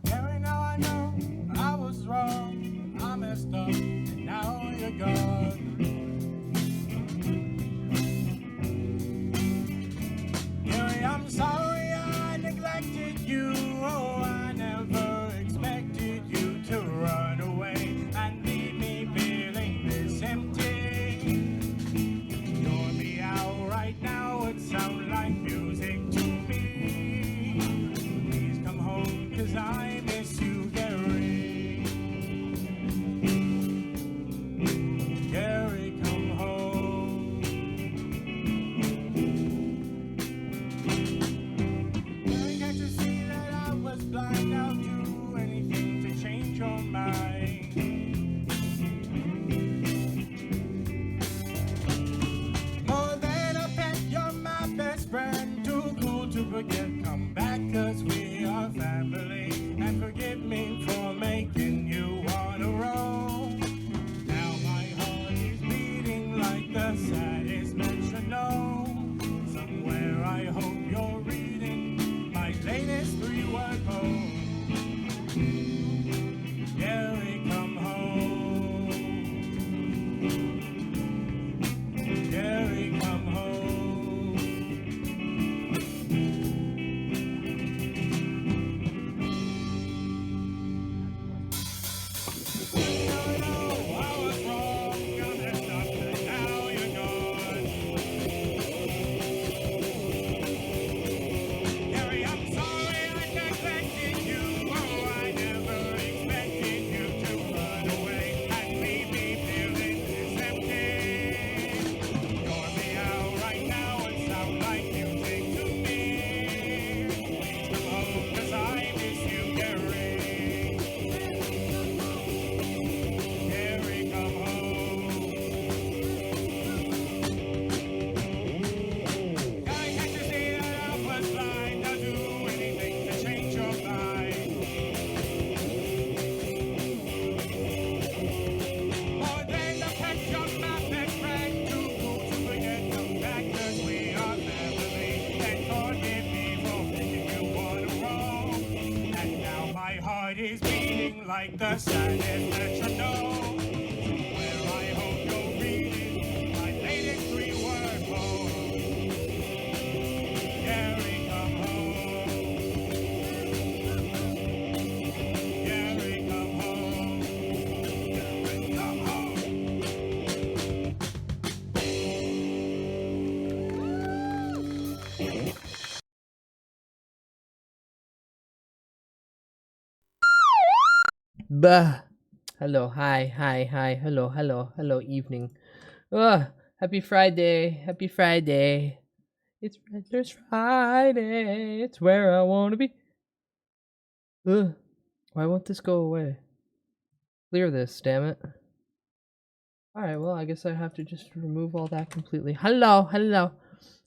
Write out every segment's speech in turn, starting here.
Gary, now I know I was wrong. I messed up, and now you're gone. Gary, I'm sorry I neglected you. Oh, I never expected you to run away and leave me feeling this empty. You're me out right now would sound like music to me. Please come home, 'cause I miss you, Gary. Gary, come home. Gary, can't you see that I was blind? I'll do anything to change your mind. More than a pet, you're my best friend. Too cool to forget, come back, 'cause we are family. And forgive me for making you wanna roll. Now my heart is beating like the saddest metronome. Somewhere I hope you're reading my latest 3-word poem. Gary, come home. Gary, come home. No, I was wrong. I messed up, and now you're gone. Gary, I'm sorry I neglected you. Oh, I never expected you to run away and leave me feeling this empty. You're me out right now and sound like music to me. Please come home, 'cause I miss you, Gary. Gary, come home. Gary, can't you see that I was blind? I'll do anything to change your mind. More than a pet, you're my best friend. Too cool to forget, come back, 'cause we are family. And forgive me for making you wanna roll. And now my heart is beating like the saddest metronome. Where I hope you're reading my latest 3-word poem. Gary, come home. Gary, come home. Gary, come home. Bah. Hello, hi, hi, hi, hello, hello, hello, evening. Ugh. Happy Friday. Happy Friday. It's Durst Friday. It's where I want to be. Ugh. Why won't this go away? Clear this, damn it. Alright, well, I guess I have to just remove all that completely. Hello.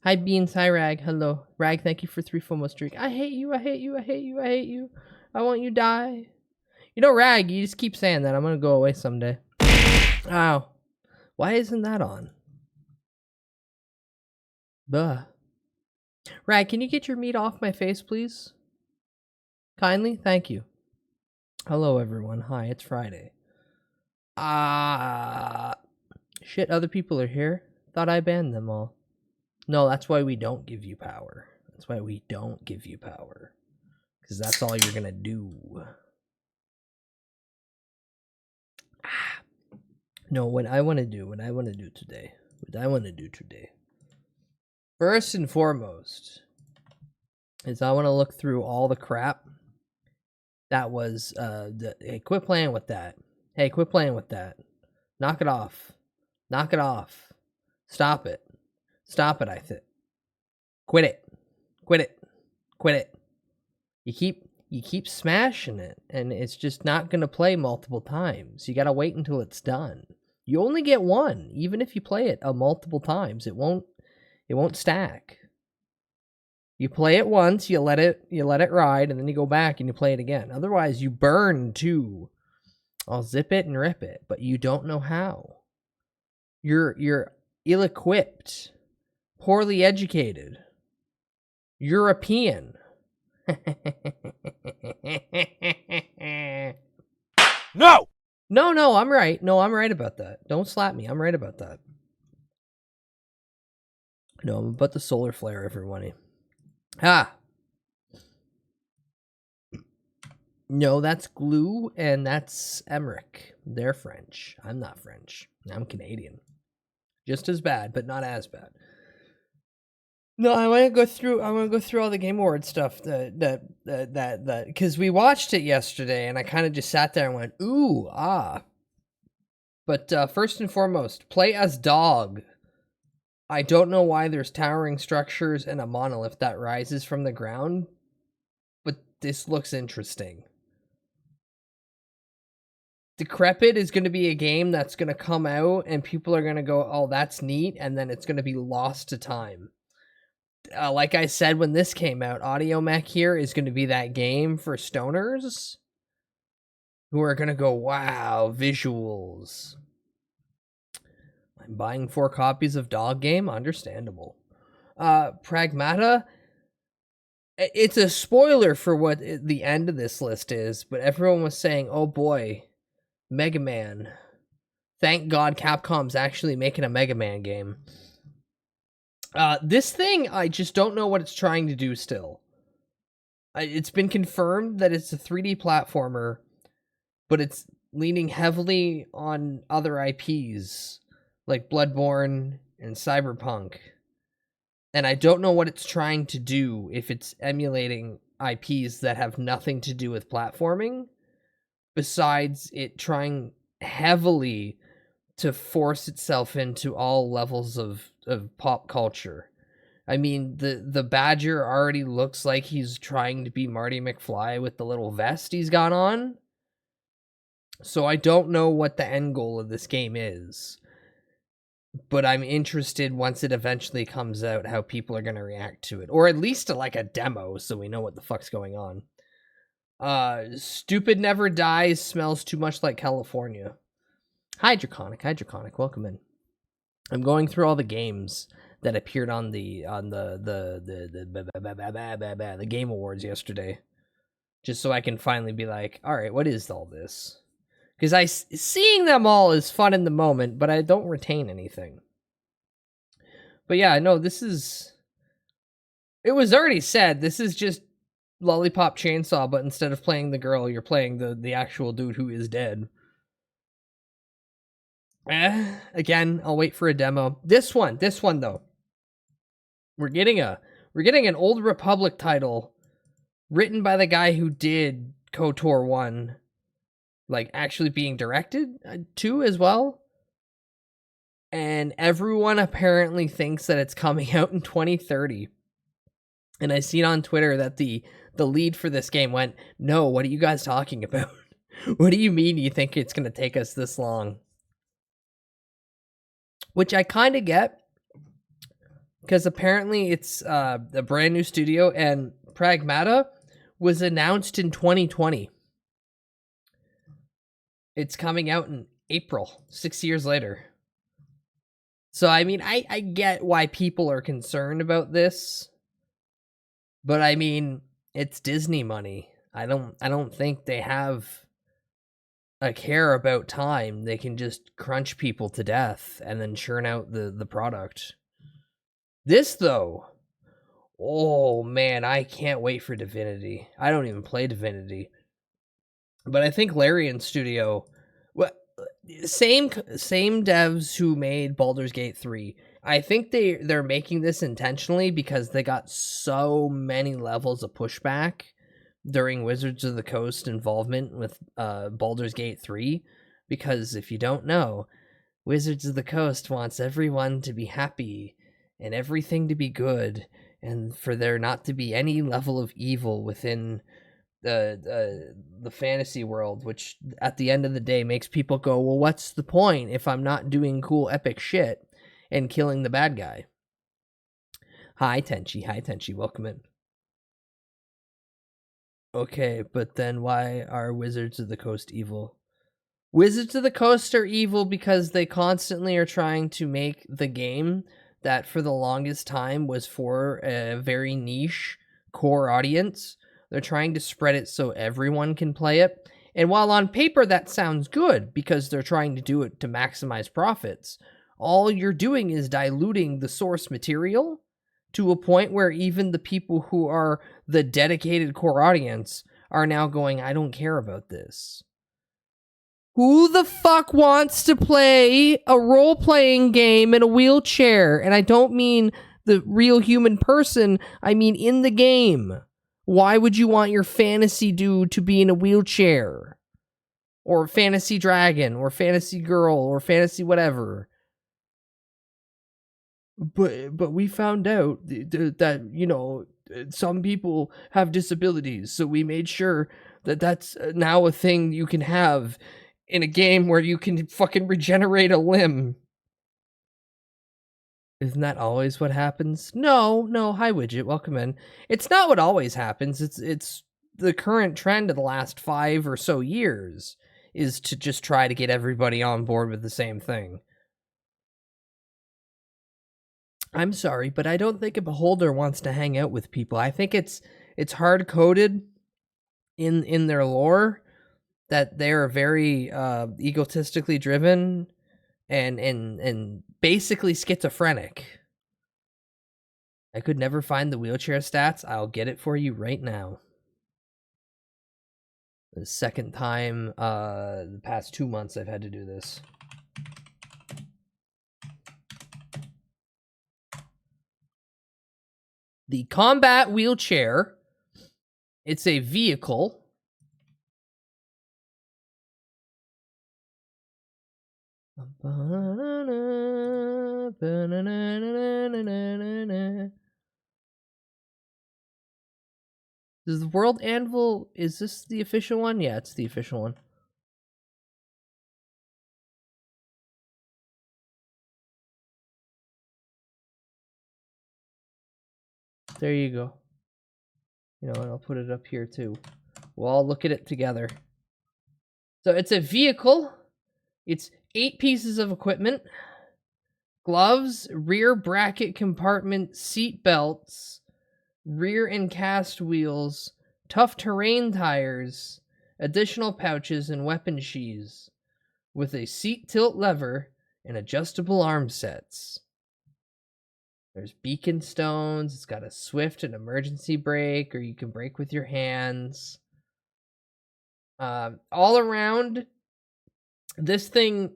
Hi, Beans. Hi, Rag. Hello. Rag, thank you for 3 FOMO streak. I hate you. I hate you. I want you die. You know, Rag, you just keep saying that. I'm gonna go away someday. Ow. Why isn't that on? Buh. Rag, can you get your meat off my face, please? Kindly? Thank you. Hello, everyone. Hi, it's Friday. Shit, other people are here. Thought I banned them all. No, that's why we don't give you power. That's why we don't give you power. Because that's all you're gonna do. No, what I want to do today. First and foremost is I want to look through all the crap that was, hey, quit playing with that. Hey, quit playing with that. Knock it off. Knock it off. Stop it. Stop it, I think. Quit it. Quit it. Quit it. You keep smashing it, and it's just not going to play multiple times. You got to wait until it's done. You only get one, even if you play it multiple times. It won't stack. You play it once, you let it ride, and then you go back and you play it again. Otherwise, you burn too. I'll zip it and rip it, but you don't know how. You're ill-equipped, poorly educated, European. No! No, I'm right. No, I'm right about that. Don't slap me. I'm right about that. No, I'm about the solar flare, everybody. No, that's Glue, and that's Emmerich. They're French. I'm not French. I'm Canadian. Just as bad, but not as bad. No, I want to go through all the Game Awards stuff that because we watched it yesterday, and I kind of just sat there and went, ooh, ah. But first and foremost, play as dog. I don't know why there's towering structures and a monolith that rises from the ground, but this looks interesting. Decrepit is going to be a game that's going to come out and people are going to go, oh, that's neat, and then it's going to be lost to time. Like I said when this came out, Audio Mech here is going to be that game for stoners who are going to go, wow, visuals. I'm buying 4 copies of Dog Game, understandable. Pragmata, it's a spoiler for what the end of this list is, but everyone was saying, oh boy, Mega Man. Thank God Capcom's actually making a Mega Man game. This thing, I just don't know what it's trying to do still. It's been confirmed that it's a 3D platformer, but it's leaning heavily on other IPs, like Bloodborne and Cyberpunk. And I don't know what it's trying to do, if it's emulating IPs that have nothing to do with platforming, besides it trying heavily to force itself into all levels of pop culture. I mean, the Badger already looks like he's trying to be Marty McFly with the little vest he's got on. So I don't know what the end goal of this game is. But I'm interested once it eventually comes out how people are going to react to it. Or at least to like a demo so we know what the fuck's going on. Stupid Never Dies smells too much like California. Hi, Draconic. Welcome in. I'm going through all the games that appeared on the Game Awards yesterday, just so I can finally be like, all right, what is all this? Because seeing them all is fun in the moment, but I don't retain anything. But yeah, no, this is. It was already said. This is just Lollipop Chainsaw, but instead of playing the girl, you're playing the actual dude who is dead. Again, I'll wait for a demo. This one though. We're getting an Old Republic title written by the guy who did KOTOR 1, like actually being directed to as well. and everyone apparently thinks that it's coming out in 2030. And I seen on Twitter that the lead for this game went, "No, what are you guys talking about? What do you mean you think it's going to take us this long?" Which I kind of get, because apparently it's a brand new studio, and Pragmata was announced in 2020. It's coming out in April, 6 years later. So, I mean, I get why people are concerned about this, but I mean, it's Disney money. I don't think they have a care about time. They can just crunch people to death and then churn out the product. This, though, oh man, I can't wait for Divinity. I don't even play Divinity, but I think Larian Studio, well, same devs who made Baldur's Gate 3. I think they're making this intentionally because they got so many levels of pushback during Wizards of the Coast involvement with Baldur's Gate 3. Because if you don't know, Wizards of the Coast wants everyone to be happy and everything to be good, and for there not to be any level of evil within the fantasy world, which at the end of the day makes people go, well, what's the point if I'm not doing cool epic shit and killing the bad guy? Hi Tenchi, welcome in. Okay, but then why are Wizards of the Coast evil? Wizards of the Coast are evil because they constantly are trying to make the game that for the longest time was for a very niche core audience. They're trying to spread it so everyone can play it. And while on paper that sounds good because they're trying to do it to maximize profits, all you're doing is diluting the source material to a point where even the people who are the dedicated core audience are now going, I don't care about this. Who the fuck wants to play a role-playing game in a wheelchair? And I don't mean the real human person, I mean in the game. Why would you want your fantasy dude to be in a wheelchair? Or fantasy dragon, or fantasy girl, or fantasy whatever? But we found out that, you know, some people have disabilities, so we made sure that that's now a thing you can have in a game where you can fucking regenerate a limb. Isn't that always what happens? No. Hi, Widget. Welcome in. It's not what always happens. It's the current trend of the last 5 or so years is to just try to get everybody on board with the same thing. I'm sorry, but I don't think a beholder wants to hang out with people. I think it's hard coded in their lore that they're very egotistically driven and basically schizophrenic. I could never find the wheelchair stats. I'll get it for you right now. The second time the past 2 months I've had to do this. The combat wheelchair, it's a vehicle. Does the World Anvil, is this the official one? Yeah, it's the official one. There you go. You know, and I'll put it up here too. We'll all look at it together. So it's a vehicle. It's 8 pieces of equipment. Gloves, rear bracket compartment, seat belts, rear and cast wheels, tough terrain tires, additional pouches, and weapon sheaths, with a seat tilt lever and adjustable arm sets. There's beacon stones. It's got a swift and emergency brake, or you can brake with your hands. All around, this thing,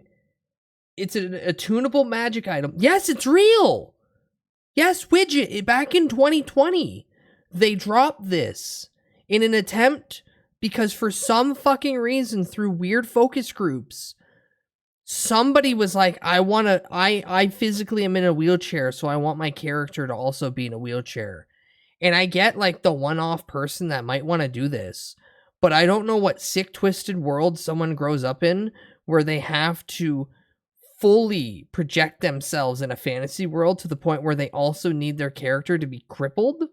it's a tunable magic item. Yes, it's real. Yes, Widget, back in 2020, they dropped this in an attempt because for some fucking reason, through weird focus groups, somebody was like, I physically am in a wheelchair, so I want my character to also be in a wheelchair. And I get like the one-off person that might want to do this, but I don't know what sick, twisted world someone grows up in where they have to fully project themselves in a fantasy world to the point where they also need their character to be crippled.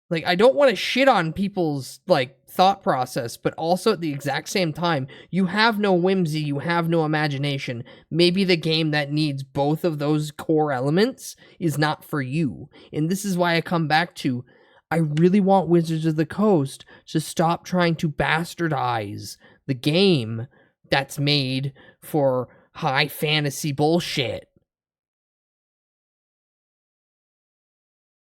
Like, I don't want to shit on people's, like, thought process, but also at the exact same time, you have no whimsy, you have no imagination. Maybe the game that needs both of those core elements is not for you. And this is why I come back to, I really want Wizards of the Coast to stop trying to bastardize the game that's made for high fantasy bullshit.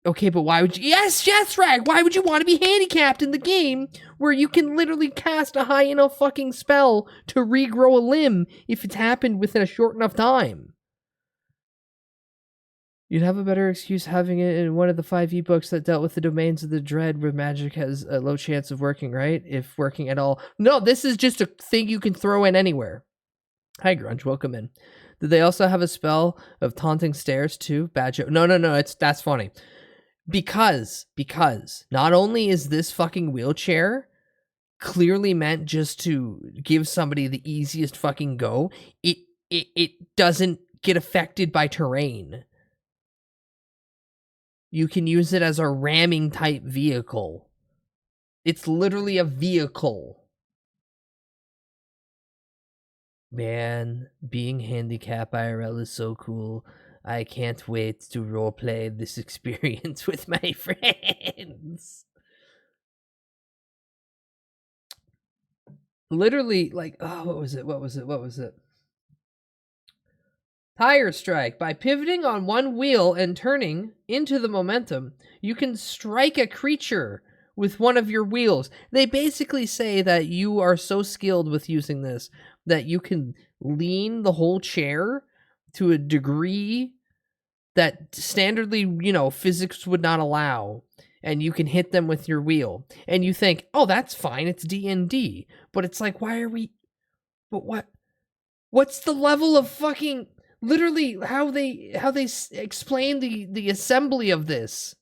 Okay, but why would you... Yes, Rag! Why would you want to be handicapped in the game where you can literally cast a high enough fucking spell to regrow a limb if it's happened within a short enough time? You'd have a better excuse having it in one of the 5 ebooks that dealt with the domains of the dread where magic has a low chance of working, right? If working at all. No, this is just a thing you can throw in anywhere. Hi, Grunge. Welcome in. Did they also have a spell of taunting stares too? Bad joke. No. That's funny. Because not only is this fucking wheelchair clearly meant just to give somebody the easiest fucking go, it doesn't get affected by terrain. You can use it as a ramming type vehicle. It's literally a vehicle. Man, being handicapped IRL is so cool. I can't wait to roleplay this experience with my friends. Literally, like, oh, what was it? Tire strike. By pivoting on one wheel and turning into the momentum, you can strike a creature with one of your wheels. They basically say that you are so skilled with using this that you can lean the whole chair to a degree that standardly, physics would not allow, and you can hit them with your wheel. And you think, oh, that's fine, it's D&D. But it's like, why are we... But what's the level of fucking... Literally, how they explain the assembly of this?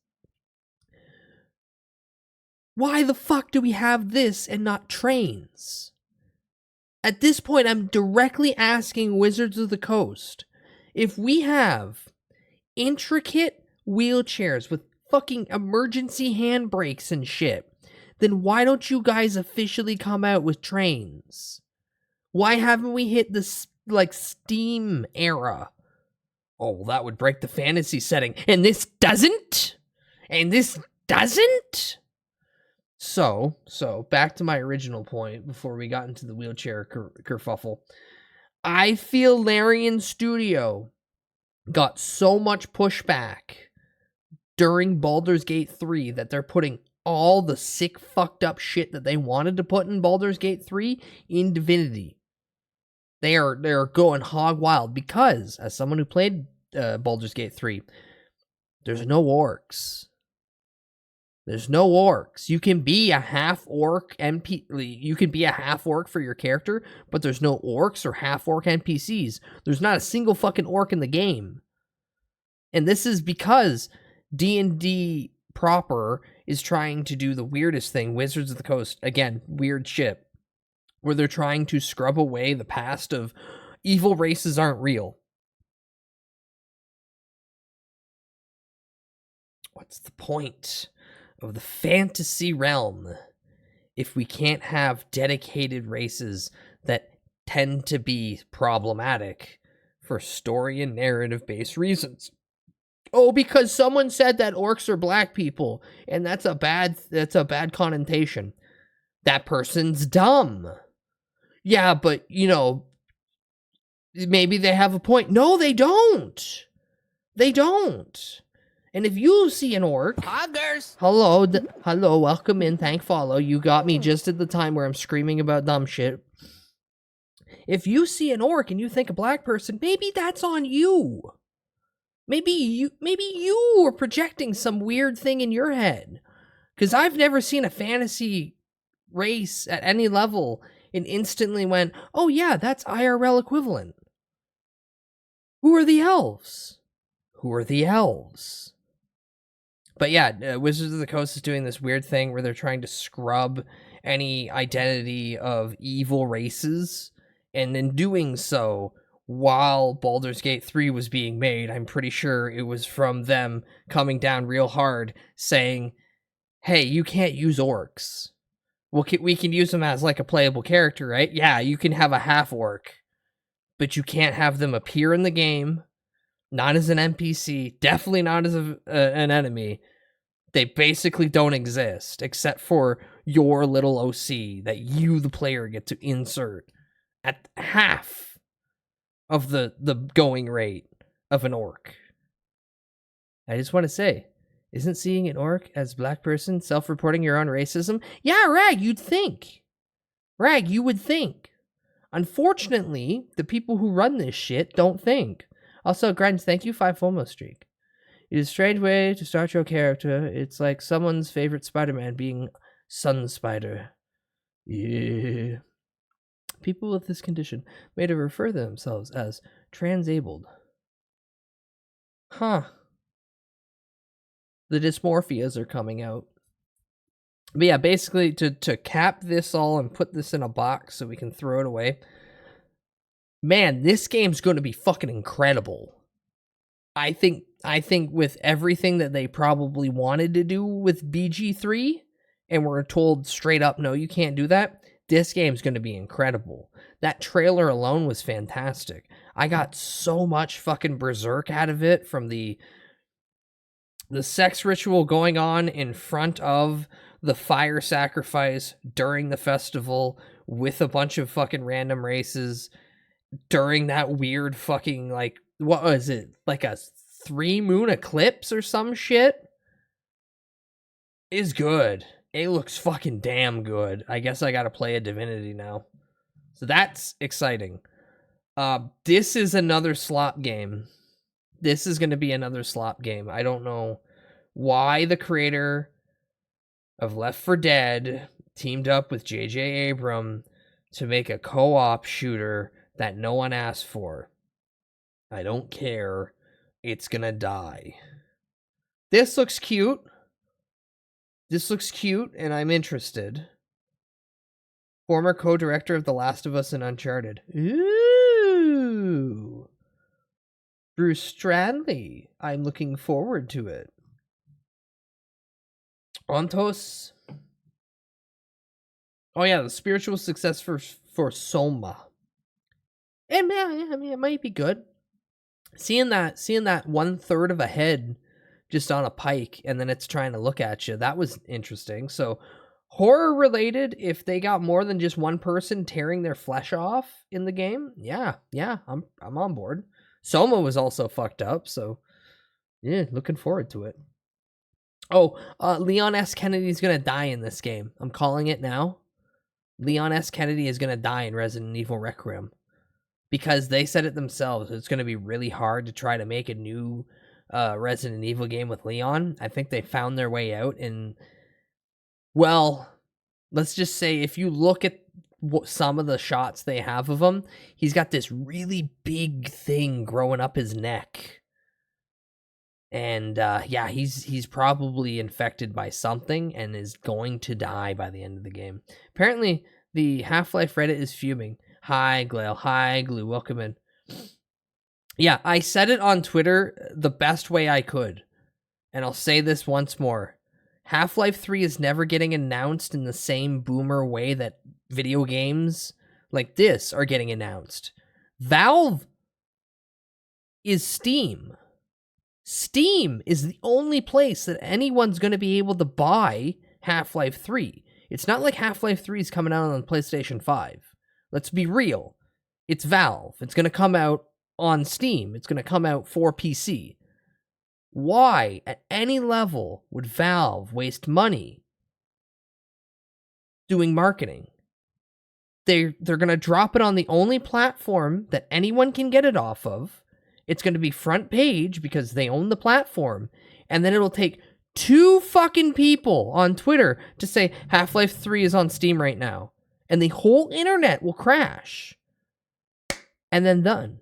Why the fuck do we have this and not trains? At this point, I'm directly asking Wizards of the Coast, if we have intricate wheelchairs with fucking emergency handbrakes and shit, then why don't you guys officially come out with trains? Why haven't we hit this, like, Steam era? Oh, well, that would break the fantasy setting. And this doesn't? And this doesn't? So, back to my original point before we got into the wheelchair kerfuffle. I feel Larian Studio got so much pushback during Baldur's Gate 3 that they're putting all the sick, fucked up shit that they wanted to put in Baldur's Gate 3 in Divinity. They're going hog wild because, as someone who played Baldur's Gate 3, there's no orcs. There's no orcs. You can be a half-orc NPC. You can be a half-orc for your character, but there's no orcs or half-orc NPCs. There's not a single fucking orc in the game. And this is because D&D proper is trying to do the weirdest thing. Wizards of the Coast, again, weird shit, where they're trying to scrub away the past of evil races aren't real. What's the point of the fantasy realm if we can't have dedicated races that tend to be problematic for story and narrative-based reasons? Oh, because someone said that orcs are black people, and that's a bad connotation. That person's dumb. Yeah, but, maybe they have a point. No, they don't. They don't. And if you see an orc... Hoggers! Hello, welcome in, thank follow. You got me just at the time where I'm screaming about dumb shit. If you see an orc and you think a black person, maybe that's on you. Maybe you are projecting some weird thing in your head. Because I've never seen a fantasy race at any level and instantly went, oh yeah, that's IRL equivalent. Who are the elves? Who are the elves? But yeah, Wizards of the Coast is doing this weird thing where they're trying to scrub any identity of evil races, and in doing so, while Baldur's Gate 3 was being made, I'm pretty sure it was from them coming down real hard saying, hey, you can't use orcs. Well, we can use them as like a playable character, right? Yeah, you can have a half-orc, but you can't have them appear in the game, not as an NPC, definitely not as an enemy. They basically don't exist, except for your little OC that you, the player, get to insert at half of the going rate of an orc. I just want to say, isn't seeing an orc as black person self-reporting your own racism? Yeah, Rag, you'd think. Rag, you would think. Unfortunately, the people who run this shit don't think. Also, Grimes, thank you, 5 FOMO streak. It is a strange way to start your character. It's like someone's favorite Spider-Man being Sun Spider. Yeah. People with this condition may refer to themselves as transabled. Huh. The dysmorphias are coming out. But yeah, basically to cap this all and put this in a box so we can throw it away. Man, this game's going to be fucking incredible. I think with everything that they probably wanted to do with BG3 and were told straight up, no, you can't do that, this game's going to be incredible. That trailer alone was fantastic. I got so much fucking berserk out of it, from the sex ritual going on in front of the fire sacrifice during the festival with a bunch of fucking random races during that weird fucking, like, what was it? Like a 3-moon eclipse or some shit? Is good. It looks fucking damn good. I guess I gotta play a Divinity now. So that's exciting. This is another slop game. This is going to be another slop game. I don't know why the creator of Left 4 Dead teamed up with J.J. Abrams to make a co-op shooter that no one asked for. I don't care. It's gonna die. This looks cute. This looks cute, and I'm interested. Former co-director of The Last of Us and Uncharted. Ooh. Bruce Stradley. I'm looking forward to it. Ontos. Oh yeah, the spiritual success for Soma. And man, I mean, it might be good. Seeing that 1/3 of a head just on a pike, and then it's trying to look at you, that was interesting. So horror related, if they got more than just one person tearing their flesh off in the game, yeah, I'm on board. Soma was also fucked up, so yeah, looking forward to it. Oh, Leon S. Kennedy's gonna die in this game. I'm calling it now. Leon S. Kennedy is gonna die in Resident Evil Requiem. Because they said it themselves, it's going to be really hard to try to make a new Resident Evil game with Leon. I think they found their way out, and, well, let's just say if you look at some of the shots they have of him, he's got this really big thing growing up his neck. And, yeah, he's probably infected by something and is going to die by the end of the game. Apparently, the Half-Life Reddit is fuming. Hi, Glail. Hi, Glue. Welcome in. Yeah, I said it on Twitter the best way I could. And I'll say this once more. Half-Life 3 is never getting announced in the same boomer way that video games like this are getting announced. Valve is Steam. Steam is the only place that anyone's going to be able to buy Half-Life 3. It's not like Half-Life 3 is coming out on PlayStation 5. Let's be real. It's Valve. It's going to come out on Steam. It's going to come out for PC. Why, at any level, would Valve waste money doing marketing? They're going to drop it on the only platform that anyone can get it off of. It's going to be front page because they own the platform. And then it'll take 2 fucking people on Twitter to say Half-Life 3 is on Steam right now. and the whole internet will crash. And then done.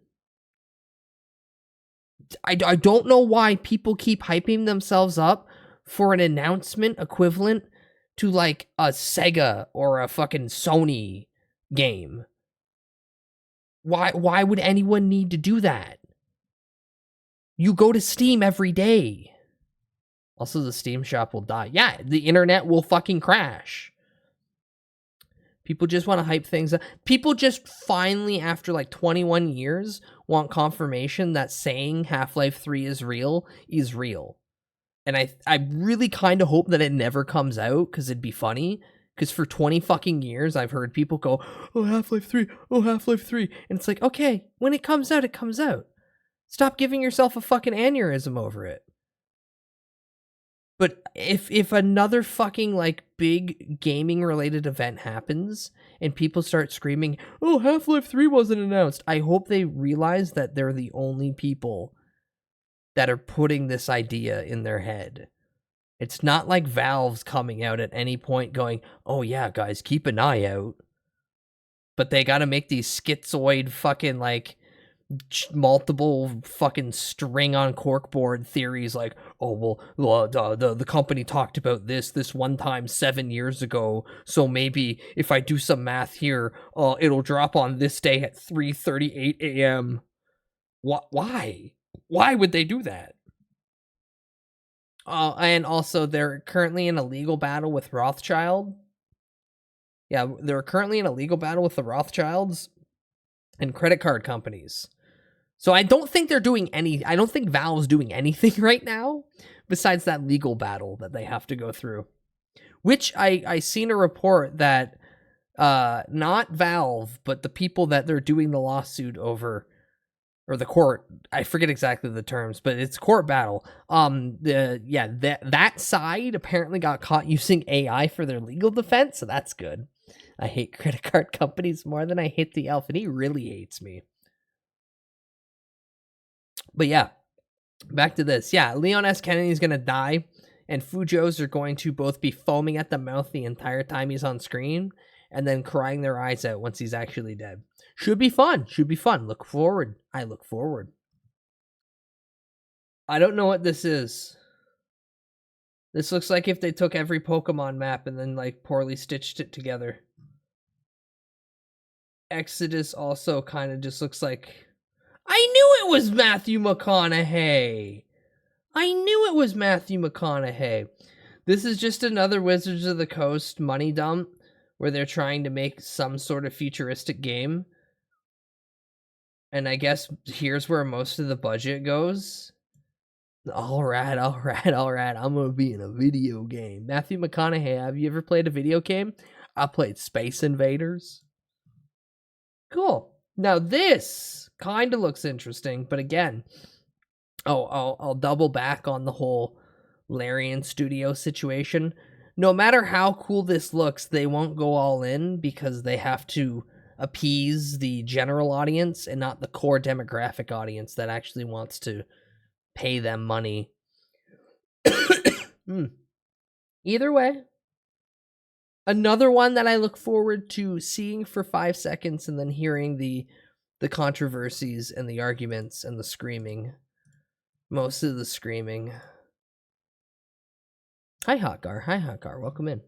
I don't know why people keep hyping themselves up for an announcement equivalent to like a Sega or a fucking Sony game. Why would anyone need to do that? You go to Steam every day. Also, the Steam shop will die. Yeah, the internet will fucking crash. People just want to hype things up. People just finally, after like 21 years, want confirmation that saying Half-Life 3 is real. And I really kind of hope that it never comes out, because it'd be funny. Because for 20 fucking years, I've heard people go, oh, Half-Life 3, oh, Half-Life 3. And it's like, okay, when it comes out, it comes out. Stop giving yourself a fucking aneurysm over it. But if another fucking, like, big gaming-related event happens, and people start screaming, oh, Half-Life 3 wasn't announced, I hope they realize that they're the only people that are putting this idea in their head. It's not like Valve's coming out at any point going, oh yeah, guys, keep an eye out. But they gotta make these schizoid fucking, like, multiple fucking string on corkboard theories like, oh, well, the company talked about this one time 7 years ago, so maybe if I do some math here, it'll drop on this day at 3:38 a.m. Why? Why would they do that? And also, they're currently in a legal battle with Rothschild. Yeah, they're currently in a legal battle with the Rothschilds and credit card companies. So I don't think they're doing I don't think Valve's doing anything right now besides that legal battle that they have to go through. Which I seen a report that not Valve, but the people that they're doing the lawsuit over, or the court, I forget exactly the terms, but it's court battle. That side apparently got caught using AI for their legal defense, so that's good. I hate credit card companies more than I hate the elf, and he really hates me. But yeah, back to this. Yeah, Leon S. Kennedy is going to die, and Fujos are going to both be foaming at the mouth the entire time he's on screen, and then crying their eyes out once he's actually dead. Should be fun. Look forward. I look forward. I don't know what this is. This looks like if they took every Pokemon map and then, like, poorly stitched it together. Exodus also kind of just looks like... I knew it was Matthew McConaughey! This is just another Wizards of the Coast money dump where they're trying to make some sort of futuristic game. And I guess here's where most of the budget goes. All right. I'm going to be in a video game. Matthew McConaughey, have you ever played a video game? I played Space Invaders. Cool. Now this kind of looks interesting, but again, I'll double back on the whole Larian Studio situation. No matter how cool this looks, they won't go all in because they have to appease the general audience and not the core demographic audience that actually wants to pay them money. Either way, another one that I look forward to seeing for 5 seconds and then hearing the controversies and the arguments and the screaming. Most of the screaming. Hi, Hotgar. Welcome in.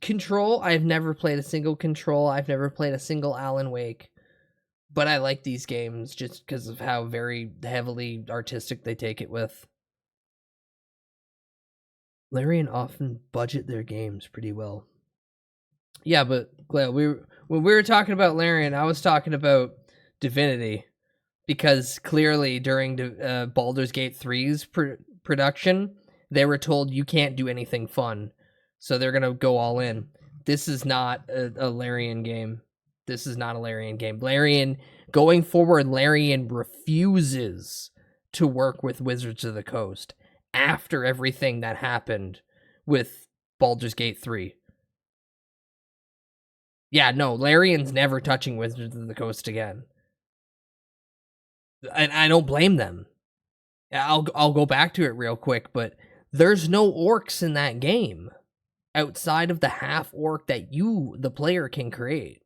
Control, I've never played a single Control. I've never played a single Alan Wake. But I like these games just because of how very heavily artistic they take it with. Larian often budget their games pretty well. Yeah, but Glad, when we were talking about Larian, I was talking about Divinity. Because clearly during Baldur's Gate 3's production, they were told you can't do anything fun. So they're going to go all in. This is not a Larian game. Larian, going forward, Larian refuses to work with Wizards of the Coast after everything that happened with Baldur's Gate 3. Yeah, no, Larian's never touching Wizards of the Coast again. And I don't blame them. I'll go back to it real quick, but there's no orcs in that game. outside of the half orc that you, the player, can create.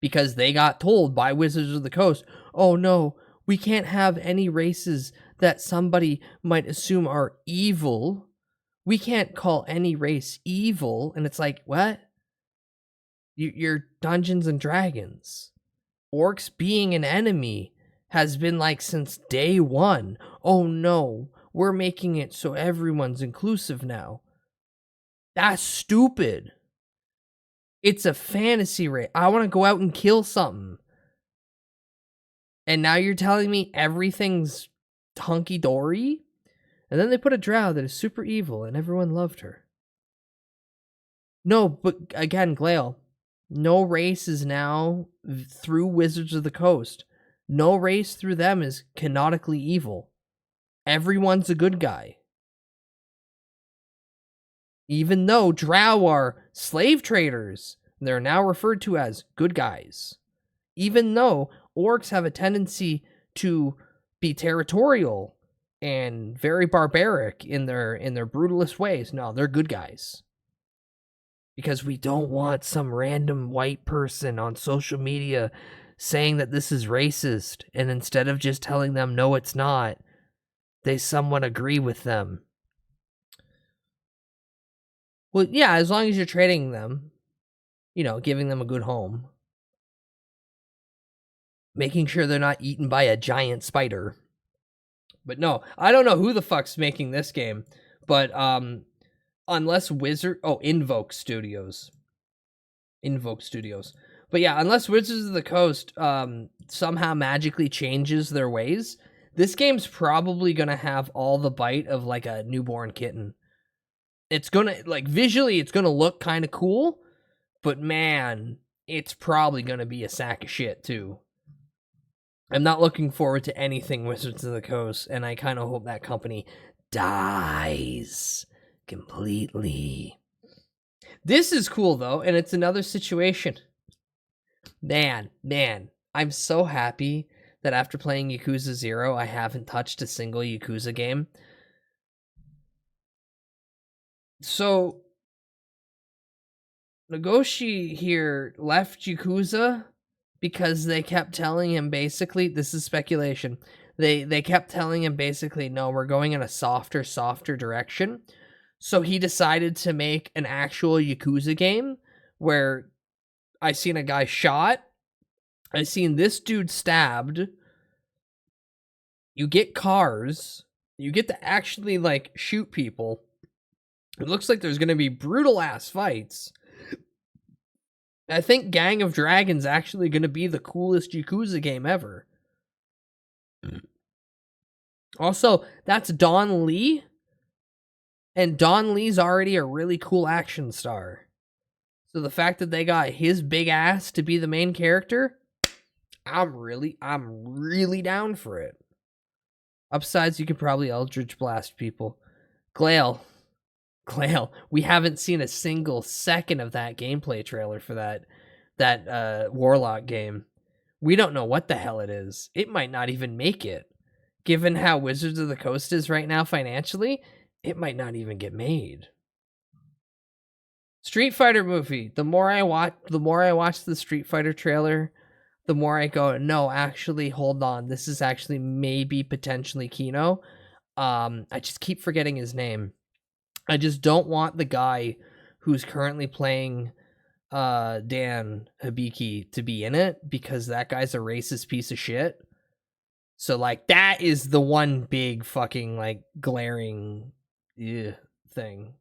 Because they got told by Wizards of the Coast, oh no, we can't have any races that somebody might assume are evil. We can't call any race evil. And it's like, what? You're Dungeons and Dragons. Orcs being an enemy has been like since day one. Oh no, we're making it so everyone's inclusive now. That's stupid. It's a fantasy race. I want to go out and kill something. And now you're telling me everything's hunky-dory? And then they put a drow that is super evil and everyone loved her. No, but again, Glail, no race is now through Wizards of the Coast. No race through them is canonically evil. Everyone's a good guy. Even though drow are slave traders, they're now referred to as good guys. Even though orcs have a tendency to be territorial and very barbaric in their brutalist ways, no, they're good guys. Because we don't want some random white person on social media saying that this is racist, and instead of just telling them no, it's not, they somewhat agree with them. Well, yeah, as long as you're trading them, giving them a good home. Making sure they're not eaten by a giant spider. But no, I don't know who the fuck's making this game. But unless Invoke Studios. But yeah, unless Wizards of the Coast somehow magically changes their ways, this game's probably gonna have all the bite of like a newborn kitten. It's gonna, visually, it's gonna look kind of cool, but man, it's probably gonna be a sack of shit too. I'm not looking forward to anything Wizards of the Coast, and I kind of hope that company dies completely. This is cool though, and it's another situation. Man, I'm so happy that after playing Yakuza 0, I haven't touched a single Yakuza game. So, Nagoshi here left Yakuza because they kept telling him basically, this is speculation, they kept telling him basically, no, we're going in a softer direction. So he decided to make an actual Yakuza game where I seen a guy shot, I seen this dude stabbed, you get cars, you get to actually shoot people. It looks like there's going to be brutal ass fights. I think Gang of Dragons actually going to be the coolest Yakuza game ever. Also, that's Don Lee. And Don Lee's already a really cool action star. So the fact that they got his big ass to be the main character, I'm really down for it. Upsides, you could probably Eldritch Blast people. Glail, we haven't seen a single second of that gameplay trailer for that Warlock game. We don't know what the hell it is. It might not even make it. Given how Wizards of the Coast is right now financially, it might not even get made. Street Fighter movie. The more I watch the Street Fighter trailer, the more I go, no, actually, hold on. This is actually maybe potentially Kino. I just keep forgetting his name. I just don't want the guy who's currently playing Dan Hibiki to be in it, because that guy's a racist piece of shit. So that is the one big fucking glaring thing.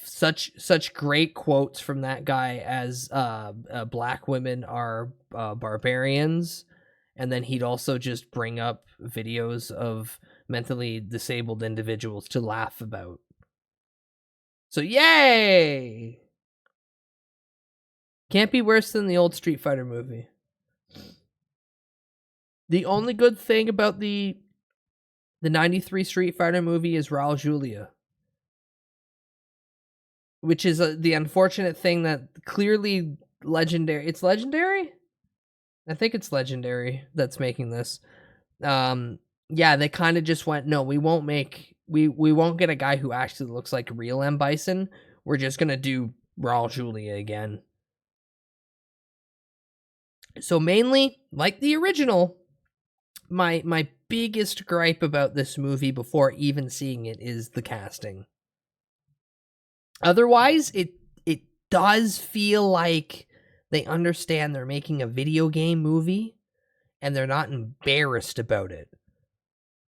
Such great quotes from that guy as black women are barbarians, and then he'd also just bring up videos of mentally disabled individuals to laugh about. So yay! Can't be worse than the old Street Fighter movie. The only good thing about the 93 Street Fighter movie is Raul Julia. Which is the unfortunate thing that clearly Legendary... It's Legendary? I think it's Legendary that's making this. Yeah, they kind of just went, no, we won't make we won't get a guy who actually looks like real M. Bison. We're just gonna do Raul Julia again. So mainly, like the original, my biggest gripe about this movie before even seeing it is the casting. Otherwise, it does feel like they understand they're making a video game movie and they're not embarrassed about it.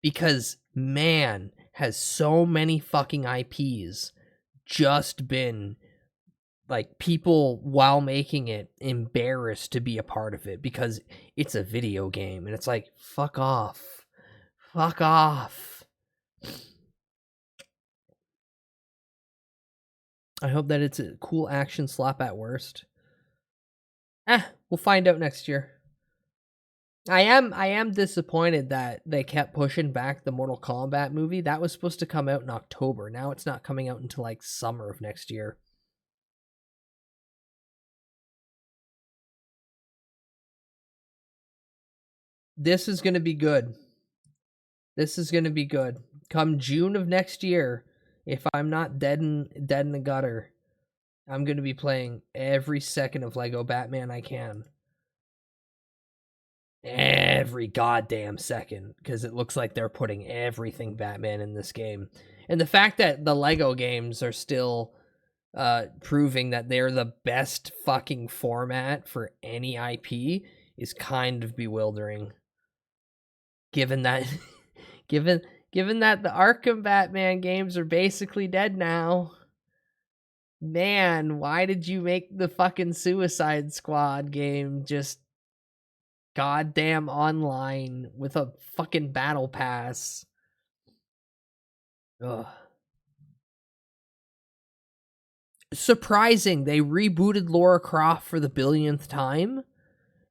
Because, man, has so many fucking IPs just been, like, people, while making it, embarrassed to be a part of it because it's a video game. And it's like, fuck off. Fuck off. I hope that it's a cool action slap at worst. We'll find out next year. I am disappointed that they kept pushing back the Mortal Kombat movie. That was supposed to come out in October. Now it's not coming out until like summer of next year. This is going to be good. This is going to be good. Come June of next year, if I'm not dead in the gutter, I'm going to be playing every second of Lego Batman I can. Every goddamn second, because it looks like they're putting everything Batman in this game. And the fact that the Lego games are still proving that they're the best fucking format for any IP is kind of bewildering. Given that given that the Arkham Batman games are basically dead now. Man, why did you make the fucking Suicide Squad game just goddamn online with a fucking battle pass? Ugh. Surprising, they rebooted Lara Croft for the billionth time,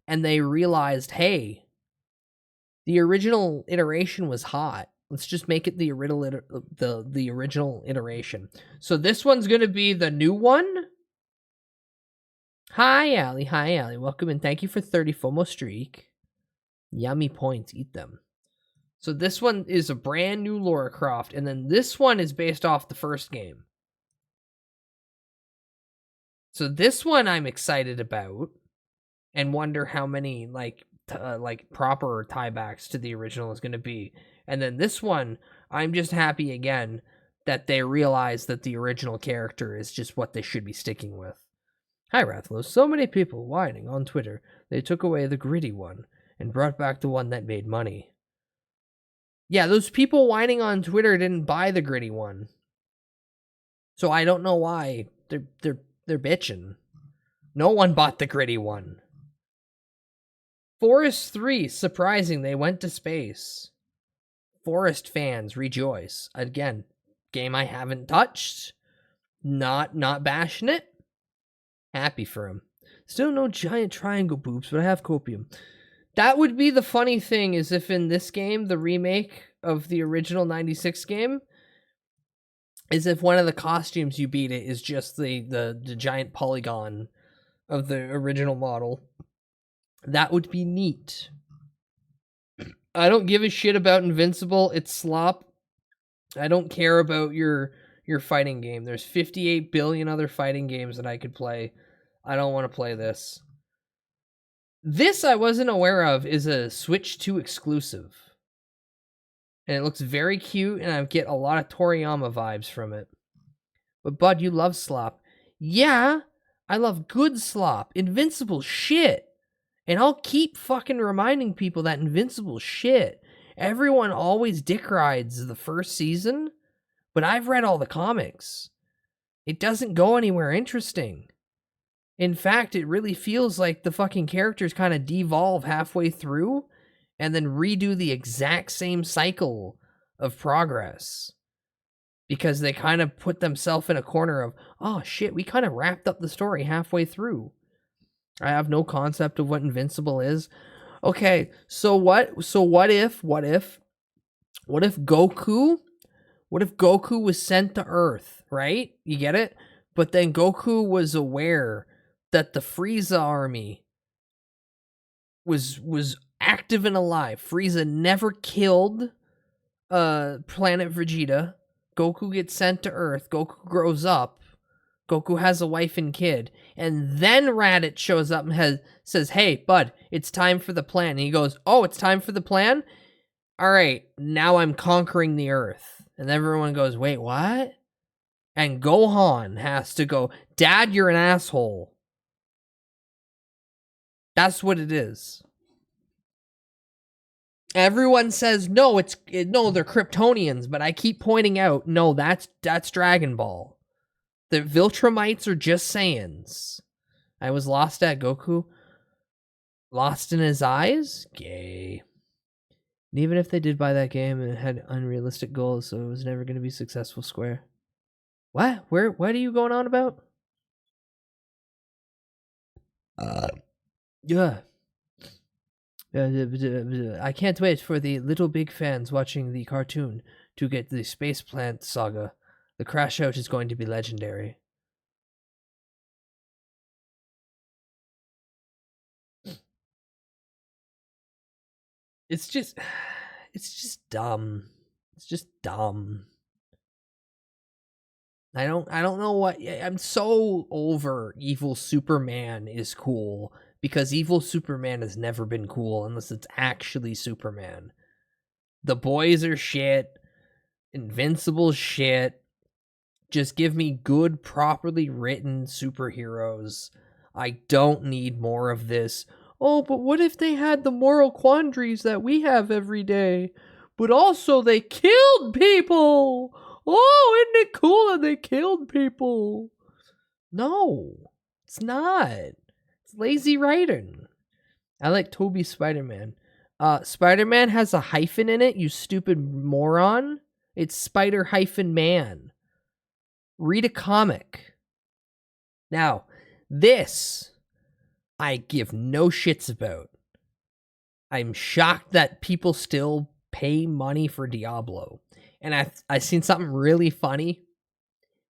and they realized, hey, the original iteration was hot. Let's just make it the original iteration. So this one's gonna be the new one. Hi, Allie. Hi, Allie. Welcome and thank you for 30 FOMO streak. Yummy points. Eat them. So this one is a brand new Lara Croft, and then this one is based off the first game. So this one I'm excited about, and wonder how many like proper tiebacks to the original is going to be. And then this one, I'm just happy again that they realize that the original character is just what they should be sticking with. Hi, Rathlos. So many people whining on Twitter. They took away the gritty one and brought back the one that made money. Yeah, those people whining on Twitter didn't buy the gritty one. So I don't know why they're bitching. No one bought the gritty one. Forest 3, surprising, they went to space. Forest fans rejoice. Again, game I haven't touched. Not bashing it. Happy for him. Still no giant triangle boobs, but I have copium. That would be the funny thing, is if in this game, the remake of the original 96 game, is if one of the costumes you beat it is just the giant polygon of the original model. That would be neat. I don't give a shit about Invincible. It's slop. I don't care about your fighting game. There's 58 billion other fighting games that I could play. I don't want to play this. This I wasn't aware of is a Switch 2 exclusive. And it looks very cute, and I get a lot of Toriyama vibes from it. But Bud, you love slop. Yeah, I love good slop. Invincible shit. And I'll keep fucking reminding people that Invincible shit. Everyone always dick rides the first season, but I've read all the comics. It doesn't go anywhere interesting. In fact, it really feels like the fucking characters kind of devolve halfway through and then redo the exact same cycle of progress. Because they kind of put themselves in a corner of, oh shit, we kind of wrapped up the story halfway through. I have no concept of what Invincible is. Okay, so what if Goku was sent to Earth, right? You get it? But then Goku was aware that the Frieza army was active and alive. Frieza never killed planet Vegeta. Goku gets sent to Earth. Goku grows up. Goku has a wife and kid. And then Raditz shows up and says, hey, bud, it's time for the plan. And he goes, oh, it's time for the plan? All right, now I'm conquering the Earth. And everyone goes, wait, what? And Gohan has to go, Dad, you're an asshole. That's what it is. Everyone says, no, they're Kryptonians, but I keep pointing out, no, that's Dragon Ball. The Viltrumites are just Saiyans. I was lost at Goku. Lost in his eyes? Gay. And even if they did buy that game and it had unrealistic goals, so it was never going to be successful, Square. What? What are you going on about? Yeah. I can't wait for the Little Big fans watching the cartoon to get the Space Plant saga. The crash out is going to be legendary. It's just dumb. It's just dumb. I don't know what. I'm so over evil Superman is cool because evil Superman has never been cool unless it's actually Superman. The boys are shit. Invincible shit. Just give me good, properly written superheroes. I don't need more of this. Oh, but what if they had the moral quandaries that we have every day? But also they killed people! Oh, isn't it cool that they killed people? No, it's not. It's lazy writing. I like Toby's Spider-Man. Spider-Man has a hyphen in it, you stupid moron. It's Spider-Man. Read a comic. Now, this I give no shits about. I'm shocked that people still pay money for Diablo. And I seen something really funny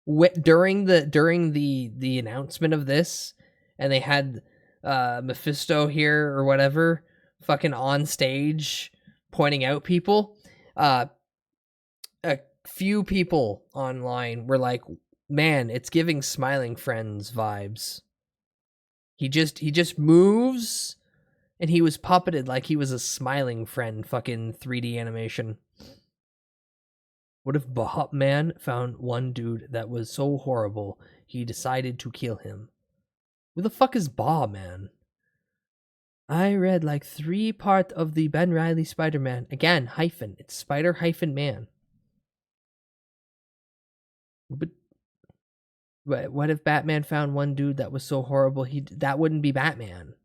during the announcement of this, and they had Mephisto here or whatever fucking on stage pointing out people. A few people online were like, man, it's giving Smiling Friends vibes. He just moves, and he was puppeted like he was a Smiling Friend fucking 3D animation. What if Bahut Man found one dude that was so horrible he decided to kill him? Who the fuck is Bah Man? I read like 3 part of the Ben Reilly Spider-Man. Again, hyphen. It's Spider-Man. But what if Batman found one dude that was so horrible that wouldn't be Batman?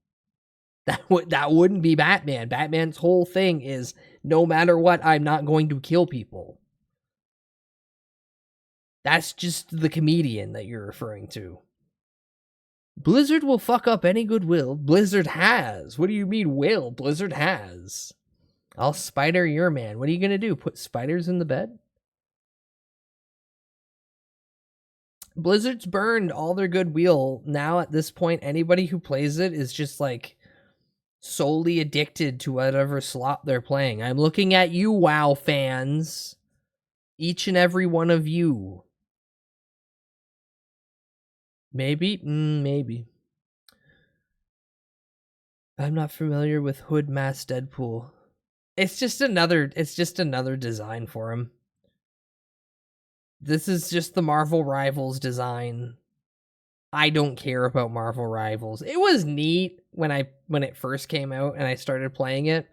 That wouldn't be Batman. Batman's whole thing is no matter what, I'm not going to kill people. That's just the comedian that you're referring to. Blizzard will fuck up any goodwill. Blizzard has. What do you mean will? Blizzard has. I'll spider your man. What are you going to do? Put spiders in the bed? Blizzard's burned all their goodwill. Now at this point, anybody who plays it is just like solely addicted to whatever slot they're playing. I'm looking at you, WoW fans. Each and every one of you. Maybe? Maybe. I'm not familiar with Hood Mask Deadpool. It's just another design for him. This is just the Marvel Rivals design. I don't care about Marvel Rivals. It was neat when it first came out and I started playing it,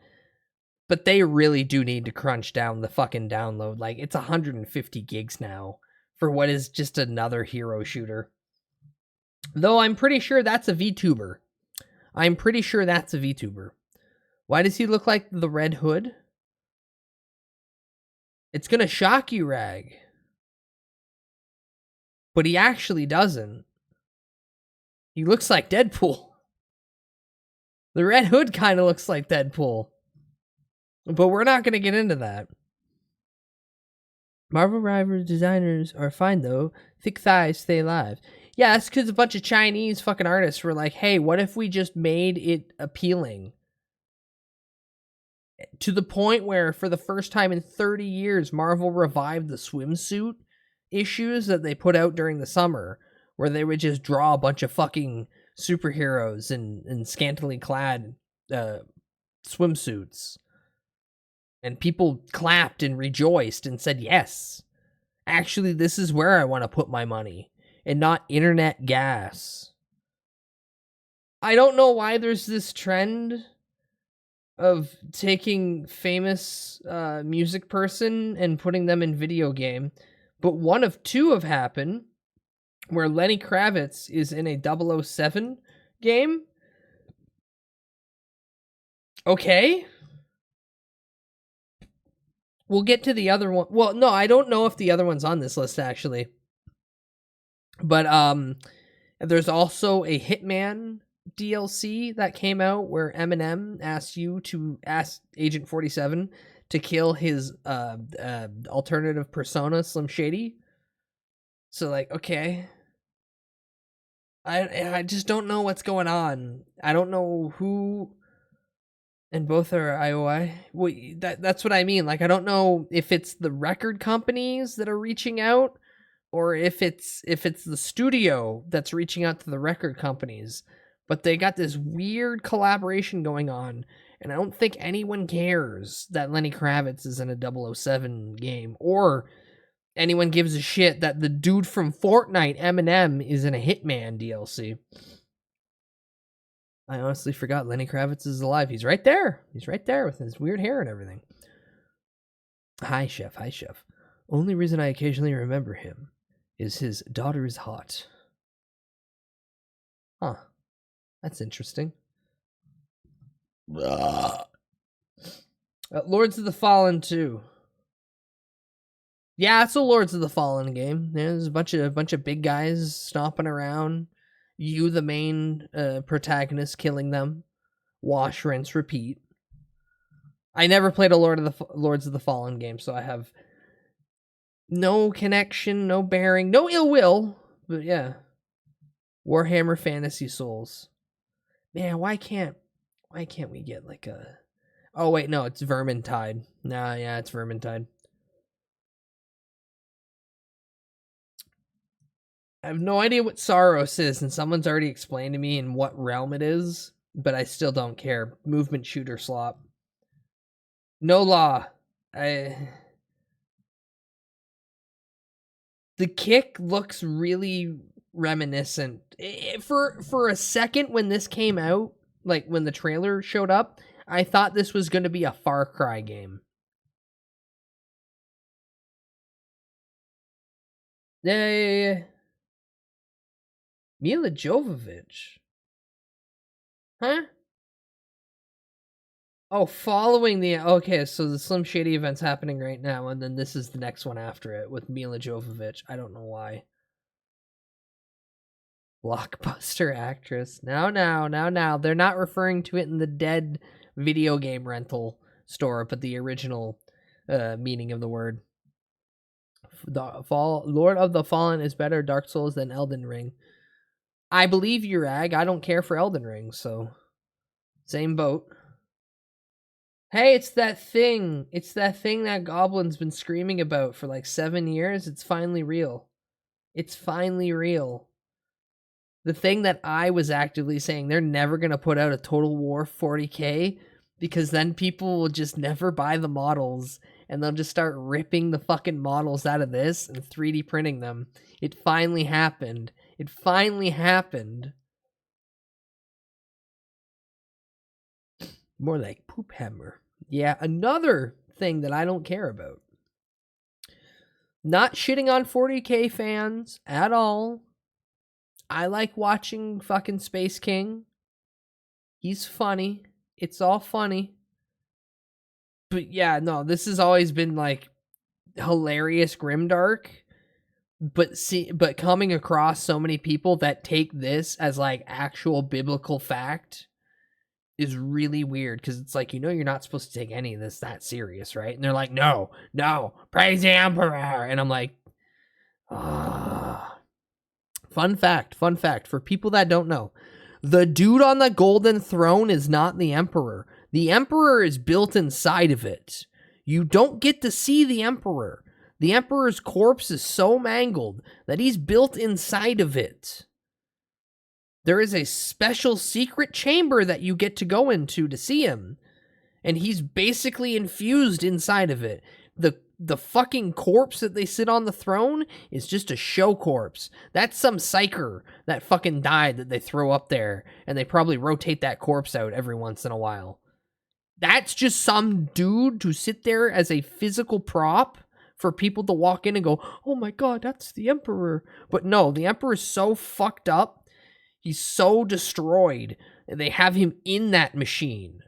but they really do need to crunch down the fucking download. Like, it's 150 gigs now for what is just another hero shooter. Though I'm pretty sure that's a VTuber. Why does he look like the Red Hood? It's gonna shock you, Rag. But he actually doesn't. He looks like Deadpool. The Red Hood kind of looks like Deadpool. But we're not gonna get into that. Marvel Rivals designers are fine though. Thick thighs stay alive. Yeah, that's because a bunch of Chinese fucking artists were like, hey, what if we just made it appealing? to the point where for the first time in 30 years, Marvel revived the swimsuit issues that they put out during the summer, where they would just draw a bunch of fucking superheroes in scantily clad swimsuits. And people clapped and rejoiced and said, yes, actually, this is where I want to put my money and not internet gas. I don't know why there's this trend of taking famous music person and putting them in video game, but one of two have happened where Lenny Kravitz is in a 007 game. Okay. We'll get to the other one. Well, no, I don't know if the other one's on this list, actually. But there's also a Hitman DLC that came out where Eminem asked Agent 47 to kill his alternative persona, Slim Shady. So, like, okay. I just don't know what's going on. I don't know who... And both are IOI. Well, that's what I mean. Like, I don't know if it's the record companies that are reaching out, or if it's the studio that's reaching out to the record companies. But they got this weird collaboration going on, and I don't think anyone cares that Lenny Kravitz is in a 007 game, or anyone gives a shit that the dude from Fortnite, Eminem, is in a Hitman DLC. I honestly forgot Lenny Kravitz is alive. He's right there. He's right there with his weird hair and everything. Hi, Chef. Hi, Chef. Only reason I occasionally remember him is his daughter is hot. Huh. That's interesting. Lords of the Fallen 2. Yeah, it's a Lords of the Fallen game. There's a bunch of big guys stomping around. You, the main protagonist, killing them. Wash, rinse, repeat. I never played a Lords of the Fallen game, so I have no connection, no bearing, no ill will. But yeah, Warhammer Fantasy Souls. Man, why can't we get like a? Oh wait, no, it's Vermintide. Nah, yeah, it's Vermintide. I have no idea what Saros is, and someone's already explained to me in what realm it is, but I still don't care. Movement shooter slop. No law. The kick looks really reminiscent. For a second when this came out, like when the trailer showed up, I thought this was going to be a Far Cry game. Yeah. Mila Jovovich. Huh? Oh, following the... Okay, so the Slim Shady event's happening right now, and then this is the next one after it with Mila Jovovich. I don't know why. Blockbuster actress. Now. They're not referring to it in the dead video game rental store, but the original meaning of the word. Lord of the Fallen is better Dark Souls than Elden Ring. I believe you, Rag. I don't care for Elden Ring, so... Same boat. Hey, it's that thing. It's that thing that Goblin's been screaming about for like 7 years. It's finally real. It's finally real. The thing that I was actively saying, they're never going to put out a Total War 40K because then people will just never buy the models and they'll just start ripping the fucking models out of this and 3D printing them. It finally happened. It finally happened. More like poop hammer. Yeah, another thing that I don't care about. Not shitting on 40K fans at all. I like watching fucking Space King. He's funny. It's all funny. But yeah, no, this has always been like hilarious grimdark. But coming across so many people that take this as like actual biblical fact is really weird, because it's like, you're not supposed to take any of this that serious, right? And they're like, no, praise the Emperor. And I'm like, Fun fact, for people that don't know, the dude on the golden throne is not the Emperor. The Emperor is built inside of it. You don't get to see the Emperor. The Emperor's corpse is so mangled that he's built inside of it. There is a special secret chamber that you get to go into to see him. And he's basically infused inside of it. The fucking corpse that they sit on the throne is just a show corpse. That's some psyker that fucking died that they throw up there. And they probably rotate that corpse out every once in a while. That's just some dude to sit there as a physical prop for people to walk in and go, oh my god, that's the Emperor. But no, the Emperor is so fucked up. He's so destroyed. And they have him in that machine.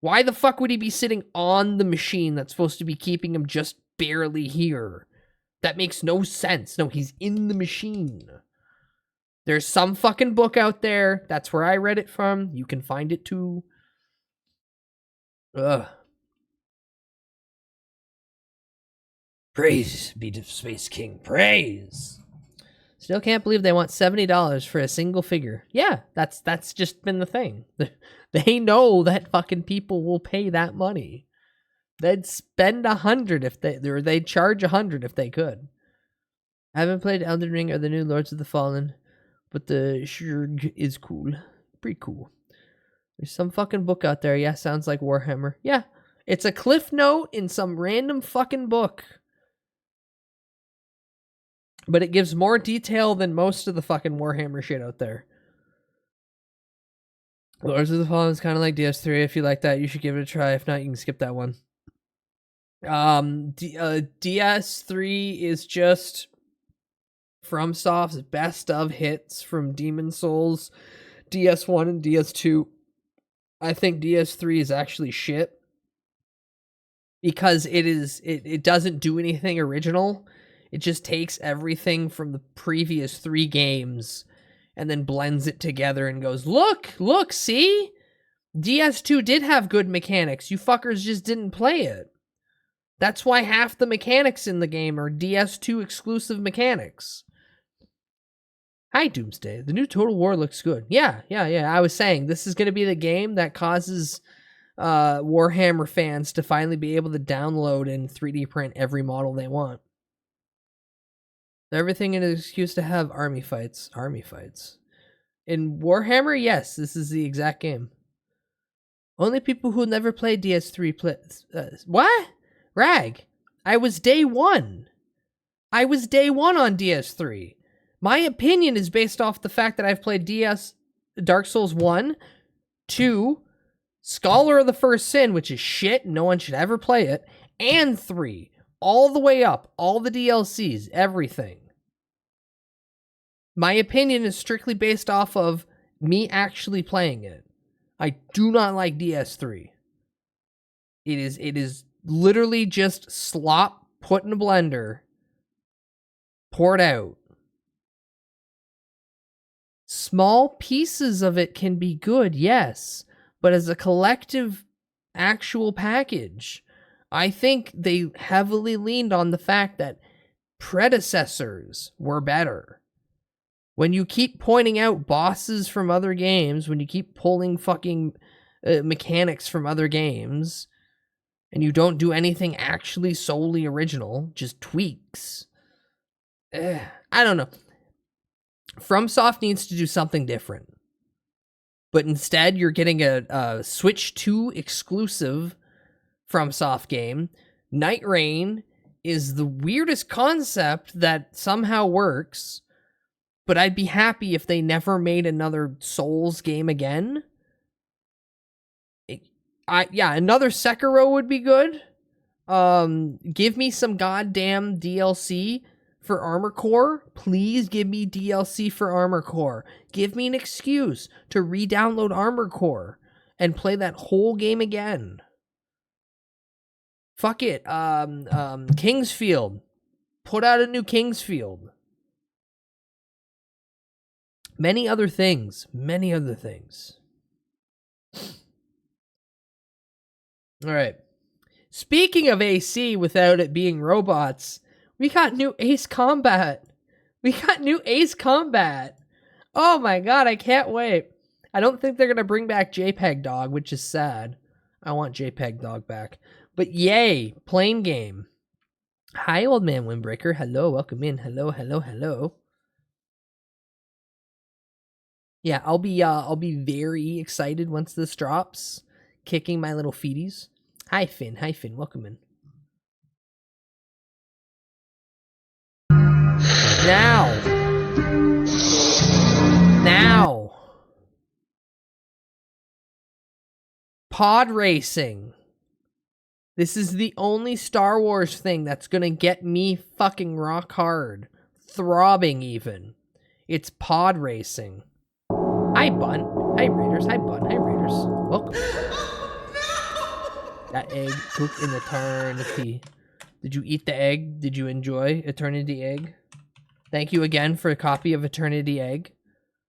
Why the fuck would he be sitting on the machine that's supposed to be keeping him just barely here? That makes no sense. No, he's in the machine. There's some fucking book out there. That's where I read it from. You can find it too. Ugh. Praise be to Space King. Praise. Still can't believe they want $70 for a single figure. Yeah, that's just been the thing. They know that fucking people will pay that money. They'd spend $100 if they'd charge $100 if they could. I haven't played Elden Ring or the new Lords of the Fallen, but the Shurg is cool. Pretty cool. There's some fucking book out there. Yeah, sounds like Warhammer. Yeah, it's a cliff note in some random fucking book. But it gives more detail than most of the fucking Warhammer shit out there. Lords of the Fallen is kind of like DS3. If you like that, you should give it a try. If not, you can skip that one. DS3 is just FromSoft's best of hits from Demon Souls, DS1 and DS2. I think DS3 is actually shit because it doesn't do anything original. It just takes everything from the previous 3 games and then blends it together and goes, look, see? DS2 did have good mechanics. You fuckers just didn't play it. That's why half the mechanics in the game are DS2 exclusive mechanics. Hi, Doomsday. The new Total War looks good. Yeah. I was saying, this is going to be the game that causes Warhammer fans to finally be able to download and 3D print every model they want. Everything in an excuse to have army fights. Army fights. In Warhammer, yes, this is the exact game. Only people who never played DS3 play... what? Rag. I was day one on DS3. My opinion is based off the fact that I've played Dark Souls 1, 2, Scholar of the First Sin, which is shit, no one should ever play it, and 3. All the way up, all the DLCs, everything. My opinion is strictly based off of me actually playing it. I do not like DS3. It is literally just slop put in a blender, poured out. Small pieces of it can be good, yes, but as a collective actual package, I think they heavily leaned on the fact that predecessors were better. When you keep pointing out bosses from other games, when you keep pulling fucking mechanics from other games, and you don't do anything actually solely original, just tweaks. I don't know. FromSoft needs to do something different. But instead, you're getting a Switch 2 exclusive FromSoft game. Night Rain is the weirdest concept that somehow works, but I'd be happy if they never made another Souls game again. Another Sekiro would be good. Give me some goddamn DLC for Armor Core. Please give me DLC for Armor Core. Give me an excuse to re-download Armor Core and play that whole game again. Fuck it. Kingsfield. Put out a new Kingsfield. Many other things. All right. Speaking of AC without it being robots, we got new Ace Combat. Oh my god, I can't wait. I don't think they're going to bring back JPEG Dog, which is sad. I want JPEG Dog back. But yay, plain game. Hi, old man Windbreaker. Hello, welcome in. Hello, hello, hello. Yeah, I'll be very excited once this drops. Kicking my little feeties. Hi, Finn. Hi, Finn. Welcome in. Now. Pod racing. This is the only Star Wars thing that's gonna get me fucking rock hard. Throbbing even. It's pod racing. Hi, Bun. Hi, Raiders. Hi, Bun. Hi, Raiders. Welcome. That egg cooked in eternity. Did you eat the egg? Did you enjoy Eternity Egg? Thank you again for a copy of Eternity Egg.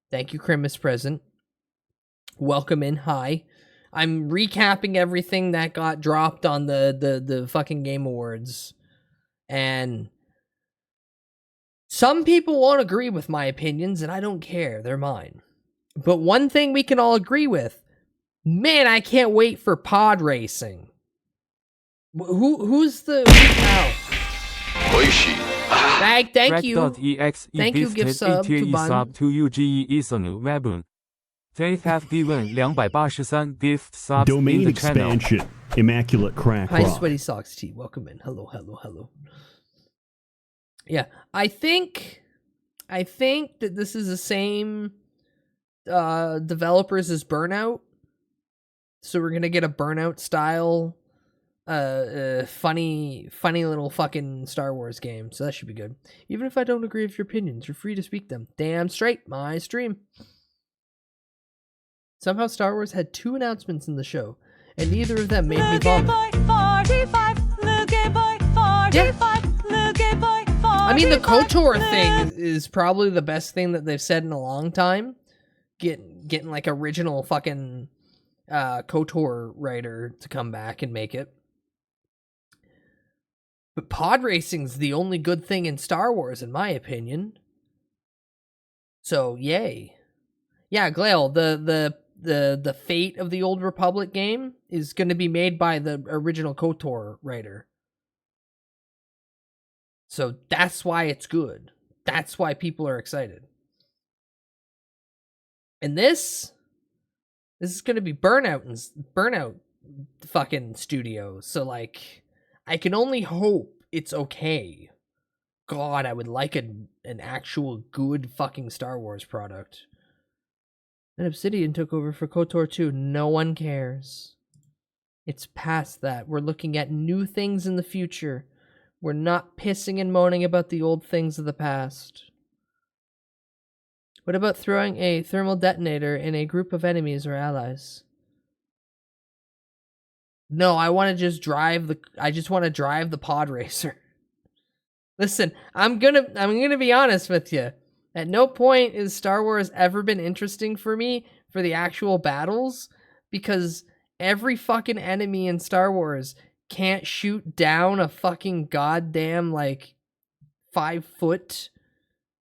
Thank you, Christmas present. Welcome in. Hi. I'm recapping everything that got dropped on the fucking Game Awards. And some people won't agree with my opinions, and I don't care. They're mine. But one thing we can all agree with, man, I can't wait for pod racing. Who's now? Thank you. Thank you, gift sub to Bun. to UGE Ethan Webun. They have given 283 gift subs Domain in the channel. expansion. Immaculate crack Hi, rock. Sweaty Socks T. Welcome in. Hello, hello, hello. Yeah, I think that this is the same developers as Burnout. So we're gonna get a Burnout style, funny little fucking Star Wars game. So that should be good. Even if I don't agree with your opinions, you're free to speak them. Damn straight, my stream. Somehow Star Wars had 2 announcements in the show, and neither of them made me vomit. I mean, the KOTOR thing is probably the best thing that they've said in a long time. Getting like original fucking KOTOR writer to come back and make it. But pod racing's the only good thing in Star Wars, in my opinion. So yay. Yeah, Glail, the fate of the Old Republic game is going to be made by the original KOTOR writer. So that's why it's good. That's why people are excited. And this is going to be Burnout fucking studio. So like, I can only hope it's okay. God, I would like an actual good fucking Star Wars product. And Obsidian took over for KOTOR 2. No one cares. It's past that. We're looking at new things in the future. We're not pissing and moaning about the old things of the past. What about throwing a thermal detonator in a group of enemies or allies? No, I want to just drive the pod racer. Listen, I'm gonna be honest with you. At no point is Star Wars ever been interesting for me for the actual battles, because every fucking enemy in Star Wars can't shoot down a fucking goddamn like 5-foot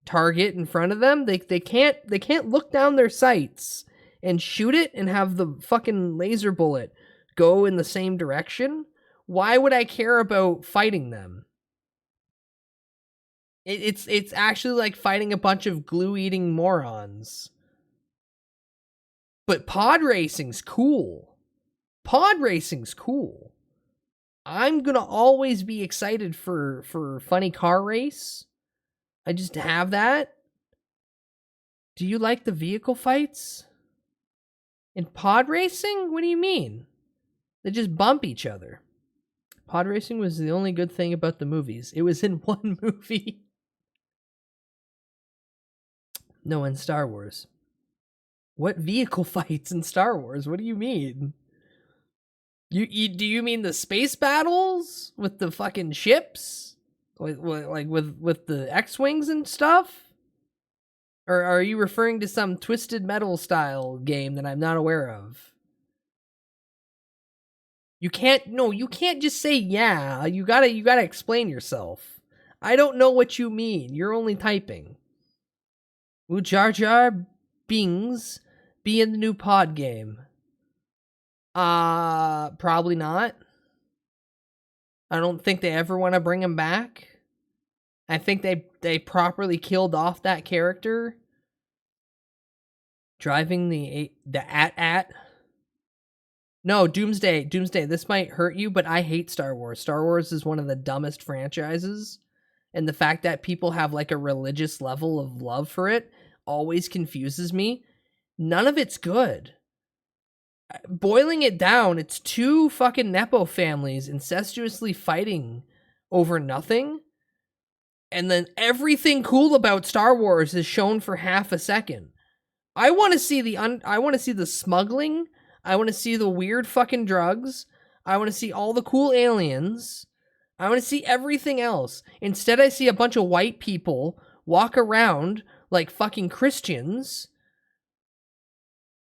target in front of them. They can't look down their sights and shoot it and have the fucking laser bullet go in the same direction. Why would I care about fighting them? It's actually like fighting a bunch of glue-eating morons. But pod racing's cool. Pod racing's cool. I'm gonna always be excited for funny car race. I just have that. Do you like the vehicle fights? In pod racing? What do you mean? They just bump each other. Pod racing was the only good thing about the movies. It was in one movie. No, in Star Wars. What vehicle fights in Star Wars? What do you mean? Do you mean the space battles with the fucking ships, like with the X-wings and stuff? Or are you referring to some Twisted Metal style game that I'm not aware of? You can't just say yeah. You gotta explain yourself. I don't know what you mean. You're only typing. Will Jar Jar Bings be in the new pod game? Probably not. I don't think they ever want to bring him back. I think they properly killed off that character. Driving the at. No, Doomsday, this might hurt you, but I hate Star Wars. Star Wars is one of the dumbest franchises, and the fact that people have like a religious level of love for it always confuses me. None of it's good. Boiling it down, it's two fucking Nepo families incestuously fighting over nothing, and then everything cool about Star Wars is shown for half a second. I want to see the smuggling. I want to see the weird fucking drugs. I want to see all the cool aliens. I want to see everything else. Instead, I see a bunch of white people walk around like fucking Christians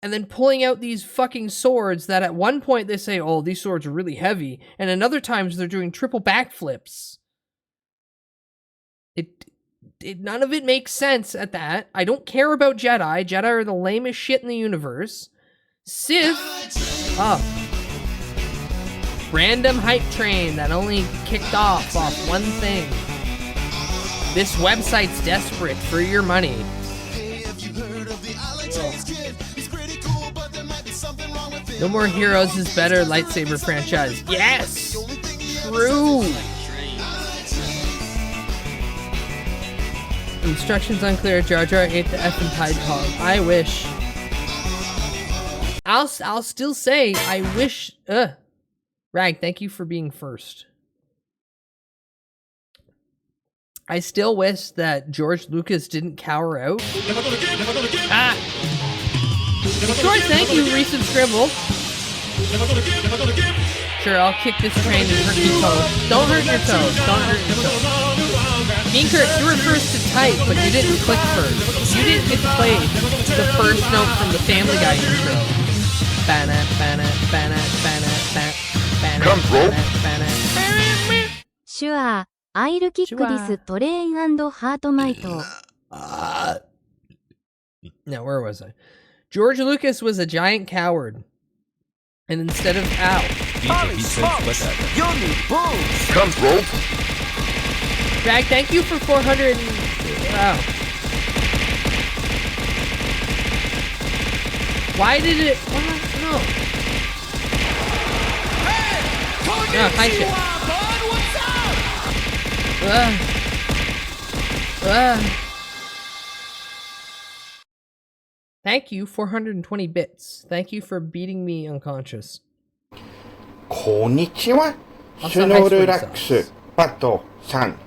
and then pulling out these fucking swords that at one point they say, oh, these swords are really heavy. And in other times they're doing triple backflips. None of it makes sense at that. I don't care about Jedi. Jedi are the lamest shit in the universe. Sith, random hype train that only kicked off one thing. This website's desperate for your money. No More Heroes is better lightsaber franchise. Yes! True! Instructions unclear. Jar Jar ate the effing Tide Pod. I wish. I'll still say I wish. Rag, thank you for being first. I still wish that George Lucas didn't cower out. George, thank you, recent scribble. Sure, I'll kick this train and hurt your toes. Don't hurt your toes. Don't hurt your toes. Inkert, you were first to type, but you didn't click first. You didn't get to play the first note from the Family Guy intro. Sure, I'll kick this train and heart my toe. Now, where was I? George Lucas was a giant coward. And instead of Holy smokes! You need booze! Come, bro. Drag, thank you for 400. Wow. Why did it? No. Hey! Hi, shit. Bud, what's up? Thank you, 420 bits. Thank you for beating me unconscious. Konnichiwa. Also, high sweaty Snorlax. sauce. Pato-san.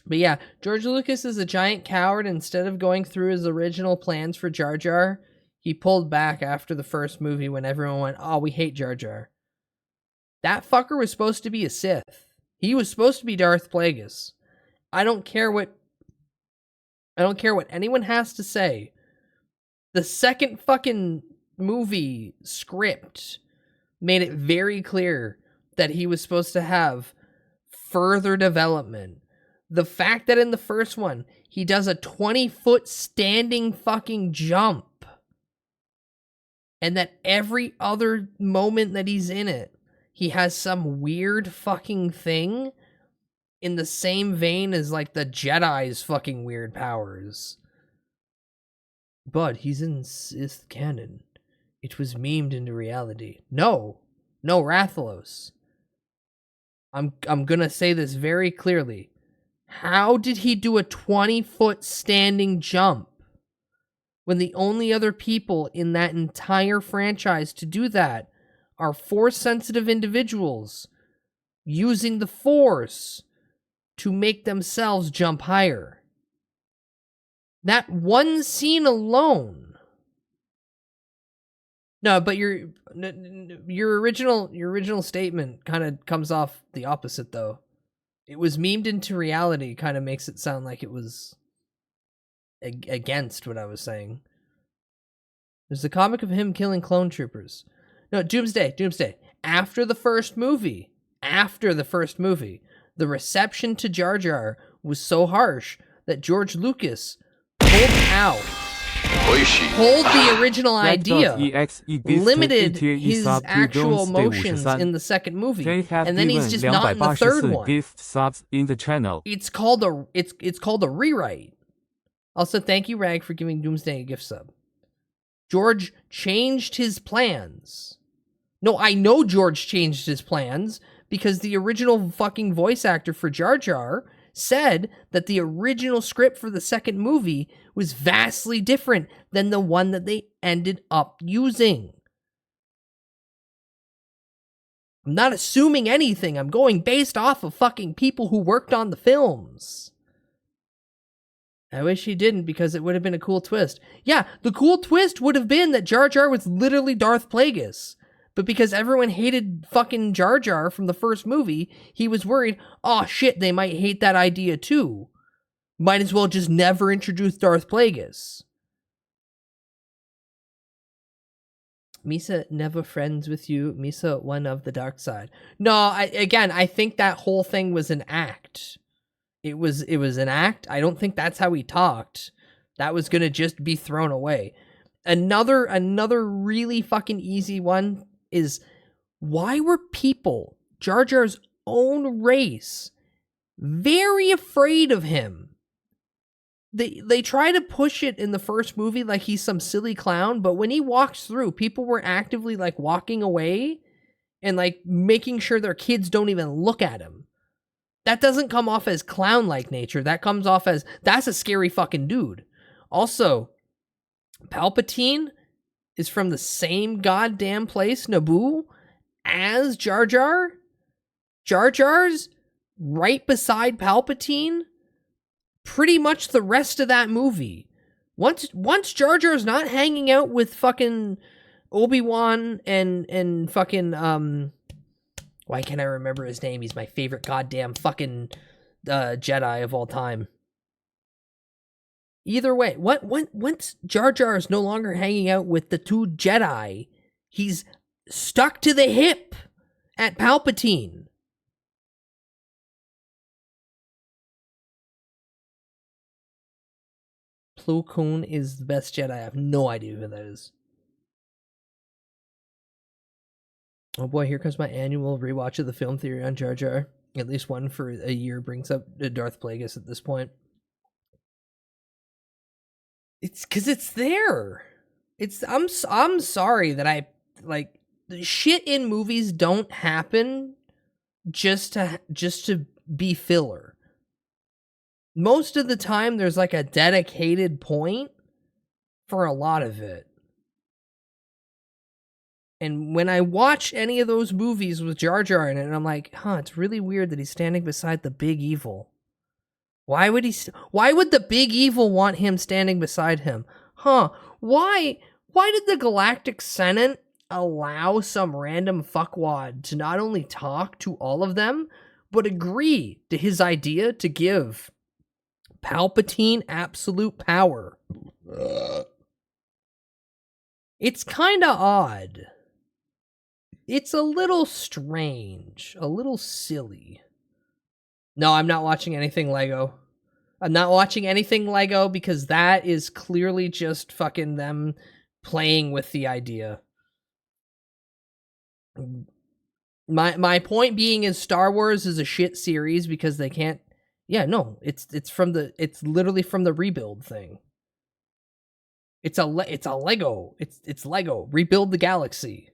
But yeah, George Lucas is a giant coward. Instead of going through his original plans for Jar Jar, he pulled back after the first movie when everyone went, oh, we hate Jar Jar. That fucker was supposed to be a Sith. He was supposed to be Darth Plagueis. I don't care what anyone has to say. The second fucking movie script made it very clear that he was supposed to have further development. The fact that in the first one, he does a 20-foot standing fucking jump, and that every other moment that he's in it, he has some weird fucking thing in the same vein as like the Jedi's fucking weird powers. But he's in Sith canon. It was memed into reality. No, Rathalos. I'm gonna say this very clearly. How did he do a 20-foot standing jump when the only other people in that entire franchise to do that are Force-sensitive individuals using the Force to make themselves jump higher? That one scene alone. No, but your original statement kind of comes off the opposite, though. It was memed into reality, kind of makes it sound like it was against what I was saying. There's a comic of him killing clone troopers. No, Doomsday. After the first movie, the reception to Jar Jar was so harsh that George Lucas pulled out pulled the original idea, Red.exe gives limited TTA his sub to actual Durst Day motions 53 in the second movie, They have and then he's given just not in the third 284 one. gift subs in the channel. It's called a rewrite. Also, thank you, Rag, for giving Doomsday a gift sub. George changed his plans. No, I know George changed his plans because the original fucking voice actor for Jar Jar said that the original script for the second movie was vastly different than the one that they ended up using. I'm not assuming anything. I'm going based off of fucking people who worked on the films. I wish he didn't because it would have been a cool twist. Yeah, the cool twist would have been that Jar Jar was literally Darth Plagueis. But because everyone hated fucking Jar Jar from the first movie, he was worried, oh shit, they might hate that idea too. Might as well just never introduce Darth Plagueis. Misa never friends with you. Misa one of the dark side. No, I think that whole thing was an act. It was an act. I don't think that's how he talked. That was gonna just be thrown away. Another really fucking easy one is, why were people, Jar Jar's own race, very afraid of him? They try to push it in the first movie like he's some silly clown, but when he walks through, people were actively like walking away and like making sure their kids don't even look at him. That doesn't come off as clown-like nature. That comes off as, that's a scary fucking dude. Also, Palpatine is from the same goddamn place, Naboo, as Jar Jar. Jar Jar's right beside Palpatine pretty much the rest of that movie. Once Jar Jar's not hanging out with fucking Obi-Wan and fucking why can't I remember his name? He's my favorite goddamn fucking Jedi of all time. Either way, once Jar Jar is no longer hanging out with the two Jedi, he's stuck to the hip at Palpatine. Plo Koon is the best Jedi. I have no idea who that is. Oh boy, here comes my annual rewatch of the film theory on Jar Jar. At least one for a year brings up Darth Plagueis at this point. It's because it's there. I'm sorry that I like shit in movies don't happen just to be filler. Most of the time there's like a dedicated point for a lot of it. And when I watch any of those movies with Jar Jar in it, I'm like, it's really weird that he's standing beside the big evil. Why would the big evil want him standing beside him? Why did the Galactic Senate allow some random fuckwad to not only talk to all of them, but agree to his idea to give Palpatine absolute power? It's kinda odd. It's a little strange, a little silly. No, I'm not watching anything Lego. I'm not watching anything Lego because that is clearly just fucking them playing with the idea. My point being is Star Wars is a shit series because they can't. Yeah, no, it's literally from the rebuild thing. It's a Lego. It's Lego. Rebuild the galaxy.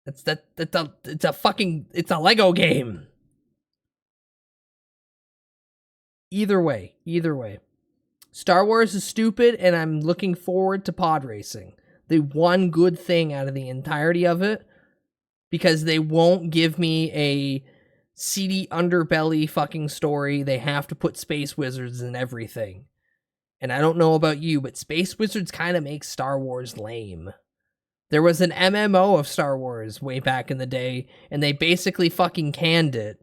It's a Lego game. Either way. Star Wars is stupid, and I'm looking forward to pod racing. The one good thing out of the entirety of it, because they won't give me a seedy underbelly fucking story. They have to put space wizards in everything. And I don't know about you, but space wizards kind of make Star Wars lame. There was an MMO of Star Wars way back in the day, and they basically fucking canned it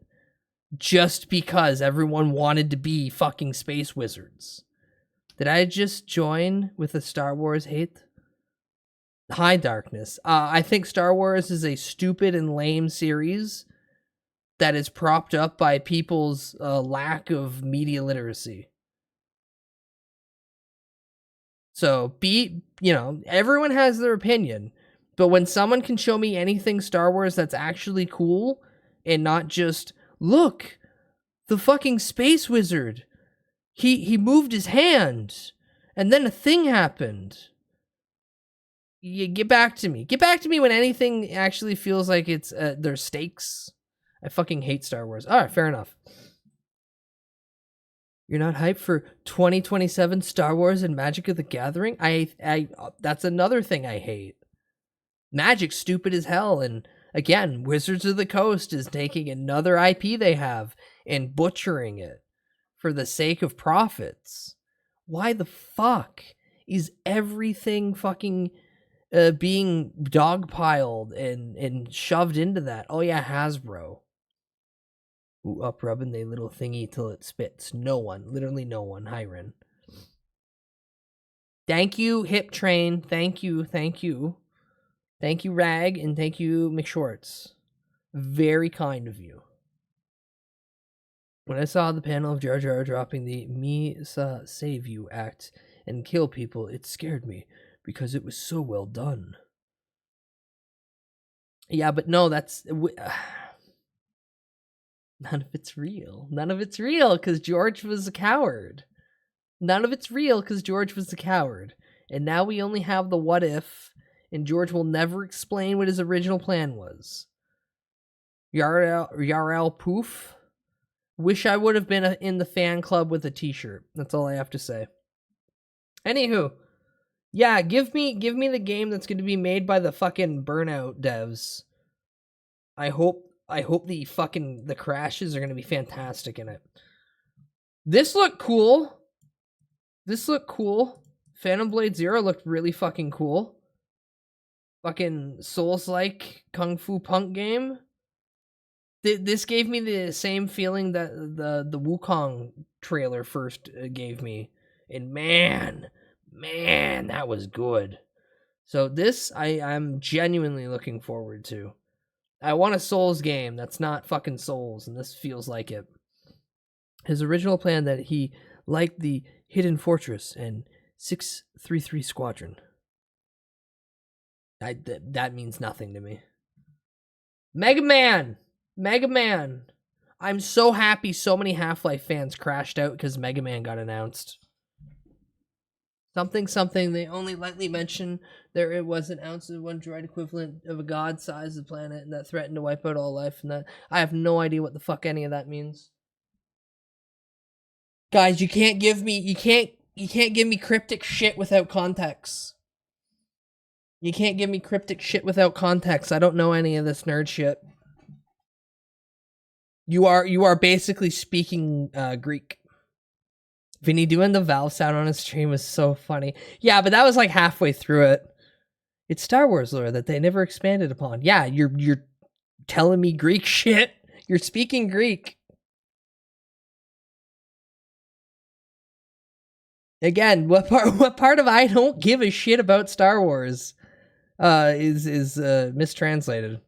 just because everyone wanted to be fucking space wizards. Did I just join with the Star Wars hate? Hi, Darkness. I think Star Wars is a stupid and lame series that is propped up by people's lack of media literacy. So everyone has their opinion, but when someone can show me anything Star Wars that's actually cool and not just, look, the fucking space wizard, he moved his hand and then a thing happened. You get back to me. Get back to me when anything actually feels like it's there's stakes. I fucking hate Star Wars. All right, fair enough. You're not hyped for 2027 Star Wars and Magic of the Gathering? I that's another thing I hate. Magic's stupid as hell, and again, Wizards of the Coast is taking another IP they have and butchering it for the sake of profits. Why the fuck is everything fucking being dogpiled and shoved into that? Oh yeah, Hasbro. Ooh, up rubbing they little thingy till it spits. No one. Literally no one. Hi, Ren. Thank you, Hip Train. Thank you. Thank you. Thank you, Rag. And thank you, McShorts. Very kind of you. When I saw the panel of Jar Jar dropping the Me Sa Save You act and kill people, it scared me because it was so well done. Yeah, but no, that's... None of it's real. None of it's real because George was a coward. None of it's real because George was a coward. And now we only have the what if, and George will never explain what his original plan was. Yarel Poof. Wish I would have been in the fan club with a t-shirt. That's all I have to say. Anywho, yeah, give me the game that's going to be made by the fucking Burnout devs. I hope the crashes are going to be fantastic in it. This looked cool. Phantom Blade Zero looked really fucking cool. Fucking Souls-like Kung Fu Punk game. This gave me the same feeling that the Wukong trailer first gave me. And man, that was good. So this, I'm genuinely looking forward to. I want a Souls game that's not fucking Souls, and this feels like it. His original plan that he liked the Hidden Fortress and 633 Squadron. That means nothing to me. Mega Man! I'm so happy so many Half-Life fans crashed out because Mega Man got announced. Something, they only lightly mention there it was an ounce of one droid equivalent of a god-sized planet and that threatened to wipe out all life, and that I have no idea what the fuck any of that means. Guys, you can't give me cryptic shit without context. You can't give me cryptic shit without context. I don't know any of this nerd shit. You are basically speaking Greek. Vinny doing the Valve sound on his stream was so funny. Yeah, but that was like halfway through it. It's Star Wars lore that they never expanded upon. Yeah, you're telling me Greek shit. You're speaking Greek. Again, what part of I don't give a shit about Star Wars is mistranslated.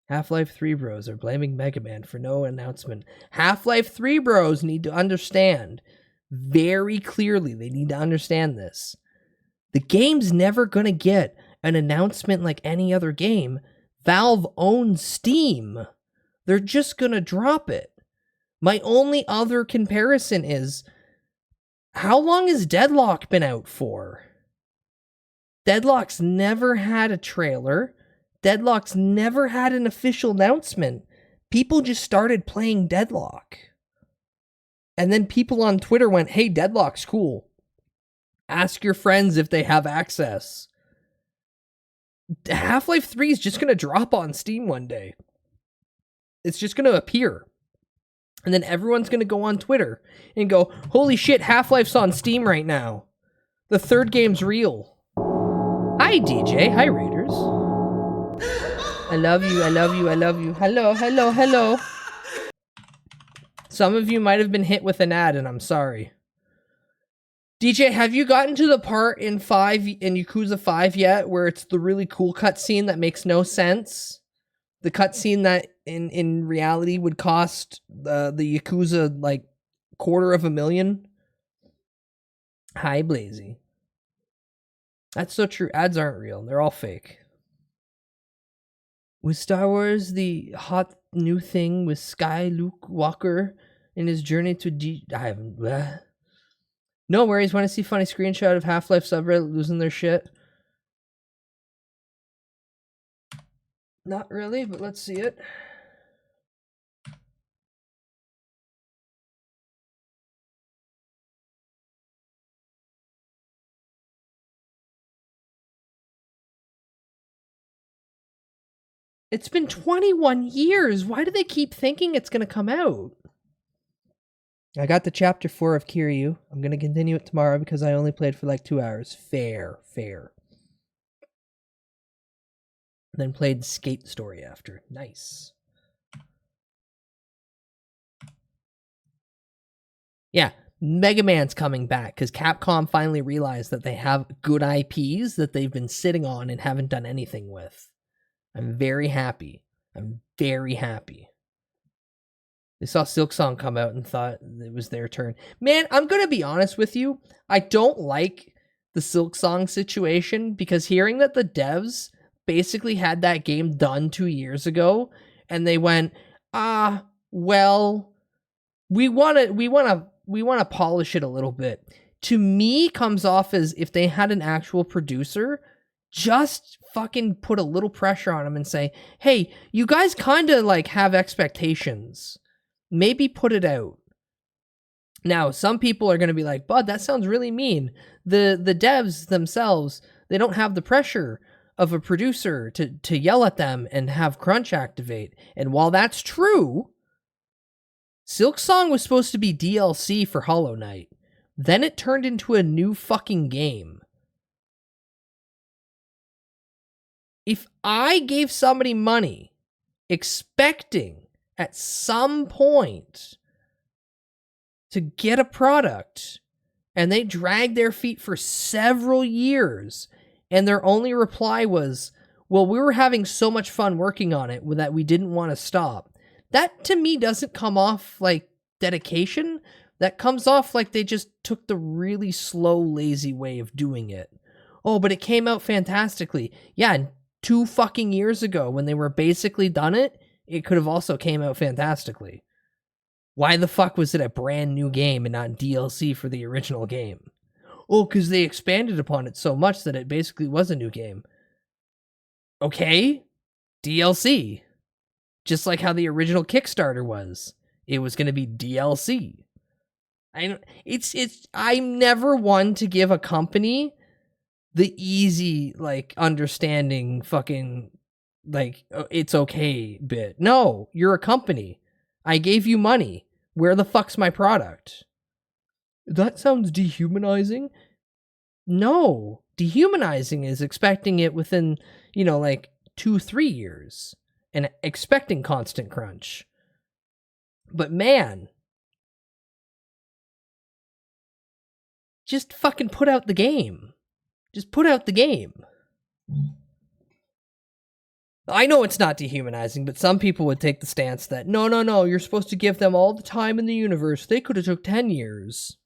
Half-Life 3 bros are blaming Mega Man for no announcement. Half-Life 3 bros need to understand very clearly. They need to understand this. The game's never going to get an announcement like any other game. Valve owns Steam. They're just going to drop it. My only other comparison is, how long has Deadlock been out for? Deadlock's never had a trailer. Deadlock's never had an official announcement. People just started playing Deadlock. And then people on Twitter went, hey, Deadlock's cool. Ask your friends if they have access. Half-Life 3 is just going to drop on Steam one day. It's just going to appear. And then everyone's going to go on Twitter and go, holy shit, Half-Life's on Steam right now. The third game's real. Hi, DJ. Hi, Raiders. I love you. Hello. Some of you might have been hit with an ad, and I'm sorry. DJ, have you gotten to the part in Yakuza 5 yet where it's the really cool cutscene that makes no sense? The cutscene that in reality would cost the Yakuza like $250,000? Hi, Blazy. That's so true. Ads aren't real. They're all fake. Was Star Wars the hot new thing with Skywalker in his journey to I haven't... No worries. Want to see funny screenshot of Half-Life subreddit losing their shit? Not really, but let's see it. It's been 21 years. Why do they keep thinking it's going to come out? I got the chapter 4 of Kiryu. I'm going to continue it tomorrow because I only played for like 2 hours. Fair. Then played Skate Story after. Nice. Yeah, Mega Man's coming back because Capcom finally realized that they have good IPs that they've been sitting on and haven't done anything with. I'm very happy. They saw Silksong come out and thought it was their turn. Man, I'm going to be honest with you. I don't like the Silksong situation because hearing that the devs basically had that game done 2 years ago and they went, well, we want to polish it a little bit. To me, comes off as if they had an actual producer, just fucking put a little pressure on them and say, hey, you guys kind of like have expectations. Maybe put it out. Now, some people are going to be like, Bud, that sounds really mean. The devs themselves, they don't have the pressure of a producer to yell at them and have crunch activate. And while that's true, Silksong was supposed to be DLC for Hollow Knight. Then it turned into a new fucking game. If I gave somebody money expecting at some point to get a product and they dragged their feet for several years and their only reply was, well, we were having so much fun working on it that we didn't want to stop. That to me doesn't come off like dedication. That comes off like they just took the really slow, lazy way of doing it. Oh, but it came out fantastically. Yeah, 2 fucking years ago when they were basically done it could have also came out fantastically. Why the fuck was it a brand new game and not DLC for the original game? Oh, because they expanded upon it so much that it basically was a new game. Okay, DLC. Just like how the original Kickstarter was. It was going to be DLC. I'm never one to give a company the easy, like, understanding fucking, like, it's okay bit. No, you're a company. I gave you money. Where the fuck's my product? That sounds dehumanizing. No, dehumanizing is expecting it within, like 2-3 years and expecting constant crunch. But man, just fucking put out the game. Just put out the game. I know it's not dehumanizing, but some people would take the stance that, no, you're supposed to give them all the time in the universe. They could have took 10 years.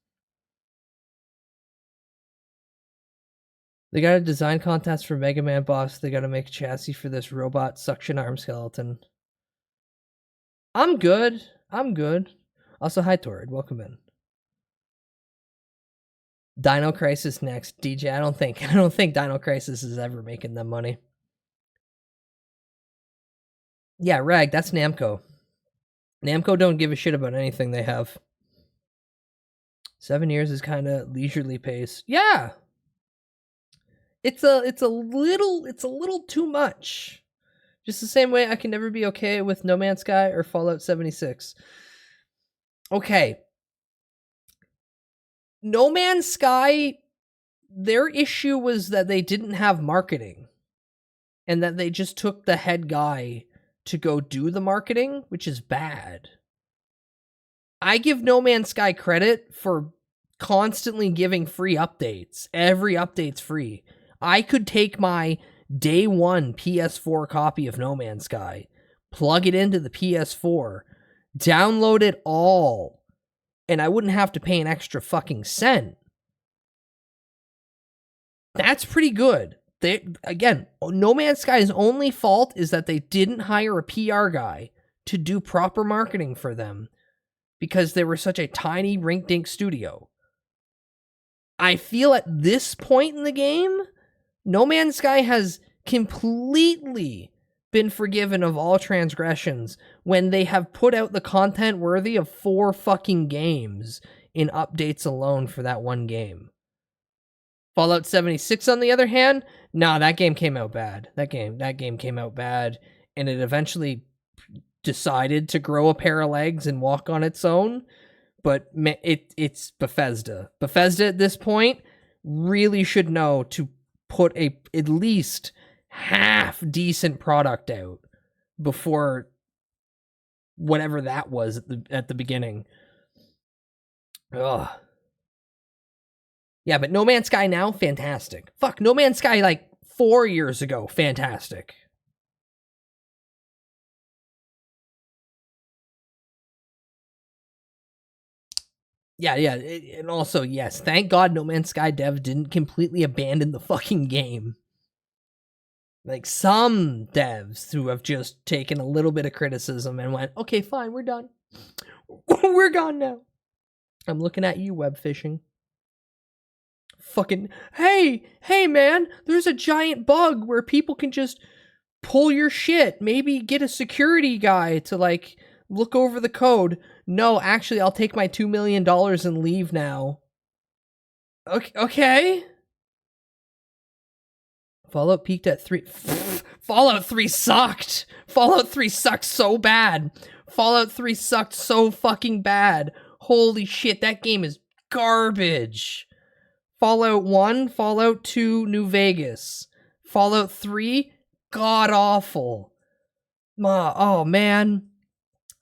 They got a design contest for Mega Man boss. They got to make a chassis for this robot suction arm skeleton. I'm good. Also, hi, Torrid. Welcome in. Dino Crisis next. DJ, I don't think Dino Crisis is ever making them money. Yeah, Rag, that's Namco. Namco don't give a shit about anything they have. 7 years is kind of leisurely pace. Yeah. It's a little too much. Just the same way I can never be okay with No Man's Sky or Fallout 76. Okay. No Man's Sky, their issue was that they didn't have marketing. And that they just took the head guy to go do the marketing, which is bad. I give No Man's Sky credit for constantly giving free updates. Every update's free. I could take my day one PS4 copy of No Man's Sky, plug it into the PS4, download it all, and I wouldn't have to pay an extra fucking cent. That's pretty good. Again, No Man's Sky's only fault is that they didn't hire a PR guy to do proper marketing for them because they were such a tiny rink-dink studio. I feel at this point in the game, No Man's Sky has completely been forgiven of all transgressions when they have put out the content worthy of 4 fucking games in updates alone for that one game. Fallout 76, on the other hand, that game came out bad. That game came out bad, and it eventually decided to grow a pair of legs and walk on its own. But it's Bethesda. Bethesda at this point really should know to put at least half decent product out before whatever that was at the beginning. Ugh. Yeah, but No Man's Sky now, fantastic. Fuck, No Man's Sky like 4 years ago, fantastic. Yeah, and also, yes, thank God No Man's Sky dev didn't completely abandon the fucking game. Like some devs who have just taken a little bit of criticism and went, okay, fine, we're done. We're gone now. I'm looking at you, web fishing. Fucking, hey man, there's a giant bug where people can just pull your shit. Maybe get a security guy to like look over the code. No, actually, I'll take my $2 million and leave now. Okay. Fallout peaked at 3. Fallout 3 sucked. Fallout 3 sucked so bad. Fallout 3 sucked so fucking bad. Holy shit, that game is garbage. Fallout 1, Fallout 2, New Vegas. Fallout 3, god-awful. Oh, man.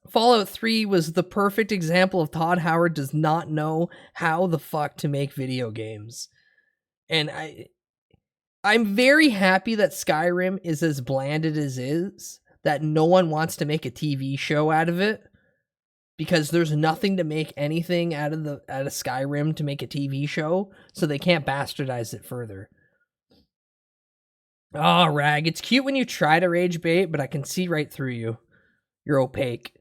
Fallout 3 was the perfect example of Todd Howard does not know how the fuck to make video games. And I'm very happy that Skyrim is as bland as it is, that no one wants to make a TV show out of it, because there's nothing to make anything out of Skyrim to make a TV show, so they can't bastardize it further. Oh, Rag, it's cute when you try to rage bait, but I can see right through you. You're opaque.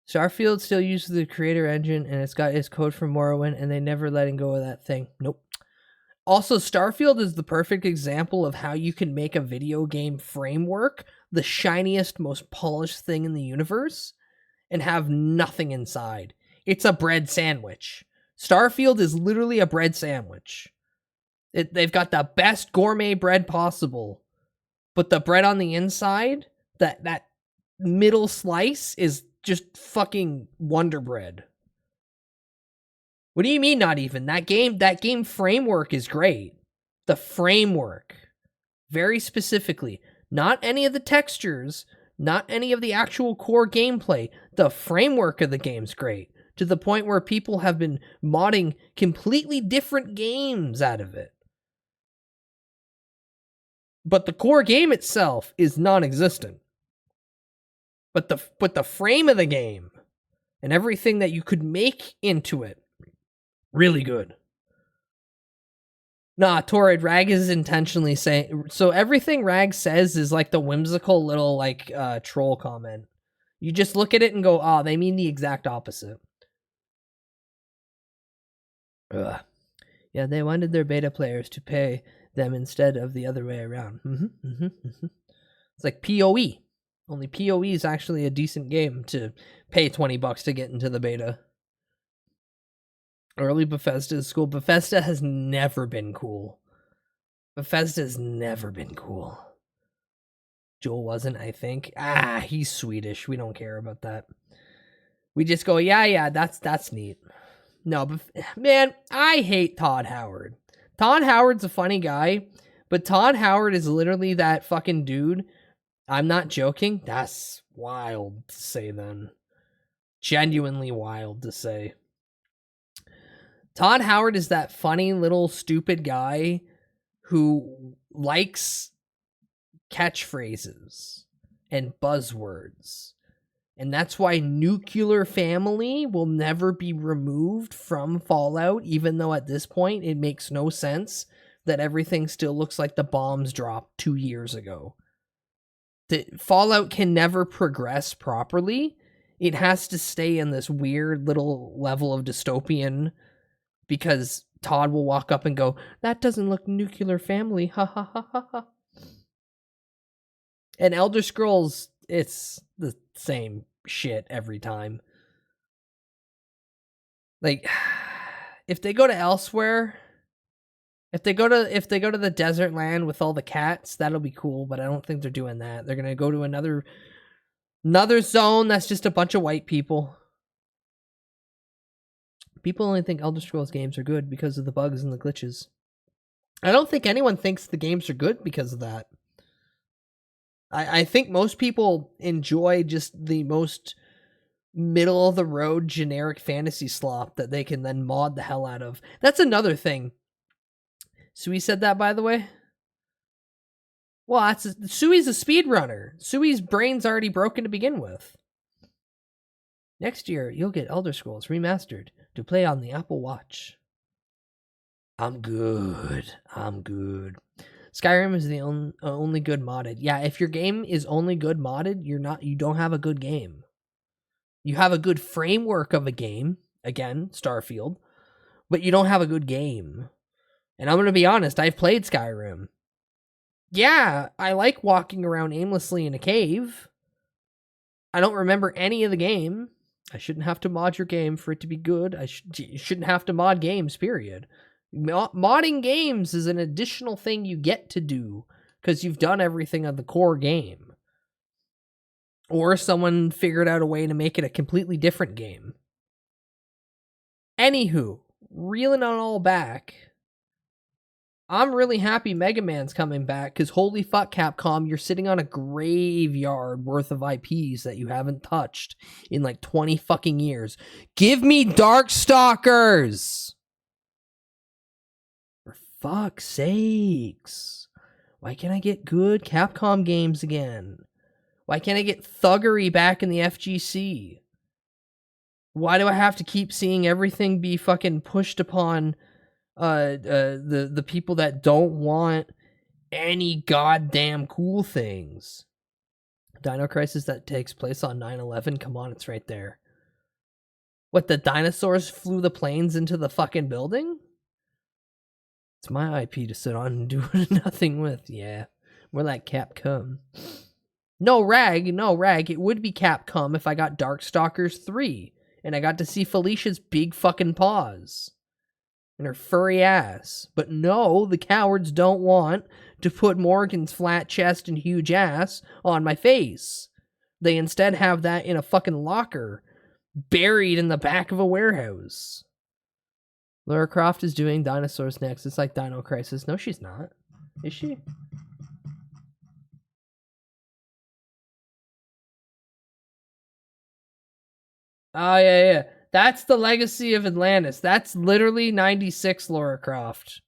Starfield still uses the creator engine, and it's got its code from Morrowind, and they never letting go of that thing. Nope. Also, Starfield is the perfect example of how you can make a video game framework the shiniest, most polished thing in the universe and have nothing inside. It's a bread sandwich. Starfield is literally a bread sandwich. They've got the best gourmet bread possible, but the bread on the inside, that middle slice, is just fucking Wonder Bread. What do you mean not even? That game framework is great. The framework. Very specifically. Not any of the textures, not any of the actual core gameplay. The framework of the game's great. To the point where people have been modding completely different games out of it. But the core game itself is non-existent. But the frame of the game and everything that you could make into it, really good. Nah, Torrid, Rag is intentionally saying... So everything Rag says is like the whimsical little like troll comment. You just look at it and go, they mean the exact opposite. Ugh. Yeah, they wanted their beta players to pay them instead of the other way around. It's like PoE. Only PoE is actually a decent game to pay $20 to get into the beta. Early Bethesda is cool. Bethesda has never been cool. Bethesda's never been cool. Joel wasn't, I think. He's Swedish. We don't care about that. We just go, yeah, that's neat. No, but man, I hate Todd Howard. Todd Howard's a funny guy, but Todd Howard is literally that fucking dude. I'm not joking. That's wild to say then. Genuinely wild to say. Todd Howard is that funny little stupid guy who likes catchphrases and buzzwords. And that's why nuclear family will never be removed from Fallout, even though at this point it makes no sense that everything still looks like the bombs dropped 2 years ago. The Fallout can never progress properly. It has to stay in this weird little level of dystopian because Todd will walk up and go, "That doesn't look nuclear family, ha ha ha ha ha." And Elder Scrolls, it's the same shit every time. Like, if they go to elsewhere, if they go to the desert land with all the cats, that'll be cool, but I don't think they're doing that. They're gonna go to another zone that's just a bunch of white people. People only think Elder Scrolls games are good because of the bugs and the glitches. I don't think anyone thinks the games are good because of that. I think most people enjoy just the most middle-of-the-road generic fantasy slop that they can then mod the hell out of. That's another thing. Sui said that, by the way? Well, Sui's a speedrunner. Sui's brain's already broken to begin with. Next year, you'll get Elder Scrolls Remastered to play on the Apple Watch. I'm good. Skyrim is the only good modded. Yeah, if your game is only good modded, you don't have a good game. You have a good framework of a game, again, Starfield, but you don't have a good game. And I'm going to be honest, I've played Skyrim. Yeah, I like walking around aimlessly in a cave. I don't remember any of the game. I shouldn't have to mod your game for it to be good. You shouldn't have to mod games, period. Modding games is an additional thing you get to do because you've done everything on the core game. Or someone figured out a way to make it a completely different game. Anywho, reeling it all back, I'm really happy Mega Man's coming back because holy fuck, Capcom, you're sitting on a graveyard worth of IPs that you haven't touched in like 20 fucking years. Give me Darkstalkers! For fuck's sakes. Why can't I get good Capcom games again? Why can't I get thuggery back in the FGC? Why do I have to keep seeing everything be fucking pushed upon the people that don't want any goddamn cool things? Dino Crisis that takes place on 9/11? Come on, it's right there. What, the dinosaurs flew the planes into the fucking building? It's my IP to sit on and do nothing with. Yeah, more like Capcom. No, Rag. It would be Capcom if I got Darkstalkers 3 and I got to see Felicia's big fucking paws and her furry ass. But no, the cowards don't want to put Morgan's flat chest and huge ass on my face. They instead have that in a fucking locker buried in the back of a warehouse. Lara Croft is doing dinosaurs next. It's like Dino Crisis. No, she's not. Is she? Oh, yeah. That's the Legacy of Atlantis. That's literally 96 Lara Croft.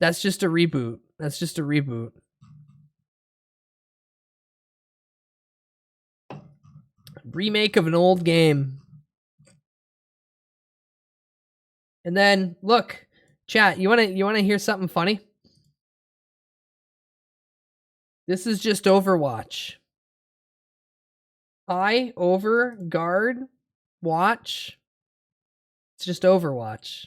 That's just a reboot. Remake of an old game. And then, look, chat, you wanna hear something funny? This is just Overwatch. Guard, watch. It's just Overwatch.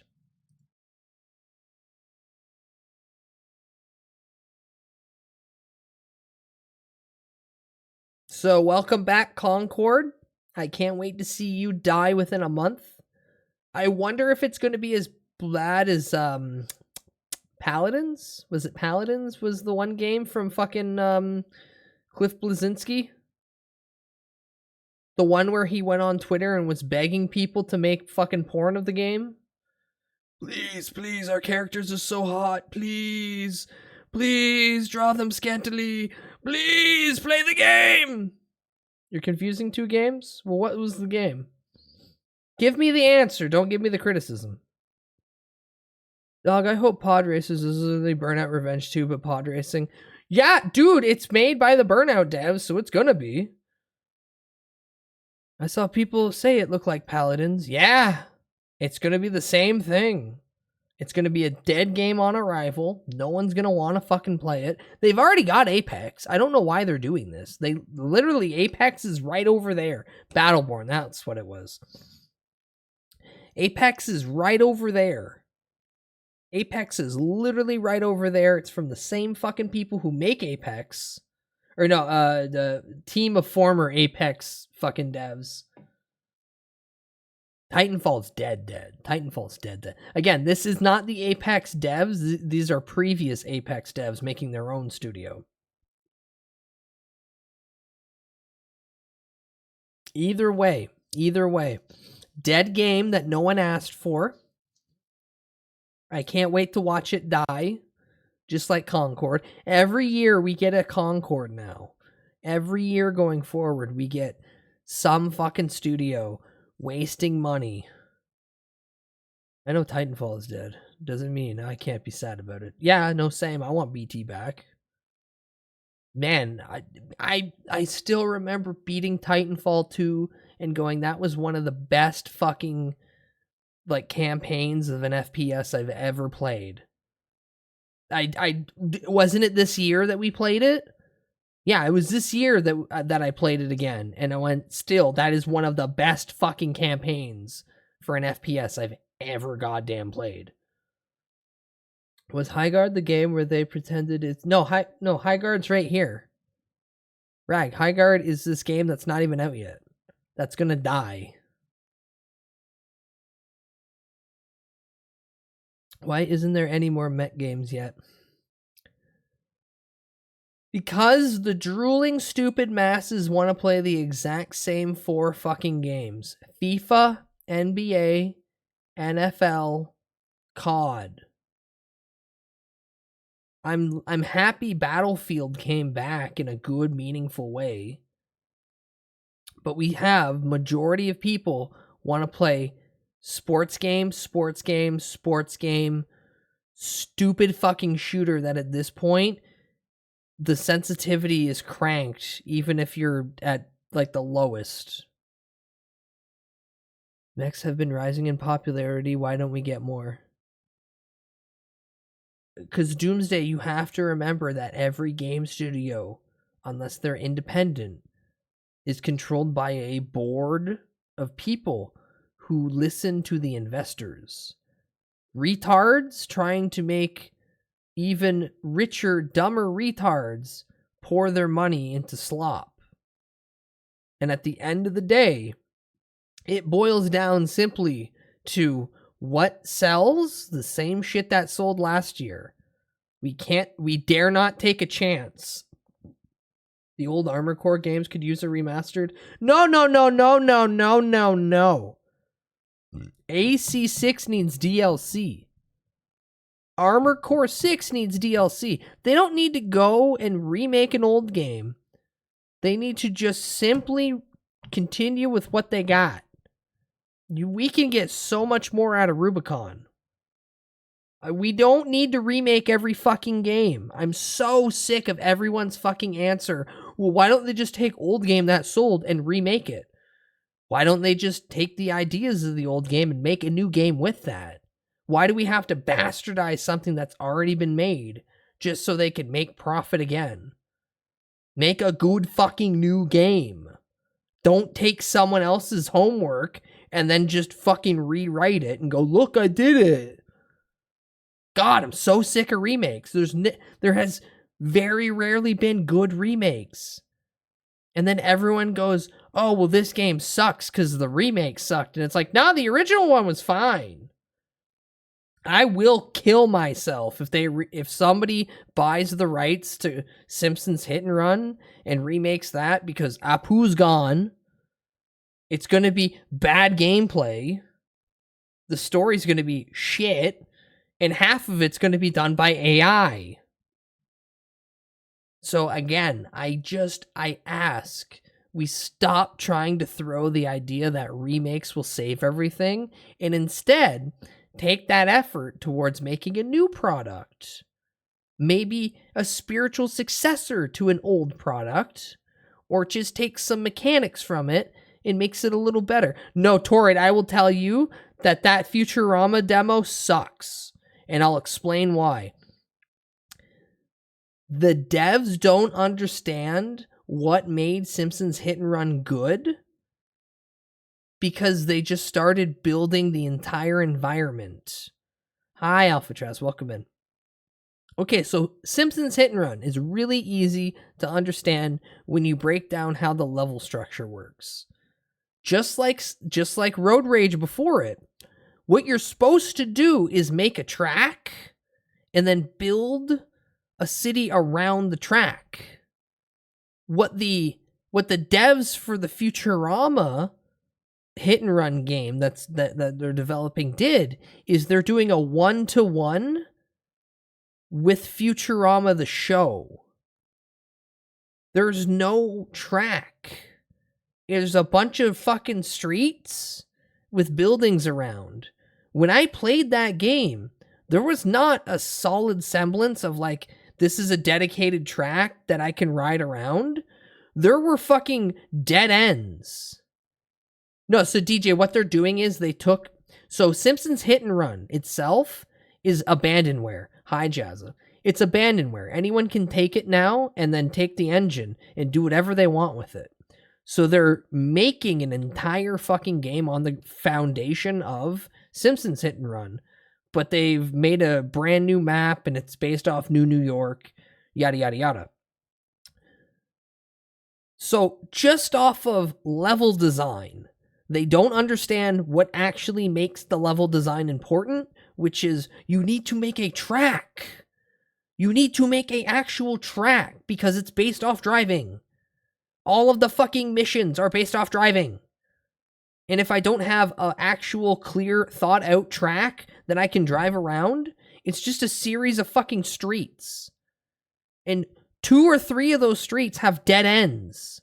So, welcome back, Concord. I can't wait to see you die within a month. I wonder if it's going to be as bad as Paladins? Was it Paladins was the one game from fucking Cliff Bleszinski? The one where he went on Twitter and was begging people to make fucking porn of the game? Please, our characters are so hot. Please, draw them scantily. Please, play the game! You're confusing two games? Well, what was the game? Give me the answer, don't give me the criticism. Dog, I hope Pod Racers is literally Burnout Revenge 2, but pod racing. Yeah, dude, it's made by the Burnout devs, so it's gonna be. I saw people say it looked like Paladins. Yeah, it's gonna be the same thing. It's going to be a dead game on arrival. No one's going to want to fucking play it. They've already got Apex. I don't know why they're doing this. They literally, Apex is right over there. Battleborn, that's what it was. Apex is right over there. Apex is literally right over there. It's from the same fucking people who make Apex. Or no, the team of former Apex fucking devs. Titanfall's dead. Titanfall's dead. Again, this is not the Apex devs. These are previous Apex devs making their own studio. Either way. Dead game that no one asked for. I can't wait to watch it die. Just like Concord. Every year we get a Concord now. Every year going forward, we get some fucking studio wasting money. I know Titanfall is dead. Doesn't mean I can't be sad about it. Yeah, no, same. I want BT back. Man, I still remember beating Titanfall 2 and going, that was one of the best fucking like campaigns of an FPS I've ever played. I wasn't it this year that we played it? Yeah, it was this year that I played it again, and I went, still, that is one of the best fucking campaigns for an FPS I've ever goddamn played. Was Highguard the game where they pretended it's... No, Highguard's right here. Rag, Highguard is this game that's not even out yet. That's gonna die. Why isn't there any more mech games yet? Because the drooling, stupid masses want to play the exact same 4 fucking games. FIFA, NBA, NFL, COD. I'm happy Battlefield came back in a good, meaningful way. But we have majority of people want to play sports game, stupid fucking shooter that at this point the sensitivity is cranked, even if you're at, like, the lowest. Mechs have been rising in popularity. Why don't we get more? Because Doomsday, you have to remember that every game studio, unless they're independent, is controlled by a board of people who listen to the investors. Retards trying to make even richer, dumber retards pour their money into slop. And at the end of the day, it boils down simply to what sells, the same shit that sold last year. We dare not take a chance. The old Armored Core games could use a remastered. No. AC6 needs DLC. Armored Core 6 needs DLC. They don't need to go and remake an old game. They need to just simply continue with what they got. We can get so much more out of Rubicon. We don't need to remake every fucking game. I'm so sick of everyone's fucking answer. Well, why don't they just take old game that sold and remake it? Why don't they just take the ideas of the old game and make a new game with that? Why do we have to bastardize something that's already been made just so they can make profit again? Make a good fucking new game. Don't take someone else's homework and then just fucking rewrite it and go, look, I did it. God, I'm so sick of remakes. There has very rarely been good remakes. And then everyone goes, oh, well, this game sucks because the remake sucked. And it's like, nah, the original one was fine. I will kill myself if somebody buys the rights to Simpsons Hit and Run and remakes that because Apu's gone. It's going to be bad gameplay. The story's going to be shit. And half of it's going to be done by AI. So again, I ask, we stop trying to throw the idea that remakes will save everything, and instead take that effort towards making a new product. Maybe a spiritual successor to an old product, or just take some mechanics from it and makes it a little better. No, Torrid, I will tell you that Futurama demo sucks. and I'll explain why. The devs don't understand what made Simpsons Hit and Run good because they just started building the entire environment. Hi, Alphatraz, welcome in. Okay, so Simpsons Hit and Run is really easy to understand when you break down how the level structure works. Just like Road Rage before it, what you're supposed to do is make a track and then build a city around the track. What the devs for the Futurama Hit and Run game that they're developing did is they're doing a 1-to-1 with Futurama the show. There's no track. There's a bunch of fucking streets with buildings around. When I played that game, there was not a solid semblance of like, this is a dedicated track that I can ride around. There were fucking dead ends. No, so DJ, what they're doing is so Simpsons Hit and Run itself is abandonware. Hi, Jazza. It's abandonware. Anyone can take it now and then take the engine and do whatever they want with it. So they're making an entire fucking game on the foundation of Simpsons Hit and Run, but they've made a brand new map and it's based off New York, yada, yada, yada. So just off of level design, they don't understand what actually makes the level design important, which is you need to make a track. You need to make an actual track because it's based off driving. All of the fucking missions are based off driving. And if I don't have an actual clear thought out track that I can drive around, it's just a series of fucking streets. And 2 or 3 of those streets have dead ends.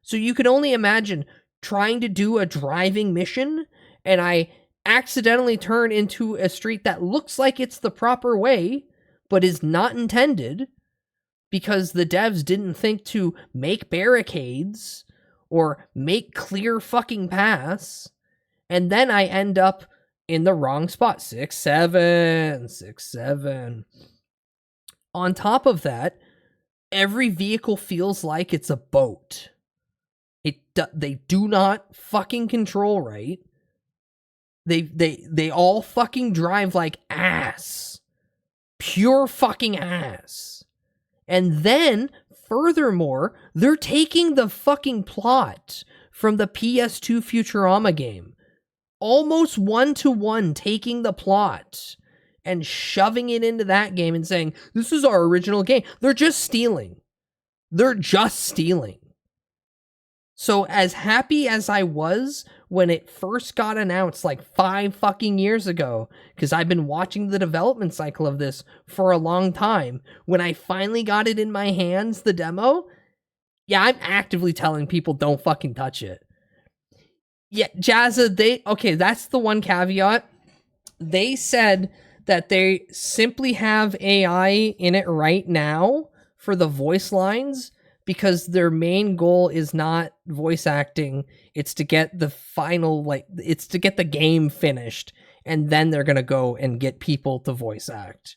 So you can only imagine trying to do a driving mission and I accidentally turn into a street that looks like it's the proper way, but is not intended because the devs didn't think to make barricades or make clear fucking paths. And then I end up in the wrong spot. 6-7. On top of that, every vehicle feels like it's a boat. They do not fucking control right. They all fucking drive like ass. Pure fucking ass. And then, furthermore, they're taking the fucking plot from the PS2 Futurama game. Almost 1-to-1 taking the plot and shoving it into that game and saying, this is our original game. They're just stealing. So as happy as I was when it first got announced like 5 fucking years ago, because I've been watching the development cycle of this for a long time, when I finally got it in my hands, the demo, yeah, I'm actively telling people don't fucking touch it. Yeah, Jazza, that's the one caveat. They said that they simply have AI in it right now for the voice lines, because their main goal is not voice acting. It's to get the final, it's to get the game finished. And then they're going to go and get people to voice act.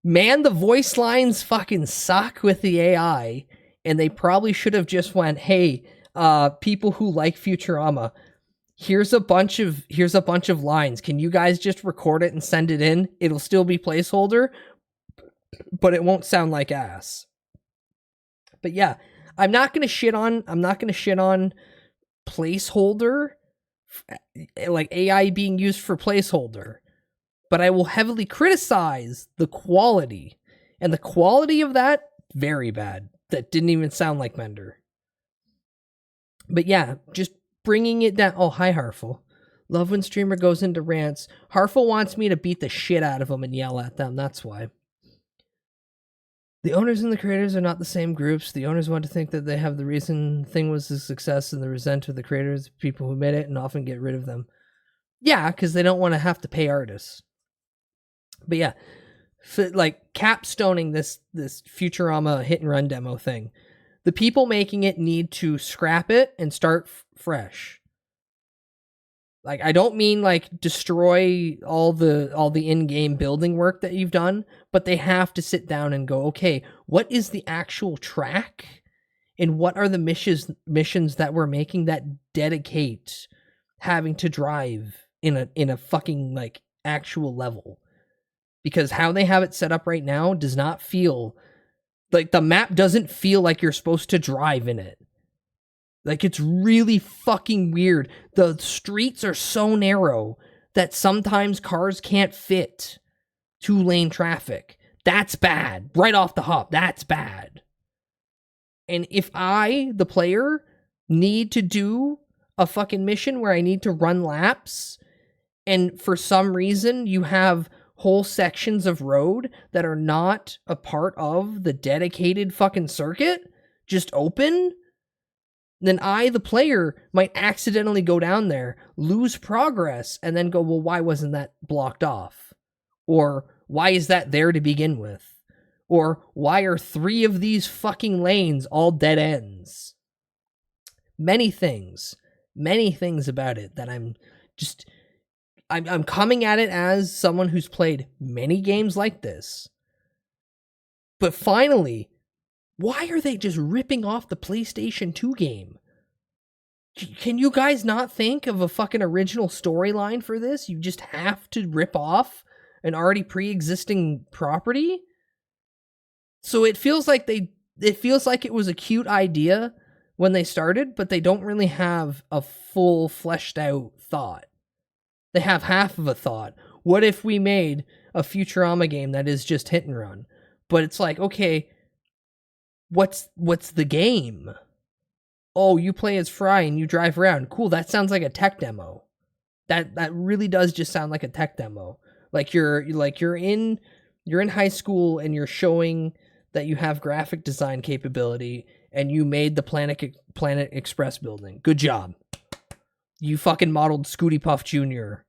Man, the voice lines fucking suck with the AI. And they probably should have just went, hey, people who like Futurama, here's a bunch of lines. Can you guys just record it and send it in? It'll still be placeholder, but it won't sound like ass. But yeah, I'm not gonna shit on placeholder, like AI being used for placeholder, but I will heavily criticize the quality, and the quality of that, very bad. That didn't even sound like Mender. But yeah, just bringing it down. Oh, hi Harful. Love when streamer goes into rants. Harful wants me to beat the shit out of them and yell at them. That's why. The owners and the creators are not the same groups. The owners want to think that they have the reason the thing was a success, and the resent of the creators, people who made it, and often get rid of them. Yeah, because they don't want to have to pay artists. But yeah, like capstoning this Futurama hit and run demo thing, the people making it need to scrap it and start fresh. Like, I don't mean like destroy all the in-game building work that you've done, but they have to sit down and go, okay, what is the actual track, and what are the missions that we're making that dedicate having to drive in a fucking like actual level? Because how they have it set up right now does not feel like, the map doesn't feel like you're supposed to drive in it. Like, it's really fucking weird. The streets are so narrow that sometimes cars can't fit 2-lane traffic. That's bad. Right off the hop, that's bad. And if I, the player, need to do a fucking mission where I need to run laps, and for some reason you have whole sections of road that are not a part of the dedicated fucking circuit just open, then I, the player, might accidentally go down there, lose progress, and then go, well, why wasn't that blocked off? Or why is that there to begin with? Or why are 3 of these fucking lanes all dead ends? Many things about it that I'm coming at it as someone who's played many games like this. But finally, why are they just ripping off the PlayStation 2 game? Can you guys not think of a fucking original storyline for this? You just have to rip off an already pre-existing property? So it feels like it was a cute idea when they started, but they don't really have a full fleshed out thought. They have half of a thought. What if we made a Futurama game that is just hit and run? But it's like, okay, what's the game? Oh, you play as Fry and you drive around. Cool, that sounds like a tech demo. That really does just sound like a tech demo. Like you're in high school and you're showing that you have graphic design capability and you made the Planet Express building. Good job. You fucking modeled Scooty Puff Jr.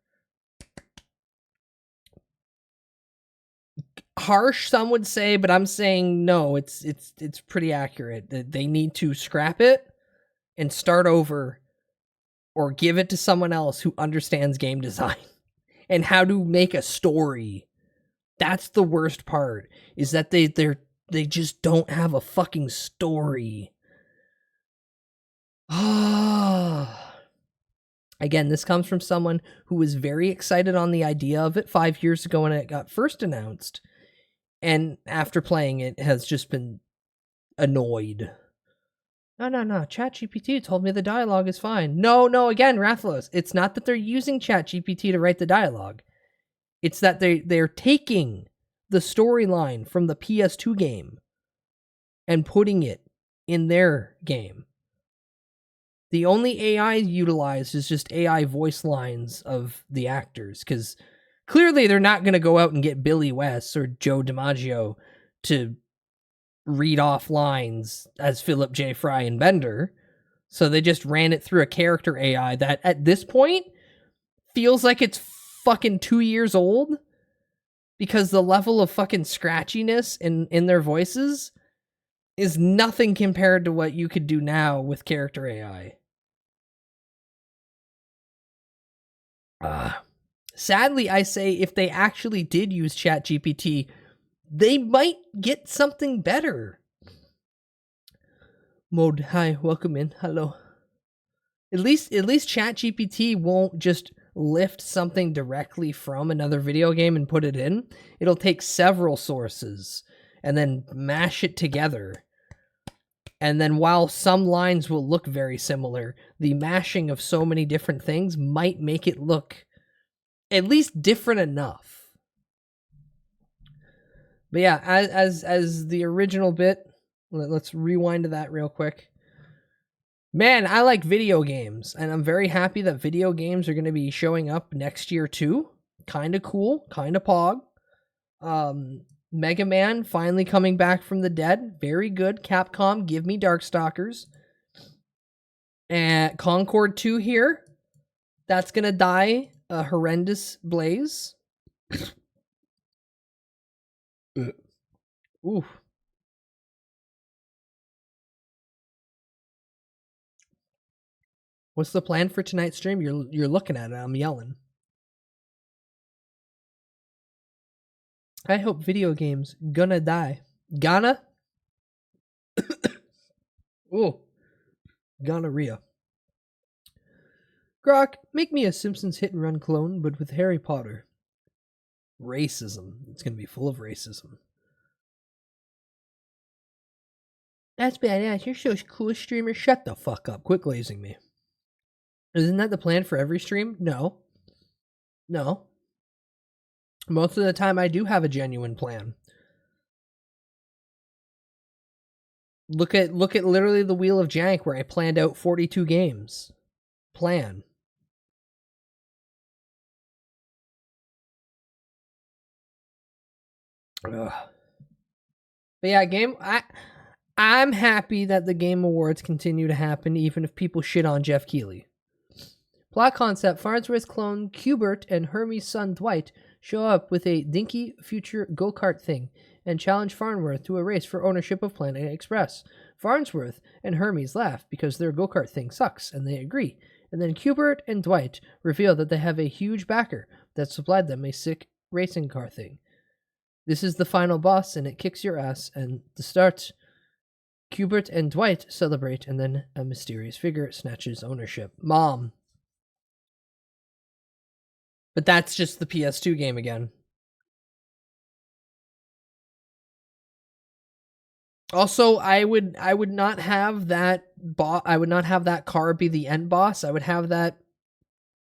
Harsh, some would say, but I'm saying no, it's pretty accurate. They need to scrap it and start over, or give it to someone else who understands game design and how to make a story. That's the worst part, is that they just don't have a fucking story. Again, this comes from someone who was very excited on the idea of it 5 years ago when it got first announced, and after playing it has just been annoyed. No, ChatGPT told me the dialogue is fine. No, again, Rathalos, it's not that they're using ChatGPT to write the dialogue. It's that they're taking the storyline from the PS2 game and putting it in their game. The only AI utilized is just AI voice lines of the actors, because clearly they're not going to go out and get Billy West or Joe DiMaggio to read off lines as Philip J. Fry and Bender. So they just ran it through a character AI that at this point feels like it's fucking 2 years old, because the level of fucking scratchiness in their voices is nothing compared to what you could do now with character AI. Sadly, I say if they actually did use ChatGPT, they might get something better. Mode, hi, welcome in. Hello. At least ChatGPT won't just lift something directly from another video game and put it in. It'll take several sources and then mash it together. And then while some lines will look very similar, the mashing of so many different things might make it look at least different enough. But yeah, as the original bit, let's rewind to that real quick. Man, I like video games, and I'm very happy that video games are going to be showing up next year too. Kind of cool, kind of pog. Mega Man finally coming back from the dead. Very good. Capcom, give me Darkstalkers. And Concord 2 here. That's going to die a horrendous blaze. Ooh. What's the plan for tonight's stream? You're looking at it. I'm yelling. I hope video games gonna die. Gonna? Ooh. Gonorrhea. Grok, make me a Simpsons hit and run clone, but with Harry Potter. Racism. It's gonna be full of racism. That's badass. You're so cool, streamer. Shut the fuck up. Quit glazing me. Isn't that the plan for every stream? No. No. Most of the time I do have a genuine plan. Look at literally the Wheel of Jank where I planned out 42 games. Plan. Ugh. But yeah, I'm happy that the Game Awards continue to happen, even if people shit on Jeff Keighley. Plot concept: Farnsworth clone Cubert and Hermes' son Dwight show up with a dinky future go-kart thing and challenge Farnsworth to a race for ownership of Planet Express. Farnsworth and Hermes laugh because their go-kart thing sucks, and they agree. And then Cubert and Dwight reveal that they have a huge backer that supplied them a sick racing car thing. This is the final boss, and it kicks your ass, and the start... Cubert and Dwight celebrate, and then a mysterious figure snatches ownership. Mom. But that's just the PS2 game again. Also, I would not have that I would not have that car be the end boss. I would have that.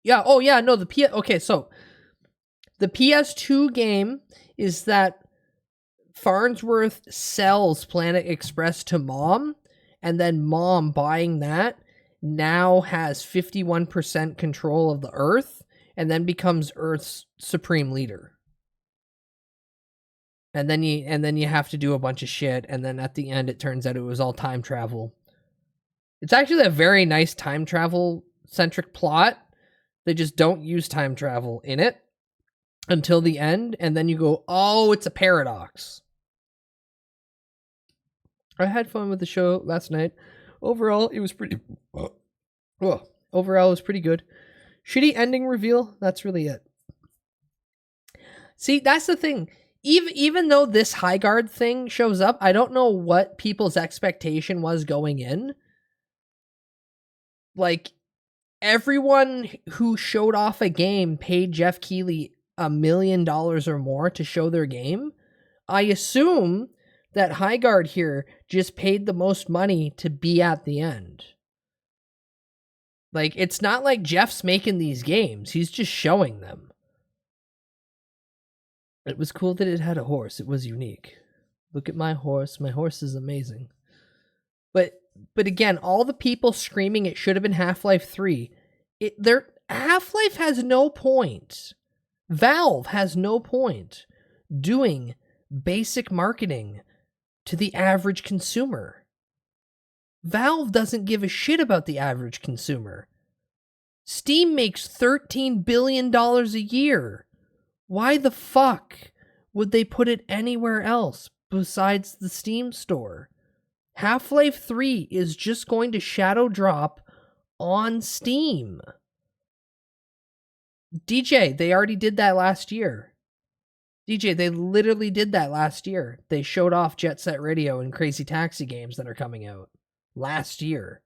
Yeah. Oh yeah. No. Okay. So the PS2 game is that Farnsworth sells Planet Express to Mom, and then Mom, buying that, now has 51% control of the Earth, and then becomes Earth's supreme leader. And then you have to do a bunch of shit, and then at the end it turns out it was all time travel. It's actually a very nice time travel centric plot. They just don't use time travel in it until the end, and then you go, oh, it's a paradox. I had fun with the show last night. Overall, it was pretty... Overall, it was pretty good. Shitty ending reveal, that's really it. See, that's the thing. Even though this Highguard thing shows up, I don't know what people's expectation was going in. Like, everyone who showed off a game paid Jeff Keighley $1 million or more to show their game. I assume that Highguard here just paid the most money to be at the end. Like, it's not like Jeff's making these games. He's just showing them. It was cool that it had a horse. It was unique. Look at my horse. My horse is amazing. But again, all the people screaming it should have been Half-Life 3. Half-Life has no point. Valve has no point doing basic marketing to the average consumer. Valve doesn't give a shit about the average consumer. Steam makes $13 billion a year. Why the fuck would they put it anywhere else besides the Steam store? Half-Life 3 is just going to shadow drop on Steam. DJ, they already did that last year. DJ, they literally did that last year. They showed off Jet Set Radio and Crazy Taxi games that are coming out last year.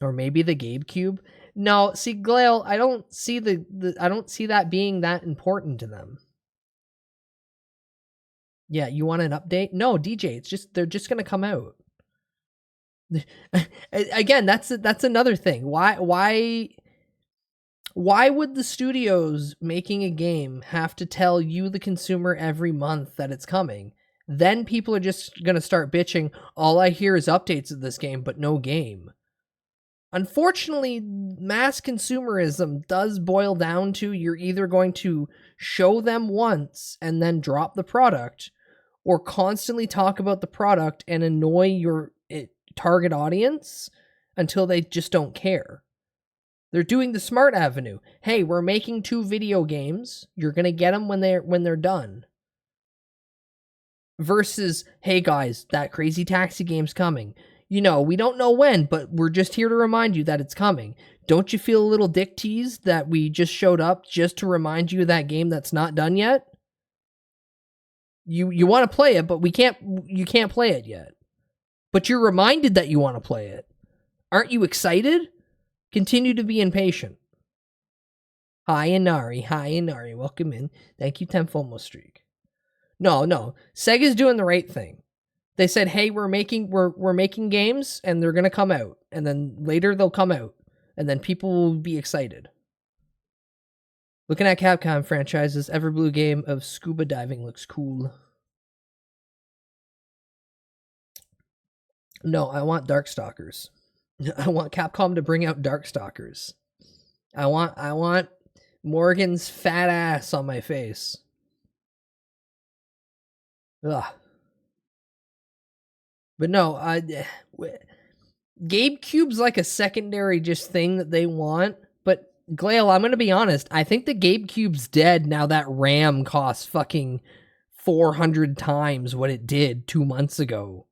Or maybe the GameCube. No, see, Glail, I don't see I don't see that being that important to them. Yeah, you want an update? No, DJ, they're just gonna come out. Again, that's another thing. Why would the studios making a game have to tell you, the consumer, every month that it's coming? Then people are just gonna start bitching, all I hear is updates of this game, but no game. Unfortunately, mass consumerism does boil down to you're either going to show them once and then drop the product, or constantly talk about the product and annoy your target audience until they just don't care. They're doing the smart avenue. Hey, we're making 2 video games. You're going to get them when they're done. Versus, hey guys, that Crazy Taxi game's coming. You know, we don't know when, but we're just here to remind you that it's coming. Don't you feel a little dick teased that we just showed up just to remind you of that game that's not done yet? You want to play it, but you can't play it yet. But you're reminded that you want to play it. Aren't you excited? Continue to be impatient. Hi, Inari. Welcome in. Thank you, 10 FOMO streak. No. Sega's doing the right thing. They said, hey, we're making games, and they're going to come out. And then later they'll come out. And then people will be excited. Looking at Capcom franchises, Everblue game of scuba diving looks cool. No, I want Darkstalkers. I want Capcom to bring out Darkstalkers. I want Morgan's fat ass on my face. Ugh. But no, GameCube's like a secondary just thing that they want. But Glail, I'm gonna be honest. I think the GameCube's dead now that RAM costs fucking 400 times what it did 2 months ago.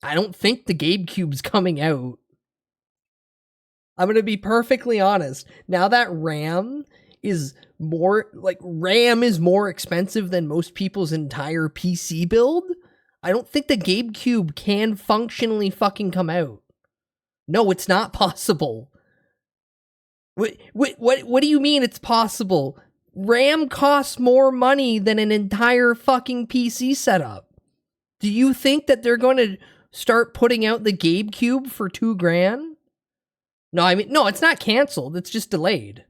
I don't think the GameCube's coming out. I'm gonna be perfectly honest. Now that RAM is more expensive than most people's entire PC build, I don't think the GameCube can functionally fucking come out. No, it's not possible. What do you mean it's possible? RAM costs more money than an entire fucking PC setup. Do you think that they're going to start putting out the GameCube for $2,000? No, I mean, no, it's not canceled. It's just delayed.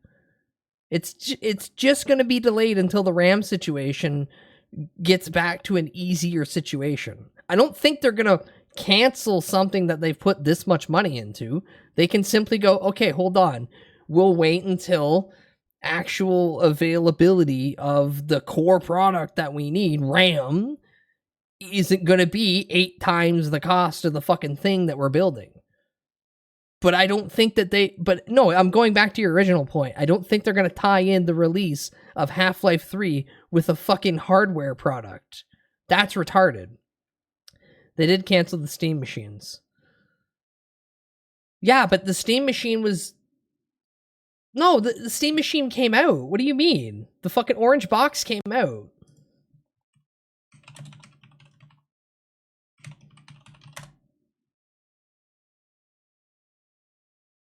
It's just going to be delayed until the RAM situation gets back to an easier situation. I don't think they're going to cancel something that they've put this much money into. They can simply go, okay, hold on. We'll wait until actual availability of the core product that we need, RAM, isn't going to be 8 times the cost of the fucking thing that we're building. But I don't think that no, I'm going back to your original point. I don't think they're going to tie in the release of Half-Life 3 with a fucking hardware product. That's retarded. They did cancel the Steam machines. Yeah, but the Steam machine was... No, the Steam machine came out. What do you mean? The fucking orange box came out.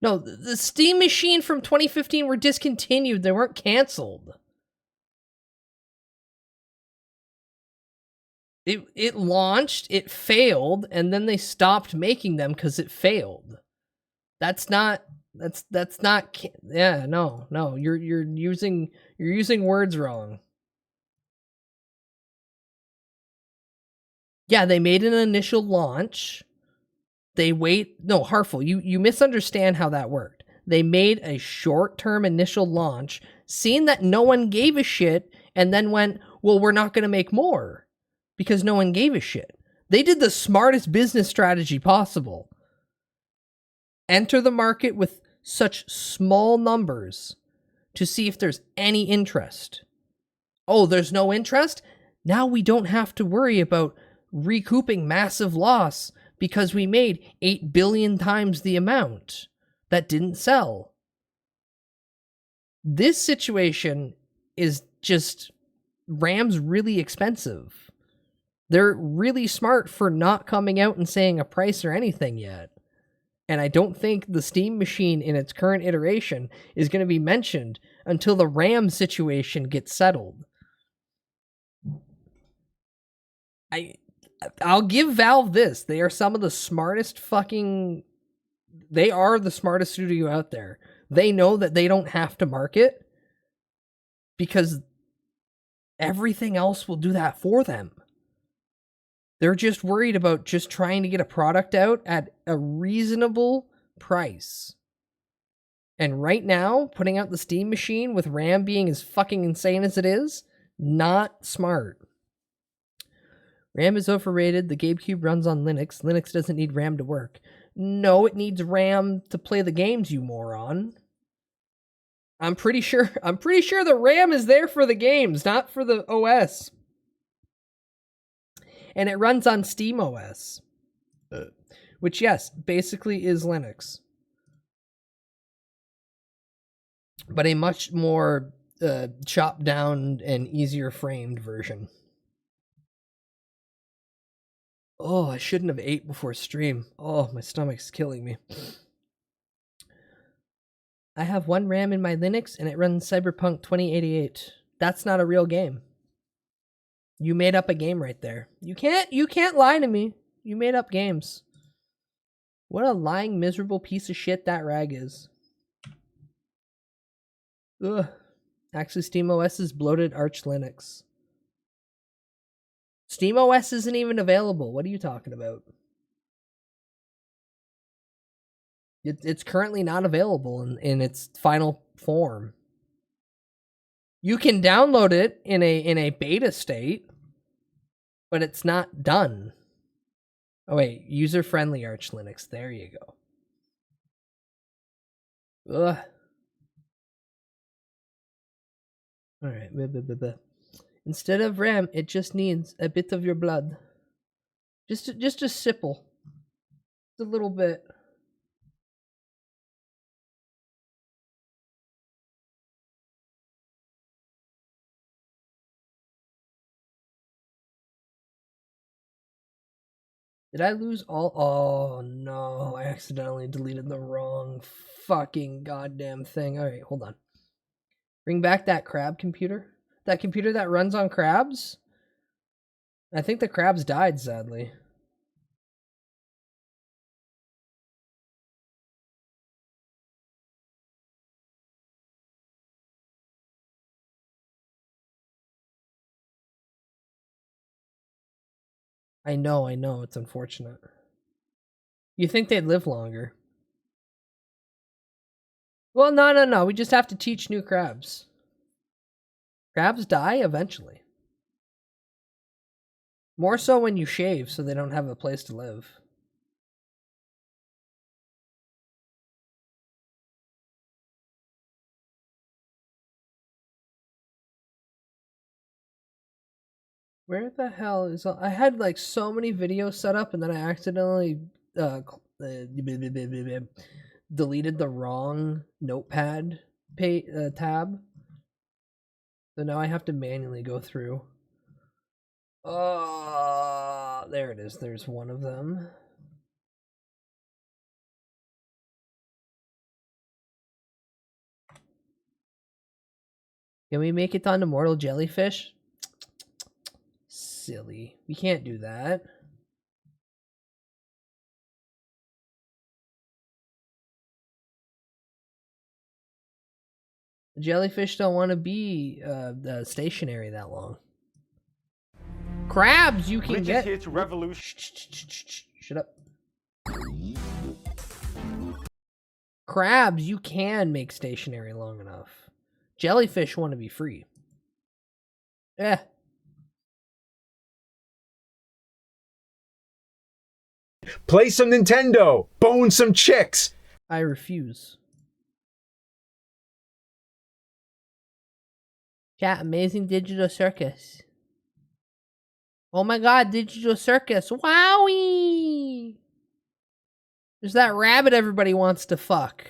No, the Steam machine from 2015 were discontinued. They weren't canceled. It launched, it failed, and then they stopped making them because it failed. That's not yeah, no. You're using words wrong. Yeah, they made an initial launch. Harful, you misunderstand how that worked. They made a short-term initial launch, seen that no one gave a shit, and then went, well, we're not going to make more because no one gave a shit. They did the smartest business strategy possible. Enter the market with such small numbers to see if there's any interest. Oh, there's no interest? Now we don't have to worry about recouping massive loss because we made 8 billion times the amount that didn't sell. This situation is just... RAM's really expensive. They're really smart for not coming out and saying a price or anything yet. And I don't think the Steam machine in its current iteration is going to be mentioned until the RAM situation gets settled. I'll give Valve this. They are some of the smartest they are the smartest studio out there. They know that they don't have to market because everything else will do that for them. They're just worried about just trying to get a product out at a reasonable price. And right now, putting out the Steam machine with RAM being as fucking insane as it is, not smart. RAM is overrated. The GameCube runs on Linux. Linux doesn't need RAM to work. No, it needs RAM to play the games, you moron. I'm pretty sure the RAM is there for the games, not for the OS. And it runs on Steam OS. which, yes, basically is Linux. But a much more chopped down and easier framed version. Oh, I shouldn't have ate before stream. Oh, my stomach's killing me. I have 1 RAM in my Linux and it runs Cyberpunk 2088. That's not a real game. You made up a game right there. You can't lie to me. You made up games. What a lying, miserable piece of shit that rag is. Ugh. Actually, SteamOS is bloated Arch Linux. SteamOS isn't even available. What are you talking about? It's currently not available in its final form. You can download it in a beta state, but it's not done. Oh wait, user-friendly Arch Linux. There you go. Ugh. All right. Instead of RAM, it just needs a bit of your blood. Just a sipple. Just a little bit. Did I lose all? Oh no, I accidentally deleted the wrong fucking goddamn thing. All right, hold on. Bring back that crab computer. That computer that runs on crabs? I think the crabs died, sadly. I know, it's unfortunate. You think they'd live longer. Well, no, we just have to teach new crabs. Crabs die eventually. More so when you shave so they don't have a place to live. Where the hell is... I had like so many videos set up and then I accidentally deleted the wrong notepad tab. So now I have to manually go through. Oh, there it is. There's one of them. Can we make it onto Mortal Jellyfish? Silly. We can't do that. The jellyfish don't want to be stationary that long. Crabs, you can get... Here to revolution. Shut up. Crabs, you can make stationary long enough. Jellyfish want to be free. Play some Nintendo. Bone some chicks. I refuse. Chat, amazing Digital Circus. Oh my god, Digital Circus. Wowie! There's that rabbit everybody wants to fuck.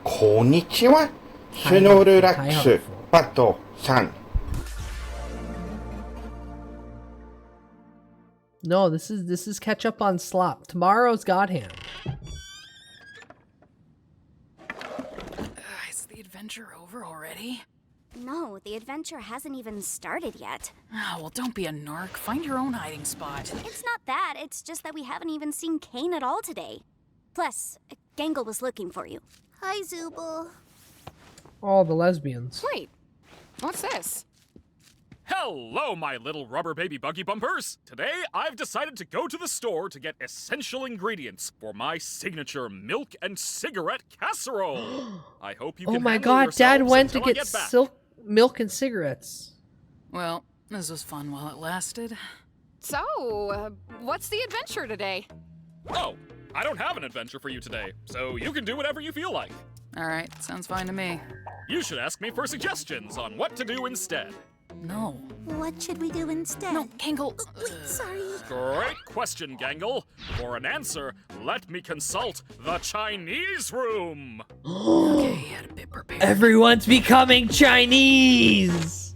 こんにちは。シュノルラックスパトさん。 No, this is ketchup on slop. Tomorrow's God Hand. Is the adventure over already? No, the adventure hasn't even started yet. Oh, well, don't be a narc. Find your own hiding spot. It's not that, it's just that we haven't even seen Kane at all today. Plus, Gangle was looking for you. Hi, Zooble. Oh, the lesbians. Wait, what's this? Hello, my little rubber baby buggy bumpers! Today, I've decided to go to the store to get essential ingredients for my signature milk and cigarette casserole. I hope you can Oh my handle god, Dad yourselves went to until I get milk and cigarettes. Well, this was fun while it lasted. So, what's the adventure today? Oh, I don't have an adventure for you today, so you can do whatever you feel like. All right, sounds fine to me. You should ask me for suggestions on what to do instead. No. What should we do instead? No, Kangle. Wait, sorry. Great question, Gangle. For an answer, let me consult the Chinese room. Okay, had a bit prepared. Everyone's becoming Chinese!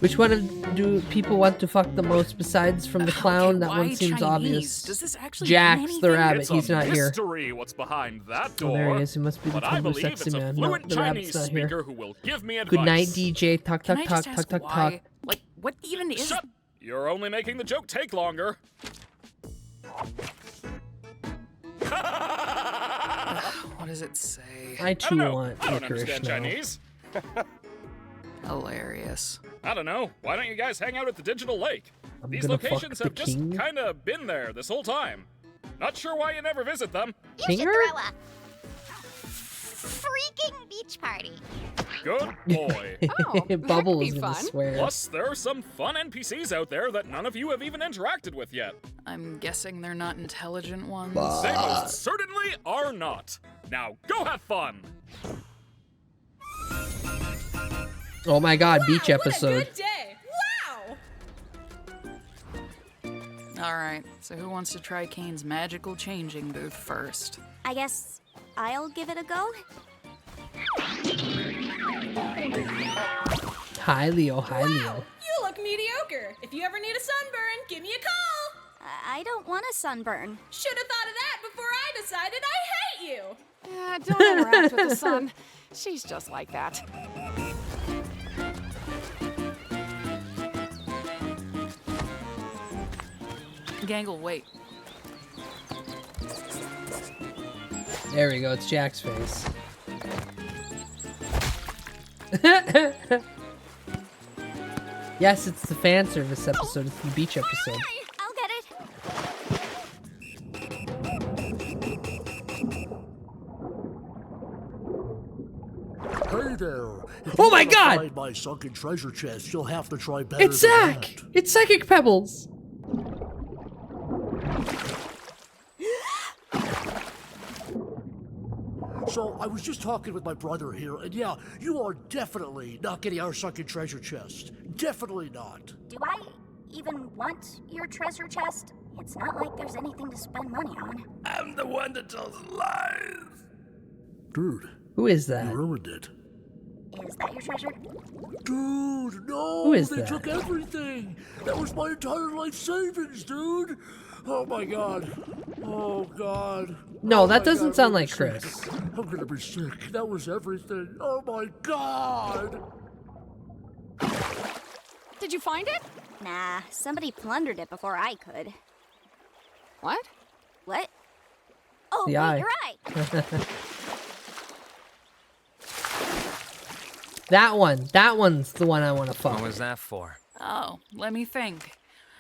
Which one do people want to fuck the most besides from the clown? Okay, That why one seems Chinese? obvious. Does this actually Jax mean the anything? rabbit, It's he's a not here. mystery what's behind that Oh, door. there he is. He must be the But I Tumblr believe sexy it's a man. No, fluent the rabbit's Chinese not here. speaker who will give me advice. Good night, DJ. Talk, Can talk, I talk, just talk, ask talk, why? talk. Like, what even is... Shut! You're only making the joke take longer. What does it say? I I too don't know. want I don't licorice understand now. Chinese. Hilarious. I don't know. Why don't you guys hang out at the digital lake? I'm These gonna fuck locations the have just king. kind of been there this whole time. Not sure why you never visit them. You should Kinger? throw a freaking beach party. Good boy. that Bubble could is be gonna fun. swear. Plus, there are some fun NPCs out there that none of you have even interacted with yet. I'm guessing they're not intelligent ones. They most certainly are not. Now, go have fun. Oh my god, beach episode. day! Wow! Alright, so who wants to try Kane's magical changing booth first? I guess I'll give it a go. Hi, Leo. Hi, Leo. You look mediocre. If you ever need a sunburn, give me a call. I don't want a sunburn. Should have thought of that before I decided I hate you. Don't interact with the sun. She's just like that. Gangle, wait. There we go. It's Jack's face. Yes, it's the fan service episode. It's the beach episode. I'll get it. Hey there. If Oh you my wanna God! find my sunken treasure chest, you'll have to try better It's than Zach! that. It's Psychic Pebbles! So, I was just talking with my brother here, and yeah, you are definitely not getting our sunken treasure chest. Definitely not. Do I even want your treasure chest? It's not like there's anything to spend money on. I'm the one that tells lies. Dude, Who is that? you ruined it. Is that your treasure? Dude, no! Who is they that? took everything! That was my entire life savings, dude! Oh my god. Oh god. No, Oh that my doesn't God, sound I'm like gonna be Chris. sick. I'm gonna be sick. That was everything. Oh my god! Did you find it? Nah, somebody plundered it before I could. What? What? Oh, The wait, eye. you're right. That one's the one I want to fuck. What was that for? Oh, let me think.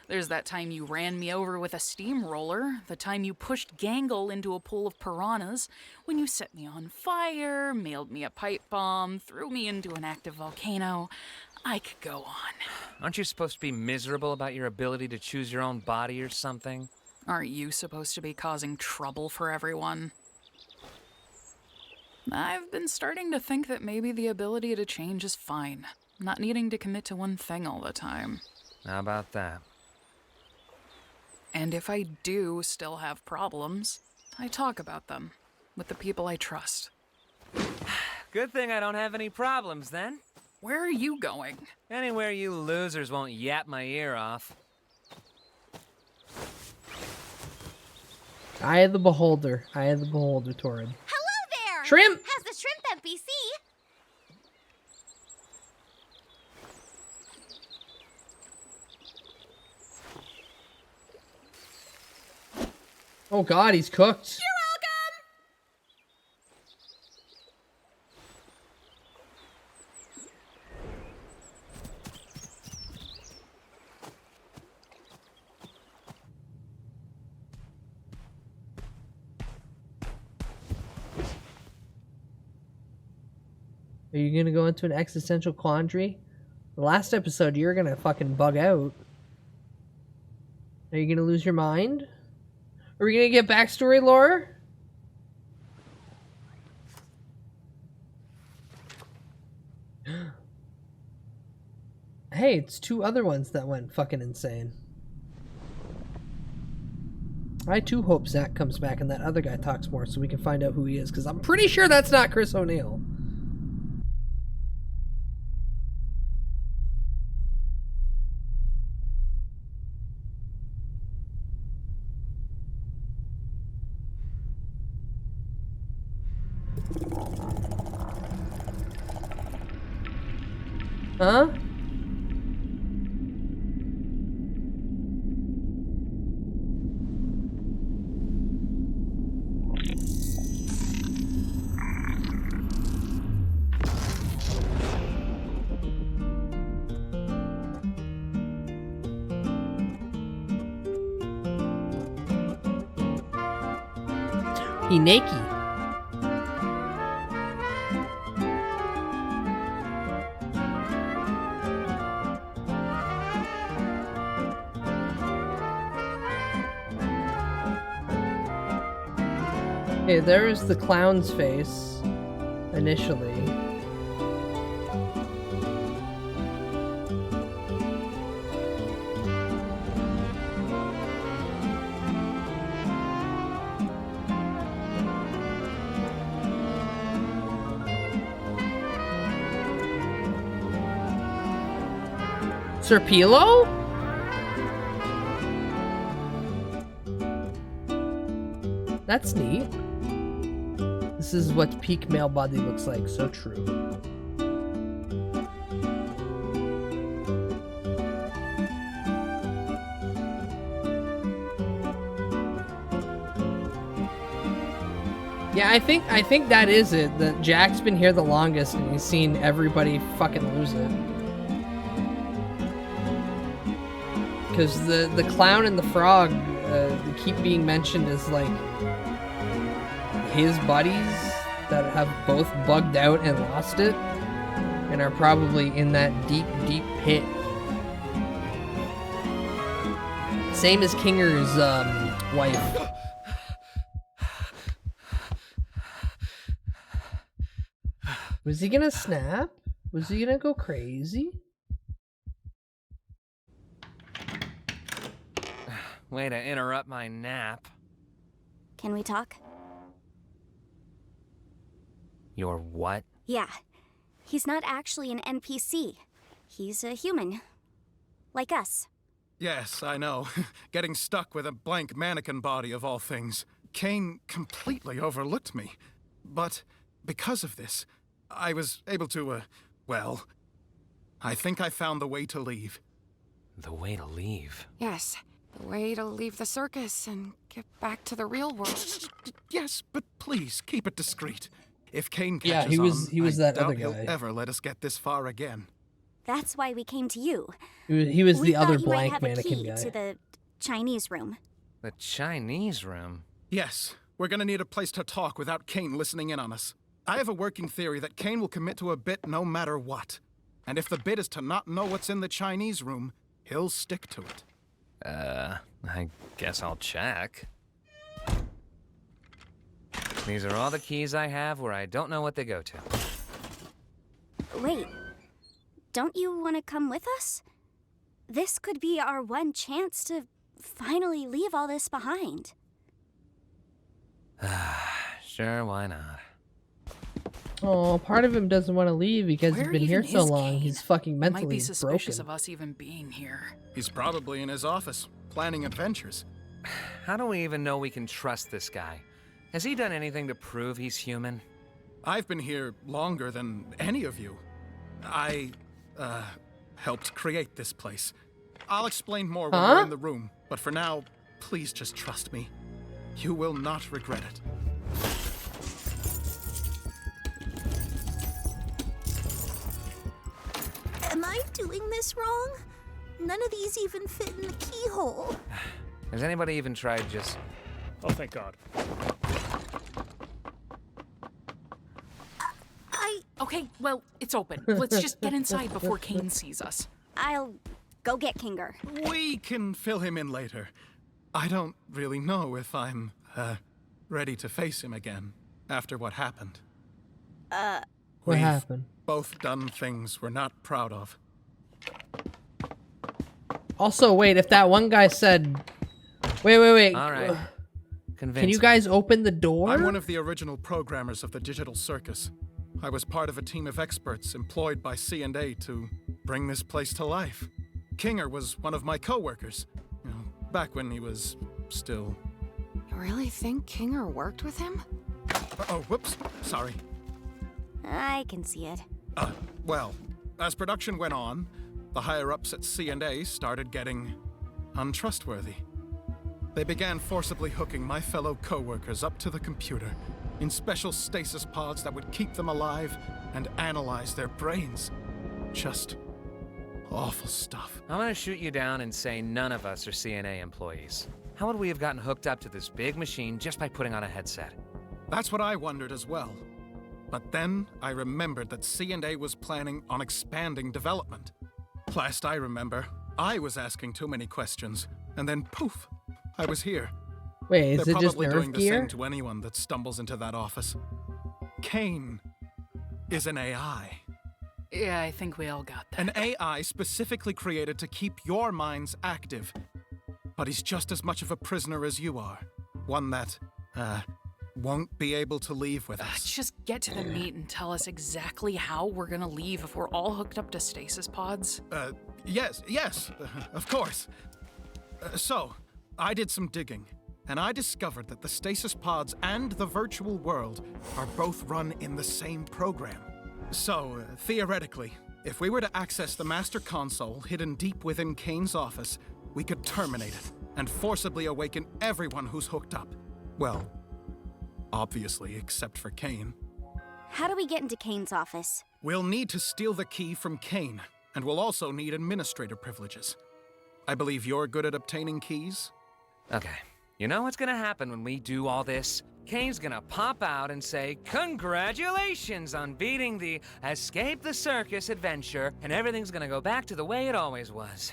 There's that time you ran me over with a steamroller, the time you pushed Gangle into a pool of piranhas, when you set me on fire, mailed me a pipe bomb, threw me into an active volcano. I could go on. Aren't you supposed to be miserable about your ability to choose your own body or something? Aren't you supposed to be causing trouble for everyone? I've been starting to think that maybe the ability to change is fine. Not needing to commit to one thing all the time. How about that? And if I do still have problems, I talk about them with the people I trust. Good thing I don't have any problems then. Where are you going? Anywhere you losers won't yap my ear off. Eye of the Beholder. Eye of the Beholder, Torrid. Hello there! Shrimp! How's the shrimp NPC? Oh god, he's cooked. You're welcome! Are you gonna go into an existential quandary? The last episode, you're gonna fucking bug out. Are you gonna lose your mind? Are we gonna get backstory lore? Hey, it's 2 other ones that went fucking insane. I too hope Zach comes back and that other guy talks more so we can find out who he is, because I'm pretty sure that's not Chris O'Neill. Huh? Hineki. Okay, there's the clown's face initially. Sir Pilo? That's neat. This is what peak male body looks like, so true. Yeah, I think that is it. That Jack's been here the longest and he's seen everybody fucking lose it. Because the clown and the frog they keep being mentioned as like his buddies that have both bugged out and lost it and are probably in that deep pit. Same as Kinger's wife. Was he gonna snap? Was he gonna go crazy? Way to interrupt my nap. Can we talk? Your what? Yeah. He's not actually an NPC. He's a human. Like us. Yes, I know. Getting stuck with a blank mannequin body of all things. Kane completely overlooked me. But because of this, I was able to, well, I think I found the way to leave. The way to leave? Yes, the way to leave the circus and get back to the real world. Yes, but please, keep it discreet. If Kane catches Yeah, he was on, that I doubt other he'll guy. ever let us get this far again. That's why we came to you. He was We the other thought you might blank have a mannequin key guy. to the Chinese room. The Chinese room? Yes, we're gonna need a place to talk without Kane listening in on us. I have a working theory that Kane will commit to a bit no matter what. And if the bit is to not know what's in the Chinese room, he'll stick to it. I guess I'll check. These are all the keys I have where I don't know what they go to. Wait. Don't you want to come with us? This could be our one chance to finally leave all this behind. Sure, why not? Oh, part of him doesn't want to leave because Where he's been even here so is long. Kane? He's fucking Might mentally be suspicious broken. of us even being here. He's probably in his office, planning adventures. How do we even know we can trust this guy? Has he done anything to prove he's human? I've been here longer than any of you. I, helped create this place. I'll explain more when we're in the room, but for now, please just trust me. You will not regret it. Am I doing this wrong? None of these even fit in the keyhole. Has anybody even tried just... Oh, thank God. Okay, well, it's open. Let's just get inside before Kane sees us. I'll go get Kinger. We can fill him in later. I don't really know if I'm, ready to face him again after what happened. What We've happened? both done things we're not proud of. Also, wait, if that one guy said... Wait. All right. Can you guys open the door? I'm one of the original programmers of the Digital Circus. I was part of a team of experts employed by C&A to bring this place to life. Kinger was one of my co-workers, back when he was still... You really think Kinger worked with him? Oh, whoops, sorry. I can see it. Well, as production went on, the higher-ups at C&A started getting untrustworthy. They began forcibly hooking my fellow co-workers up to the computer in special stasis pods that would keep them alive and analyze their brains. Just awful stuff. I'm gonna shoot you down and say none of us are CNA employees. How would we have gotten hooked up to this big machine just by putting on a headset? That's what I wondered as well. But then I remembered that C&A was planning on expanding development. Last I remember, I was asking too many questions, and then poof, I was here. Wait, is They're it just probably nerve doing the gear? same to anyone that stumbles into that office. Kane is an AI. Yeah, I think we all got that. An AI specifically created to keep your minds active. But he's just as much of a prisoner as you are. One that, won't be able to leave with us. Just get to the meat and tell us exactly how we're gonna leave if we're all hooked up to stasis pods. Yes, of course. So, I did some digging, and I discovered that the stasis pods and the virtual world are both run in the same program. So, theoretically, if we were to access the master console hidden deep within Kane's office, we could terminate it and forcibly awaken everyone who's hooked up. Well, obviously, except for Kane. How do we get into Kane's office? We'll need to steal the key from Kane, and we'll also need administrator privileges. I believe you're good at obtaining keys? Okay, you know what's gonna happen when we do all this? Kane's gonna pop out and say, "Congratulations on beating the Escape the Circus adventure," and everything's gonna go back to the way it always was.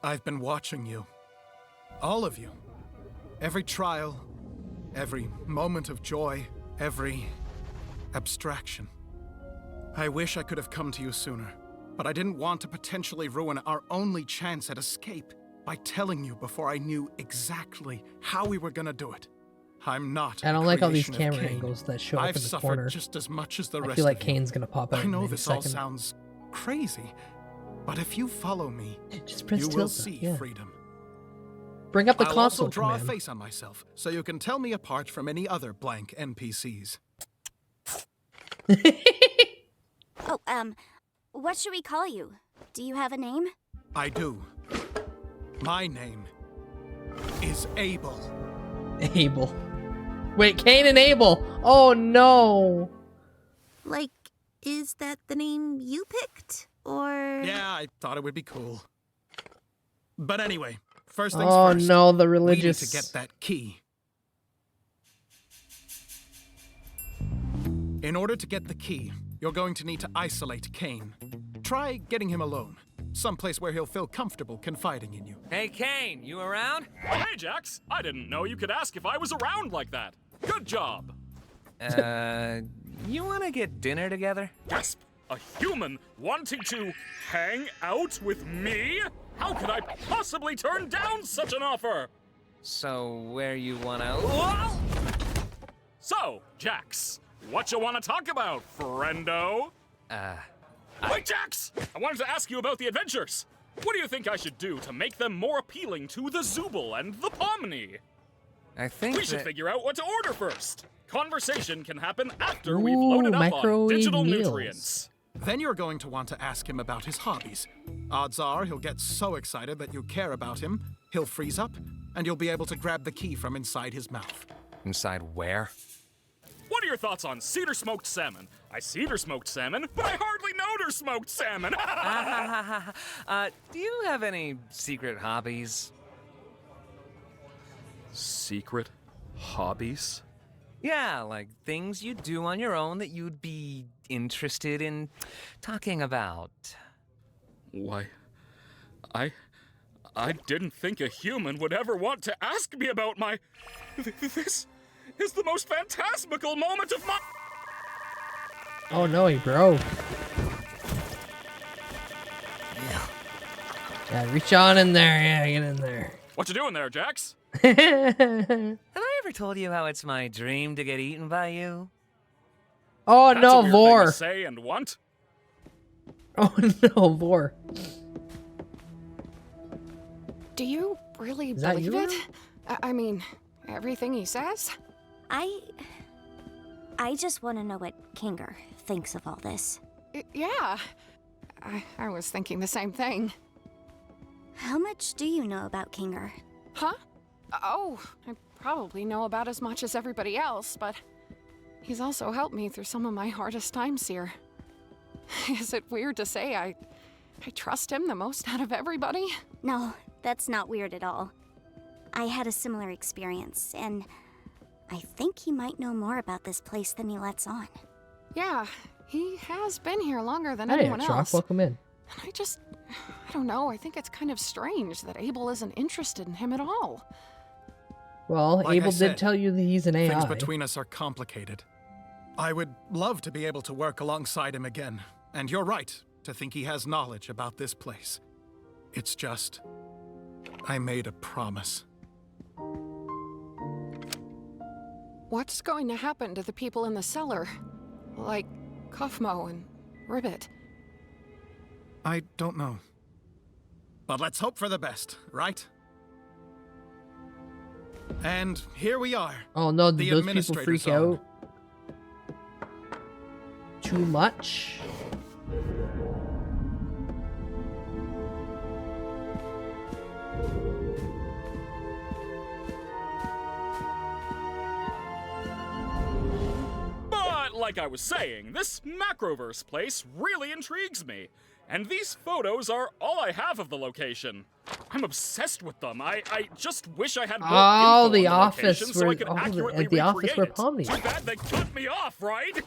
I've been watching you. All of you. Every trial, every moment of joy, every abstraction. I wish I could have come to you sooner, but I didn't want to potentially ruin our only chance at escape by telling you before I knew exactly how we were gonna do it. I'm not. I don't like all these creation of camera Kane. angles that show up I've in the suffered corner. just as much as the rest I feel like of you. Kane's gonna pop out I in know any this all second. sounds crazy, but if you follow me, Just press you will tilde, see yeah. freedom. Bring up the I'll console also draw command. a face on myself, so you can tell me apart from any other blank NPCs. Oh, what should we call you? Do you have a name? I do. My name is Abel. Abel. Wait, Kane and Abel. Oh no. Like, is that the name you picked? Or... Yeah, I thought it would be cool. But anyway, first things Oh first. no, the We religious. need to get that key. In order to get the key, you're going to need to isolate Kane. Try getting him alone. Someplace where he'll feel comfortable confiding in you. Hey, Kane, you around? Hey, Jax. I didn't know you could ask if I was around like that. Good job. You wanna get dinner together? Gasp! A human wanting to hang out with me? How could I possibly turn down such an offer? So, where you wanna... Whoa! So, Jax, what you want to talk about, friendo? Wait, Jax! I wanted to ask you about the adventures. What do you think I should do to make them more appealing to the Zooble and the Pomni? I think We should that- figure out what to order first. Conversation can happen after we've loaded up on microwave digital meals. nutrients. Then you're going to want to ask him about his hobbies. Odds are he'll get so excited that you care about him, he'll freeze up, and you'll be able to grab the key from inside his mouth. Inside where? What are your thoughts on cedar smoked salmon? I cedar smoked salmon, but I hardly knowed her smoked salmon. Do you have any secret hobbies? Secret hobbies? Yeah, like things you do on your own that you'd be interested in talking about. Why, I didn't think a human would ever want to ask me about my... This is the most phantasmical moment of my... Oh no, he broke. Yeah, reach on in there. Yeah, get in there. What you doing there, Jax? Have I ever told you how it's my dream to get eaten by you? Oh That's no, a weird Vor. thing to say and want. Oh no, Vor. Do you really Is that believe you? it? I mean, everything he says? I just want to know what Kinger thinks of all this. Yeah. I was thinking the same thing. How much do you know about Kinger? Huh? Oh, I probably know about as much as everybody else, but he's also helped me through some of my hardest times here. Is it weird to say I trust him the most out of everybody? No, that's not weird at all. I had a similar experience, and I think he might know more about this place than he lets on. Yeah, he has been here longer than Hey, anyone Troc, else. welcome in. I don't know, I think it's kind of strange that Abel isn't interested in him at all. Well, Like I Abel said, did tell you that he's an AI. Things between us are complicated. I would love to be able to work alongside him again. And you're right to think he has knowledge about this place. It's just, I made a promise. What's going to happen to the people in the cellar? Like Kofmo and Ribbit? I don't know. But let's hope for the best, right? And here we are. Oh no, the did those people administrator's freak zone. out? Too much? But like I was saying, this Macroverse place really intrigues me. And these photos are all I have of the location. I'm obsessed with them. I just wish I had more Oh, info the on office location so I where could oh, accurately the office recreate where it. Pomni. Too bad they cut me off, right?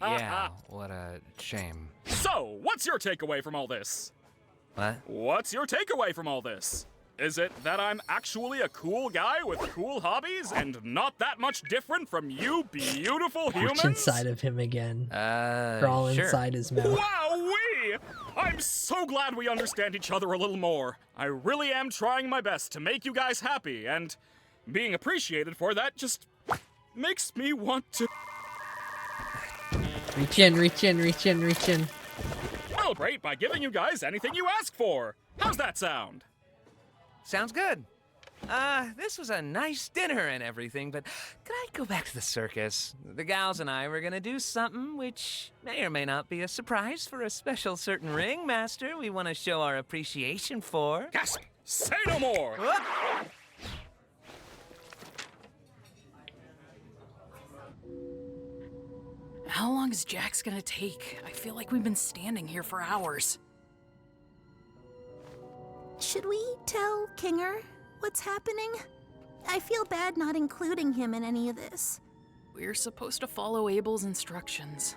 Yeah, what a shame. So, what's your takeaway from all this? What? What's your takeaway from all this? Is it that I'm actually a cool guy with cool hobbies and not that much different from you beautiful humans? Reach inside of him again. Crawl Sure. inside his mouth. Wowee! I'm so glad we understand each other a little more. I really am trying my best to make you guys happy, and being appreciated for that just makes me want to Reach in, reach in, reach in, reach in. celebrate by giving you guys anything you ask for. How's that sound? Sounds good. This was a nice dinner and everything, but could I go back to the circus? The gals and I were gonna do something which may or may not be a surprise for a special certain ringmaster we want to show our appreciation for. Gasp! Say no more! How long is Jax gonna take? I feel like we've been standing here for hours. Should we tell Kinger what's happening? I feel bad not including him in any of this. We're supposed to follow Abel's instructions.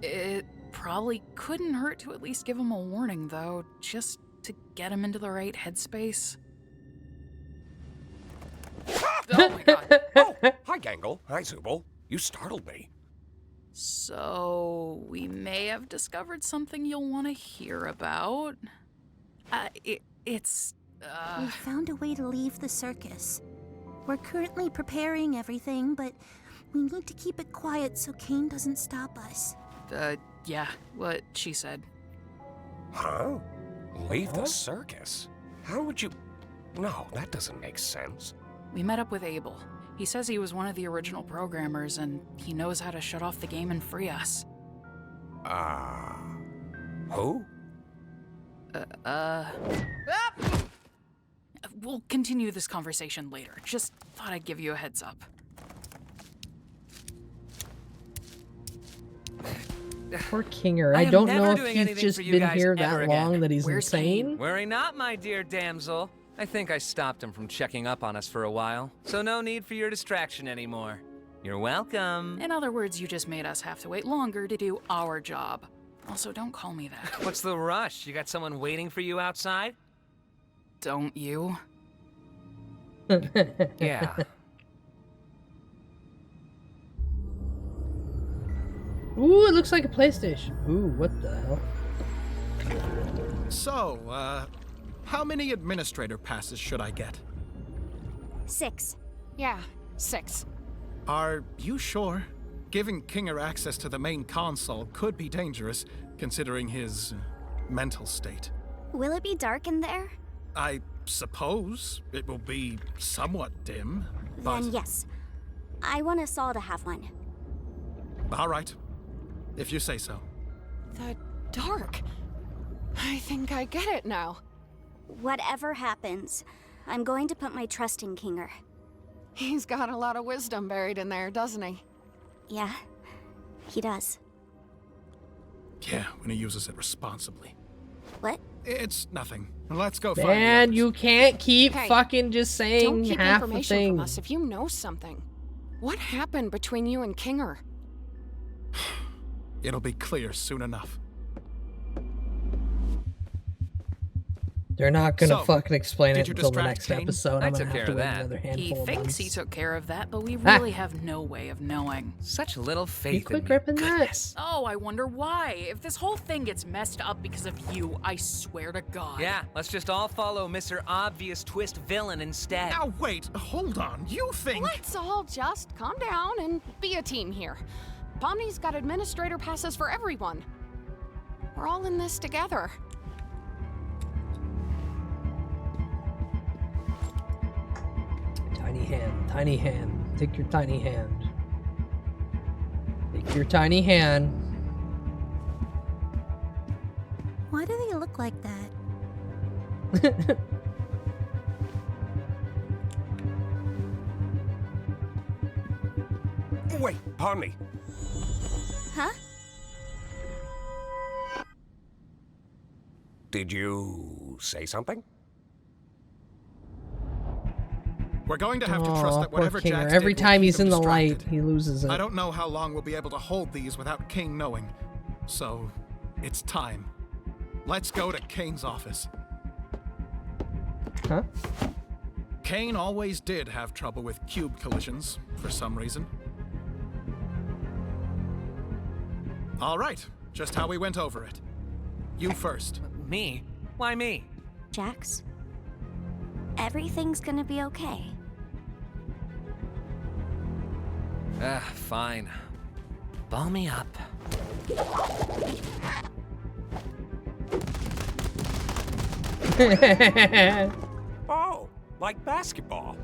It probably couldn't hurt to at least give him a warning, though, just to get him into the right headspace. Oh my god. Oh, hi, Gangle. Hi, Zubul. You startled me. So, we may have discovered something you'll want to hear about. It's We found a way to leave the circus. We're currently preparing everything, but we need to keep it quiet so Kane doesn't stop us. Yeah, what she said. Huh? Leave the circus? How would you... No, that doesn't make sense. We met up with Abel. He says he was one of the original programmers, and he knows how to shut off the game and free us. Who? We'll continue this conversation later. Just thought I'd give you a heads up. Poor Kinger. I don't know if he's anything just for you been guys here ever that long again. that he's Where's insane. Worry not, my dear damsel. I think I stopped him from checking up on us for a while, so no need for your distraction anymore. You're welcome. In other words, you just made us have to wait longer to do our job. Also, don't call me that. What's the rush? You got someone waiting for you outside? Don't you? Yeah. Ooh, it looks like a PlayStation. Ooh, what the hell? So, how many administrator passes should I get? 6. Yeah, 6. Are you sure? Giving Kinger access to the main console could be dangerous, considering his mental state. Will it be dark in there? I suppose it will be somewhat dim, but... Then yes. I want us all to have one. All right. If you say so. The dark. I think I get it now. Whatever happens, I'm going to put my trust in Kinger. He's got a lot of wisdom buried in there, doesn't he? Yeah, he does. Yeah, when he uses it responsibly. What? It's nothing. Let's go find Man, the you can't keep Hey, fucking just saying don't keep half the information thing. from us if you know something. What happened between you and Kinger? It'll be clear soon enough. They're not gonna So, fucking explain did it you until the distract next Kane? episode. I I'm took gonna care have to of wait that. another He handful of thinks months. he took care of that, but we really have no way of knowing. Such little faith You in quit me. gripping that. Goodness. Oh, I wonder why. If this whole thing gets messed up because of you, I swear to God. Yeah, let's just all follow Mr. Obvious Twist Villain instead. Now wait, hold on. You think... Let's all just calm down and be a team here. Pomni's got administrator passes for everyone. We're all in this together. Tiny hand, tiny hand. Take your tiny hand. Take your tiny hand. Why do they look like that? Wait, Pomni. Huh? Did you say something? We're going to have to trust Aw, that poor whatever Kinger. Jax Every did will time keep he's them in the light, distracted. he loses it. I don't know how long we'll be able to hold these without Kane knowing. So, it's time. Let's go to Kane's office. Huh? Kane always did have trouble with cube collisions, for some reason. All right, just how we went over it. You first. Me? Why me? Jax? Everything's gonna be okay. Fine. Ball me up. Oh, like basketball.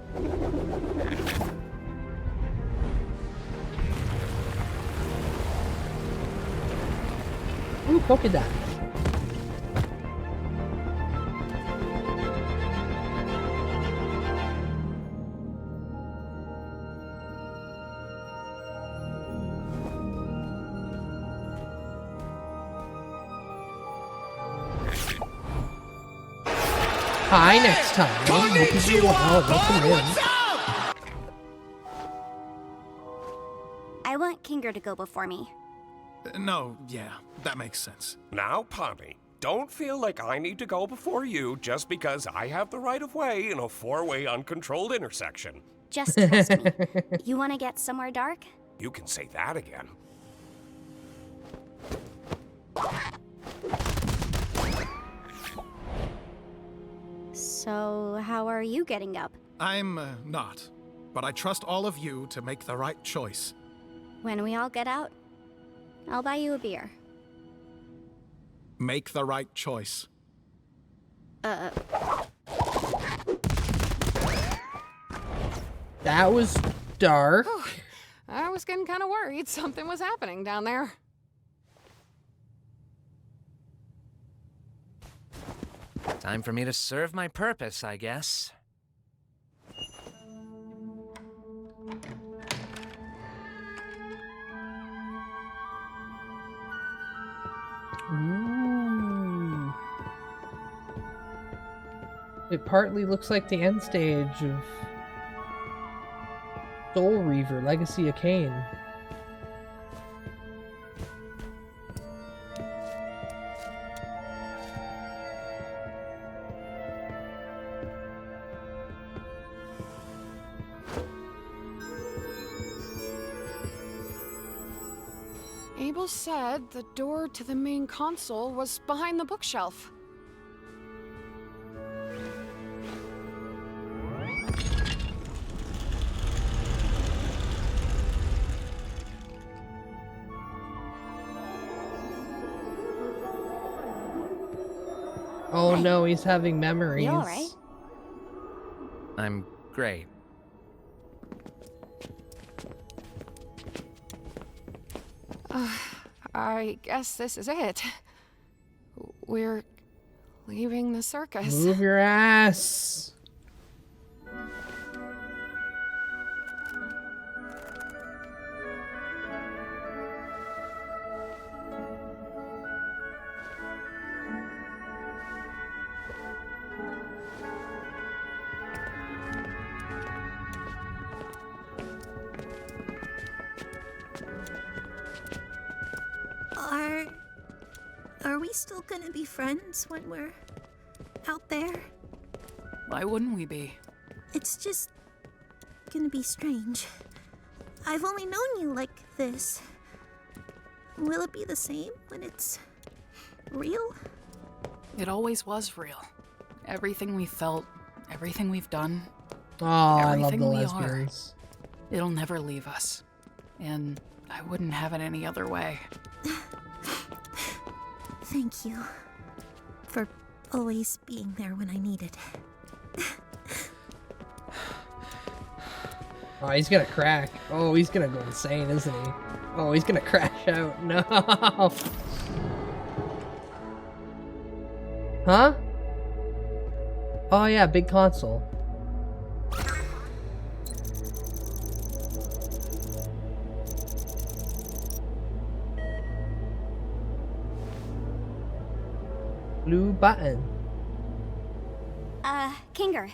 Ooh, polka dot. Hi next time. Hope you do well. Welcome in. I want Kinger to go before me. No, yeah, that makes sense. Now, Pomni, don't feel like I need to go before you just because I have the right of way in a four-way uncontrolled intersection. Just trust me. You want to get somewhere dark? You can say that again. So, how are you getting up? I'm not, but I trust all of you to make the right choice. When we all get out, I'll buy you a beer. Make the right choice. That was dark. I was getting kind of worried something was happening down there. Time for me to serve my purpose, I guess. Ooh. It partly looks like the end stage of Soul Reaver, Legacy of Kain. Abel said the door to the main console was behind the bookshelf. Oh no, he's having memories. You alright? I'm great. I guess this is it. We're leaving the circus. Move your ass. Are we still gonna be friends when we're out there? Why wouldn't we be? It's just gonna be strange. I've only known you like this. Will it be the same when it's real? It always was real. Everything we felt, everything we've done, Oh, I love everything the we lesbians. are, it'll never leave us. And I wouldn't have it any other way. Thank you for always being there when I needed. Oh, he's gonna crack. Oh, he's gonna go insane, isn't he? Oh, he's gonna crash out. No. Huh? Oh yeah, big console. Blue button. Kinger,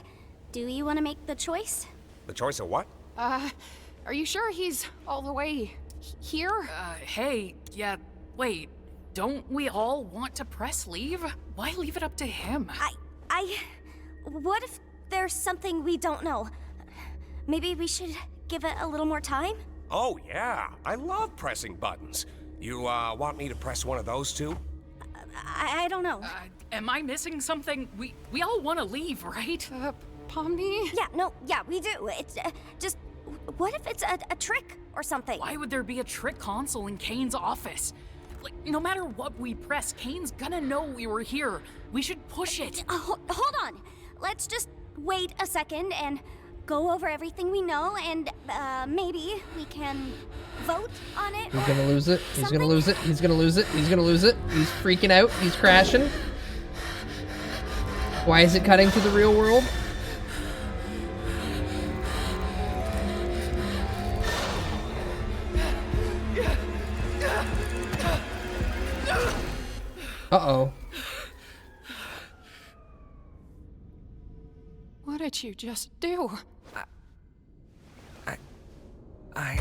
do you want to make the choice? The choice of what? Are you sure he's all the way here? Hey, yeah, wait. Don't we all want to press leave? Why leave it up to him? What if there's something we don't know? Maybe we should give it a little more time? Oh, yeah. I love pressing buttons. You, want me to press one of those too? I don't know. Am I missing something? We all want to leave, right? Pomni? Yeah, we do. It's just, what if it's a trick or something? Why would there be a trick console in Kane's office? Like, no matter what we press, Kane's gonna know we were here. We should push it. Hold on. Let's just wait a second and go over everything we know, and maybe we can vote on it. He's gonna lose it. He's gonna lose it. He's gonna lose it. He's gonna lose it. He's freaking out. He's crashing. Why is it cutting to the real world? Uh-oh. What did you just do? I...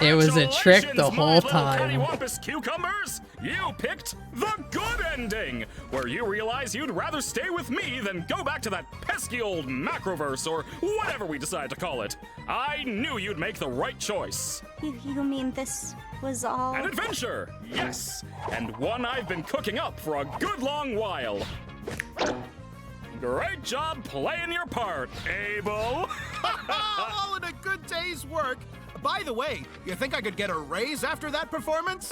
It was a trick the whole Congratulations, time. my little cattywampus cucumbers! You picked the good ending, where you realize you'd rather stay with me than go back to that pesky old macroverse or whatever we decide to call it. I knew you'd make the right choice. You mean this was all... An adventure, yes, and one I've been cooking up for a good long while. Great job playing your part, Abel. All in a good day's work. By the way, you think I could get a raise after that performance?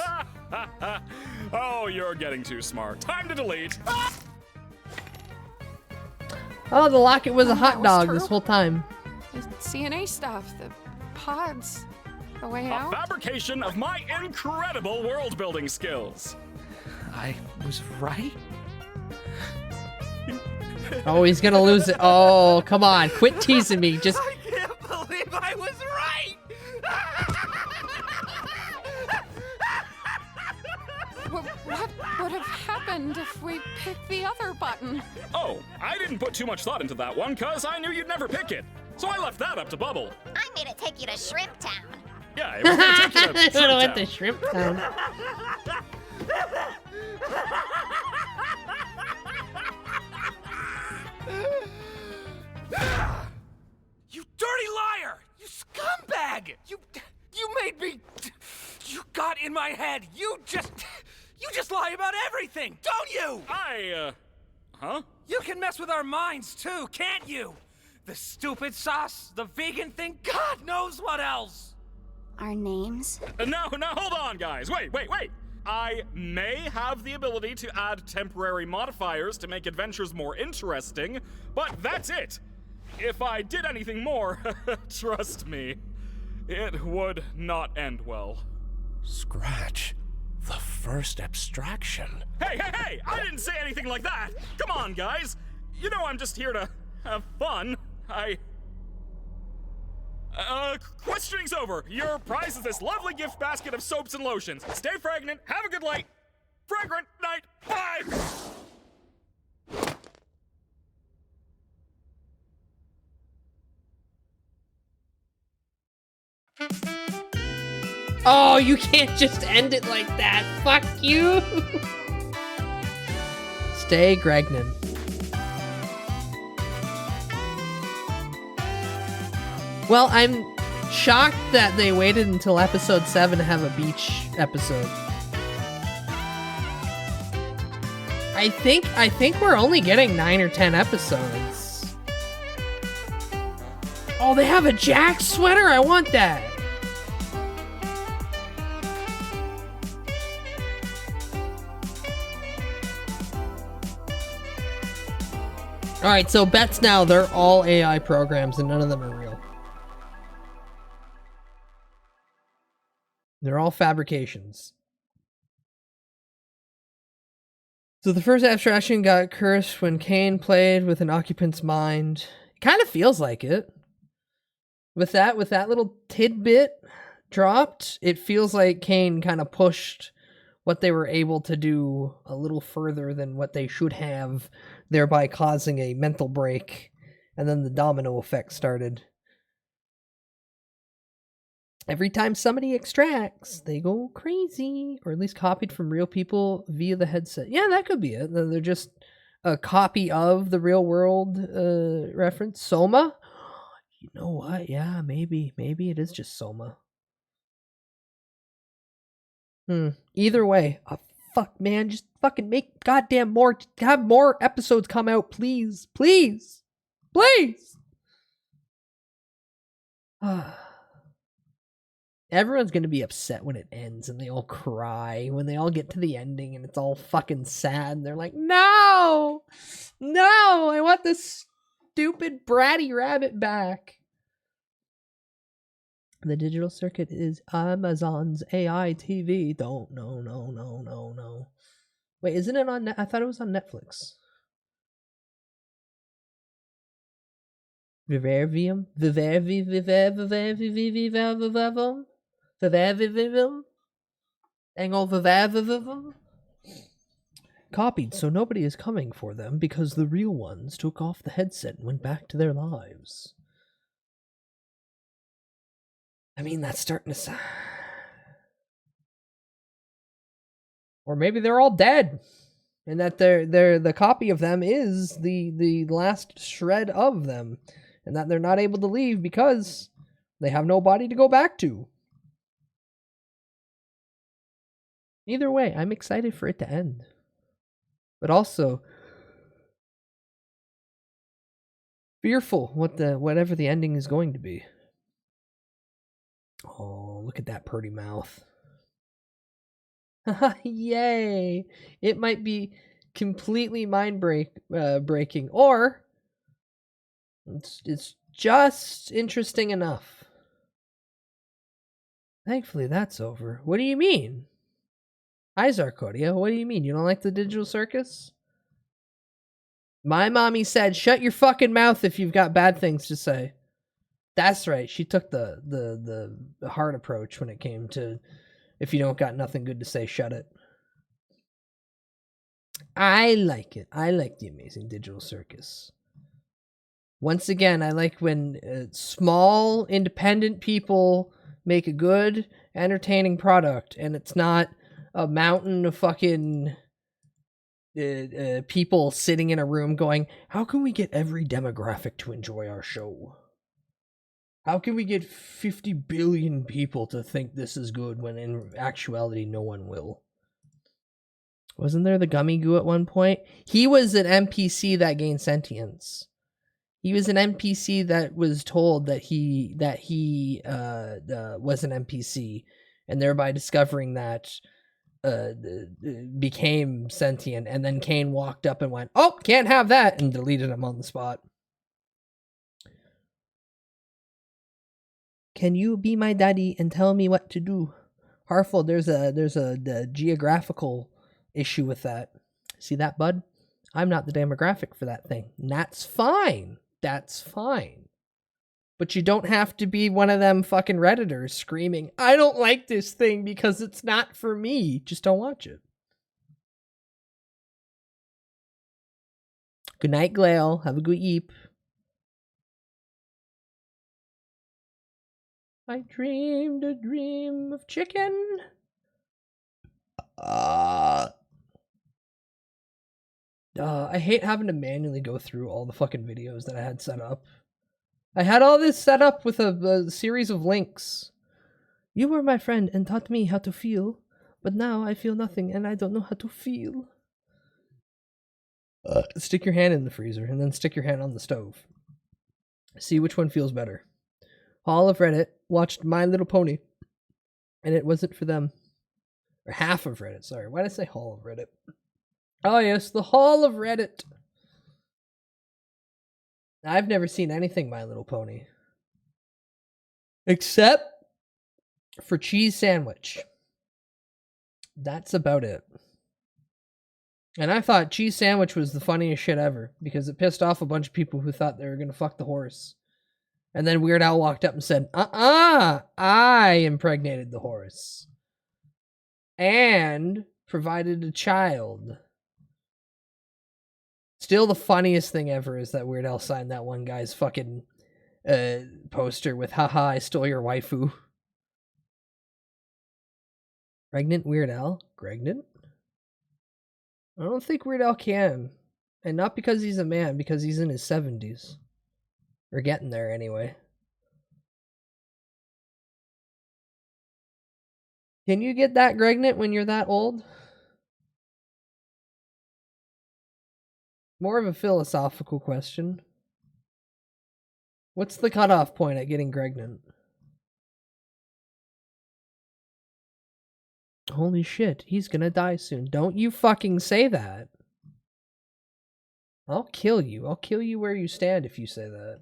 Oh, you're getting too smart. Time to delete. Oh, the locket was a Oh, hot that was dog true? this whole time. The CNA stuff, the pods, the way A out. fabrication of my incredible world-building skills. I was right? Oh, he's gonna lose it. Oh, come on. Quit teasing me. Just... I can't believe I was right! What would have happened if we picked the other button? Oh, I didn't put too much thought into that one, cause I knew you'd never pick it. So I left that up to Bubble. I made it take you to Shrimp Town. Yeah, it was gonna take you to Should've Shrimp went to Town. Shrimp Town. You dirty liar! You scumbag! You made me... You got in my head. You just lie about everything, don't you? Huh? You can mess with our minds too, can't you? the stupid sauce, the vegan thing, God knows what else! Our names? No, hold on, guys. Wait. I may have the ability to add temporary modifiers to make adventures more interesting, but that's it. If I did anything more, trust me, it would not end well. Scratch. The first abstraction. Hey! I didn't say anything like that! Come on, guys! You know I'm just here to have fun. Questioning's over. Your prize is this lovely gift basket of soaps and lotions. Stay fragrant, have a good fragrant night, bye! Oh, you can't just end it like that. Fuck you. Stay Gregnan. Well, I'm shocked that they waited until episode 7 to have a beach episode. I think we're only getting 9 or 10 episodes. Oh, they have a Jack sweater? I want that. Alright, so bets now, they're all AI programs and none of them are real. They're all fabrications. So the first abstraction got cursed when Kane played with an occupant's mind. It kind of feels like it. With that little tidbit dropped, it feels like Kane kind of pushed what they were able to do a little further than what they should have, thereby causing a mental break, and then the domino effect started. Every time somebody extracts, they go crazy, or at least copied from real people via the headset. Yeah, that could be it. They're just a copy of the real world reference. Soma? You know what? Yeah, maybe it is just Soma. Either way, fuck, man, just fucking make goddamn more, have more episodes come out, please. Everyone's gonna be upset when it ends and they all cry when they all get to the ending and it's all fucking sad and they're like, no, I want this stupid bratty rabbit back. The digital circuit is Amazon's AI TV. No. Wait, isn't it on I thought it was on Netflix. Vivervium? Copied, so nobody is coming for them because the real ones took off the headset and went back to their lives. I mean, that's starting to sound... Or maybe they're all dead, and that the copy of them is the last shred of them, and that they're not able to leave because they have no body to go back to. Either way, I'm excited for it to end. But also fearful whatever the ending is going to be. Oh, look at that pretty mouth. Yay! It might be completely breaking, or it's just interesting enough. Thankfully, that's over. What do you mean? Hi, Zarkodia. What do you mean? You don't like the digital circus? My mommy said, shut your fucking mouth if you've got bad things to say. That's right. She took the hard approach when it came to, if you don't got nothing good to say, shut it. I like it. I like the Amazing Digital Circus. Once again, I like when small, independent people make a good, entertaining product, and it's not a mountain of fucking people sitting in a room going, how can we get every demographic to enjoy our show? How can we get 50 billion people to think this is good when in actuality no one will? Wasn't there the Gummy Goo at one point? He was an NPC that gained sentience. He was an NPC that was told that he was an NPC, and thereby discovering that became sentient. And then Kane walked up and went, "Oh, can't have that," and deleted him on the spot. Can you be my daddy and tell me what to do? Harful, there's a geographical issue with that. See that, bud? I'm not the demographic for that thing. And that's fine. That's fine. But you don't have to be one of them fucking Redditors screaming, "I don't like this thing because it's not for me." Just don't watch it. Good night, Glail. Have a good eep. I dreamed a dream of chicken. I hate having to manually go through all the fucking videos that I had set up. I had all this set up with a series of links. You were my friend and taught me how to feel, but now I feel nothing and I don't know how to feel. Stick your hand in the freezer and then stick your hand on the stove. See which one feels better. All of Reddit watched My Little Pony, and it wasn't for them. Or half of Reddit, sorry. Why did I say Hall of Reddit? Oh yes, the Hall of Reddit. I've never seen anything My Little Pony. Except for Cheese Sandwich. That's about it. And I thought Cheese Sandwich was the funniest shit ever, because it pissed off a bunch of people who thought they were going to fuck the horse. And then Weird Al walked up and said, I impregnated the horse. And provided a child. Still the funniest thing ever is that Weird Al signed that one guy's fucking poster with, "Haha, I stole your waifu." Pregnant Weird Al? Pregnant? I don't think Weird Al can. And not because he's a man, because he's in his 70s. We're getting there anyway. Can you get that pregnant when you're that old? More of a philosophical question. What's the cutoff point at getting pregnant? Holy shit, he's gonna die soon. Don't you fucking say that. I'll kill you. I'll kill you where you stand if you say that.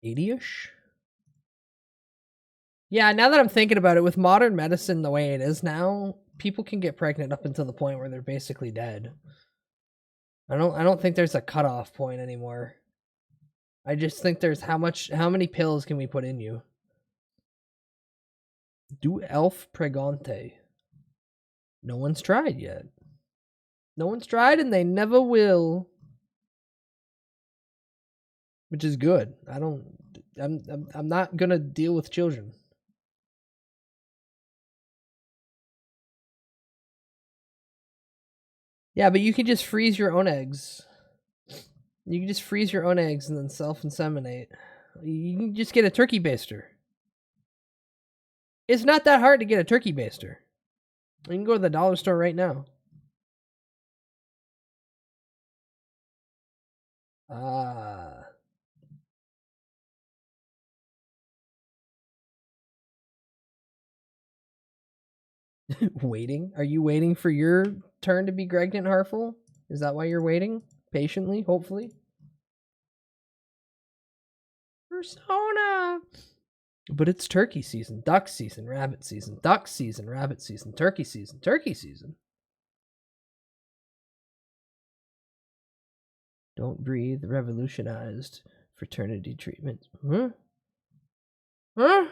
$80-ish? Yeah, now that I'm thinking about it, with modern medicine the way it is now, people can get pregnant up until the point where they're basically dead. I don't think there's a cutoff point anymore. I just think there's how many pills can we put in you? Do elf pregante. No one's tried yet. No one's tried and they never will. Which is good. I'm not gonna deal with children. Yeah, but you can just freeze your own eggs. You can just freeze your own eggs and then self-inseminate. You can just get a turkey baster. It's not that hard to get a turkey baster. You can go to the dollar store right now. Waiting? Are you waiting for your turn to be pregnant, Harful? Is that why you're waiting? Patiently, hopefully? Persona! But it's turkey season, duck season, rabbit season, duck season, rabbit season, turkey season, turkey season. Don't breathe, revolutionized fertility treatment. Huh? Huh?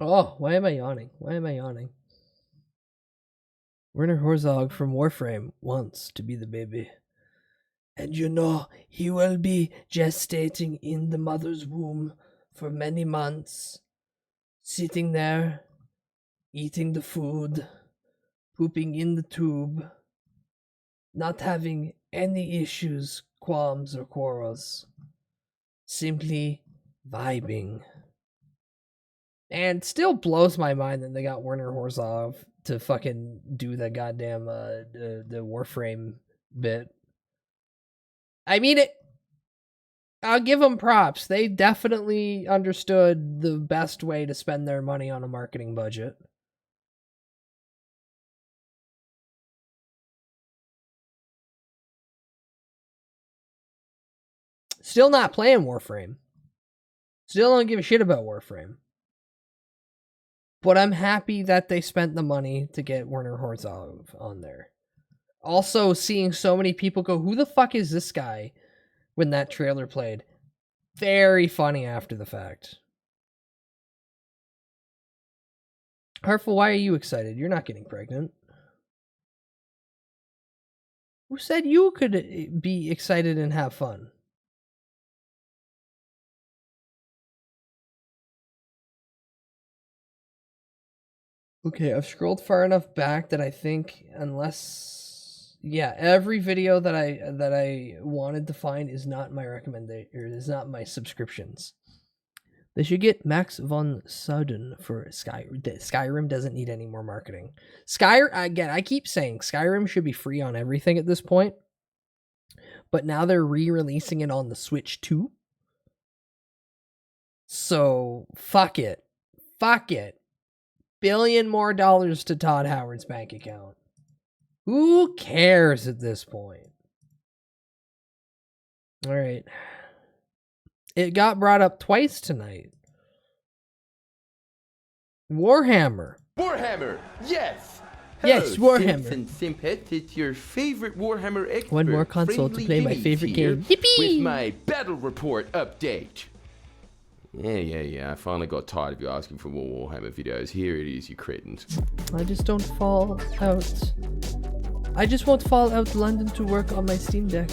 Oh, why am I yawning? Why am I yawning? Werner Herzog from Warframe wants to be the baby. And you know, he will be gestating in the mother's womb for many months, sitting there, eating the food, pooping in the tube, not having any issues, qualms, or quarrels. Simply vibing. And still blows my mind that they got Werner Herzog to fucking do the goddamn the Warframe bit. I mean, I'll give them props. They definitely understood the best way to spend their money on a marketing budget. Still not playing Warframe. Still don't give a shit about Warframe. But I'm happy that they spent the money to get Werner Herzog on there. Also, seeing so many people go, who the fuck is this guy? When that trailer played. Very funny after the fact. Harful, why are you excited? You're not getting pregnant. Who said you could be excited and have fun? Okay, I've scrolled far enough back that I think every video that I wanted to find is not my recommendation, or is not my subscriptions. They should get Max von Sydow for Skyrim. Skyrim doesn't need any more marketing. Again, I keep saying Skyrim should be free on everything at this point. But now they're re-releasing it on the Switch too. So, fuck it. Fuck it. $1 billion more to Todd Howard's bank account. Who cares at this point? All right. It got brought up twice tonight. Warhammer. Warhammer, yes! Yes, Hello, Warhammer. Simps and Simpets, it's your favorite Warhammer expert. One more console to play my favorite here game. Yippee! With my battle report update. Yeah. I finally got tired of you asking for more Warhammer videos. Here it is, you cretins. I just don't fall out. I just won't fall out London to work on my Steam Deck.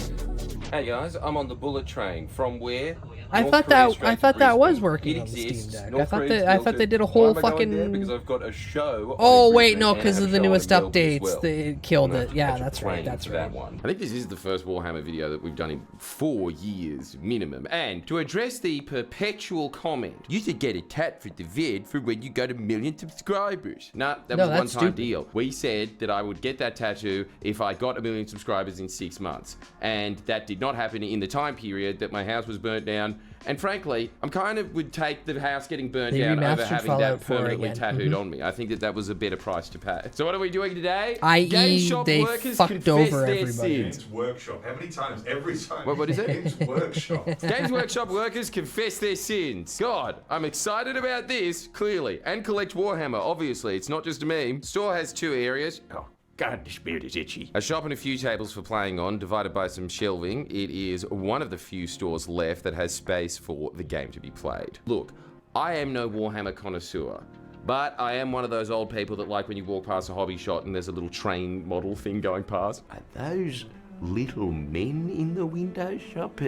Hey guys, I'm on the bullet train. From where? I thought that was working on the Steam Deck. I thought they did a whole fucking. Because I've got a show. Oh wait, no, because of the newest updates, they killed it. Yeah, that's right. That's right. I think this is the first Warhammer video that we've done in 4 years minimum. And to address the perpetual comment, you should get a tat for the vid for when you got 1 million subscribers. Nah, that was a one-time deal. We said that I would get that tattoo if I got 1 million subscribers in 6 months, and that did not happen in the time period that my house was burnt down. And frankly, I'm kind of would take the house getting burnt down over having that permanently tattooed on me. I think that was a better price to pay. So what are we doing today? I.e. they fucked over everybody. Games Workshop. How many times? Every time. What is it? Games Workshop. Games Workshop workers confess their sins. God, I'm excited about this, clearly. And collect Warhammer, obviously. It's not just a meme. Store has 2 areas. Oh. God, this beard is itchy. A shop and a few tables for playing on, divided by some shelving. It is one of the few stores left that has space for the game to be played. Look, I am no Warhammer connoisseur, but I am one of those old people that like when you walk past a hobby shop and there's a little train model thing going past. Are those little men in the window shop?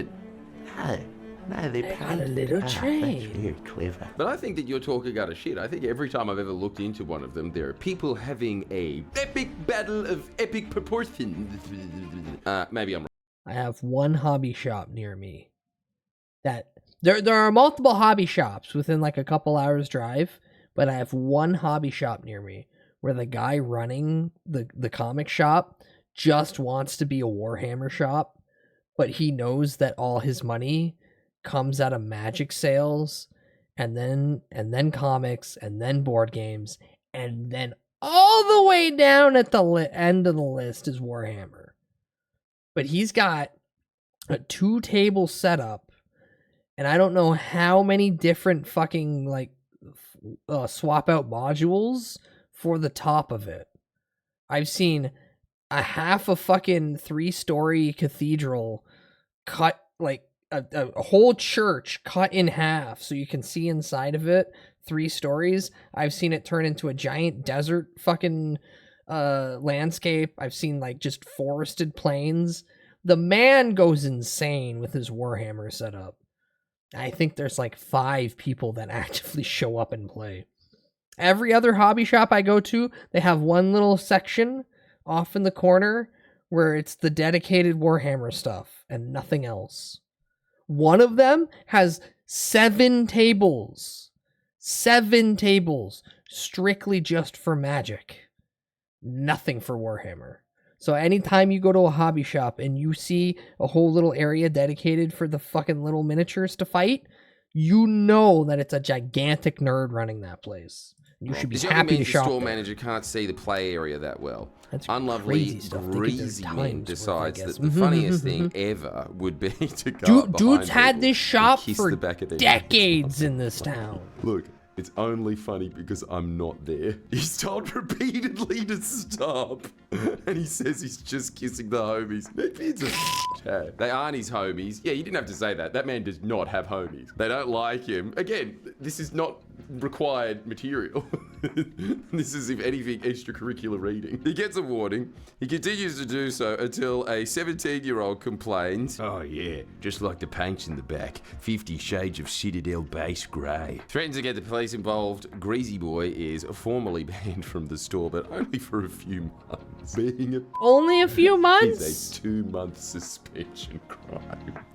No, they're got a little train. That's very clever. But I think that you're talking out of shit. I think every time I've ever looked into one of them, there are people having a epic battle of epic proportions. Maybe I'm wrong. I have one hobby shop near me. That there are multiple hobby shops within like a couple hours drive, but I have one hobby shop near me where the guy running the comic shop just wants to be a Warhammer shop, but he knows that all his money comes out of Magic sales, and then comics, and then board games, and then all the way down at the end of the list is Warhammer. But he's got a 2-table setup, and I don't know how many different fucking like swap out modules for the top of it. I've seen a half a fucking 3-story cathedral cut like a whole church cut in half so you can see inside of it 3 stories. I've seen it turn into a giant desert fucking landscape. I've seen like just forested plains. The man goes insane with his Warhammer setup. I think there's like 5 people that actively show up and play. Every other hobby shop I go to, they have one little section off in the corner where it's the dedicated Warhammer stuff and nothing else. One of them has 7 tables. 7 tables strictly just for Magic. Nothing for Warhammer. So anytime you go to a hobby shop and you see a whole little area dedicated for the fucking little miniatures to fight, you know that it's a gigantic nerd running that place. You should be happy to shop the store there. manager can't see the play area that well. That's Unlovely, crazy stuff. They get their greasy man times worth, decides I guess. that the funniest thing ever would be to go up behind Dude's had people this shop and kiss for the back of their decades in this town. Look, it's only funny because I'm not there. He's told repeatedly to stop. And he says he's just kissing the homies. Neckbeard's a chat. They aren't his homies. Yeah, you didn't have to say that. That man does not have homies. They don't like him. Again, this is not required material. This is, if anything, extracurricular reading. He gets a warning. He continues to do so until a 17-year-old complains. Oh yeah, just like the paints in the back. 50 Shades of Citadel Base Grey. Threatens to get the police involved. Greasy Boy is formally banned from the store, but only for a few months. Being a only a few months? Is a 2-month suspension crime.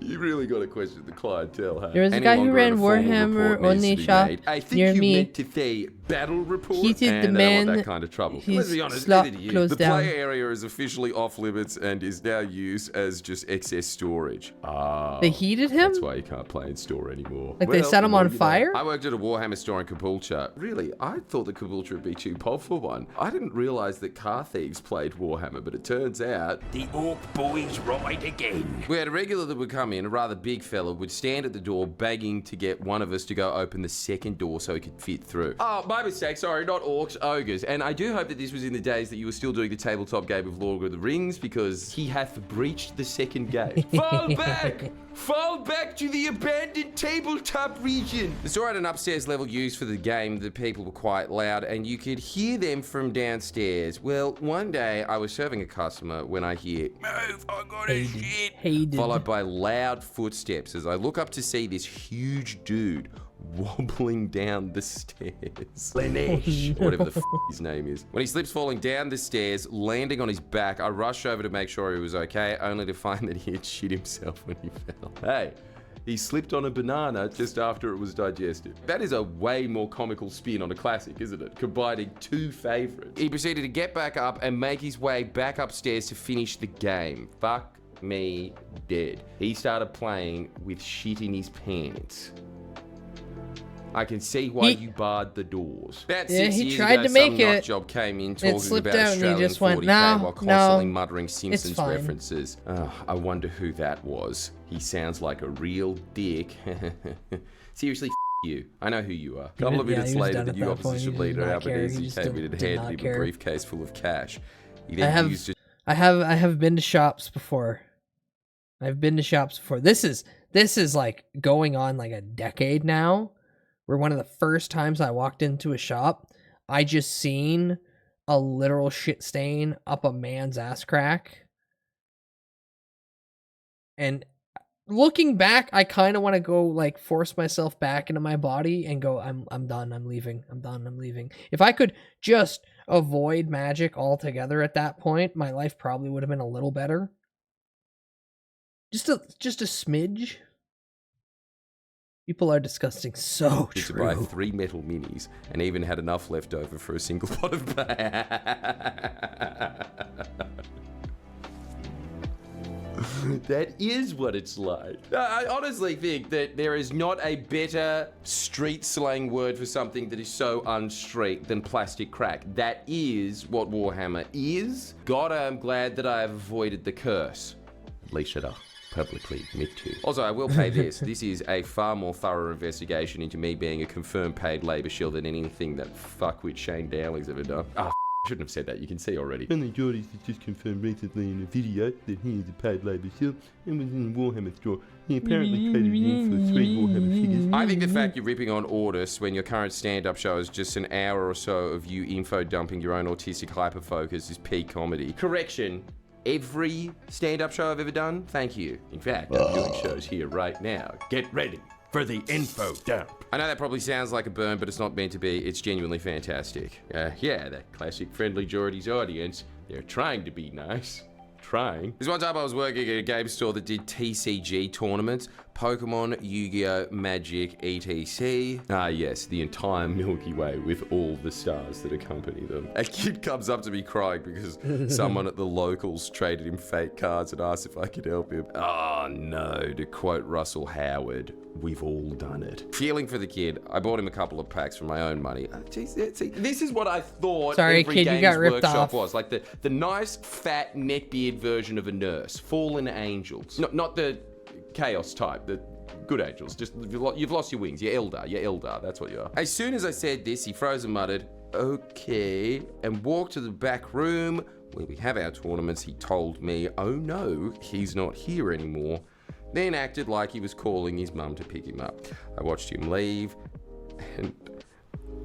You really got to question the clientele, huh? There was a guy who ran Warhammer only shop I think near you me. meant to say battle report. He did the and man. I don't want that kind of trouble. Let's be honest, slot neither do you. closed The down. play area is officially off limits and is now used as just excess storage. Ah, They heated him? That's why you can't play in store anymore. Like they set him on fire? I worked at a Warhammer store in Caboolture. Really, I thought that Caboolture would be too pop for one. I didn't realize that car thieves played Warhammer, but it turns out the Orc boys ride again. We had a regular that would come in, a rather big fella, would stand at the door begging to get one of us to go open the second door so he could fit through. Oh, my mistake, sorry, not orcs, ogres. And I do hope that this was in the days that you were still doing the tabletop game of Lord of the Rings, because he hath breached the second gate. Fall back! Fall back to the abandoned tabletop region! The store had an upstairs level used for the game. The people were quite loud and you could hear them from downstairs. Well, one day I was serving a customer when I hear, "Move, I got a shit," followed by loud footsteps as I look up to see this huge dude wobbling down the stairs. Lanesh, or whatever the his name is. When he slips falling down the stairs, landing on his back, I rush over to make sure he was okay, only to find that he had shit himself when he fell. Hey, he slipped on a banana just after it was digested. That is a way more comical spin on a classic, isn't it? Combining 2 favorites. He proceeded to get back up and make his way back upstairs to finish the game. Fuck me dead. He started playing with shit in his pants. I can see why you barred the doors. About 6 he years tried ago, to make some it. nut job came in talking slipped about out and he Australian just went, 40K "No, while constantly no, muttering it's Simpsons fine." references. I wonder who that was. He sounds like a real dick. Seriously, you. I know who you are. A couple of Yeah, minutes he was later, done the at new that point. opposition He did leader, not care. He Albanese, just came in and did handed not him care. a briefcase full of cash. He I then used it. have been to shops before. I've been to shops before. This is like going on like a decade now. Where one of the first times I walked into a shop, I just seen a literal shit stain up a man's ass crack. And looking back, I kind of want to go like force myself back into my body and go, I'm done, I'm leaving, I'm done, I'm leaving. If I could just avoid magic altogether at that point, my life probably would have been a little better. Just a smidge. People are disgusting. So To true. buy 3 metal minis and even had enough left over for a single pot of That is what it's like. I honestly think that there is not a better street slang word for something that is so unstreet than plastic crack. That is what Warhammer is. God, I am glad that I have avoided the curse. At least shut up. Publicly admit to. Also, I will pay this. This is a far more thorough investigation into me being a confirmed paid labour shill than anything that fuckwit Shane Dowling's ever done. I shouldn't have said that. You can see already. Only Geordie's has just confirmed recently in a video that he is a paid labour shill and was in the Warhammer store. He apparently traded in for 3 Warhammer figures. I think the fact you're ripping on Ordis when your current stand-up show is just an hour or so of you info dumping your own autistic hyperfocus is peak comedy. Correction. Every stand-up show I've ever done, thank you. In fact, I'm doing shows here right now. Get ready for the info dump. I know that probably sounds like a burn, but it's not meant to be. It's genuinely fantastic. Yeah, that classic friendly Geordie's audience. They're trying to be nice. Trying. There's one time I was working at a game store that did TCG tournaments. Pokemon, Yu-Gi-Oh, Magic, etc. Ah yes, the entire Milky Way with all the stars that accompany them. A kid comes up to me crying because someone at the locals traded him fake cards and asked if I could help him. Oh no, to quote Russell Howard, we've all done it. Feeling for the kid, I bought him a couple of packs from my own money. Geez, see, this is what I thought every kid, Games you got ripped Workshop off. was. Like the nice, fat, neckbeard version of a nurse. Fallen angels. Not the chaos type, the good angels. Just, you've lost your wings. You're Eldar, that's what you are. As soon as I said this, he froze and muttered, okay, and walked to the back room where we have our tournaments. He told me, oh no, he's not here anymore. Then acted like he was calling his mum to pick him up. I watched him leave, and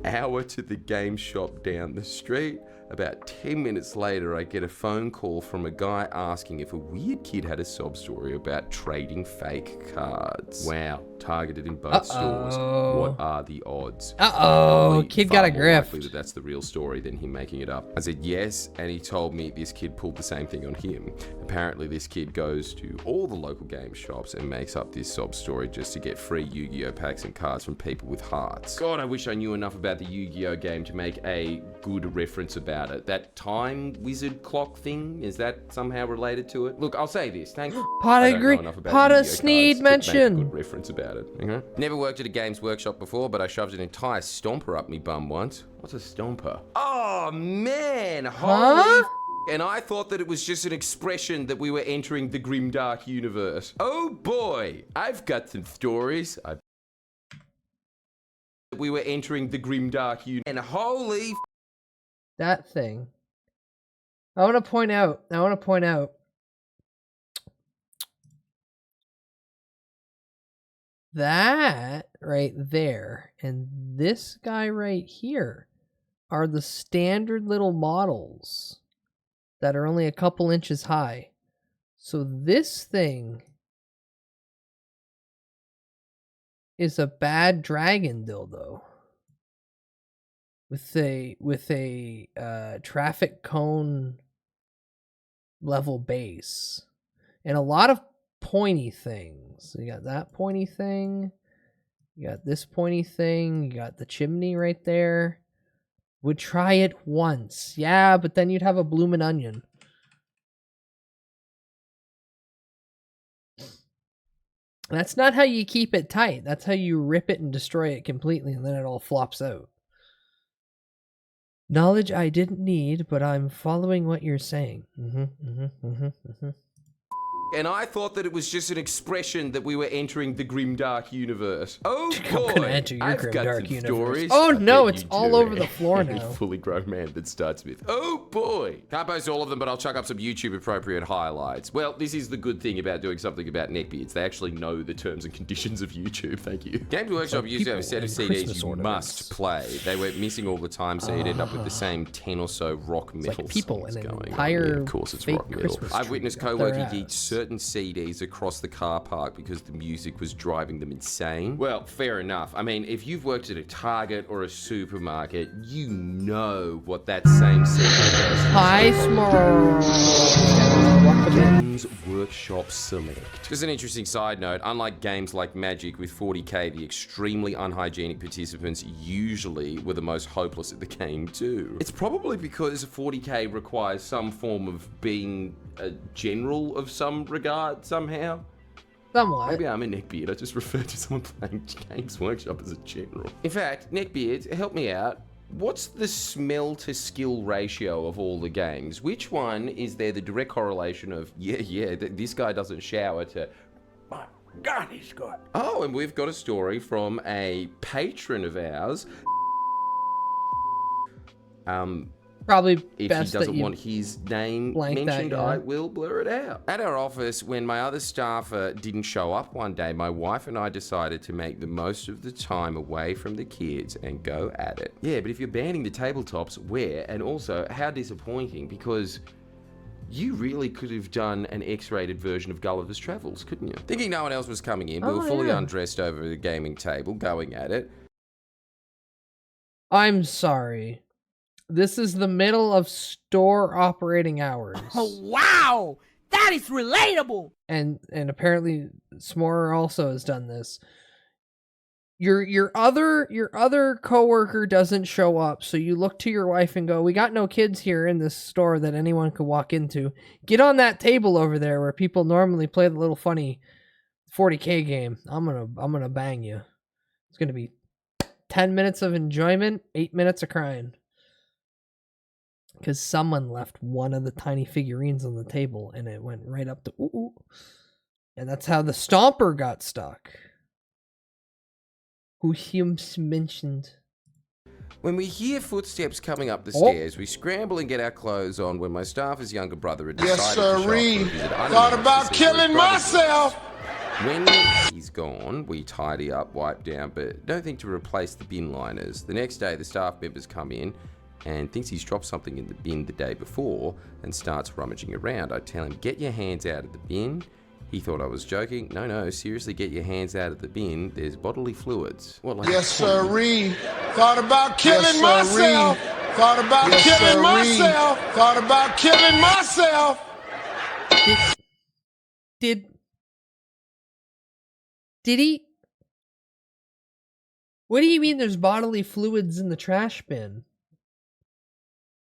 hour to the game shop down the street. About 10 minutes later, I get a phone call from a guy asking if a weird kid had a sob story about trading fake cards. Wow, targeted in both stores. What are the odds? Kid got a grift. Likely that that's the real story than him making it up. I said yes, and he told me this kid pulled the same thing on him. Apparently, this kid goes to all the local game shops and makes up this sob story just to get free Yu-Gi-Oh packs and cards from people with hearts. God, I wish I knew enough about the Yu-Gi-Oh game to make a good reference about it. That time wizard clock thing, is that somehow related to it? Look, I'll say this. Thank Potter Sneed mentioned. Good reference about it. Okay? Never worked at a Games Workshop before, but I shoved an entire stomper up me bum once. What's a stomper? Oh man, holy and I thought that it was just an expression that we were entering the grimdark universe. Oh boy, I've got some stories. We were entering the grimdark universe, and holy that thing. I want to point out that right there and this guy right here are the standard little models that are only a couple inches high. So this thing is a bad dragon dildo with a traffic cone level base and a lot of pointy things. You got that pointy thing, you got this pointy thing, you got the chimney right there. Would try it once, yeah, but then you'd have a bloomin' onion. That's not how you keep it tight. That's how you rip it and destroy it completely, and then it all flops out. Knowledge I didn't need, but I'm following what you're saying. And I thought that it was just an expression that we were entering the grimdark universe. Oh boy, gonna enter your I've got grimdark some universe. stories. Oh no, I bet it's you all do. over the floor And now. fully grown man that starts with, oh boy. Can't post all of them, but I'll chuck up some YouTube appropriate highlights. Well, this is the good thing about doing something about neckbeards. They actually know the terms and conditions of YouTube. Thank you. Games Workshop used to have a set of CDs you must play. They were missing all the time, so you'd end up with the same 10 or so rock metal people songs and an going entire on. Yeah, of course it's fake rock metal. Christmas I've tree witnessed up their co-workers eat ass. certain CDs across the car park because the music was driving them insane. Well, fair enough. I mean, if you've worked at a Target or a supermarket, you know what that same CD does. Hi, Small. Games Workshop Select. Just an interesting side note, unlike games like Magic with 40k, the extremely unhygienic participants usually were the most hopeless at the game too. It's probably because 40k requires some form of being a general of some regard somehow. Somewhat. Maybe I'm a neckbeard. I just referred to someone playing Games Workshop as a general. In fact, neckbeards, help me out. What's the smell to skill ratio of all the games? Which one is there the direct correlation of, this guy doesn't shower to, my God, he's good. Oh, and we've got a story from a patron of ours. Probably if best he doesn't that you want his name blank that, mentioned, yeah. I will blur it out. At our office, when my other staffer didn't show up one day, my wife and I decided to make the most of the time away from the kids and go at it. Yeah, but if you're banning the tabletops, where? And also, how disappointing, because You really could have done an X-rated version of Gulliver's Travels, couldn't you? Thinking no one else was coming in, we were fully undressed over the gaming table, going at it. I'm sorry. This is the middle of store operating hours. Oh, wow! That is relatable! And apparently S'more also has done this. Your other coworker doesn't show up, so you look to your wife and go, "We got no kids here in this store that anyone could walk into. Get on that table over there where people normally play the little funny 40K game. I'm gonna bang you. It's gonna be 10 minutes of enjoyment, 8 minutes of crying." Because someone left one of the tiny figurines on the table and it went right up to ooh. And that's how the Stomper got stuck. Who Humes mentioned. When we hear footsteps coming up the stairs, we scramble and get our clothes on when my staff's younger brother had decided to shop for a visit. Thought about killing myself. When he's gone, we tidy up, wipe down, but don't think to replace the bin liners. The next day, the staff members come in and thinks he's dropped something in the bin the day before and starts rummaging around. I tell him, "Get your hands out of the bin." He thought I was joking. No, seriously, get your hands out of the bin. There's bodily fluids. What, like Yes, sirree. Thought about killing myself. Thought about killing myself. Thought about killing myself. Did he? What do you mean there's bodily fluids in the trash bin?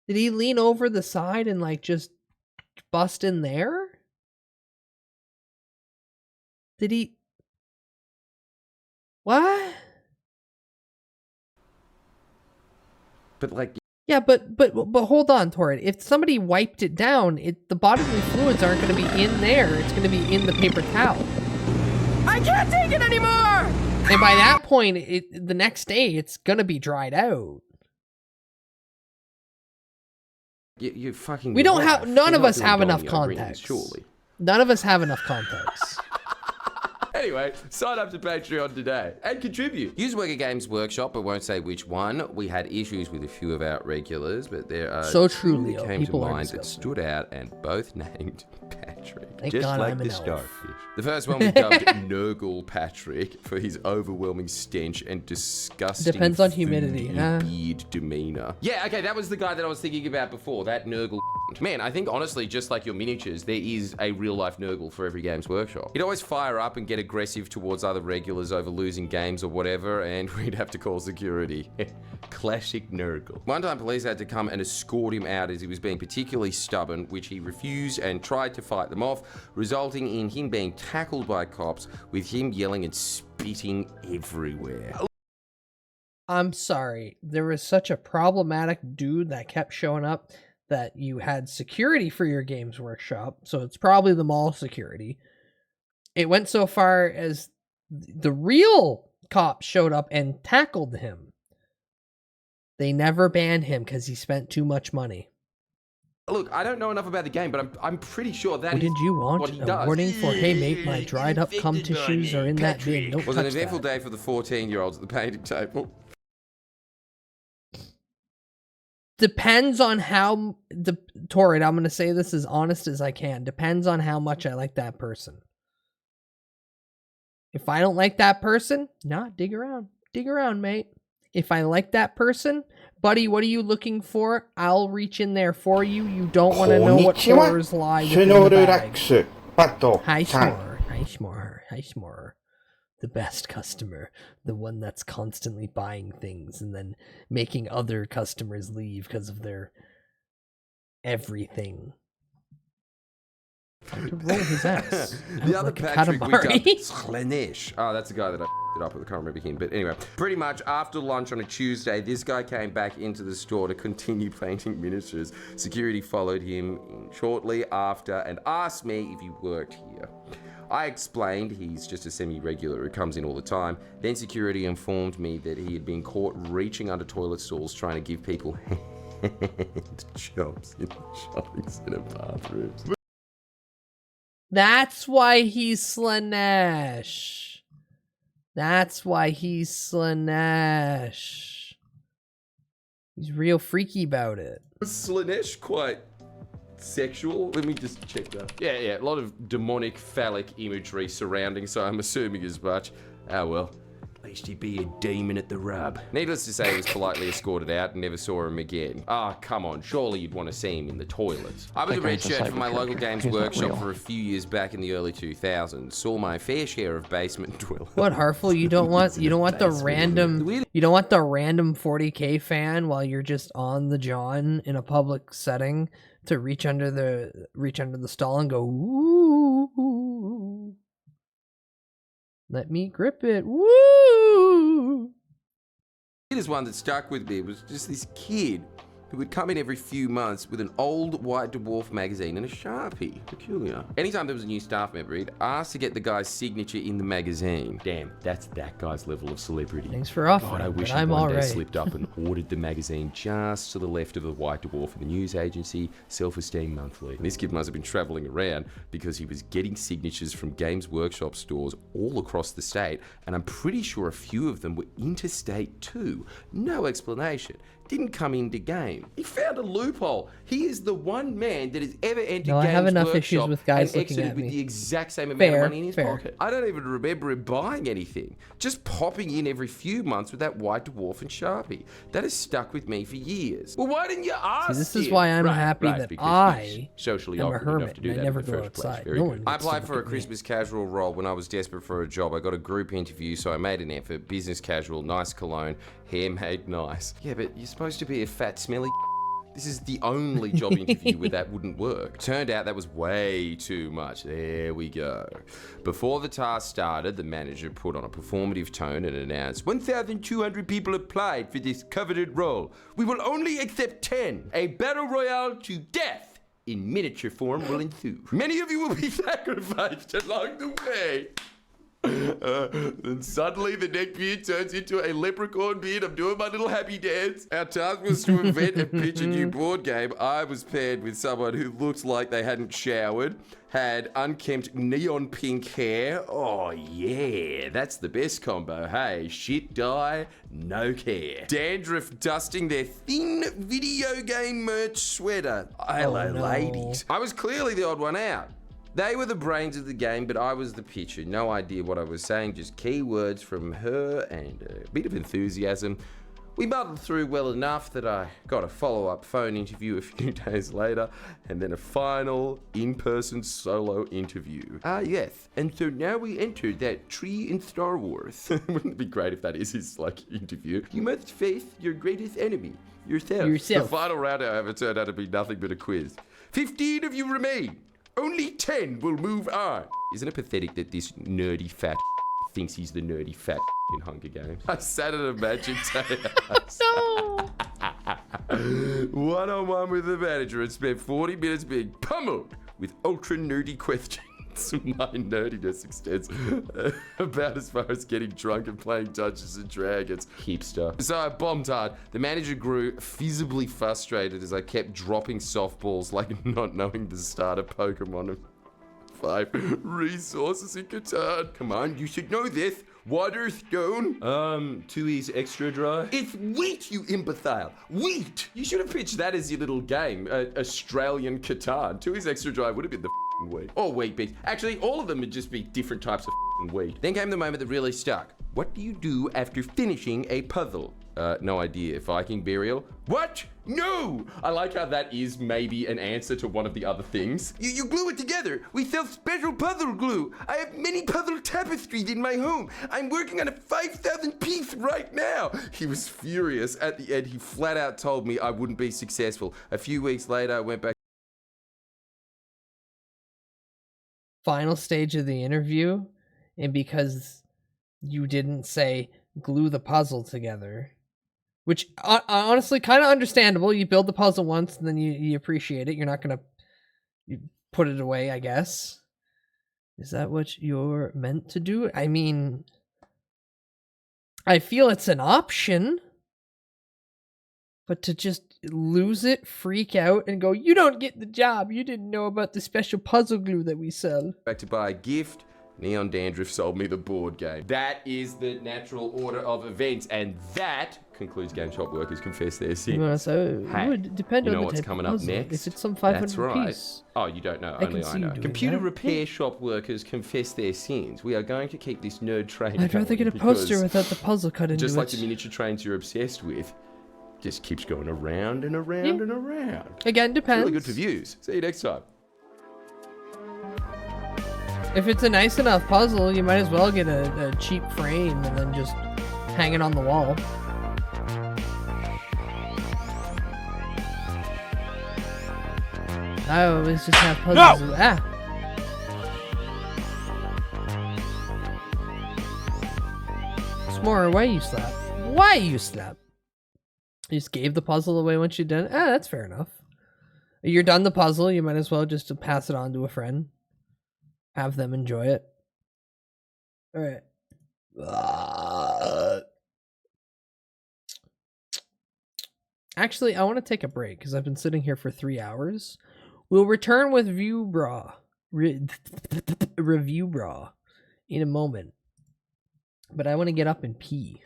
Did he lean over the side and like just bust in there? Did he? What? But like, yeah, but hold on, Torrid. If somebody wiped it down, the bodily fluids aren't going to be in there. It's going to be in the paper towel. I can't take it anymore! And by that point, the next day, it's going to be dried out. you fucking. We don't have. None of us have enough rings, context. surely. None of us have enough context. Anyway, sign up to Patreon today and contribute. Use Worker Games Workshop, but won't say which one. We had issues with a few of our regulars, but there are so true, two Leo. that came People to are mind that disgusting. stood out, and both named Patrick. Thank Just God like I'm the an elf. starfish. The first one we dubbed Nurgle Patrick for his overwhelming stench and disgusting Depends on humidity, food-imbued demeanor. Yeah, okay, that was the guy that I was thinking about before, that Nurgle. Man, I think honestly, just like your miniatures, there is a real-life Nurgle for every Games Workshop. He'd always fire up and get aggressive towards other regulars over losing games or whatever, and we'd have to call security. Classic Nurgle. One time police had to come and escort him out as he was being particularly stubborn, which he refused and tried to fight them off, resulting in him being tackled by cops with him yelling and spitting everywhere. I'm sorry. There was such a problematic dude that kept showing up that you had security for your Games Workshop, so it's probably the mall security. It went so far as the real cops showed up and tackled him. They never banned him because he spent too much money. Look, I don't know enough about the game, but I'm pretty sure that What is did you want? what he A does. warning for, hey mate, my dried up cum tissues are in that bin. Don't It was an touch eventful that. day for the 14-year-olds at the painting table. Depends on how Torrid, I'm gonna say this as honest as I can. Depends on how much I like that person. If I don't like that person, dig around. Dig around, mate. If I like that person, buddy, what are you looking for? I'll reach in there for you. You don't want to know what horrors lie within the bag. Hi, S'more. Hi, S'more. Hi, S'more. The best customer. The one that's constantly buying things and then making other customers leave because of their everything. Time to roll his ass. The other like a Patrick we Katamari. dubbed Slanish. Oh, that's the guy that I it up with. I can't remember him. But anyway, pretty much after lunch on a Tuesday, this guy came back into the store to continue painting miniatures. Security followed him in shortly after and asked me if he worked here. I explained he's just a semi-regular who comes in all the time. Then security informed me that he had been caught reaching under toilet stalls trying to give people hand jobs in shopping center bathrooms. That's why he's Slanesh. That's why he's Slanesh. He's real freaky about it. Slanesh quite sexual. Let me just check that. Yeah, a lot of demonic phallic imagery surrounding, so I'm assuming as much. Oh well. At least he'd be a demon at the rub. Needless to say, he was politely escorted out and never saw him again. Ah, come on, surely you'd want to see him in the toilets. I was a red shirt for my local games workshop for a few years back in the early 2000s. Saw my fair share of basement dwellers. What, Harful? You don't want the random 40K fan while you're just on the John in a public setting to reach under the stall and go, ooh. Let me grip it. Woo! The one that stuck with me was just this kid who would come in every few months with an old White Dwarf magazine and a Sharpie. Peculiar. Anytime there was a new staff member, he'd ask to get the guy's signature in the magazine. Damn, that's that guy's level of celebrity. Thanks for offering, God, I wish but he I'm one day alright. slipped up and ordered the magazine just to the left of the White Dwarf and the news agency, Self-Esteem Monthly. And this kid must have been traveling around because he was getting signatures from Games Workshop stores all across the state, and I'm pretty sure a few of them were interstate too. No explanation. Didn't come into game. He found a loophole. He is the one man that has ever entered No, I Games have enough Workshop issues with guys and looking exited at with me. the exact same amount Fair, of money in his fair. pocket. I don't even remember him buying anything. Just popping in every few months with that White Dwarf and Sharpie. That has stuck with me for years. Well, why didn't you ask See, this is him? why I'm Right, happy right, that because I he's socially am a awkward enough hermit to do and I that never in the go first place. outside. Very No good. one I gets to applied look for a at me. Christmas casual role when I was desperate for a job. I got a group interview, so I made an effort. Business casual, nice cologne, hair made nice. Yeah, but you're supposed to be a fat, smelly. This is the only job interview where that wouldn't work. Turned out that was way too much. There we go. Before the task started, the manager put on a performative tone and announced, 1,200 people applied for this coveted role. We will only accept 10. A battle royale to death in miniature form will ensue. Many of you will be sacrificed along the way. Then suddenly the neck beard turns into a leprechaun beard. I'm doing my little happy dance. Our task was to invent and pitch a new board game. I was paired with someone who looked like they hadn't showered, had unkempt neon pink hair. Oh yeah, that's the best combo. Hey, shit dye, no care. Dandruff dusting their thin video game merch sweater. Hello, no. ladies. I was clearly the odd one out. They were the brains of the game, but I was the pitcher. No idea what I was saying, just keywords from her and a bit of enthusiasm. We muddled through well enough that I got a follow-up phone interview a few days later, and then a final in-person solo interview. Ah, yes. And so now we enter that tree in Star Wars. Wouldn't it be great if that is his, interview? You must face your greatest enemy, yourself. The final round, however, turned out to be nothing but a quiz. 15 of you remain. Only 10 will move on. Isn't it pathetic that this nerdy fat thinks he's the nerdy fat in Hunger Games? I sat at a magic table. No. One-on-one with the manager and spent 40 minutes being pummeled with ultra nerdy questions. My nerdiness extends about as far as getting drunk and playing Dungeons and Dragons. Hipster. So I bombed hard. The manager grew feasibly frustrated as I kept dropping softballs like not knowing the starter Pokemon of 5 resources in Catan. Come on, you should know this. Water, stone. 2 is extra dry. It's wheat, you imbecile. Wheat. You should have pitched that as your little game. Australian Catan. 2 is extra dry would have been the wheat. Or wheat bits. Actually, all of them would just be different types of wheat. Then came the moment that really stuck. What do you do after finishing a puzzle? No idea. Viking burial? What? No! I like how that is maybe an answer to one of the other things. You glue it together. We sell special puzzle glue. I have many puzzle tapestries in my home. I'm working on a 5,000 piece right now. He was furious. At the end, he flat out told me I wouldn't be successful. A few weeks later, I went back. Final stage of the interview, and because you didn't say glue the puzzle together, which honestly kind of understandable. You build the puzzle once and then you appreciate it. You're not gonna put it away, I guess. Is that what you're meant to do? I mean, I feel it's an option, but to just lose it, freak out, and go, you don't get the job. You didn't know about the special puzzle glue that we sell. Back to buy a gift. Neon Dandruff sold me the board game. That is the natural order of events, and that concludes Game Shop Workers Confess Their Sins. So Hey, it would depend you on know the what's type coming of up puzzle. next? If it's some 500 That's right. piece. Oh, you don't know. I Only can I see you know. doing Computer that. repair shop workers confess their sins. We are going to keep this nerd train I'd rather going get a poster because without the puzzle cut into just it. like the miniature trains you're obsessed with, just keeps going around and around and around. Again, It's depends. really good for views. See you next time. If it's a nice enough puzzle, you might as well get a cheap frame and then just hang it on the wall. I always just have puzzles. Ah! S'more, why you slap? Why you slap? You just gave the puzzle away once you're done? Ah, that's fair enough. You're done the puzzle, you might as well just pass it on to a friend. Have them enjoy it. Alright. Actually, I want to take a break because I've been sitting here for 3 hours. We'll return with Review Bra in a moment. But I want to get up and pee.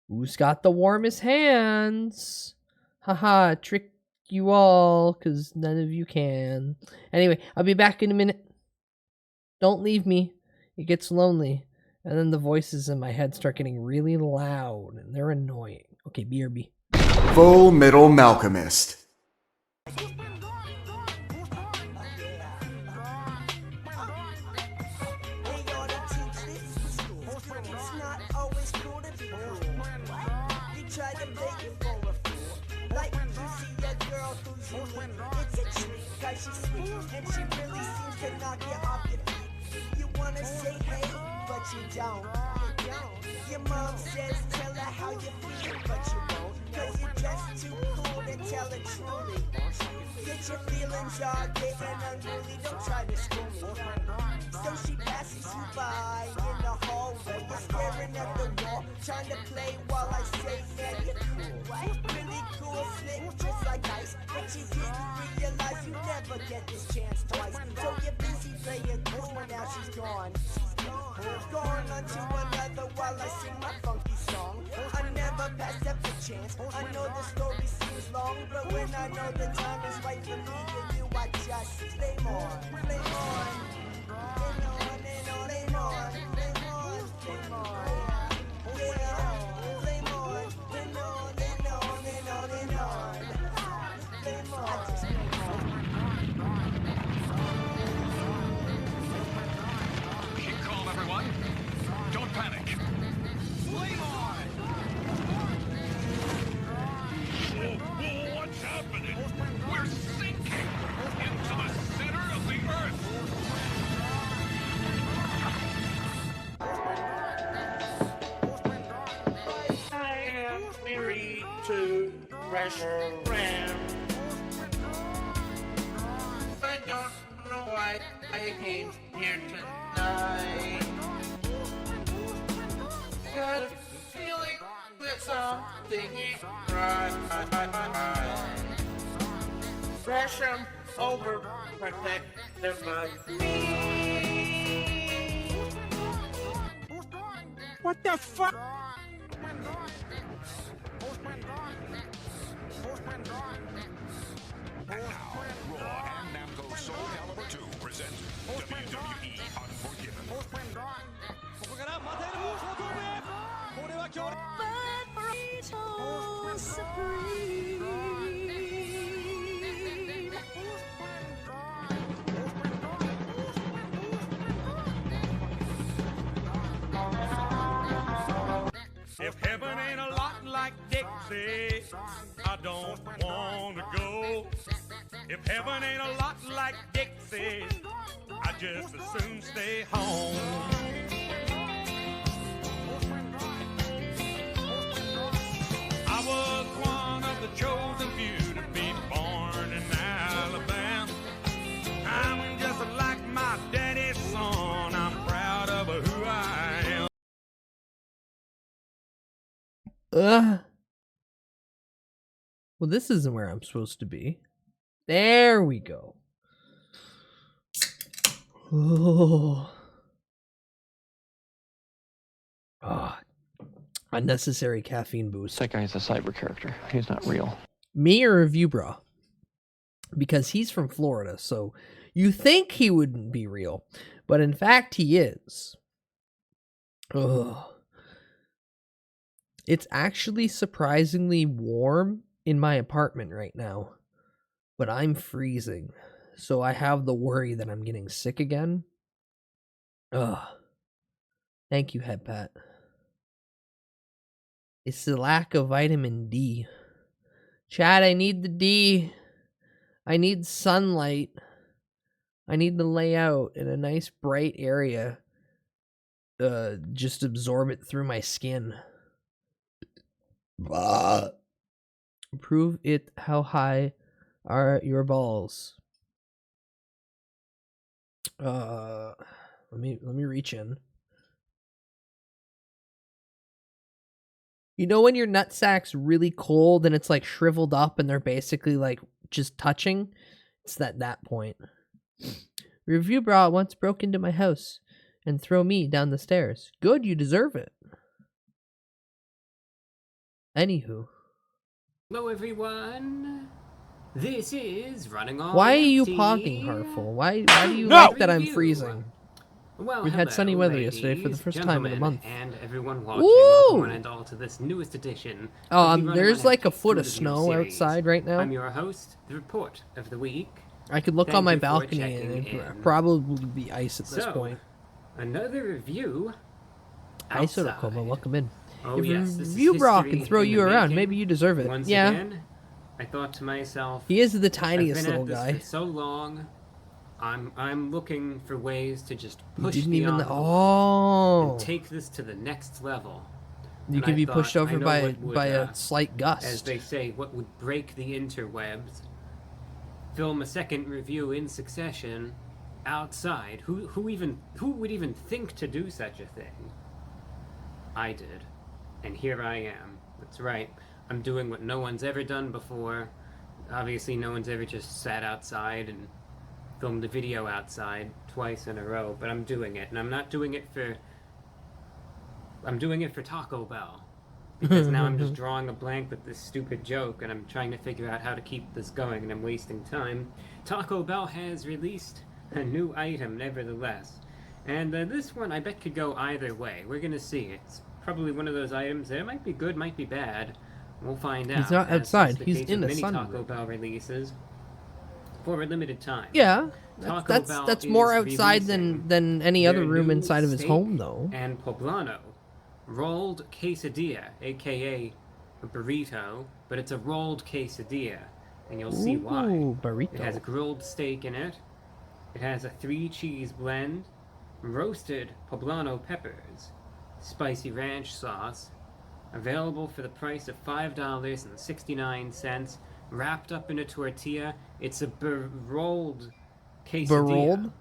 Who's got the warmest hands? Haha, trick you all, because none of you can. Anyway, I'll be back in a minute. Don't leave me. It gets lonely. And then the voices in my head start getting really loud, and they're annoying. Okay, BRB. Full Metal Malcolmist. She's sweet and she really seems to knock you off your feet. You wanna say hey, but you don't. Your mom says tell her how you feel, but you won't. Cause you're just too cool to tell it truly. Get your feelings are getting unruly, don't try to school me. So she passes you by in the hallway. You're staring at the wall, trying to play while I say, yeah, you're cool. Really cool, slick, just like ice. But you didn't realize you never get this chance twice. So you're busy playing cool, now she's gone. Gone on to another while I sing my funky song. I never pass up a chance. I know the story seems long, but when I know the time is right for me and you, I just flame on, flame on. Flame on and on and on. Flame on, flame on. Yeah, flame on and on and on and on and on. Flame on, I just flame on. Keep calm, everyone. Don't panic. Flame on! Whoa, what's happening? We're sinking into the center of the earth. I am weary to restaurant. I don't know why I came here tonight. Got a feeling that something ain't right. Gresham overprotective of me. What the fuck? And now, Raw and Namco Soul Calibur 2 present WWE Unforgiven. If heaven ain't a lot like Dixie, I don't wanna go. If heaven ain't a lot like Dixie, I just as soon stay home. I was one of the chosen few to be born in Alabama. I'm just like my daddy's son. I'm proud of who I am. Well, this isn't where I'm supposed to be. There we go. Oh. Oh, unnecessary caffeine boost. That guy's a cyber character. He's not real. Me or Review Bra? Because he's from Florida, so you think he wouldn't be real, but in fact he is. Ugh. It's actually surprisingly warm in my apartment right now, but I'm freezing, so I have the worry that I'm getting sick again. Ugh. Thank you, Head Pat. It's the lack of vitamin D. Chad, I need the D. I need sunlight. I need to lay out in a nice bright area. Just absorb it through my skin. Prove it. How high are your balls? Let me reach in. You know when your nutsack's really cold and it's like shriveled up and they're basically like just touching? It's that point. Review Bra once broke into my house and throw me down the stairs. Good, you deserve it. Anywho. Hello everyone. This is Running on Why are you Empty. honking, Harful? Why do you like that I'm freezing? Well, We had sunny weather yesterday for the ladies, first time in a gentlemen, month. And everyone watching, Woo! welcome one and all to this newest edition. of the Running There's on like a Empty foot of Through the snow series. outside right now. I'm your host, the report of the week. I could look Thank on my you for balcony checking and in. it'd probably be ice at this So, point. Another review. Ice outside. Otacoma, welcome in. Oh, if yes, this is Review Bra history can throw in you the around, making. maybe you deserve it. Once yeah. again, I thought to myself, He is the tiniest I've been little at this guy. for so long. I'm looking for ways to just You push didn't even. beyond the Oh. and take this to the next level. You And could I be thought, pushed I over know by what would, a slight gust. As they say, what would break the interwebs? Film a second review in succession outside. Who would even think to do such a thing? I did. And here I am. That's right. I'm doing what no one's ever done before. Obviously no one's ever just sat outside and filmed a video outside twice in a row, but I'm doing it. And I'm not doing it for Taco Bell. Because now I'm just drawing a blank with this stupid joke and I'm trying to figure out how to keep this going and I'm wasting time. Taco Bell has released a new item nevertheless. And this one I bet could go either way. We're gonna see. It's probably one of those items that might be good, might be bad. We'll find out. He's not as is outside, the he's case in of the many sun. Taco Bell releases for a limited time. Yeah, Taco Bell that's is more outside releasing than any other their room new inside of his steak home, though. And poblano rolled quesadilla, aka a burrito, but it's a rolled quesadilla, and you'll see why. Ooh, burrito. It has grilled steak in it. It has a 3-cheese blend, roasted poblano peppers, spicy ranch sauce, available for the price of $5.69, wrapped up in a tortilla. It's a rolled quesadilla.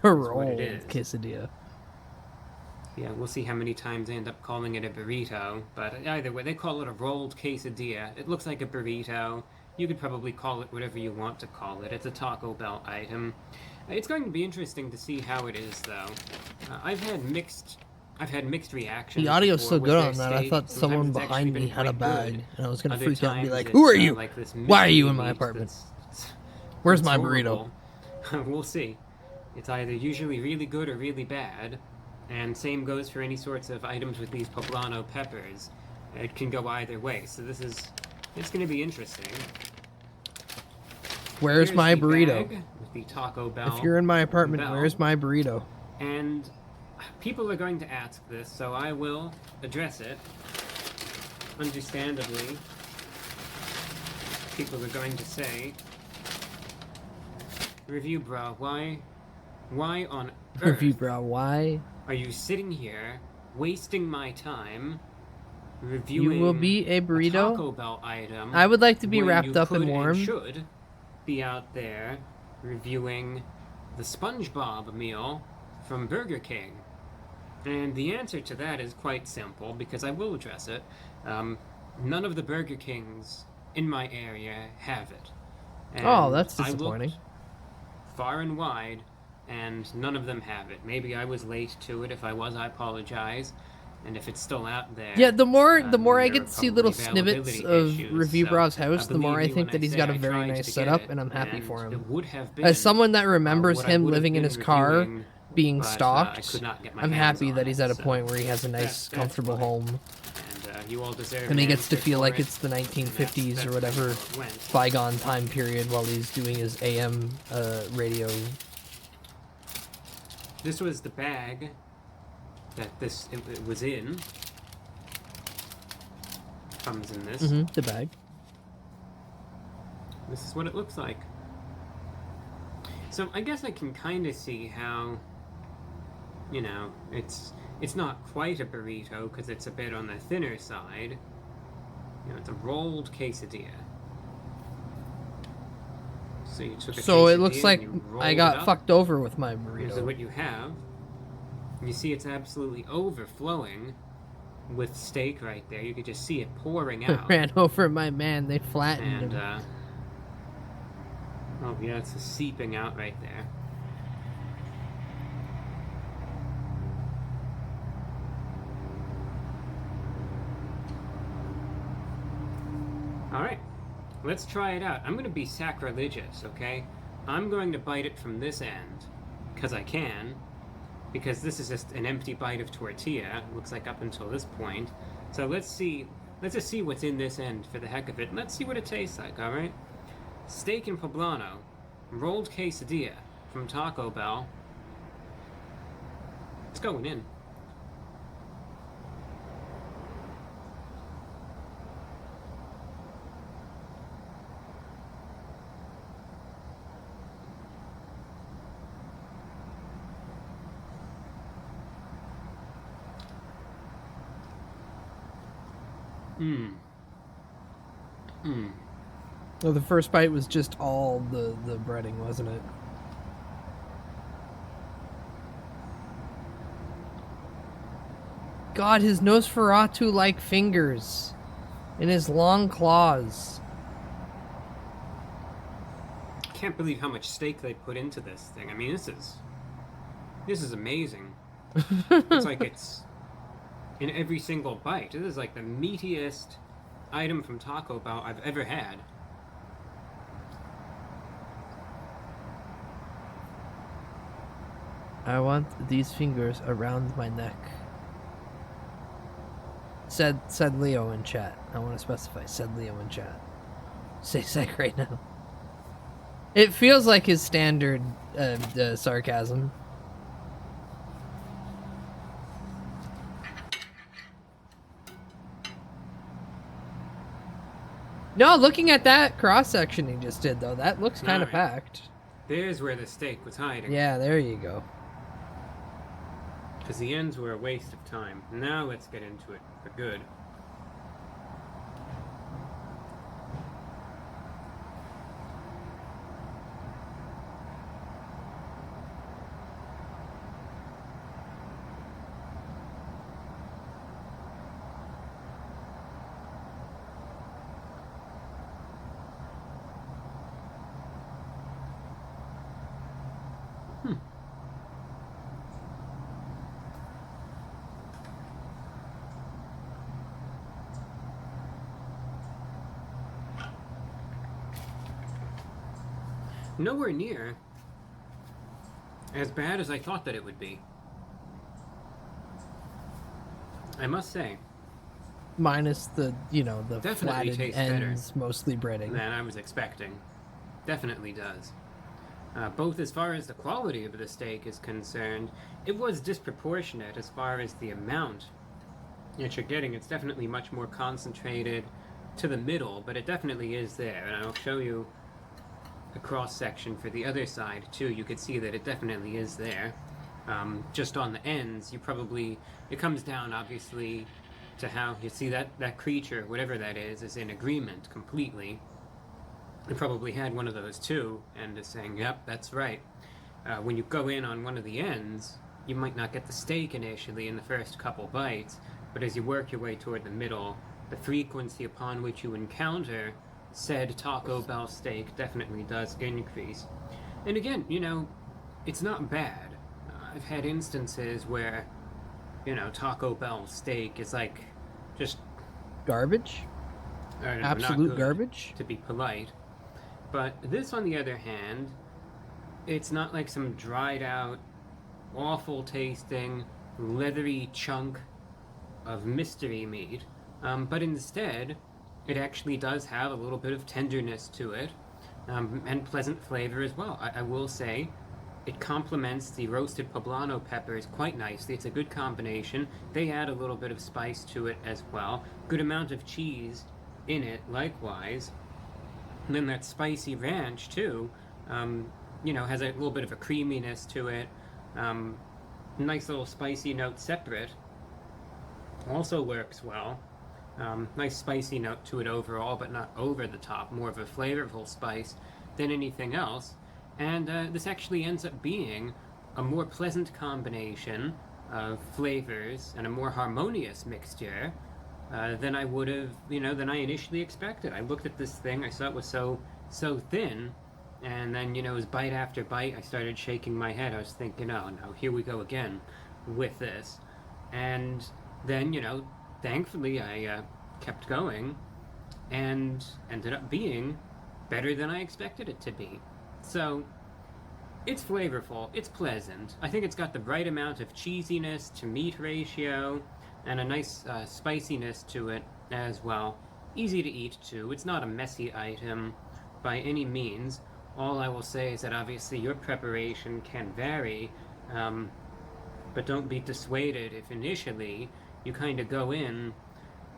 Rolled is. quesadilla. Yeah, we'll see how many times they end up calling it a burrito, but either way, they call it a rolled quesadilla. It looks like a burrito. You could probably call it whatever you want to call it. It's a Taco Bell item. It's going to be interesting to see how it is, though. I've had mixed reactions. The audio's before so with good their on that. I steak. thought Sometimes someone it's actually behind me been had a quite bag, good. and I was gonna Other freak out and be times like, "Who are it's, you? like this Why are you in mystery my meat apartment? that's- Where's it's my horrible." We'll see. It's either usually really good or really bad, and same goes for any sorts of items with these poblano peppers. It can go either way, so it's going to be interesting. Where's Here's my the burrito? bag with the Taco Bell. If you're in my apartment, bell. where's my burrito? And people are going to ask this, so I will address it. Understandably, people are going to say, Review Bro, why on earth Review Bro, why? are you sitting here wasting my time reviewing You will be a burrito? Taco Bell item? I would like to be when wrapped you up and could warm. should be out there reviewing the SpongeBob meal from Burger King. And the answer to that is quite simple, because I will address it. None of the Burger Kings in my area have it. And Oh, that's I disappointing. looked far and wide, and none of them have it. Maybe I was late to it. If I was, I apologize. And if it's still out there, Yeah, the more I there get are to see little probably snippets availability of issues. Review So, Braw's house, the more believe I me think when that I he's say got a I very tried nice to setup, get it, and I'm happy and for him. it would have been, As someone that remembers what I him would have living in been his car, reviewing, being but, I stalked, could not get my I'm hands happy on that he's it, at a so point where he has a nice, that's comfortable why. home. And you all deserve And he an gets to answer feel for like it, it's the and 1950s that's or whatever how it went. bygone time period while he's doing his AM radio. This was the bag that it was in. Comes in this. The bag. This is what it looks like. So I guess I can kind of see how, you know, it's not quite a burrito because it's a bit on the thinner side. You know, it's a rolled quesadilla. So you took a So it quesadilla looks like and you I rolled got it up. fucked over with my Here's burrito. what you have. You see it's absolutely overflowing with steak right there. You could just see it pouring out. Ran over my man, they flattened And, him. oh yeah, it's just seeping out right there. Alright, let's try it out. I'm gonna be sacrilegious, okay? I'm going to bite it from this end, because I can, because this is just an empty bite of tortilla, looks like up until this point. So let's just see what's in this end for the heck of it, and let's see what it tastes like, alright? Steak and poblano, rolled quesadilla from Taco Bell. It's going in. Well, the first bite was just all the breading, wasn't it? God, his Nosferatu-like fingers and his long claws. Can't believe how much steak they put into this thing. I mean, this is amazing. It's like it's in every single bite. This is like the meatiest item from Taco Bell I've ever had. I want these fingers around my neck. Said Leo in chat. I want to specify. Said Leo in chat. Say sec right now. It feels like his standard sarcasm. No, looking at that cross section he just did though, that looks kind of Alright. packed. There's where the steak was hiding. Yeah, there you go. Because the ends were a waste of time. Now let's get into it for good. Nowhere near as bad as I thought that it would be. I must say. Minus the, you know, the Definitely flatted tastes ends, mostly breading. Than I was expecting. Definitely does. Both as far as the quality of the steak is concerned, it was disproportionate as far as the amount that you're getting. It's definitely much more concentrated to the middle, but it definitely is there. And I'll show you a cross section for the other side too. You could see that it definitely is there. Just on the ends, it comes down obviously to how you see that creature, whatever that is in agreement completely. It probably had one of those too, and is saying, yep, that's right. When you go in on one of the ends, you might not get the steak initially in the first couple bites, but as you work your way toward the middle, the frequency upon which you encounter said Taco Bell steak definitely does increase. And again, you know, it's not bad. I've had instances where, Taco Bell steak is like just Garbage? not Absolute good, garbage? to be polite. But this, on the other hand, it's not like some dried out, awful tasting, leathery chunk of mystery meat, but instead, it actually does have a little bit of tenderness to it, and pleasant flavor as well. I will say, it complements the roasted poblano peppers quite nicely. It's a good combination. They add a little bit of spice to it as well. Good amount of cheese in it, likewise. And then that spicy ranch, too, has a little bit of a creaminess to it. Nice little spicy note separate. Also works well. Nice spicy note to it overall, but not over the top. More of a flavorful spice than anything else. And this actually ends up being a more pleasant combination of flavors and a more harmonious mixture than I would have, than I initially expected. I looked at this thing, I saw it was so thin, and then, it was bite after bite. I started shaking my head. I was thinking, oh no, here we go again with this. And then, thankfully I kept going and ended up being better than I expected it to be. So, it's flavorful, it's pleasant. I think it's got the right amount of cheesiness to meat ratio, and a nice spiciness to it as well. Easy to eat too. It's not a messy item by any means. All I will say is that obviously your preparation can vary, but don't be dissuaded if initially you kind of go in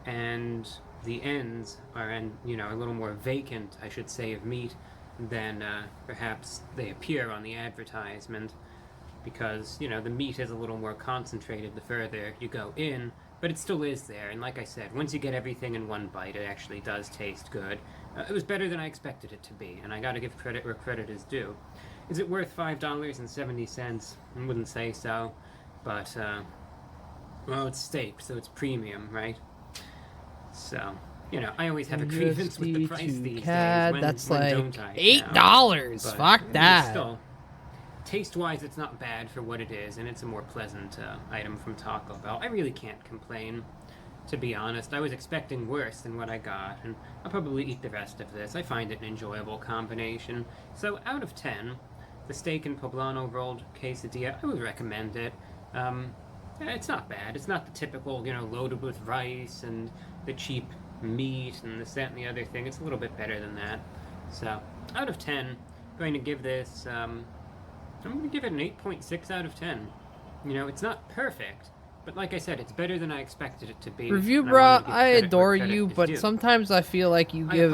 and the ends are a little more vacant, I should say, of meat than perhaps they appear on the advertisement, because the meat is a little more concentrated the further you go in, but it still is there. And like I said, once you get everything in one bite, it actually does taste good. It was better than I expected it to be, and I gotta give credit where credit is due. Is it worth $5.70? I wouldn't say so, but well, it's steak, so it's premium, right? So, I always have a grievance with the price these days. That's when like don't I, $8. Fuck that. Still, taste-wise, it's not bad for what it is, and it's a more pleasant item from Taco Bell. I really can't complain, to be honest. I was expecting worse than what I got, and I'll probably eat the rest of this. I find it an enjoyable combination. So, out of 10, the steak and poblano rolled quesadilla, I would recommend it. It's not bad. It's not the typical, loaded with rice and the cheap meat and this, that, and the other thing. It's a little bit better than that. So, out of 10, I'm going to give this, I'm going to give it an 8.6 out of 10. It's not perfect, but like I said, it's better than I expected it to be. Review, bro, I adore you, but sometimes I feel like you give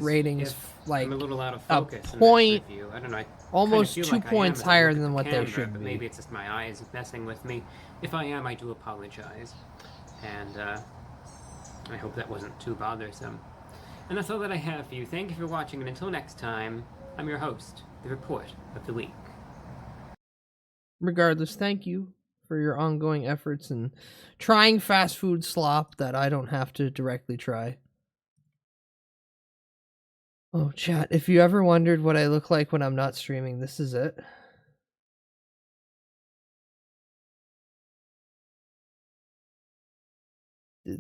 ratings like I'm a little out of a focus point, in this review. I don't know, almost feel 2 like I am points as I higher look at than the what they camera, should but be. maybe it's just my eyes messing with me. If I am, I do apologize. And I hope that wasn't too bothersome. And that's all that I have for you. Thank you for watching, and until next time, I'm your host, the Report of the Week. Regardless, thank you for your ongoing efforts in trying fast food slop that I don't have to directly try. Oh, chat, if you ever wondered what I look like when I'm not streaming, this is it.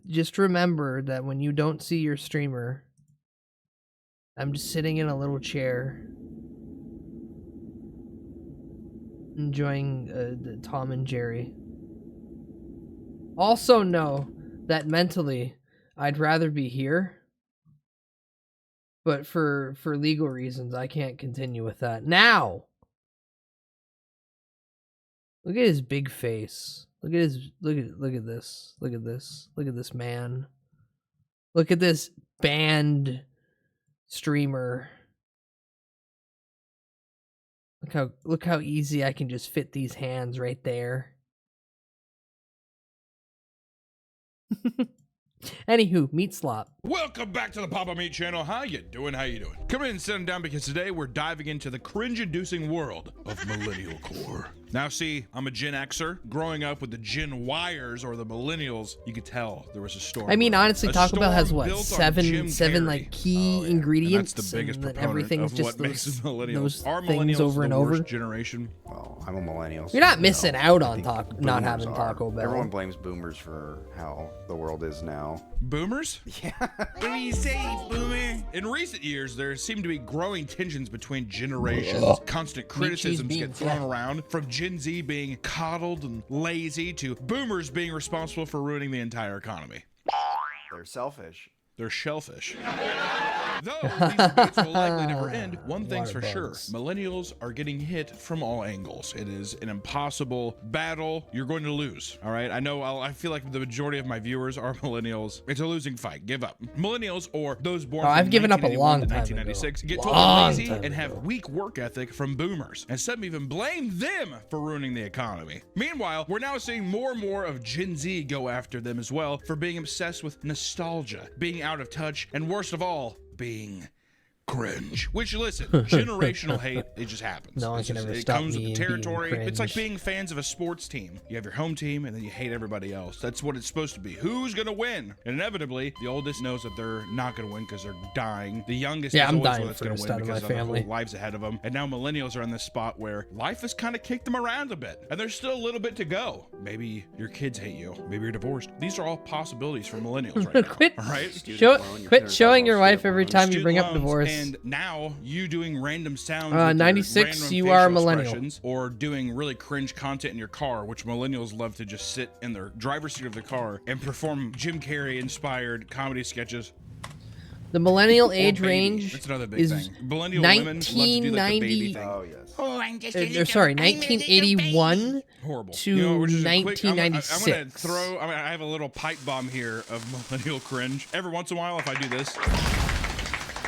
Just remember that when you don't see your streamer, I'm just sitting in a little chair enjoying the Tom and Jerry. Also know that mentally, I'd rather be here, but for legal reasons, I can't continue with that. Now! Look at his big face. Look at this. Look at this. Look at this man. Look at this band streamer. Look how easy I can just fit these hands right there. Anywho, meat slop. Welcome back to the Papa Meat channel. How you doing? Come in and sit down because today we're diving into the cringe-inducing world of millennial core. Now see, I'm a Gen Xer. Growing up with the Gen Yers or the millennials, you could tell there was a storm. I mean, honestly, A Taco Bell has storm what, built on seven Jim like Carrey. key ingredients, That's the biggest and then proponent everything's of just what makes those, us millennials. those Are things millennials over the and over. worst generation? Well, I'm a millennial. You're not so, missing no, out I on think not boomers having are. Taco Bell. Everyone blames boomers for how the world is now. Boomers? Yeah. What do you say, boomer? In recent years, there seem to be growing tensions between generations. Ugh. Constant Meat cheese criticisms beans, get thrown yeah. around, from Gen Z being coddled and lazy to boomers being responsible for ruining the entire economy. They're selfish. They're shellfish. Though these debates will likely never end, one thing's for sure. Waterbugs. Millennials are getting hit from all angles. It is an impossible battle. You're going to lose, all right? I feel like the majority of my viewers are millennials. It's a losing fight. Give up. Millennials, or those born Oh, from I've given up a 1981 long to time 1996, ago. get totally Long lazy time and have ago. weak work ethic from boomers. And some even blame them for ruining the economy. Meanwhile, we're now seeing more and more of Gen Z go after them as well for being obsessed with nostalgia, being out of touch, and worst of all, being cringe. Which, listen, generational hate, it just happens. No one It's can just- ever it stop comes me with the in being territory. It's like cringe. being fans of a sports team. You have your home team, and then you hate everybody else. That's what it's supposed to be. Who's gonna win? And inevitably, the oldest knows that they're not gonna win because they're dying. The youngest Yeah, is I'm always dying one that's gonna first win out of because my of the family. whole lives ahead of them. And now millennials are in this spot where life has kind of kicked them around a bit, and there's still a little bit to go. Maybe your kids hate you. Maybe you're divorced. These are all possibilities for millennials right now. Quit, all right? quit showing your wife every time you bring up Student divorce. loans, and now you doing random sounds with your 96, random you are a facial millennial. expressions, or doing really cringe content in your car, which millennials love to just sit in their driver's seat of the car and perform Jim Carrey inspired comedy sketches. The millennial Or age baby. range That's another big is thing. Millennial women love to do like the baby 1990. thing. Oh, yes. Oh, I'm just Sorry, 1981 Horrible. to You know, we're just a quick- I'm 1996. gonna throw. I have a little pipe bomb here of millennial cringe. Every once in a while, if I do this,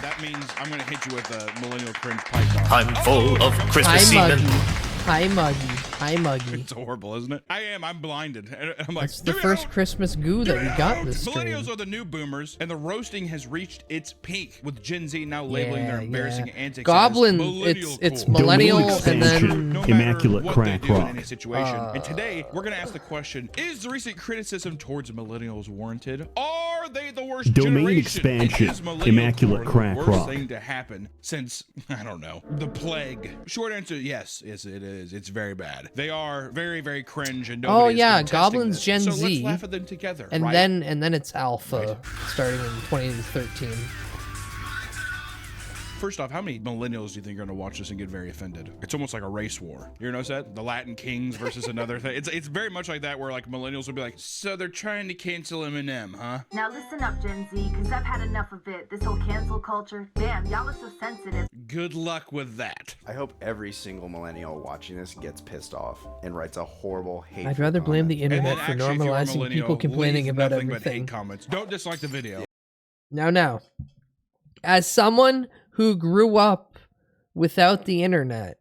that means I'm gonna hit you with a millennial cringe pipe bomb. I'm full of Christmas Hi, semen. Muggy. Hi, Muggy. Hi, Muggy. It's horrible, isn't it? I'm blinded. And I'm like, It's the first Christmas goo that we got this stream. millennials are the new boomers, and the roasting has reached its peak, with Gen Z now labeling their embarrassing antics Goblin, as millennial it's cool. millennial and then No matter Immaculate what crack they do in rock. any situation. And today, we're going to ask the question, is the recent criticism towards millennials warranted? Are they the worst Domain generation? expansion. And is millennial Immaculate core crack the worst rock. thing to happen since, I don't know, the plague? Short answer, yes, it is. It's very bad. They are very, very cringe, and nobody Oh is yeah, contesting Goblin's this. Gen so Z. let's laugh at them together, and right? then it's Alpha starting in 2013. First off, how many millennials do you think are going to watch this and get very offended? It's almost like a race war. You notice that? The Latin Kings versus another thing. It's very much like that, where like millennials will be like, so they're trying to cancel Eminem, huh? Now listen up, Gen Z, because I've had enough of it. This whole cancel culture. Damn, y'all are so sensitive. Good luck with that. I hope every single millennial watching this gets pissed off and writes a horrible hate. I'd rather blame the And internet then for actually, if you're a normalizing millennial, people complaining leave about nothing but everything. hate comments. Don't dislike the video. Now, as someone who grew up without the internet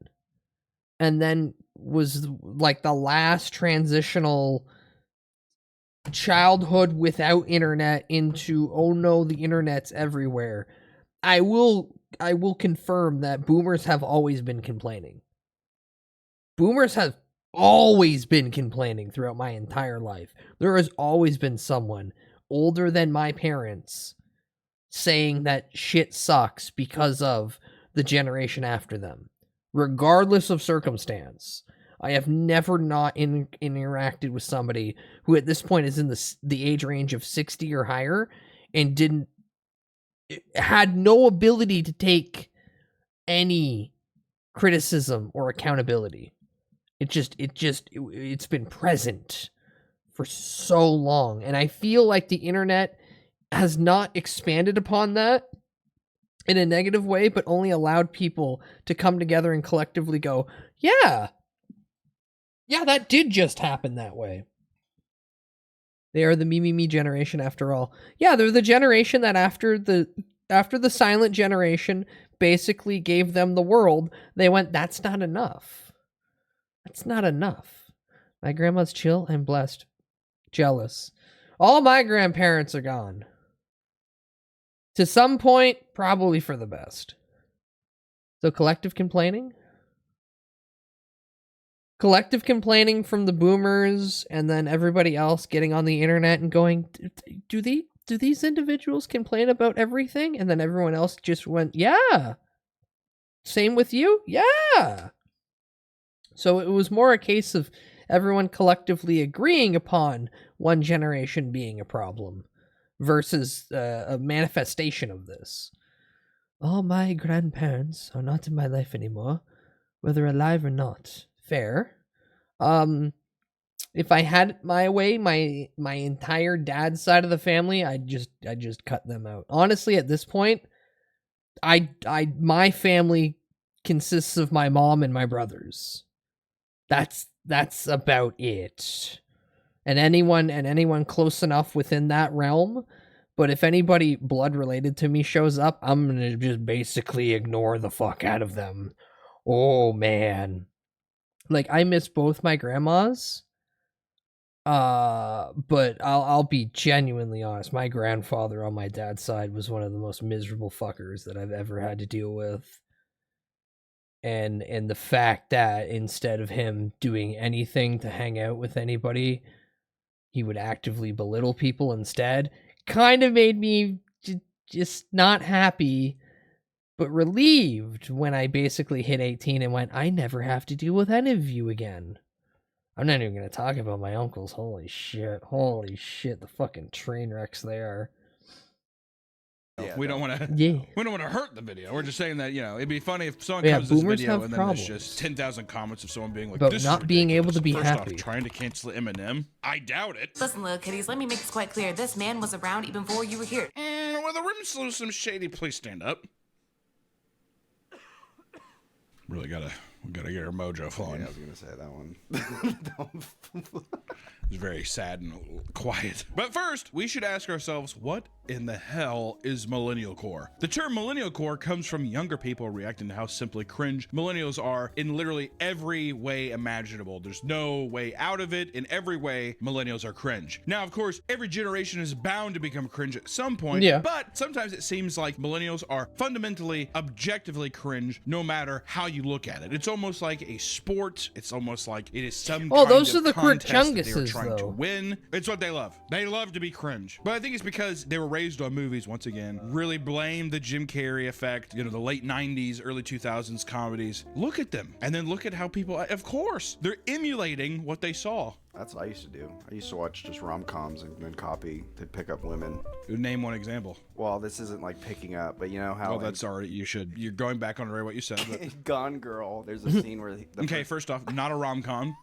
and then was like the last transitional childhood without internet into, oh no, the internet's everywhere, I will confirm that boomers have always been complaining. Boomers have always been complaining throughout my entire life. There has always been someone older than my parents saying that shit sucks because of the generation after them, regardless of circumstance. I have never not interacted with somebody who at this point is in the age range of 60 or higher and had no ability to take any criticism or accountability. It's been present for so long, and I feel like the internet has not expanded upon that in a negative way, but only allowed people to come together and collectively go, yeah, that did just happen that way. They are the me generation after all. Yeah, they're the generation that after the silent generation basically gave them the world, they went, that's not enough. That's not enough. My grandma's chill and blessed. Jealous. All my grandparents are gone. To some point, probably for the best. So collective complaining? Collective complaining from the boomers and then everybody else getting on the internet and going, do these individuals complain about everything? And then everyone else just went, yeah. Same with you? Yeah. So it was more a case of everyone collectively agreeing upon one generation being a problem versus a manifestation of this. All my grandparents are not in my life anymore, whether alive or not. Fair. If I had it my way, my entire dad's side of the family, I'd just cut them out. Honestly, at this point, my family consists of my mom and my brothers. That's about it. And anyone close enough within that realm. But if anybody blood related to me shows up, I'm gonna just basically ignore the fuck out of them. Oh man. Like, I miss both my grandmas. But I'll be genuinely honest. My grandfather on my dad's side was one of the most miserable fuckers that I've ever had to deal with. And the fact that instead of him doing anything to hang out with anybody, he would actively belittle people instead, kind of made me just not happy, but relieved when I basically hit 18 and went, I never have to deal with any of you again. I'm not even going to talk about my uncles. Holy shit, the fucking train wrecks they are. Yeah, we don't want to. Yeah. We don't want to hurt the video. We're just saying that, you know, it'd be funny if someone Yeah, comes to this boomers video have and then problems. there's just 10,000 comments of someone being like, About "This not is being able ridiculous." to be First happy. off, trying to cancel Eminem. I doubt it. Listen, little kitties, let me make this quite clear. This man was around even before you were here. Well, the rim's loose, some shady. Please stand up. Really gotta get our mojo flowing. Yeah, I was gonna say that one. It's very sad and quiet. But first, we should ask ourselves, what in the hell is millennial core? The term millennial core comes from younger people reacting to how simply cringe millennials are in literally every way imaginable. There's no way out of it. In every way, millennials are cringe. Now, of course, every generation is bound to become cringe at some point, Yeah. but sometimes it seems like millennials are fundamentally, objectively cringe no matter how you look at it. It's almost like a sport. It's almost like it is some Oh, kind those of are the Kurt contest that they were Chunguses, trying to though. win. It's what they love. They love to be cringe. But I think it's because they were raised on movies, once again. Really blame the Jim Carrey effect, you know, the late 90s, early 2000s comedies. Look at them. And then look at how people, of course, they're emulating what they saw. That's what I used to do. I used to watch just rom-coms and then copy to pick up women. Name one example. Well, this isn't like picking up, but you know how... Well, that's already, you're going back on what you said. But... Gone Girl, there's a scene where... Okay, first off, not a rom-com.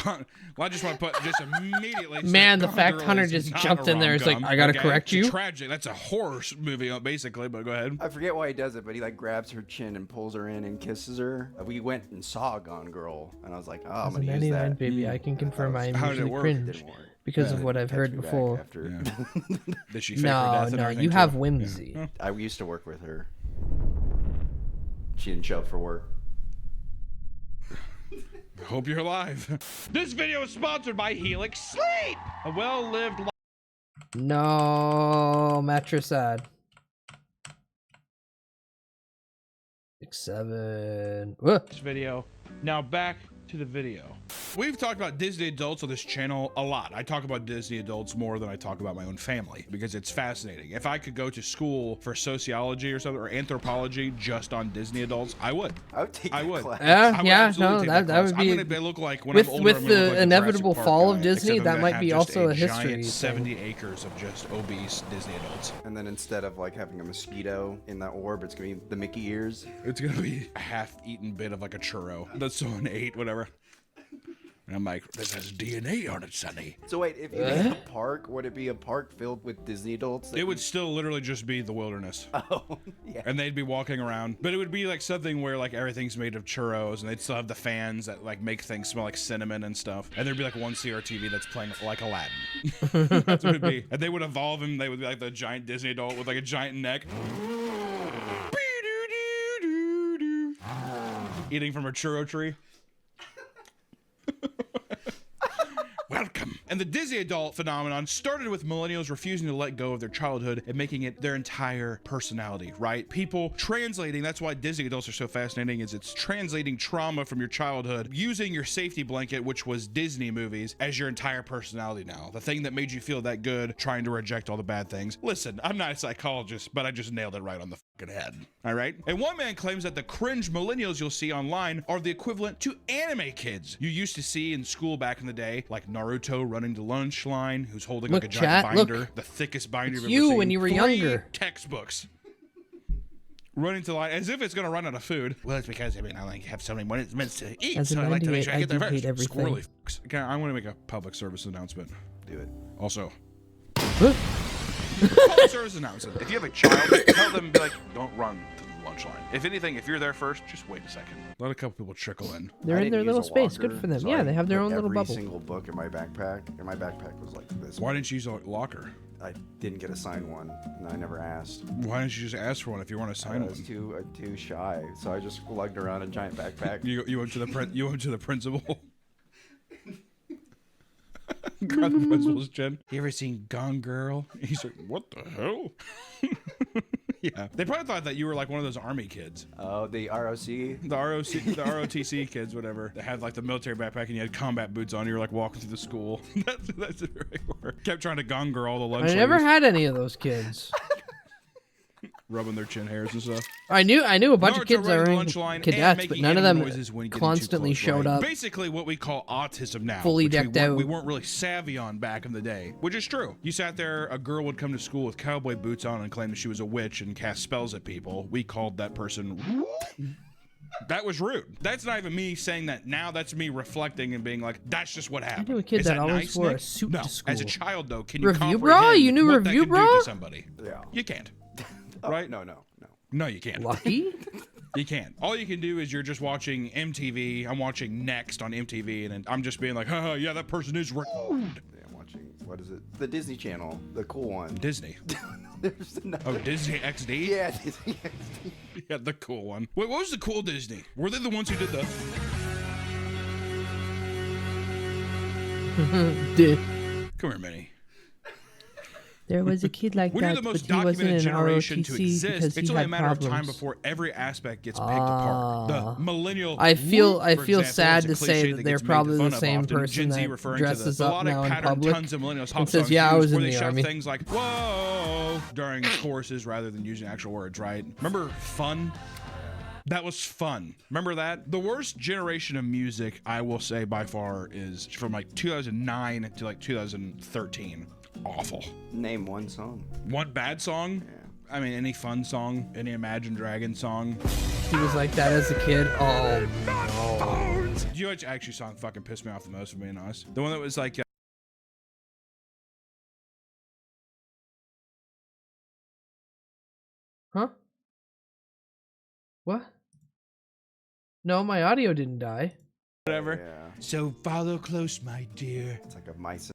Well, I just want to put just immediately. Man, the fact Hunter just jumped in there. He's like, I gotta correct you. It's tragic. That's a horror movie, basically. But go ahead. I forget why he does it, but he like grabs her chin and pulls her in and kisses her. We went and saw Gone Girl, and I was like, oh, I'm gonna use that. Baby, I can confirm I How did it usually work? cringe because of what I've heard before. Did she fake her death and No, everything you too? have whimsy. Yeah. I used to work with her. She didn't show up for work. Hope you're alive. This video is sponsored by Helix Sleep, a well-lived life. No, mattress ad. 6-7. This video. Now back to the video. We've talked about Disney adults on this channel a lot. I talk about Disney adults more than I talk about my own family because it's fascinating. If I could go to school for sociology or something, or anthropology just on Disney adults, I would. I would take I would. class. I would Yeah, absolutely no, take that class. would be. I'm gonna look like when with I'm older, with I'm gonna look the like the inevitable Jurassic fall Park of guy, Disney, except I'm that gonna might have be just also a history giant thing. 70 acres of just obese Disney adults. And then instead of like having a mosquito in that orb, it's gonna be the Mickey ears. It's gonna be a half-eaten bit of like a churro that someone ate, whatever. And I'm like, this has DNA on it, Sonny. So wait, if you made a park, would it be a park filled with Disney adults? It would still literally just be the wilderness. Oh, yeah. And they'd be walking around. But it would be like something where like everything's made of churros and they'd still have the fans that like make things smell like cinnamon and stuff. And there'd be like one CRTV that's playing like Aladdin. That's what it'd be. And they would evolve him. They would be like the giant Disney adult with like a giant neck. Eating from a churro tree. Welcome And the Disney adult phenomenon started with millennials refusing to let go of their childhood and making it their entire personality, right? People translating, that's why Disney adults are so fascinating, is it's translating trauma from your childhood, using your safety blanket, which was Disney movies, as your entire personality now. The thing that made you feel that good, trying to reject all the bad things. Listen, I'm not a psychologist, but I just nailed it right on the fucking head. All right? And one man claims that the cringe millennials you'll see online are the equivalent to anime kids you used to see in school back in the day, like Naruto running the lunch line, who's holding like a giant binder, the thickest binder you've ever seen. When you were 3 younger. textbooks. Running to the line as if it's gonna run out of food. Well, it's because I like have so many minutes to eat, As a so I like to make 98, sure I get there do first. hate everything. Squirrely fucks. Okay, I want to make a public service announcement. Do it. Also, public service announcement. If you have a child, tell them, be like, don't run to the lunch line. If anything, if you're there first, just wait a second. Let a couple people trickle in. They're in their little space. Good for them. So Yeah, I they have their put own little every bubble. single book in my backpack, and my backpack was like this. Why didn't you use a locker? I didn't get assigned one, and I never asked. Why didn't you just ask for one if you weren't assigned I was one? too shy, so I just lugged around a giant backpack. You went to the principal. Got the principal's chin. You ever seen Gone Girl? He's like, what the hell? Yeah, they probably thought that you were like one of those army kids. Oh, the ROC? The ROTC kids, whatever. They had like the military backpack and you had combat boots on. You were like walking through the school. That's where they were. Kept trying to Gone Girl all the lunch. I never had any of those kids. Rubbing their chin hairs and stuff. I knew a bunch of kids that were in line cadets, but none of them constantly showed up. Basically, what we call autism now, fully which decked out. We weren't really savvy on back in the day, which is true. You sat there, a girl would come to school with cowboy boots on and claim that she was a witch and cast spells at people. We called that person. That was rude. That's not even me saying that now. That's me reflecting and being like, that's just what happened. I knew a kid Is that always nice, wore Nick? a suit No. to school. As a child, though, can you Review bra? comprehend You knew what that review can do bra? to somebody? Yeah. You can't. Oh, Right? No. No, you can't. Lucky? You can't. All you can do is you're just watching MTV. I'm watching Next on MTV, and I'm just being like, haha, yeah, that person is rude. Yeah, I'm watching, what is it? The Disney Channel, the cool one. Disney. There's another. Oh, Disney XD? Yeah, Disney XD. Yeah, the cool one. Wait, what was the cool Disney? Were they the ones who did the... Come here, Minnie. There was a kid like When that, you're the most but he wasn't documented in generation to ROTC exist, because it's he only a had matter of time problems. before every aspect gets picked apart. The millennial. I feel whoop, for example, sad is a to say cliche that they're gets made probably fun the of same often. person Gen Z that referring dresses to the up melodic now in pattern public tons of millennials hop and says, songs "Yeah, I use was where in they the shout army." things like "whoa" during choruses rather than using actual words. Right? Remember Fun? That was fun. Remember that? The worst generation of music, I will say by far, is from like 2009 to like 2013. Awful. Name one song. One bad song? Yeah. I mean, any fun song, any Imagine Dragon song. He was like that as a kid. Oh no! Do you know which actually song fucking pissed me off the most, for being honest? The one that was like, Huh? What? No, my audio didn't die. whatever. Yeah. So follow close, my dear. It's like a mice.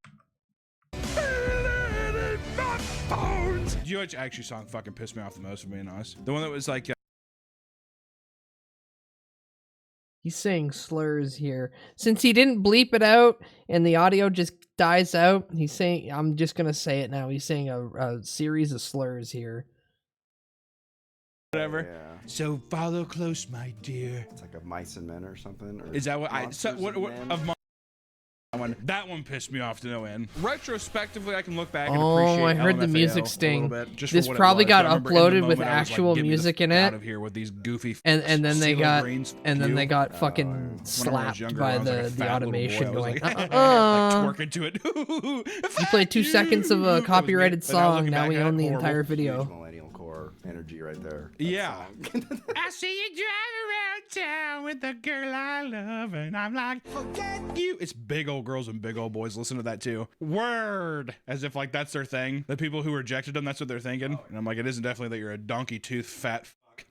Do you know which actually song fucking pissed me off the most, for being honest? The one that was like, He's saying slurs here. Since he didn't bleep it out and the audio just dies out, he's saying, I'm just going to say it now. He's saying a series of slurs here. whatever. Yeah. So follow close, my dear. It's like a mice and men or something. Or Is that what I? So, Monsters what and Men? of my that one pissed me off to no end. Retrospectively, I can look back and Oh, appreciate I heard the LMFAO music a sting. little bit, just This for what it probably was. got I remember in the uploaded with moment, I was like, actual "Get me the music fuck in out it." of here with these goofy And then they CeeLo got Greens. they got When I fucking was slapped younger, by I was like a the fat little automation boy. I was going, like, like twerking to it. You played 2 seconds of a copyrighted But now song, looking now back we at it, own the horrible. entire video. Huge millennial core energy right there. That Yeah. song. I see you driving around town with the girl I love, and I'm like, forget you. It's big old girls and big old boys listen to that too. Word. As if like that's their thing. The people who rejected them, that's what they're thinking. And I'm like, it isn't definitely that you're a donkey tooth fat fuck.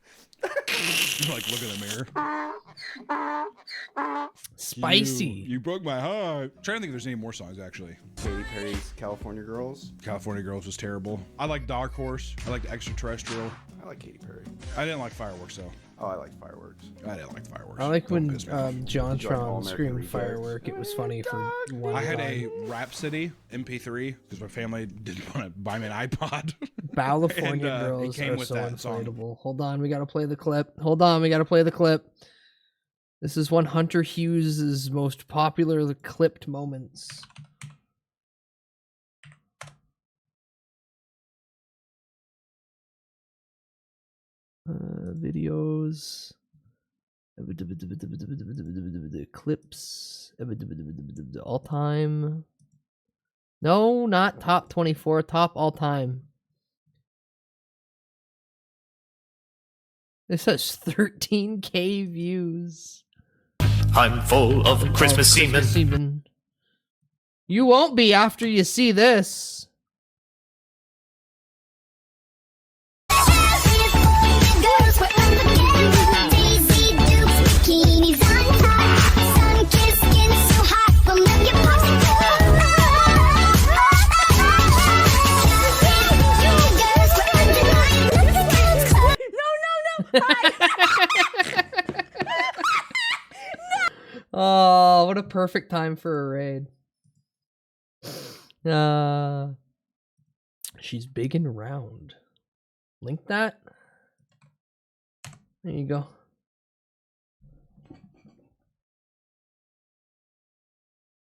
Like, look in the mirror. Spicy. You broke my heart. I'm trying to think if there's any more songs, actually. Katy Perry's California Girls. California Girls was terrible. I like Dark Horse. I like Extraterrestrial. I like Katy Perry. I didn't like Fireworks, though. Oh, I like Fireworks. I didn't like Fireworks. I like when Don't piss me off. JonTron screamed firework. It was funny for one I had time. a Rhapsody MP3 because my family didn't want to buy me an iPod. California And, Girls it came are with so that song. inflatable. Hold on, we gotta play the clip. Hold on, we gotta play the clip. This is one Hunter Hughes' most popular clipped moments. Videos. Clips. All time. No, not top 24, top all time. This has 13K views. I'm full of Christmas semen. You won't be after you see this. Oh, what a perfect time for a raid. She's big and round. Link that. There you go.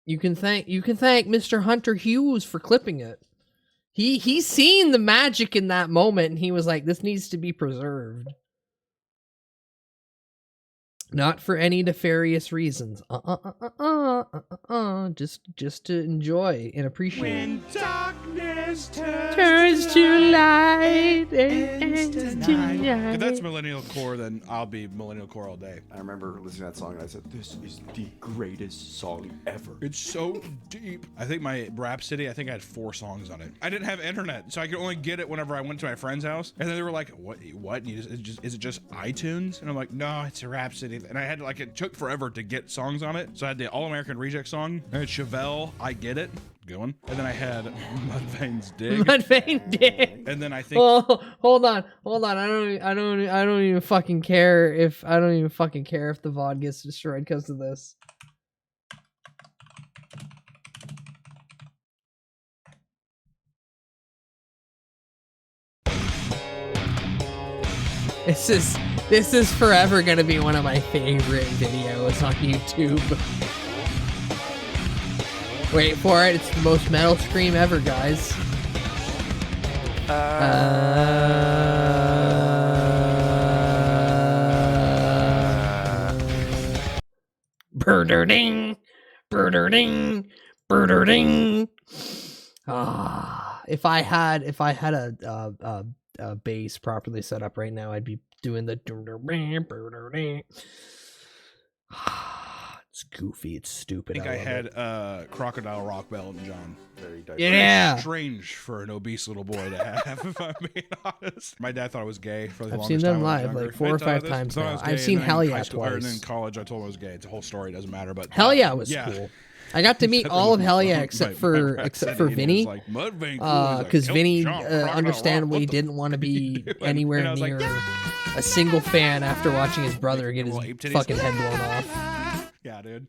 You can thank Mr. Hunter Hughes for clipping it. He's seen the magic in that moment and he was like, this needs to be preserved. Not for any nefarious reasons. Just to enjoy and appreciate. When darkness turns to light. If that's millennial core, then I'll be millennial core all day. I remember listening to that song and I said, this is the greatest song ever. It's so deep. I think my Rhapsody, I think I had 4 songs on it. I didn't have internet, so I could only get it whenever I went to my friend's house. And then they were like, what? And is it just iTunes? And I'm like, no, it's a Rhapsody. And I had like, it took forever to get songs on it. So I had the All-American Reject song. I had Chevelle, I Get It. Good one. And then I had Mudvayne's Dig. Mudvayne Dig. And then I think. Oh, hold on. I don't even fucking care if the VOD gets destroyed because of this. This is forever gonna be one of my favorite videos on YouTube. Wait for it, it's the most metal scream ever, guys. Burder-ding, burder-ding, burder-ding. If I had a bass properly set up right now, I'd be doing the it's goofy, it's stupid. I think I love had Crocodile Rock by Elton John. Very Yeah. Very strange for an obese little boy to have, if I'm being honest. My dad thought I was gay for the I've longest seen them time when I was live younger. like 4 or I thought 5 this- times thought I now. was gay, I've and seen then Hell in Yeah high school- or twice. in college, I told him I was gay. It's a whole story. It doesn't matter. But Hell Yeah was yeah. cool. I got to meet all of Hell Yeah except for Vinny, Like, Mudvayne cool. He's because like, Vinny Elton John, Crocodile understandably Rock, what the didn't want to be doing? anywhere And I was near like, a single fan after watching his brother get his Little ape titties. fucking head blown off. Yeah, dude.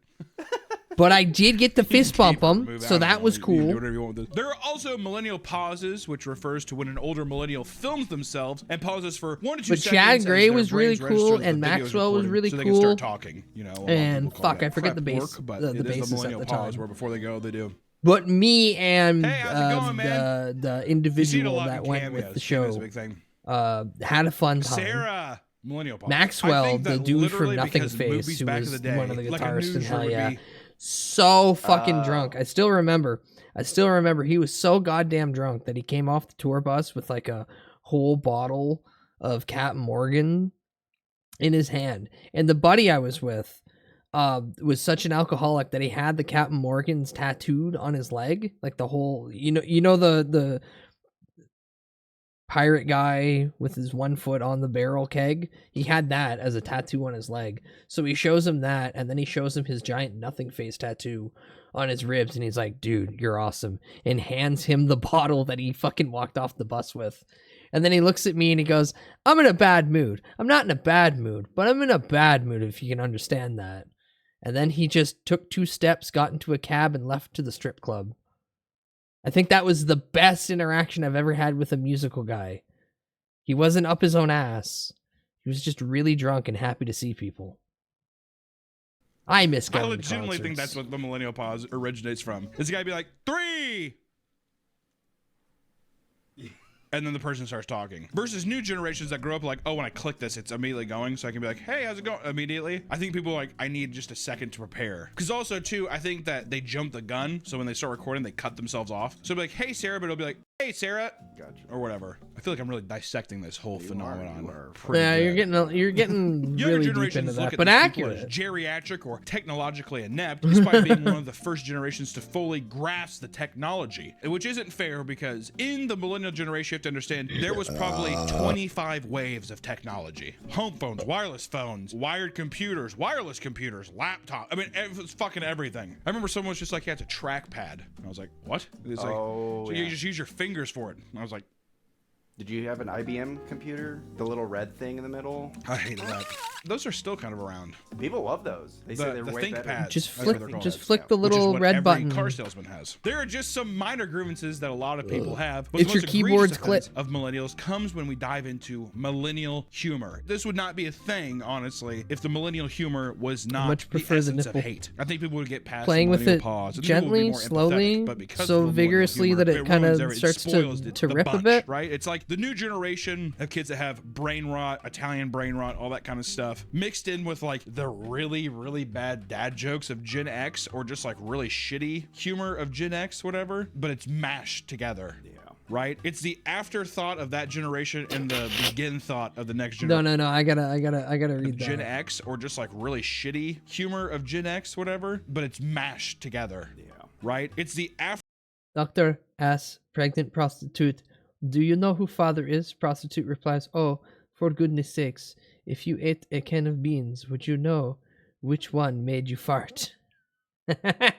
But I did get to fist bump him, Move so out, that was you can do cool. whatever you want with this. There are also millennial pauses, which refers to when an older millennial films themselves and pauses for 1 to 2 But seconds. Chad as Gray their was really brains register cool, that the and video is Maxwell was recording, really so they cool. can start talking. You know, a lot of And people call fuck, that I forget prep the bass- work, but the it is bassist at millennial the pause time. where before they go, they do. But me and Hey, how's it going, man? the You see it a individual lot that in went with cameos. the Cameos is show a big thing. had a fun time. Sarah, millennial pause. I Maxwell, think the that dude from literally Nothing because Face, movies who back was in the day, one of the like a guitarists in newsroom Hell would Yeah, be- so fucking drunk. I still remember he was so goddamn drunk that he came off the tour bus with like a whole bottle of Captain Morgan in his hand. And the buddy I was with was such an alcoholic that he had the Captain Morgans tattooed on his leg, like the whole, you know the pirate guy with his 1 foot on the barrel keg. He had that as a tattoo on his leg. So he shows him that, and then he shows him his giant nothing face tattoo on his ribs, and he's like, dude, you're awesome, and hands him the bottle that he fucking walked off the bus with. And then he looks at me and he goes, I'm in a bad mood. I'm not in a bad mood, but I'm in a bad mood, if you can understand that. And then he just took 2 steps, got into a cab, and left to the strip club. I think that was the best interaction I've ever had with a musical guy. He wasn't up his own ass. He was just really drunk and happy to see people. I miss going I to legitimately think concerts. that's what the millennial pause originates from. Is the guy be like, 3! And then the person starts talking. Versus new generations that grow up like, oh, when I click this, it's immediately going. So I can be like, hey, how's it going? Immediately. I think people are like, I need just a second to prepare. Because also, too, I think that they jump the gun. So when they start recording, they cut themselves off. So it'll be like, hey, Sarah, but it'll be like, hey, Sarah. Gotcha. Or whatever. I feel like I'm really dissecting this whole phenomenon. Yeah, you're getting Younger really deep generations into look that, at but these people accurate. as geriatric or technologically inept, despite being one of the first generations to fully grasp the technology, which isn't fair because in the millennial generation, you have to understand there was probably 25 waves of technology: home phones, wireless phones, wired computers, wireless computers, laptop. I mean, it was fucking everything. I remember someone was just like, "Yeah, it's a trackpad," and I was like, "What?" It's like, Oh, so yeah. you just use your fingers for it. And I was like, Did you have an IBM computer? The little red thing in the middle? I hated that. Those are still kind of around. People love those. They say they're the way ThinkPads. better. Just That's what flick, they're called. just flick the Which is little what red every button. car salesman has. There are just some minor grievances that a lot of people have. But It's the your most keyboard's egregious offense of millennials comes when we dive into millennial humor. This would not be a thing, honestly, if the millennial humor was not much the prefer the essence of nipple. hate. I think people would get past Playing the with millennial it pause. and people would be gently, more empathetic, slowly, but because so of the millennial vigorously humor, that it kind ruins of it starts spoils to the rip a bunch, bit. right? It's like the new generation of kids that have brain rot, Italian brain rot, all that kind of stuff, mixed in with like the really, really bad dad jokes of Gen X, or just like really shitty humor of Gen X, whatever, but it's mashed together. Yeah. Right? It's the afterthought of that generation and the begin thought of the next generation. No, I gotta read Gen that. X, or just like really shitty humor of Gen X, whatever, but it's mashed together. Yeah. Right? It's the after. Doctor asks pregnant prostitute, do you know who father is? Prostitute replies, oh, for goodness sakes, if you ate a can of beans, would you know which one made you fart?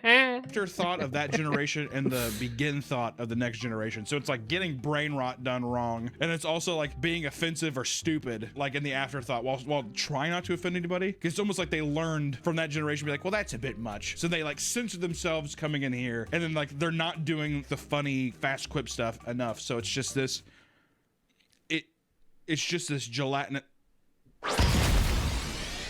Afterthought of that generation and the begin thought of the next generation. So it's like getting brain rot done wrong, and it's also like being offensive or stupid, like in the afterthought, while trying not to offend anybody. Because it's almost like they learned from that generation, be like, well, that's a bit much. So they like censor themselves coming in here, and then like they're not doing the funny fast quip stuff enough. So it's just this. It's just this gelatinous.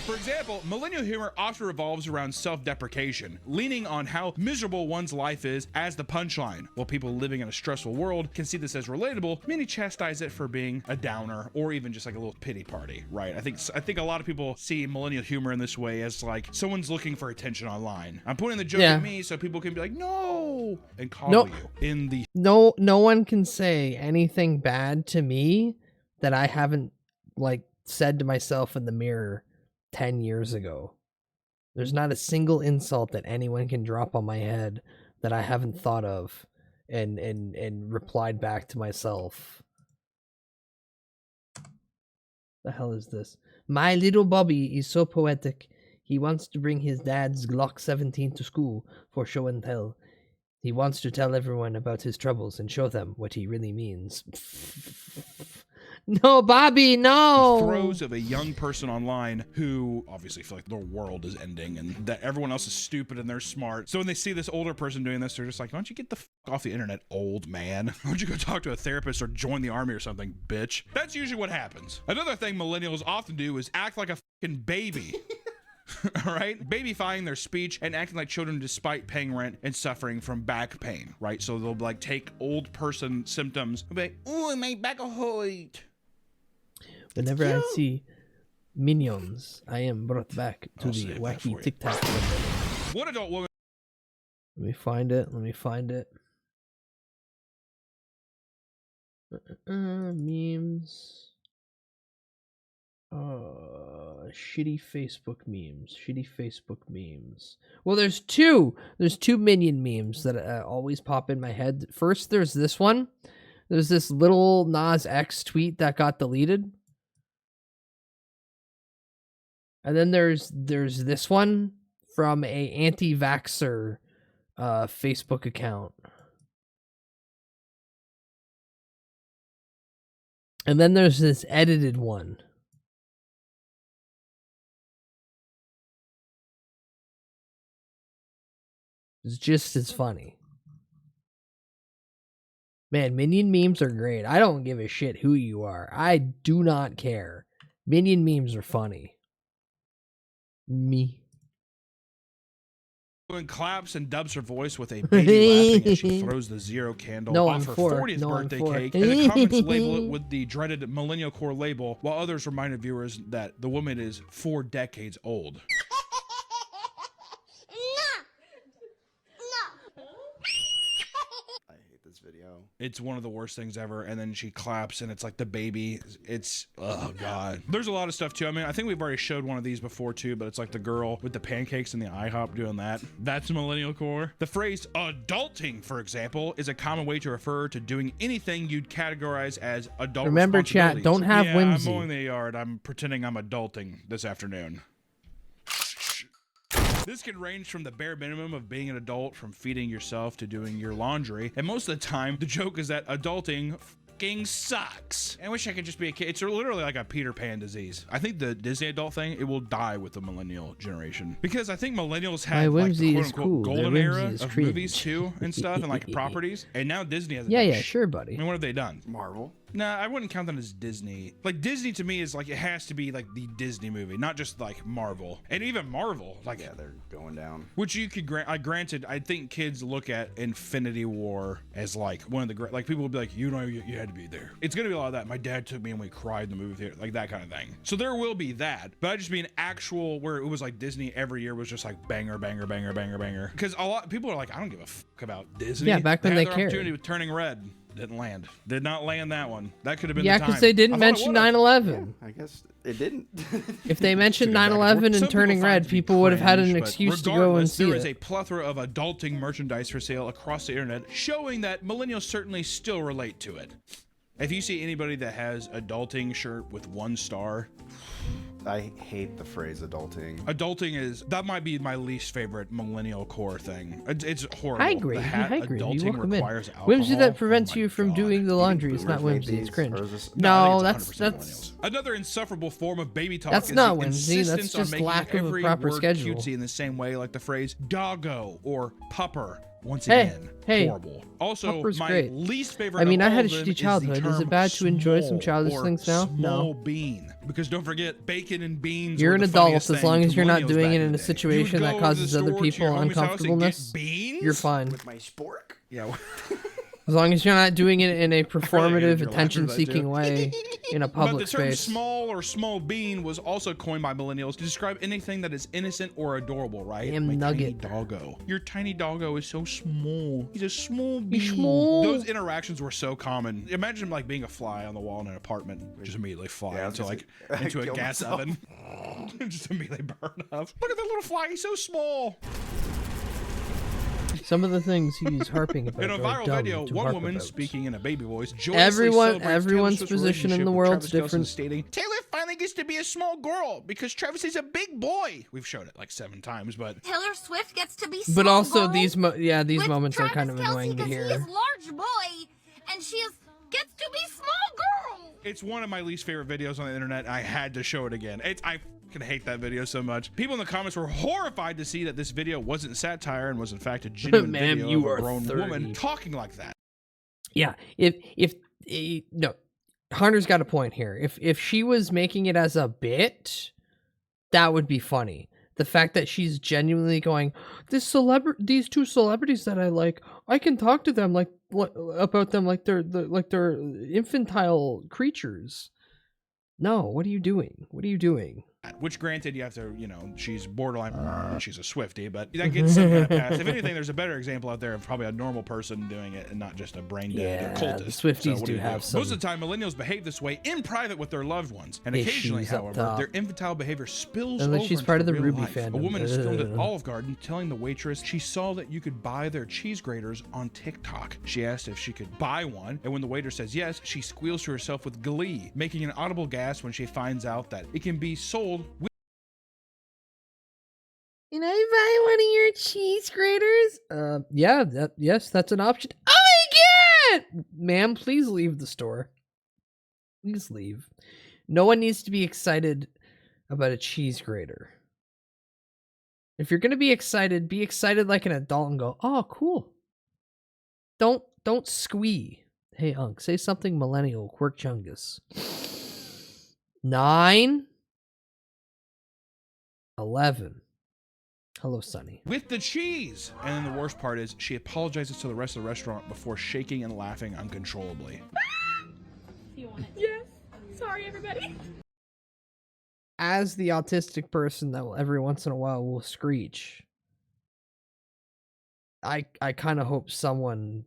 For example, millennial humor often revolves around self-deprecation, leaning on how miserable one's life is as the punchline. While people living in a stressful world can see this as relatable, many chastise it for being a downer or even just like a little pity party, right? I think a lot of people see millennial humor in this way as like someone's looking for attention online. I'm putting the joke at me so people can be like, no, and coddle you in the. No one can say anything bad to me that I haven't like said to myself in the mirror 10 years ago. There's not a single insult that anyone can drop on my head that I haven't thought of and replied back to myself. The hell is this? My little Bobby is so poetic. He wants to bring his dad's Glock 17 to school for show and tell. He wants to tell everyone about his troubles and show them what he really means. No, Bobby, no! Throes of a young person online who obviously feel like the world is ending and that everyone else is stupid and they're smart. So when they see this older person doing this, they're just like, why don't you get the f off the internet, old man? Why don't you go talk to a therapist or join the army or something, bitch? That's usually what happens. Another thing millennials often do is act like a fucking baby. All right, babyfying their speech and acting like children despite paying rent and suffering from back pain, right? So they'll like take old person symptoms and be like, oh, my back hurt. Whenever I see minions, I am brought back to the wacky TikTok. What adult woman? Let me find it. Memes. Shitty Facebook memes. Well, there's two minion memes that always pop in my head. First, there's this one. There's this little Nas X tweet that got deleted. And then there's this one from a anti-vaxxer Facebook account. And then there's this edited one. It's just as funny. Man, Minion memes are great. I don't give a shit who you are. I do not care. Minion memes are funny. Me. And claps and dubs her voice with a baby laughing as she throws the zero candle off her 40th birthday cake, and the comments label it with the dreaded millennial core label, while others reminded viewers that the woman is 4 decades old. Video. It's one of the worst things ever, and then she claps and it's like the baby. It's, oh god. There's a lot of stuff too. I mean, I think we've already showed one of these before too, but it's like the girl with the pancakes and the IHOP doing that. That's millennial core. The phrase adulting, for example, is a common way to refer to doing anything you'd categorize as adult. Remember, chat, don't have whimsy. I'm mowing the yard. I'm pretending I'm adulting this afternoon. This can range from the bare minimum of being an adult, from feeding yourself to doing your laundry. And most of the time, the joke is that adulting fucking sucks. I wish I could just be a kid. It's literally like a Peter Pan disease. I think the Disney adult thing, it will die with the millennial generation. Because I think millennials had like the quote-unquote golden era of movies too and stuff and like properties. And now Disney has yeah, sure, buddy. I mean, what have they done? Marvel. Nah, I wouldn't count that as Disney. Like, Disney to me is like, it has to be like the Disney movie, not just like Marvel. And even Marvel, like, yeah, they're going down. Which you could granted, I think kids look at Infinity War as like one of the great, like people will be like, you know, you had to be there. It's gonna be a lot of that. My dad took me and we cried in the movie theater, like that kind of thing. So there will be that, but I just mean actual where it was like Disney every year was just like banger, banger, banger, banger, banger. Because a lot of people are like, I don't give a fuck about Disney. Yeah, back when they cared. Opportunity with Turning Red. Didn't land. Did not land that one. That could have been yeah, the time. because they didn't mention 9/11. Yeah, I guess it didn't. If they mentioned 9/11 and Turning Red, people would have had an excuse to go and see there it. is a plethora of adulting merchandise for sale across the internet, showing that millennials certainly still relate to it. If you see anybody that has adulting shirt with 1 star, I hate the phrase adulting. Adulting that might be my least favorite millennial core thing. It's horrible. I agree. I agree. Adulting requires alcohol. Whimsy that prevents you from doing the laundry. It's not whimsy. It's cringe. No, that's another insufferable form of baby talk. That's not whimsy. That's just lack of a proper schedule. Cutesy in the same way, like the phrase doggo or pupper. Once again, horrible. Also, Pupper's my great. least favorite. I mean, of I had a all of shitty them childhood. Is it bad to enjoy some childish things now? Small No. bean, because don't forget, bacon and beans. You're were an the adult funniest as thing long to as you're not millennials doing back it in the a day. situation You would that go to the causes other store to people your homie's house and get uncomfortableness. beans You're fine. With my spork? Yeah. As long as you're not doing it in a performative, you're attention-seeking way in a But public the term space. small or small bean was also coined by millennials to describe anything that is innocent or adorable, right? Damn My nugget. tiny doggo. Your tiny doggo is so small. He's a small bean. He's small. Those interactions were so common. Imagine like being a fly on the wall in an apartment. Just immediately fly Yeah, into like say, into a kill gas myself. oven. Just immediately burn up. Look at that little fly. He's so small. Some of the things he's harping about In a are viral dumb video, to one harp woman about. speaking in a baby voice joyously Everyone's celebrates Taylor Swift's position in relationship the with world's Travis Kelce, different. stating, Taylor finally gets to be a small girl because Travis is a big boy. We've showed it like 7 times, but Taylor Swift gets to be small But also girl these with moments are kind of Travis Kelce annoying to because hear. he is large boy and she gets to be small girl. it's one of my least favorite videos on the internet. I had to show it again. I fucking hate that video so much. People in the comments were horrified to see that this video wasn't satire and was in fact a genuine Ma'am, video you of are a grown 30. woman talking like that. Yeah, no, Hunter's got a point here. If she was making it as a bit, that would be funny. The fact that she's genuinely going, these 2 celebrities that I like, I can talk to them about them like they're infantile creatures. No, what are you doing? What are you doing? Which, granted, you have to, you know, she's borderline, she's a Swiftie, but that gets some kind of pass. If anything, there's a better example out there of probably a normal person doing it and not just a brain-dead cultist. The Swifties So do have some. Most of the time, millennials behave this way in private with their loved ones. And occasionally, issues up however, top. their infantile behavior spills Unless over she's into part of the real Ruby life. fandom. A woman is filmed at Olive Garden telling the waitress she saw that you could buy their cheese graters on TikTok. She asked if she could buy one, and when the waiter says yes, she squeals to herself with glee, making an audible gasp when she finds out that it can be sold with. Can I buy one of your cheese graters? Yeah, yes, that's an option. Oh my god! Ma'am, please leave the store. Please leave. No one needs to be excited about a cheese grater. If you're gonna be excited like an adult and go, oh, cool. Don't squee. Hey, Unc, say something millennial, Quirk Chungus. 9, 11. Hello, Sonny. With the cheese! And then the worst part is she apologizes to the rest of the restaurant before shaking and laughing uncontrollably. Yes. Sorry, everybody. As the autistic person that will every once in a while will screech, I kind of hope someone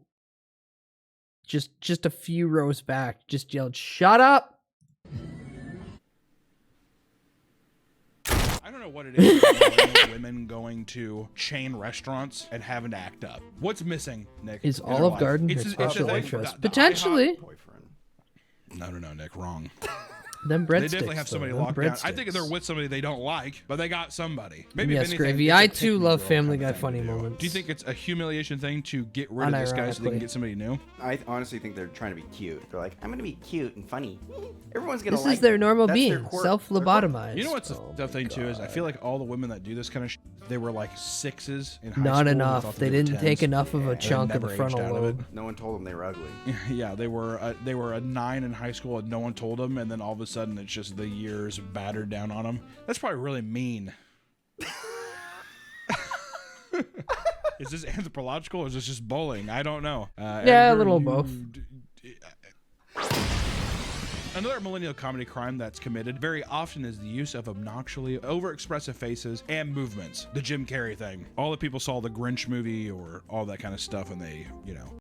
just a few rows back just yelled, "Shut up!" I don't know what it is about women going to chain restaurants and having to act up. What's missing, Nick? Is in their Olive life? Garden her It's a special thing. interest? The Potentially. No, Nick, wrong. Them breadsticks. They definitely have somebody though, locked them down. I think they're with somebody they don't like, but they got somebody. Maybe Yes, if anything, Gravy. it's a I too pick-me love girl Family kind of Guy thing funny to do. moments. Do you think it's a humiliation thing to get rid of this guy so they can Unironically. get somebody new? I honestly think they're trying to be cute. They're like, I'm gonna be cute and funny. Everyone's gonna This like is their me. normal That's their being, quirk. self-lobotomized. You know what's the thing too is I feel like all the women that do this kind of they were like 6s in high school. Not and enough. thought They were didn't take 10s. enough of a And chunk of the never aged frontal out of it. lobe. No one told them they were ugly. Yeah, they were a 9 in high school and no one told them, and then all of a sudden it's just the years battered down on them. That's probably really mean. Is this anthropological or is this just bullying? I don't know. Yeah, a little of both. Another millennial comedy crime that's committed very often is the use of obnoxiously overexpressive faces and movements. The Jim Carrey thing. All the people saw the Grinch movie or all that kind of stuff and they, you know.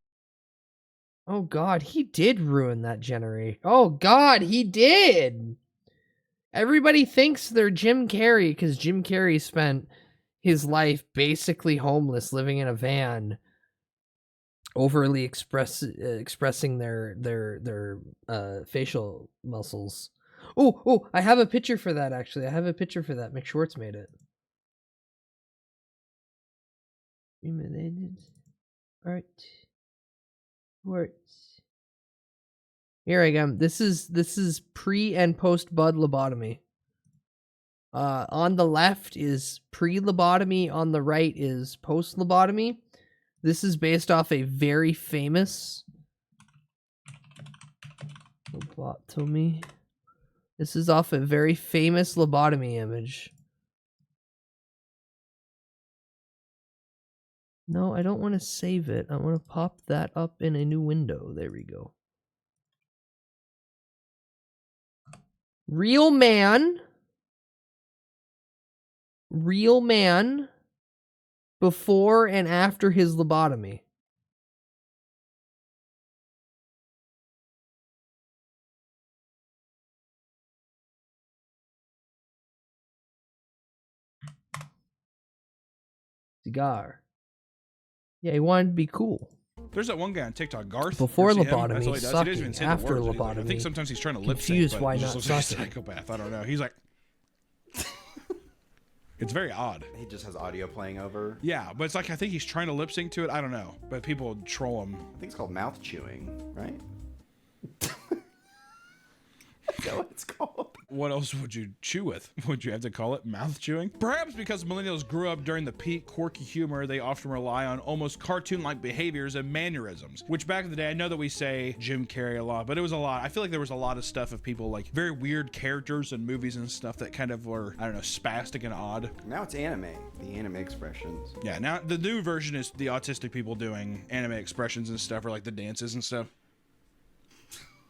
Oh god, he did ruin that generation. Oh god, he did. Everybody thinks they're Jim Carrey because Jim Carrey spent his life basically homeless, living in a van, overly expressing their facial muscles. Oh, I have a picture for that. Actually, I have a picture for that. McSchwartz made it. Art. Words. Here I go. This is pre and post bud lobotomy. On the left is pre-lobotomy, on the right is post-lobotomy. This is based off a very famous lobotomy. This is off a very famous lobotomy image. No, I don't want to save it. I want to pop that up in a new window. There we go. Real man before and after his lobotomy. Cigar. Yeah, he wanted to be cool. There's that one guy on TikTok, Garth. Before You ever see him? lobotomy, That's all he does. He sucking. doesn't even say After the words. I lobotomy, think sometimes he's trying to lip sync, confused but why he just not looks like a sucking. psychopath. I don't know. He's like, it's very odd. He just has audio playing over. Yeah, but it's like I think he's trying to lip sync to it. I don't know, but people troll him. I think it's called mouth chewing, right? Is that what it's called? What else would you chew with? Would you have to call it mouth chewing? Perhaps because millennials grew up during the peak quirky humor, they often rely on almost cartoon-like behaviors and mannerisms, which back in the day, I know that we say Jim Carrey a lot, but it was a lot. I feel like there was a lot of stuff of people like very weird characters and movies and stuff that kind of were, I don't know, spastic and odd. Now it's anime, the anime expressions. Yeah, now the new version is the autistic people doing anime expressions and stuff, or like the dances and stuff.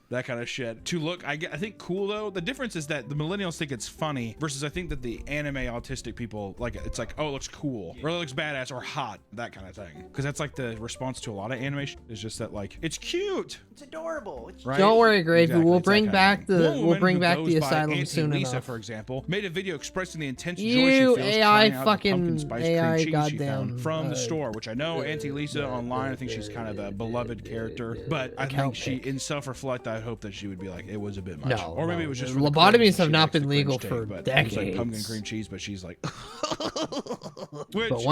that kind of shit. To look, I think cool though. The difference is that the millennials think it's funny versus I think that the anime autistic people like it's like, oh, it looks cool or it looks badass or hot, that kind of thing. Because that's like the response to a lot of animation is just that like it's cute, it's adorable. Right? Don't worry, Gravy. Exactly, We'll it's that bring kind of back thing. the One we'll woman bring who back goes the by asylum Auntie soon Lisa, enough. for example, made a video expressing the intense joy she You feels AI trying out the fucking pumpkin spice AI cream cheese she goddamn, found from the store, which I know Auntie Lisa online. I think she's kind of a beloved character, but I think she, in self-reflect, I hope that she would be like, it was a bit much, No, or maybe no. it was just for the Lobotomies cringe, have she not likes the been cringe legal take, for but it was like pumpkin decades. cream cheese, but she's like, But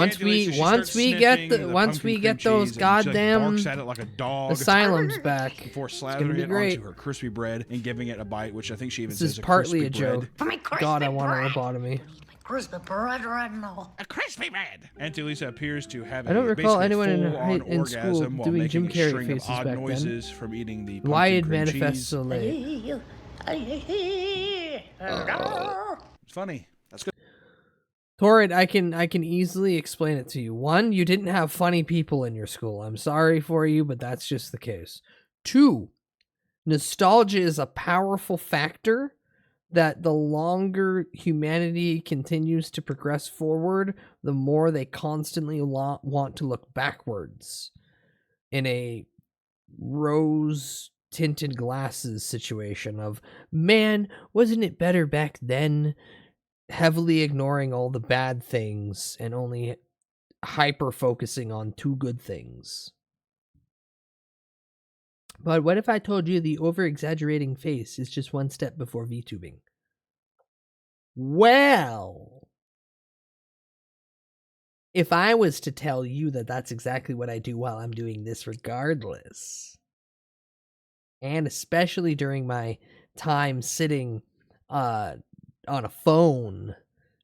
once we get those goddamn barks at it like a dog asylums back, before it's gonna slathering be it great. onto her crispy bread and giving it a bite, which I think she even This says is partly a crispy bread. joke. For me crispy God, I want a bread. lobotomy. Crispy bread right now. A crispy bread. Auntie Lisa appears to have I don't recall basically anyone in full-on in orgasm school while doing making Jim a Carrey string of faces odd back then. noises from eating the Wyatt pumpkin cream Manifest cheese. Soleil. It's funny. That's good. Torrid, I can easily explain it to you. One, you didn't have funny people in your school. I'm sorry for you, but that's just the case. Two, nostalgia is a powerful factor that the longer humanity continues to progress forward, the more they constantly want to look backwards in a rose-tinted glasses situation of, man, wasn't it better back then? Heavily ignoring all the bad things and only hyper-focusing on two good things. But what if I told you the over-exaggerating face is just one step before VTubing? Well, if I was to tell you that that's exactly what I do while I'm doing this regardless, and especially during my time sitting on a phone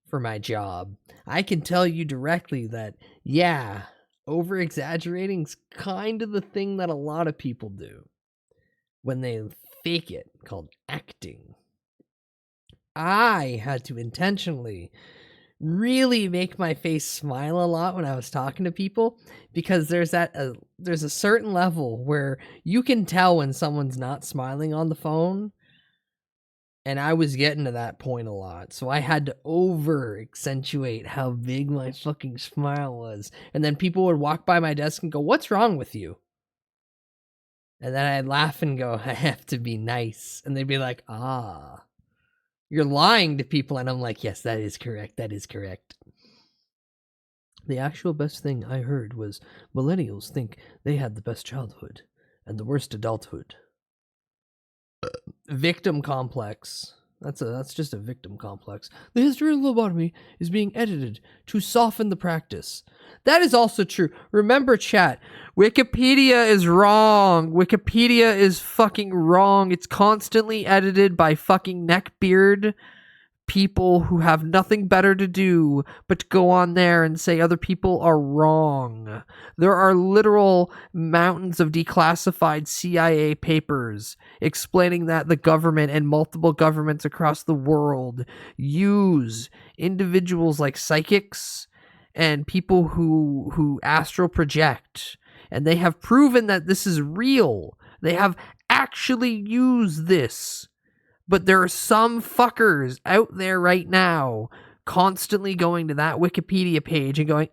for my job, I can tell you directly that, yeah, over-exaggerating's kind of the thing that a lot of people do when they fake it, called acting. I had to intentionally really make my face smile a lot when I was talking to people, because there's a certain level where you can tell when someone's not smiling on the phone, and I was getting to that point a lot, so I had to over-accentuate how big my fucking smile was, and then people would walk by my desk and go, "What's wrong with you?" And then I'd laugh and go, "I have to be nice," and they'd be like, "Ah, you're lying to people," and I'm like, "Yes, that is correct, that is correct." The actual best thing I heard was millennials think they had the best childhood and the worst adulthood. Victim complex. That's just a victim complex. The history of lobotomy is being edited to soften the practice. That is also true. Remember, chat, Wikipedia is wrong. Wikipedia is fucking wrong. It's constantly edited by fucking neckbeard people who have nothing better to do but to go on there and say other people are wrong. There are literal mountains of declassified CIA papers explaining that the government and multiple governments across the world use individuals like psychics and people who astral project, and they have proven that this is real. They have actually used this. But there are some fuckers out there right now constantly going to that Wikipedia page and going,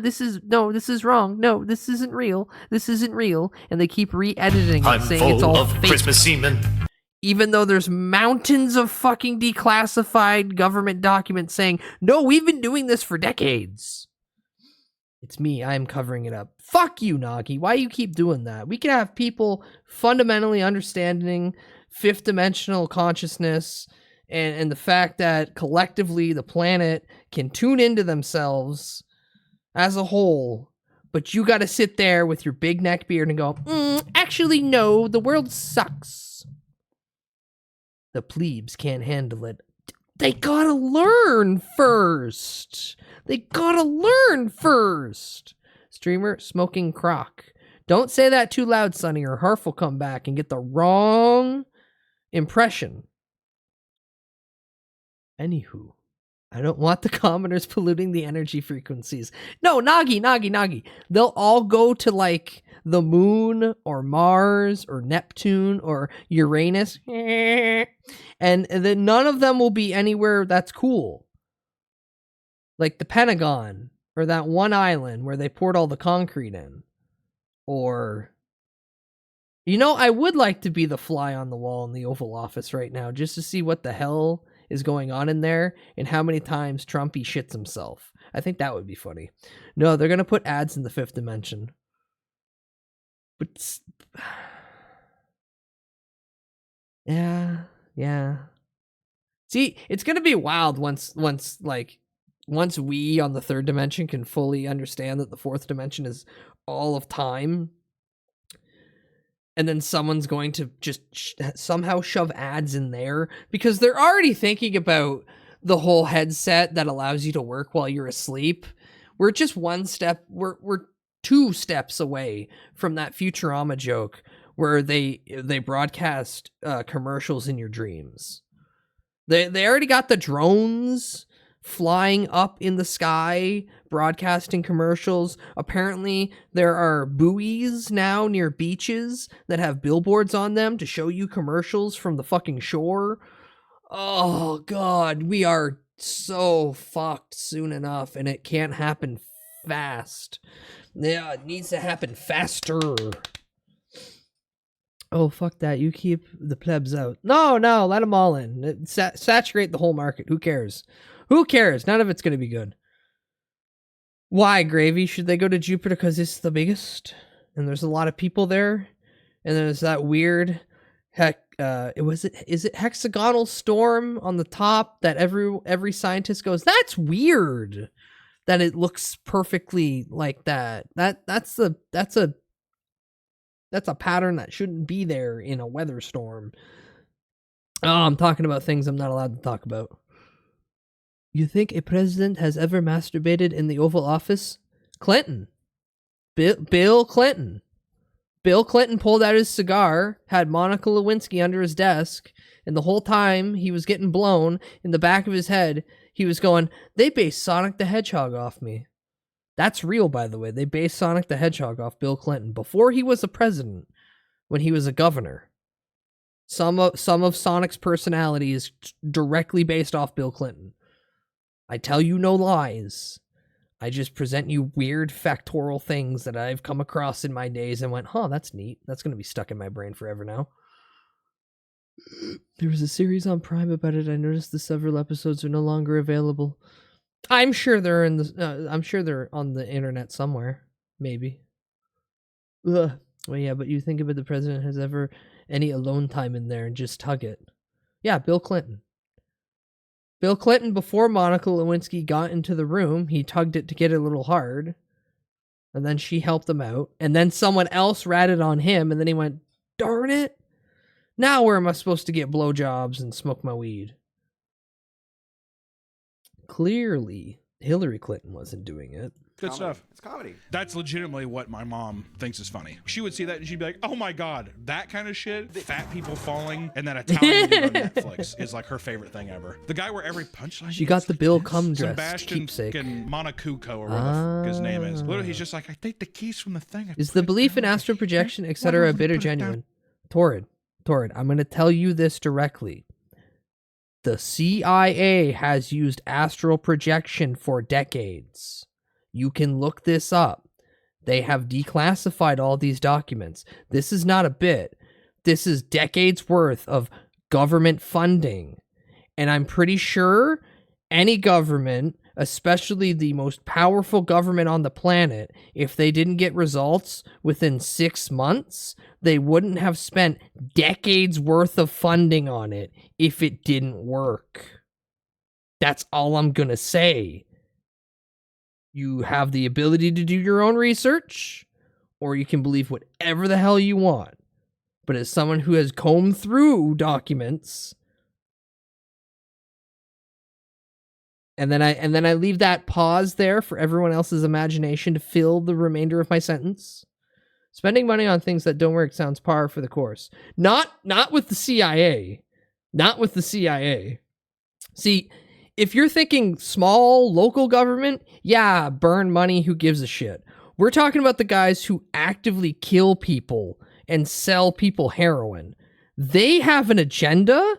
this is wrong. No, this isn't real. This isn't real. And they keep re-editing it, saying it's all fake. Christmas semen. Even though there's mountains of fucking declassified government documents saying, no, we've been doing this for decades. It's me. I'm covering it up. Fuck you, Nagi. Why you keep doing that? We can have people fundamentally understanding fifth dimensional consciousness and the fact that collectively the planet can tune into themselves as a whole, but you got to sit there with your big neck beard and go, actually no, the world sucks. The plebes can't handle it. They gotta learn first. Streamer smoking crock. Don't say that too loud, Sonny, or Harf will come back and get the wrong impression. Anywho, I don't want the commoners polluting the energy frequencies. No, Nagi. They'll all go to like the moon or Mars or Neptune or Uranus. And then none of them will be anywhere that's cool. Like the Pentagon or that one island where they poured all the concrete in. Or, you know, I would like to be the fly on the wall in the Oval Office right now just to see what the hell is going on in there and how many times Trumpy shits himself. I think that would be funny. No, they're going to put ads in the fifth dimension. But yeah. See, it's going to be wild once we on the third dimension can fully understand that the fourth dimension is all of time. And then someone's going to just somehow shove ads in there because they're already thinking about the whole headset that allows you to work while you're asleep. We're just one step, we're 2 steps away from that Futurama joke where they broadcast commercials in your dreams. They already got the drones flying up in the sky, broadcasting commercials. Apparently, there are buoys now near beaches that have billboards on them to show you commercials from the fucking shore. Oh, God, we are so fucked soon enough, and it can't happen fast. Yeah, it needs to happen faster. Oh, fuck that. You keep the plebs out. No, let them all in. Saturate the whole market. Who cares? Who cares? None of it's going to be good. Why, Gravy? Should they go to Jupiter because it's the biggest? And there's a lot of people there? And there's that weird... is it hexagonal storm on the top that every scientist goes, that's weird that it looks perfectly like that. That's a pattern that shouldn't be there in a weather storm. Oh, I'm talking about things I'm not allowed to talk about. You think a president has ever masturbated in the Oval Office? Clinton. Bill Clinton. Bill Clinton pulled out his cigar, had Monica Lewinsky under his desk, and the whole time he was getting blown, in the back of his head, he was going, they based Sonic the Hedgehog off me. That's real, by the way. They based Sonic the Hedgehog off Bill Clinton before he was a president, when he was a governor. Some of Sonic's personality is directly based off Bill Clinton. I tell you no lies. I just present you weird factorial things that I've come across in my days and went, that's neat. That's going to be stuck in my brain forever now. There was a series on Prime about it. I noticed the several episodes are no longer available. I'm sure they're I'm sure they're on the internet somewhere. Maybe. Ugh. Well, yeah, but you think about the president has ever any alone time in there and just tug it. Yeah, Bill Clinton. Bill Clinton, before Monica Lewinsky got into the room, he tugged it to get it a little hard. And then she helped him out. And then someone else ratted on him. And then he went, darn it. Now where am I supposed to get blowjobs and smoke my weed? Clearly, Hillary Clinton wasn't doing it. Good stuff. It's comedy. That's legitimately what my mom thinks is funny. She would see that and she'd be like, oh my God, that kind of shit, fat people falling, and then Italian dude on Netflix is like her favorite thing ever. The guy where every punchline... She got the Bill Cum dress, Sebastian keepsake. Monacuco or whatever his name is. Literally, he's just like, I take the keys from the thing. Is the belief in astral projection, etc. a bit or genuine? Torrid, I'm going to tell you this directly. The CIA has used astral projection for decades. You can look this up. They have declassified all these documents. This is not a bit. This is decades worth of government funding. And I'm pretty sure any government, especially the most powerful government on the planet, if they didn't get results within 6 months, they wouldn't have spent decades worth of funding on it if it didn't work. That's all I'm gonna say. You have the ability to do your own research, or you can believe whatever the hell you want. But as someone who has combed through documents, and then I leave that pause there for everyone else's imagination to fill the remainder of my sentence. Spending money on things that don't work sounds par for the course. Not with the CIA. Not with the CIA. See, if you're thinking small local government, yeah, burn money, who gives a shit. We're talking about the guys who actively kill people and sell people heroin. They have an agenda.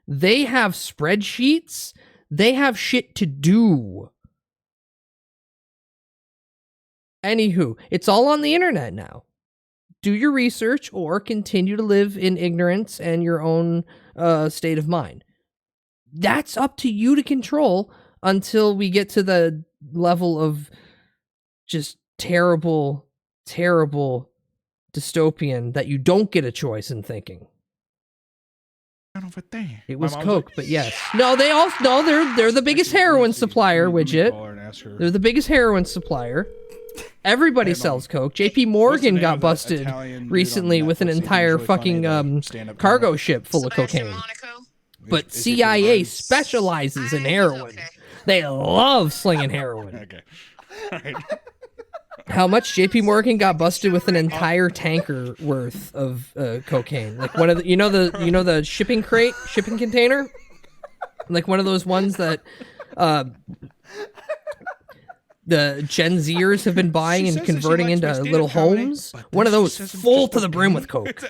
They have spreadsheets. They have shit to do. Anywho, it's all on the internet now. Do your research or continue to live in ignorance and your own state of mind. That's up to you to control until we get to the level of just terrible, terrible dystopian that you don't get a choice in thinking. It was Coke, but yes. No, they're the biggest heroin supplier, Widget. They're the biggest heroin supplier. Everybody sells Coke. JP Morgan got busted recently with an entire fucking cargo ship full of cocaine. But CIA specializes in heroin. They love slinging heroin. Okay. All right. How much JP Morgan got busted with an entire tanker worth of cocaine? Like one of the, you know the shipping container? Like one of those ones that the Gen Zers have been buying and converting into little homes. One of those full to the brim with Coke.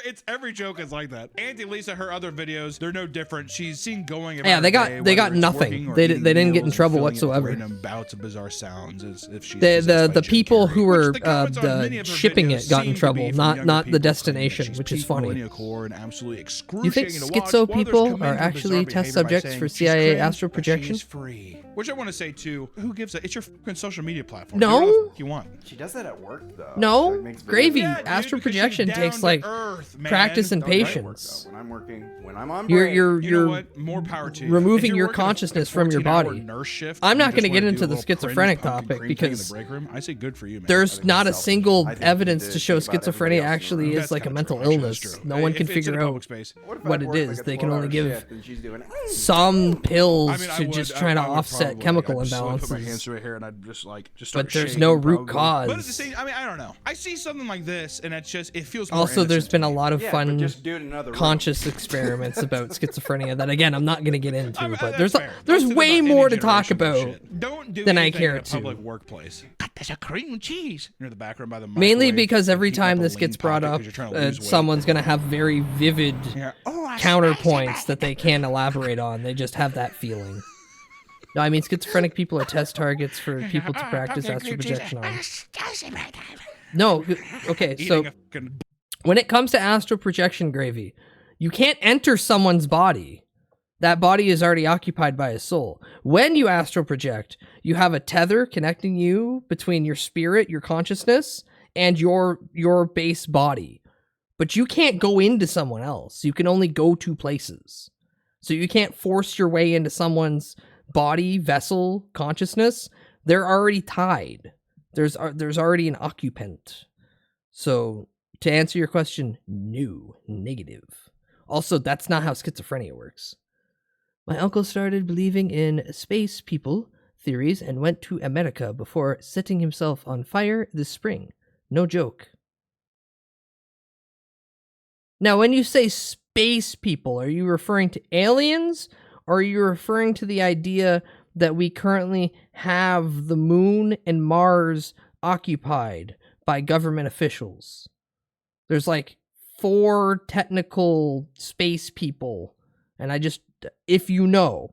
It's every joke is like that. Auntie Lisa, her other videos, they're no different. She's seen going about yeah, they got nothing. They didn't get in trouble whatsoever. Random bouts of bizarre sounds as if she's the people who were the shipping it got in trouble, not the destination, which is funny. You think schizo people are actually test subjects for CIA astral projection? Which I want to say too, who gives a? It's your fucking social media platform. No. Do what the fuck you want. She does that at work though. No. Like, makes videos. Gravy. Yeah, Astral projection takes like practice and patience. When I'm working, when I'm on You're break, you know what? More power to you. removing your consciousness from your body. I'm not going to get into the schizophrenic topic because I say good for you, man. There's not a single evidence to show schizophrenia actually is like a mental illness. No one can figure out what it is. They can only give some pills to just try to offset chemical imbalances. But there's no root cause. But at the same, I mean, I don't know. I see something like this, and it's just, it feels more also, there's been a lot of Yeah, fun, but just do it in another conscious experiments about schizophrenia that, again, I'm not going to get into. But there's fair. there's Don't way think about more any to talk generational about shit. Don't do than I anything care in a to. public workplace. God, there's a cream cheese near the background by the Mainly microwave. because every Heating up time a this lean gets brought pocket up, 'cause you're trying to lose weight. someone's going to have very vivid Yeah. counterpoints that they can't elaborate on. They just have that feeling. No, I mean, schizophrenic people are test targets for people to practice astral projection on. No, okay, so when it comes to astral projection, Gravy, you can't enter someone's body. That body is already occupied by a soul. When you astral project, you have a tether connecting you between your spirit, your consciousness, and your base body. But you can't go into someone else. You can only go to places. So you can't force your way into someone's body, vessel, consciousness. They're already tied. There's already an occupant. So to answer your question, no, negative. Also, that's not how schizophrenia works. My uncle started believing in space people theories and went to America before setting himself on fire this spring. No joke. Now, when you say space people, are you referring to aliens, or are you referring to the idea that we currently have the moon and Mars occupied by government officials? There's like 4 technical space people, and if you know,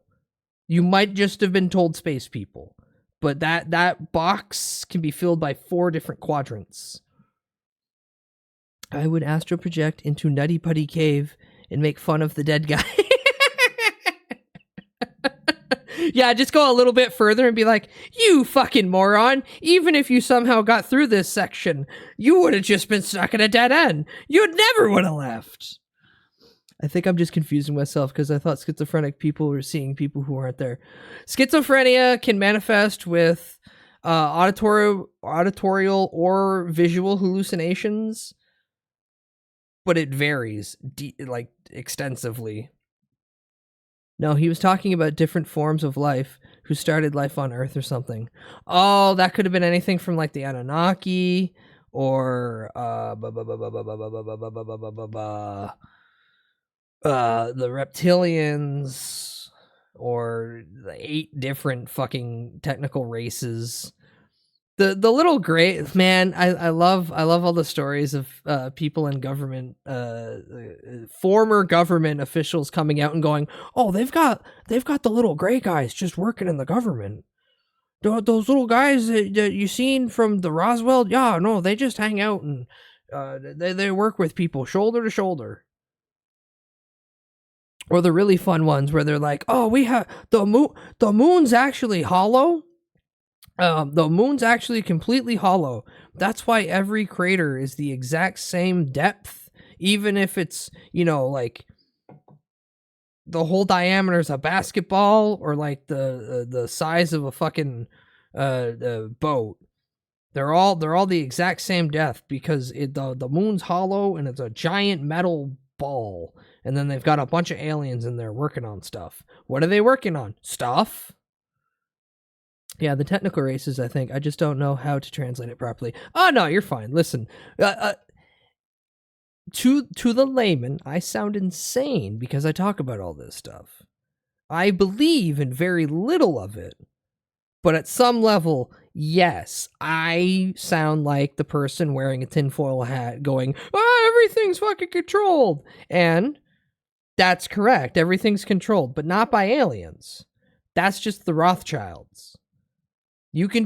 you might just have been told space people, but that box can be filled by 4 different quadrants. I would astral project into Nutty Putty Cave and make fun of the dead guy. Yeah, just go a little bit further and be like, you fucking moron. Even if you somehow got through this section, you would have just been stuck at a dead end. You'd never would have left. I think I'm just confusing myself because I thought schizophrenic people were seeing people who aren't there. Schizophrenia can manifest with auditorial or visual hallucinations, but it varies extensively. No, he was talking about different forms of life who started life on Earth or something. Oh, that could have been anything from like the Anunnaki or the reptilians or the 8 different fucking technical races. The little gray man, I love all the stories of people in government, former government officials coming out and going, oh, they've got the little gray guys just working in the government. Those little guys that you seen from the Roswell, yeah, no, they just hang out and they work with people shoulder to shoulder. Or the really fun ones where they're like, oh, we have the moon's actually hollow. The moon's actually completely hollow. That's why every crater is the exact same depth, even if it's, like the whole diameter is a basketball or like the size of a fucking boat. They're all the exact same depth because the moon's hollow and it's a giant metal ball. And then they've got a bunch of aliens in there working on stuff. What are they working on? Stuff? Yeah, the technical races, I think. I just don't know how to translate it properly. Oh, no, you're fine. Listen. To the layman, I sound insane because I talk about all this stuff. I believe in very little of it. But at some level, yes, I sound like the person wearing a tinfoil hat going, everything's fucking controlled. And that's correct. Everything's controlled, but not by aliens. That's just the Rothschilds. You can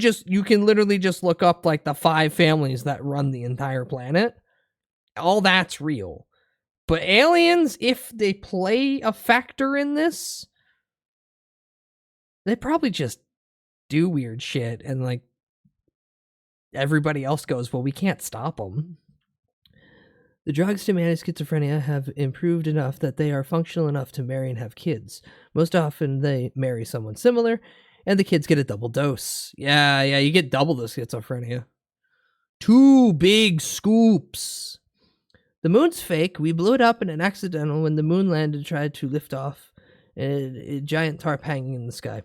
literally just look up like the 5 families that run the entire planet. All that's real. But aliens, if they play a factor in this, they probably just do weird shit and like everybody else goes, well, we can't stop them. The drugs to manage schizophrenia have improved enough that they are functional enough to marry and have kids. Most often they marry someone similar and the kids get a double dose. Yeah, you get double the schizophrenia. 2 big scoops. The moon's fake. We blew it up in an accidental when the moon landed, tried to lift off a giant tarp hanging in the sky.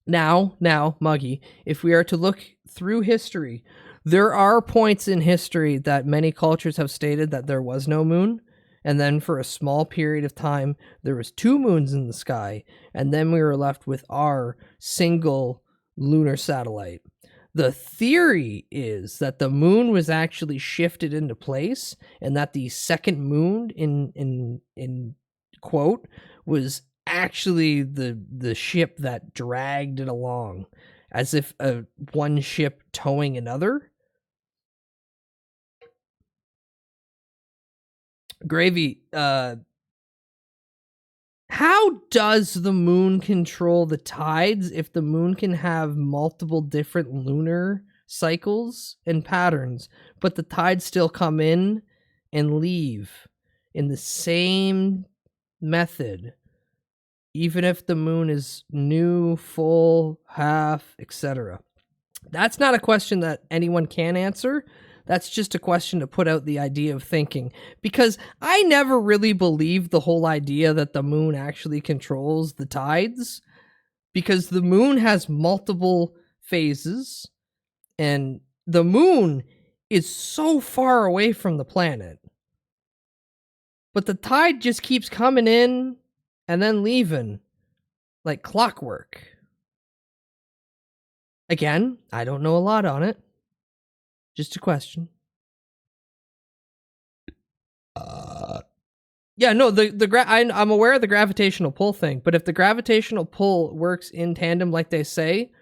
Now, Muggy, if we are to look through history, there are points in history that many cultures have stated that there was no moon, and then for a small period of time, there was 2 moons in the sky, and then we were left with our single lunar satellite. The theory is that the moon was actually shifted into place, and that the second moon, in quote, was actually the ship that dragged it along, as if one ship towing another. Gravy, how does the moon control the tides if the moon can have multiple different lunar cycles and patterns, but the tides still come in and leave in the same method, even if the moon is new, full, half, etc.? That's not a question that anyone can answer. That's just a question to put out the idea of thinking, because I never really believed the whole idea that the moon actually controls the tides, because the moon has multiple phases and the moon is so far away from the planet. But the tide just keeps coming in and then leaving like clockwork. Again, I don't know a lot on it. Just a question. Yeah, no, I'm aware of the gravitational pull thing, but if the gravitational pull works in tandem like they say,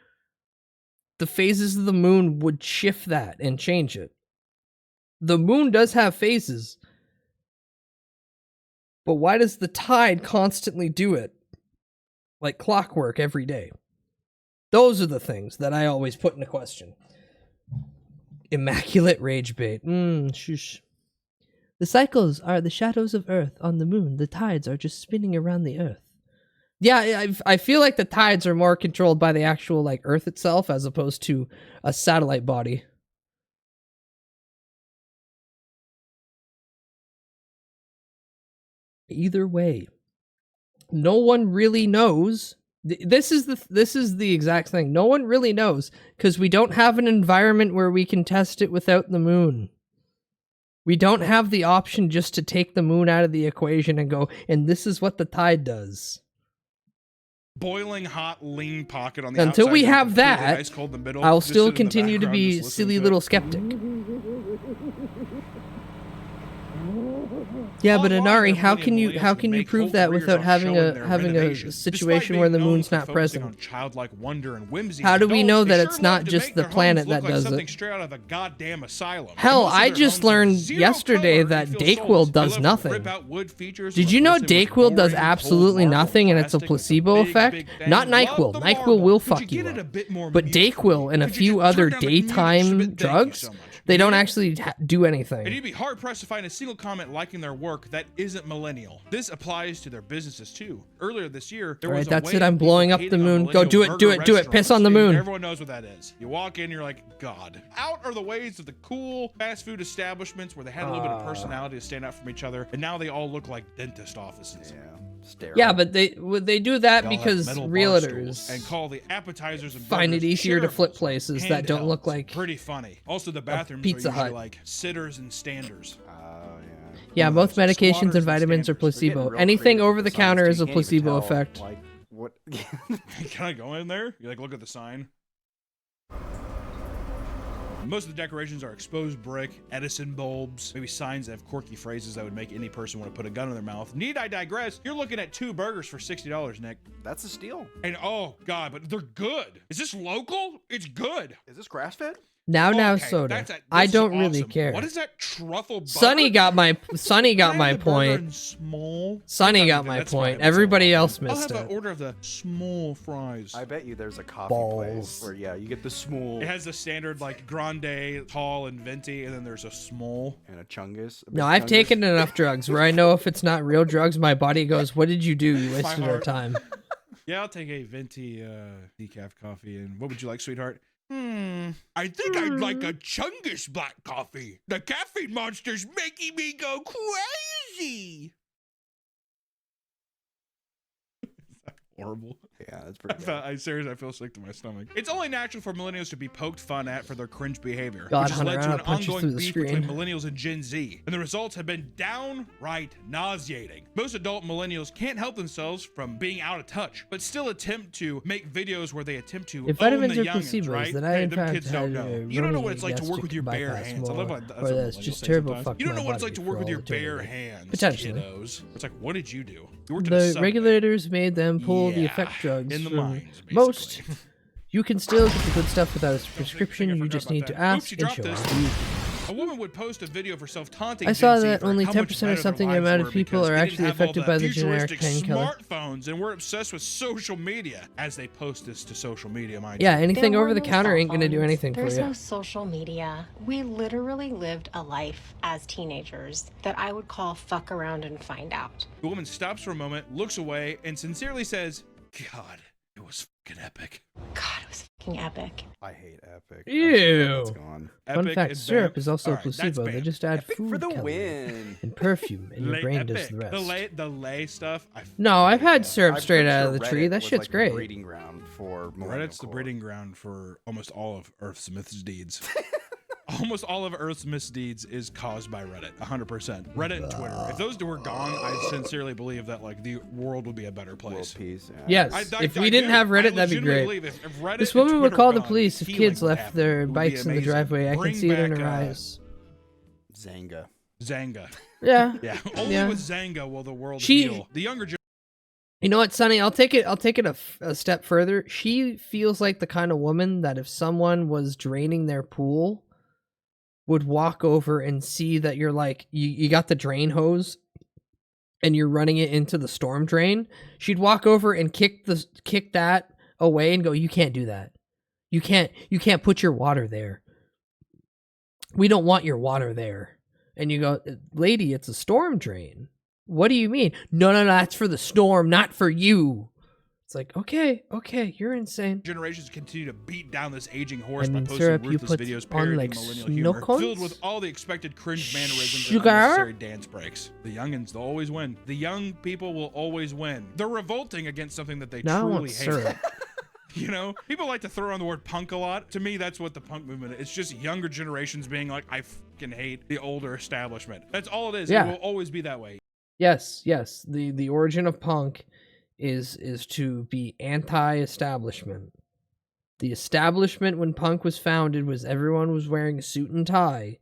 the phases of the moon would shift that and change it. The moon does have phases, but why does the tide constantly do it like clockwork every day? Those are the things that I always put into question. Immaculate rage bait. Shush. The cycles are the shadows of Earth on the moon. The tides are just spinning around the Earth. Yeah, I feel like the tides are more controlled by the actual like Earth itself as opposed to a satellite body. Either way, no one really knows. This is the exact thing. No one really knows because we don't have an environment where we can test it without the moon. We don't have the option just to take the moon out of the equation and go, and this is what the tide does. boiling hot lean pocket on the Until outside, we then have completely that, ice cold in the middle, I'll just still sit in the continue to background, be just listening silly to little it. skeptic. Yeah, but Inari, how can you prove that without having a situation where the moon's not present? On childlike wonder and whimsy. How do we know Adults, that they it's sure not love to just make the their planet homes look that like does something it? straight out of a goddamn asylum. Hell, Most of I their just homes learned have zero yesterday color that and feel Dayquil soulless. They does love to nothing. rip out wood features Did from you know replacing with Dayquil does boring, absolutely cold marble nothing and it's a plastic with placebo big, effect? big bang. Not Love NyQuil. the NyQuil marble. will Could you fuck you get it up. a bit more But muted for Dayquil me? and a Could you few just other turn down the music just a daytime bit? Thank you drugs, so much. they don't Yeah. actually do anything. And you'd be hard pressed to find a single comment liking their work that isn't millennial. This applies to their businesses too. Earlier this year, there All was right, a that's wave it. I'm of people blowing up the hating on moon. Go millennial do it, do burger it, do it. Piss on the restaurants. moon. Everyone knows what that is. You walk in, you're like, God. Out are the ways of the cool fast food establishments where they had a little bit of personality to stand out from each other, and now they all look like dentist offices. Yeah, but they do that They all have because metal bar realtors stools and call the appetizers and find it burgers easier to shareables flip or places that don't look handhelds. like Pretty funny. Also, the bathrooms Pizza are usually Hut. like sitters and standers. Yeah, both medications and Squatters vitamins are placebo. real Anything creative over the with the counter signs, is a too. You can't even placebo tell, effect. Like, what? Can I go in there? You like look at the sign. Most of the decorations are exposed brick, Edison bulbs, maybe signs that have quirky phrases that would make any person want to put a gun in their mouth. Need I digress? You're looking at 2 burgers for $60, Nick. That's a steal. And oh God, but they're good. Is this local? It's good. Is this grass fed? Now Okay, soda. this I is don't really awesome. care. What is that truffle butter? Sonny got my point. Small. Sonny got my That's point. fine. Everybody else I'll missed have an it. order of the small fries. I bet you there's a coffee place where you get the small It has the standard like grande, tall, and venti, and then there's a small and a chungus. No, I've taken enough drugs where I know if it's not real drugs, my body goes, "What did you do? You wasted our heart. time." Yeah, I'll take a venti decaf coffee. And what would you like, sweetheart? I think I'd like a Chungus black coffee. The caffeine monster's making me go crazy. Horrible. Yeah, that's pretty good. Seriously, I feel sick to my stomach. It's only natural for millennials to be poked fun at for their cringe behavior, God, which has Hunter, led I'm to an gonna punch you through ongoing the beef screen. between millennials and Gen Z, and the results have been downright nauseating. Most adult millennials can't help themselves from being out of touch, but still attempt to make videos where they attempt to If own vitamins the are youngins, placebos, right? then I Hey, in them fact kids don't had know. a You don't know what it's like to gastric work with your bare bypass hands. I love more, what that's or what that's millennials just say terrible sometimes. fucked You don't my know what it's body like to for work with all your bare eternity. hands, Potentially. kiddos. It's like, what did you do? You worked at a The Subway. regulators made them pull the Yeah, effect drugs in the from mines, most. You can still get the good stuff without a prescription. You just need to ask and show up. A woman would post a video of herself taunting I saw Gen Z that for only how 10% much better of something their amount lives of people were are because they actually didn't have all affected by the generic futuristic painkiller. smartphones, and we're obsessed with social media as they post this to social media. Mind Yeah, you. anything There over were the no counter cell ain't gonna do phones. anything for There's you. no social media. We literally lived a life as teenagers that I would call fuck around and find out. The woman stops for a moment, looks away, and sincerely says, "God, it was fucking epic." God, it was fucking epic. I hate Epic. Ew. It's gone. Fun Epic fact, and syrup Vamp. is also All a right, that's placebo. They Vamp. just add Epic food for the coloring win. and perfume, and your Lay brain epic. does the rest. The lay stuff. No, I've had syrup I'm straight pretty out sure of the tree. Reddit That was shit's like great. The breeding ground for millennial Reddit's the core. breeding ground for almost all of Earth's misdeeds. Almost all of Earth's misdeeds is caused by Reddit, 100%. Reddit and Twitter. If those two were gone, I sincerely believe that like the world would be a better place. World peace. Yeah. Yes, if we didn't have Reddit, that'd be great. This woman would call the police if kids left their bikes in the driveway. I can see it in her eyes. Zanga. Yeah. Yeah. Only Yeah. with Zanga will the world She- heal. The younger You know what, Sonny? I'll take it a step further. She feels like the kind of woman that if someone was draining their pool, would walk over and see that you're like you got the drain hose and you're running it into the storm drain. She'd walk over and kick that away and go, "You can't do that. You can't put your water there. We don't want your water there." And you go, "Lady, it's a storm drain. What do you mean?" No, that's for the storm, not for you. It's like, okay, you're insane. generations continue to beat down this aging horse I by mean, posting syrup you ruthless put videos on, parodying like, millennial snow humor, cones? filled with all the expected cringe mannerisms Sugar? and unnecessary dance breaks. The youngins, they'll always win. The young people will always win. They're revolting against something that they Now I truly want hate. syrup. You know, people like to throw around the word punk a lot. To me, that's what the punk movement is. It's just younger generations being like, I fucking hate the older establishment. That's all it is. Yeah. It will always be that way. Yes. The origin of punk is to be anti-establishment. The establishment when punk was founded was everyone was wearing a suit and tie.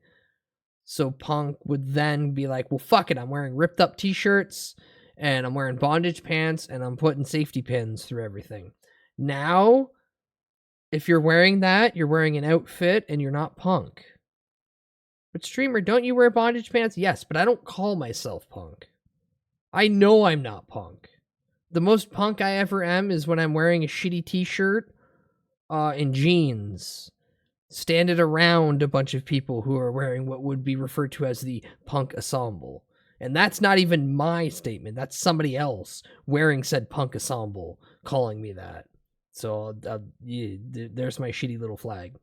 So punk would then be like, well, fuck it, I'm wearing ripped up t-shirts and I'm wearing bondage pants and I'm putting safety pins through everything. Now, if you're wearing that, you're wearing an outfit and you're not punk. But streamer, don't you wear bondage pants? Yes, but I don't call myself punk. I know I'm not punk. The most punk I ever am is when I'm wearing a shitty t-shirt and jeans, standing around a bunch of people who are wearing what would be referred to as the punk ensemble. And that's not even my statement. That's somebody else wearing said punk ensemble calling me that. So yeah, there's my shitty little flag.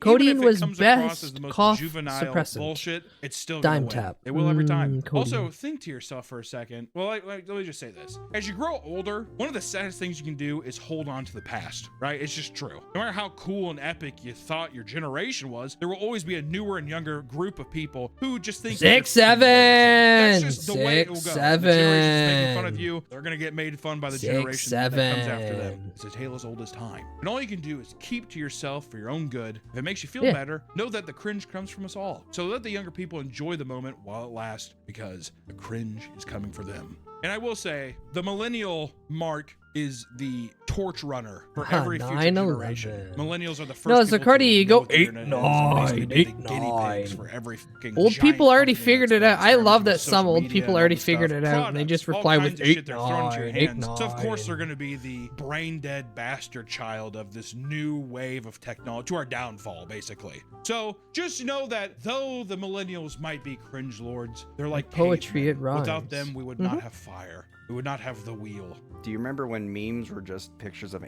Codeine was best cough suppressant. Bullshit, it's still Dime gonna win. tap. It will every time. Codeine. Also, think to yourself for a second. Well, let me just say this. As you grow older, one of the saddest things you can do is hold on to the past, right? It's just true. No matter how cool and epic you thought your generation was, there will always be a newer and younger group of people who just think 6'7". That's just the way it will go. 6'7". The generation's making fun of you. They're gonna get made fun by the 6'7". generation that comes after them. It's a tale as old as time. And all you can do is keep to yourself for your own good. If it makes you feel better, know that the cringe comes from us all. So let the younger people enjoy the moment while it lasts, because the cringe is coming for them. And I will say, the millennial mark is the torch runner for every future generation. Millennials are the first. No, Zacardi, you go 8'9". For every fucking old people already company figured it out. I love that some old media people and already all this figured stuff. it out. And they just reply all with kinds of shit they're throwing to your 8'9", hands. So of course they're going to be the brain dead bastard child of this new wave of technology, to our downfall, basically. So just know that though the millennials might be cringe lords, they're like poetry. It rhymes. Without them, we would not have fire. We would not have the wheel. Do you remember when memes were just pictures of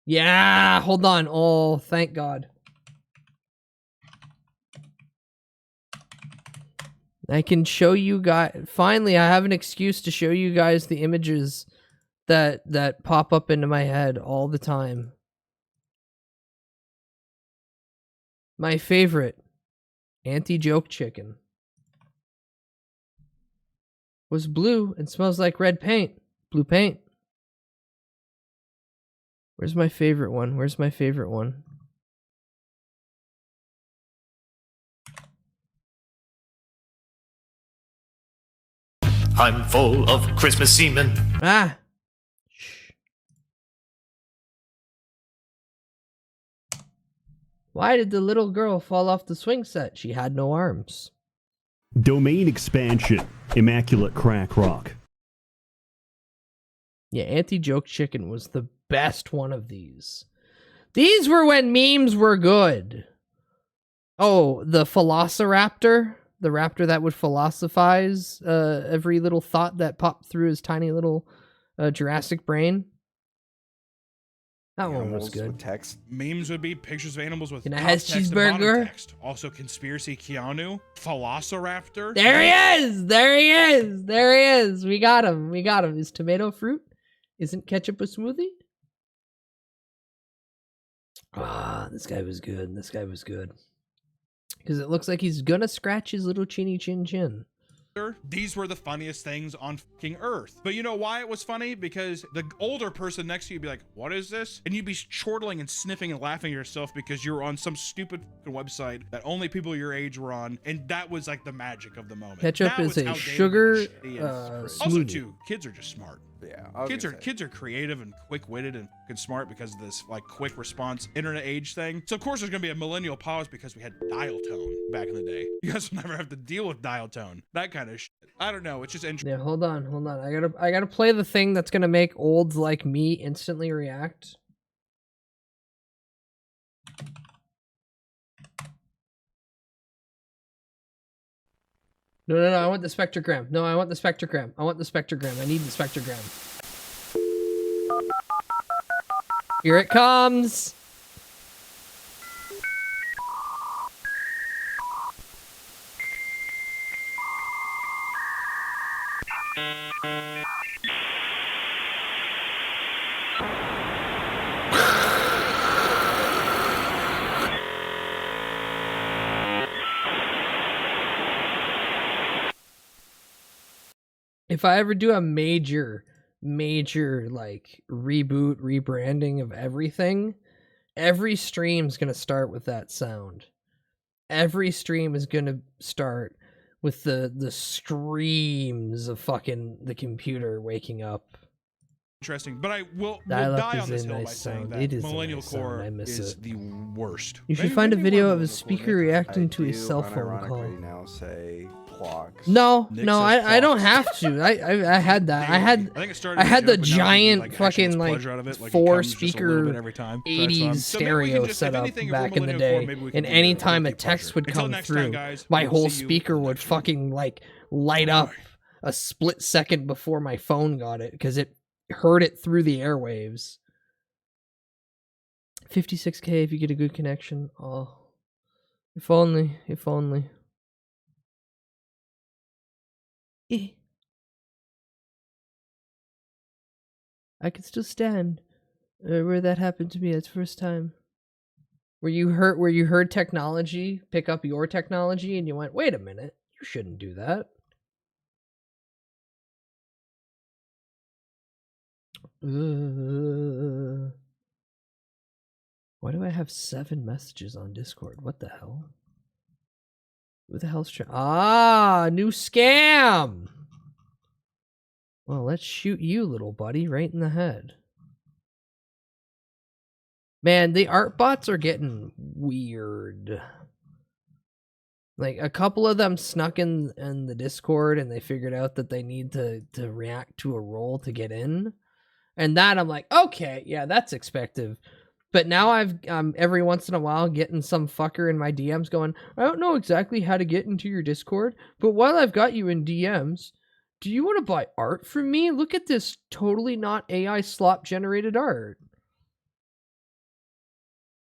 Yeah, hold on. Oh, thank God. I can show you guys. Finally, I have an excuse to show you guys the images that pop up into my head all the time. My favorite, anti-joke chicken, was blue and smells like red paint. Blue paint. Where's my favorite one? Where's my favorite one? I'm full of Christmas semen. Ah. Shh. Why did the little girl fall off the swing set? She had no arms. Domain expansion. Immaculate crack rock. Yeah, anti-joke chicken was the best one of these. These were when memes were good. Oh, the Velociraptor. The raptor that would philosophize every little thought that popped through his tiny little Jurassic brain. That one was good. Text. Memes would be pictures of animals with Can I top have text and bottom cheeseburger? text. Also, conspiracy Keanu, Velociraptor. There he is! There he is! There he is! We got him. We got him. Is tomato fruit? Isn't ketchup a smoothie? Ah, this guy was good. This guy was good. Because it looks like he's gonna scratch his little chinny chin chin. These were the funniest things on fucking Earth. But you know why it was funny? Because the older person next to you would be like, what is this? And you'd be chortling and sniffing and laughing at yourself because you were on some stupid website that only people your age were on. And that was like the magic of the moment. Ketchup Now is it's a outdated sugar and shitty. Also, smoothie. too, kids are just smart. Yeah, kids are creative and quick-witted and fucking smart because of this like quick response internet age thing. So of course there's gonna be a millennial pause because we had dial tone back in the day. You guys will never have to deal with dial tone. That kind of shit. I don't know. It's just interesting. Yeah, hold on. I gotta play the thing that's gonna make olds like me instantly react. No, I want the spectrogram. No, I want the spectrogram. I want the spectrogram. I need the spectrogram. Here it comes. If I ever do a major major like reboot, rebranding of everything, every stream's gonna start with that sound. Every stream is gonna start with the screams of fucking the computer waking up. Interesting, but I will Dial-up die is on this a hill by nice saying sound. that It is a Millennial nice sound. Core I miss is it. the worst. You should Maybe- find a maybe video one of a Millennial Core speaker makes it. reacting I to his do cell phone call. unironically now say Plox. No, Nick no, says I don't Plox. have to. I had that. I I think it started I as a had the joke, but now he, giant like, actually fucking gets like pleasure out of it. Like, it 4 comes just a little speaker bit every time. So that's 80s fun. So maybe we stereo can just, if setup anything, if we're back in the Millennial Core, day, maybe we can and do anytime a guilty text pleasure. would Until come next through, time, guys, my we'll whole see you speaker would next week. fucking like light up a split second before my phone got it because it heard it through the airwaves. 56K if you get a good connection. Oh, if only, if only. I could still stand where that happened to me. It's first time. Where you heard technology pick up your technology and you went, wait a minute, you shouldn't do that. Why do I have 7 messages on Discord? What the hell? Who the hell's trying? Ah, new scam! Well, let's shoot you, little buddy, right in the head. Man, the art bots are getting weird. Like, a couple of them snuck in the Discord and they figured out that they need to react to a role to get in. And that I'm like, okay, yeah, that's expected. But now I've every once in a while getting some fucker in my DMs going, I don't know exactly how to get into your Discord, but while I've got you in DMs, do you want to buy art from me? Look at this totally not AI slop generated art.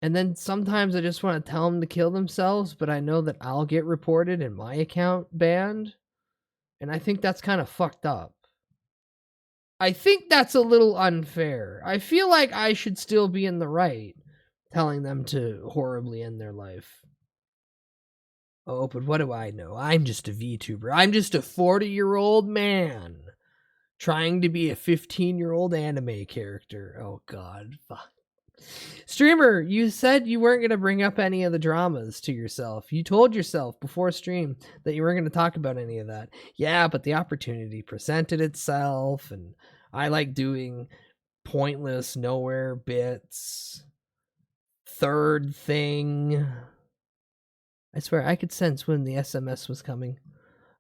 And then sometimes I just want to tell them to kill themselves, but I know that I'll get reported and my account banned. And I think that's kind of fucked up. I think that's a little unfair. I feel like I should still be in the right telling them to horribly end their life. Oh, but what do I know? I'm just a VTuber. I'm just a 40-year-old man trying to be a 15-year-old anime character. Oh, God. Fuck. Streamer, you said you weren't going to bring up any of the dramas to yourself. You told yourself before stream that you weren't going to talk about any of that. Yeah, but the opportunity presented itself, and I like doing pointless nowhere bits. Third thing. I swear, I could sense when the SMS was coming.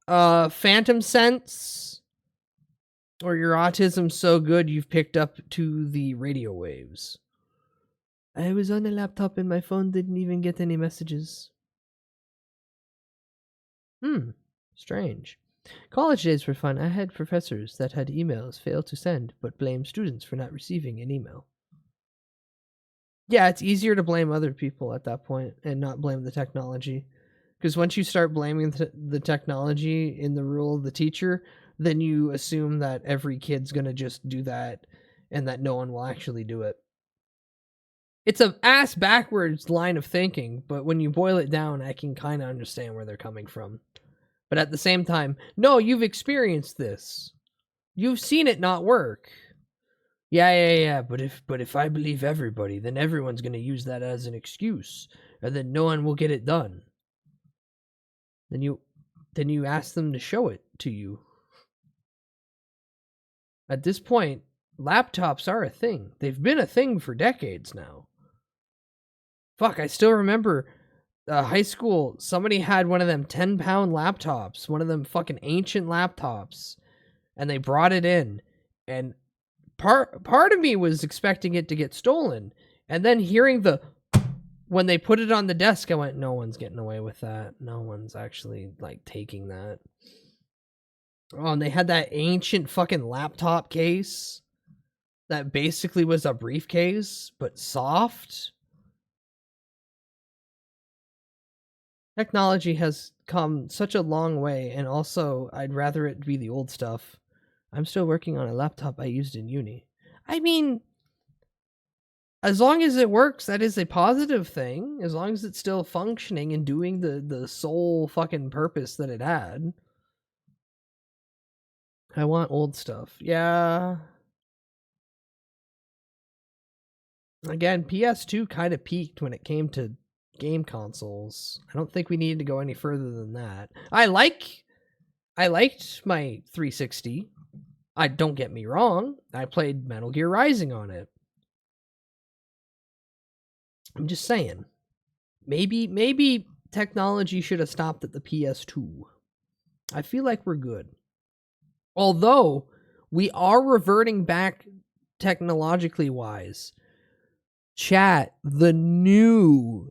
Phantom sense? Or your autism's so good you've picked up to the radio waves. I was on a laptop and my phone didn't even get any messages. Strange. College days were fun. I had professors that had emails fail to send, but blamed students for not receiving an email. Yeah, it's easier to blame other people at that point and not blame the technology. Because once you start blaming the technology in the role of the teacher, then you assume that every kid's going to just do that and that no one will actually do it. It's a ass backwards line of thinking, but when you boil it down, I can kind of understand where they're coming from. But at the same time, no, you've experienced this. You've seen it not work. Yeah. But if I believe everybody, then everyone's going to use that as an excuse, and then no one will get it done. Then you ask them to show it to you. At this point, laptops are a thing. They've been a thing for decades now. Fuck, I still remember high school, somebody had one of them 10-pound laptops, one of them fucking ancient laptops, and they brought it in, and part of me was expecting it to get stolen, and then hearing when they put it on the desk, I went, no one's getting away with that. No one's actually, like, taking that. Oh, and they had that ancient fucking laptop case that basically was a briefcase, but soft. Technology has come such a long way, and also, I'd rather it be the old stuff. I'm still working on a laptop I used in uni. I mean, as long as it works, that is a positive thing. As long as it's still functioning and doing the sole fucking purpose that it had. I want old stuff. Yeah. Again, PS2 kind of peaked when it came to game consoles. I don't think we needed to go any further than that. I liked my 360. Don't get me wrong. I played Metal Gear Rising on it. I'm just saying. Maybe technology should have stopped at the PS2. I feel like we're good. Although we are reverting back technologically wise. Chat, the new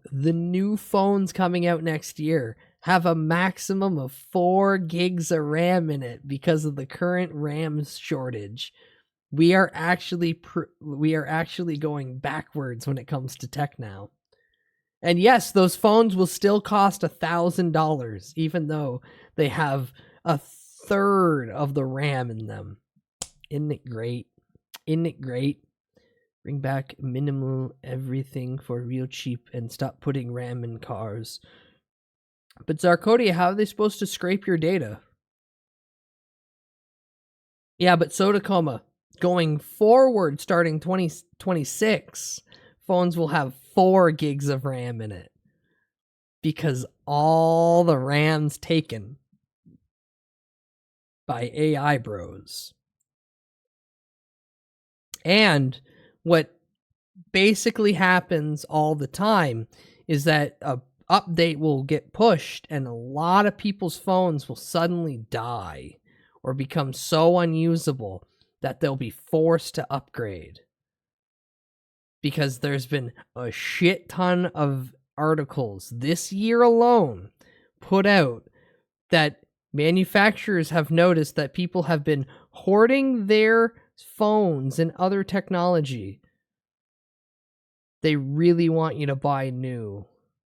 phones coming out next year have a maximum of 4 gigs of RAM in it because of the current RAM shortage. We are actually going backwards when it comes to tech now. And yes, those phones will still cost $1,000, even though they have a third of the RAM in them. Isn't it great? Isn't it great? Bring back minimal everything for real cheap and stop putting RAM in cars. But Zarkodia, how are they supposed to scrape your data? Yeah, but Sodacoma, going forward, starting 2026, phones will have 4 gigs of RAM in it. Because all the RAM's taken by AI bros. And what basically happens all the time is that a update will get pushed and a lot of people's phones will suddenly die or become so unusable that they'll be forced to upgrade. Because there's been a shit ton of articles this year alone put out that manufacturers have noticed that people have been hoarding their phones and other technology. They really want you to buy new,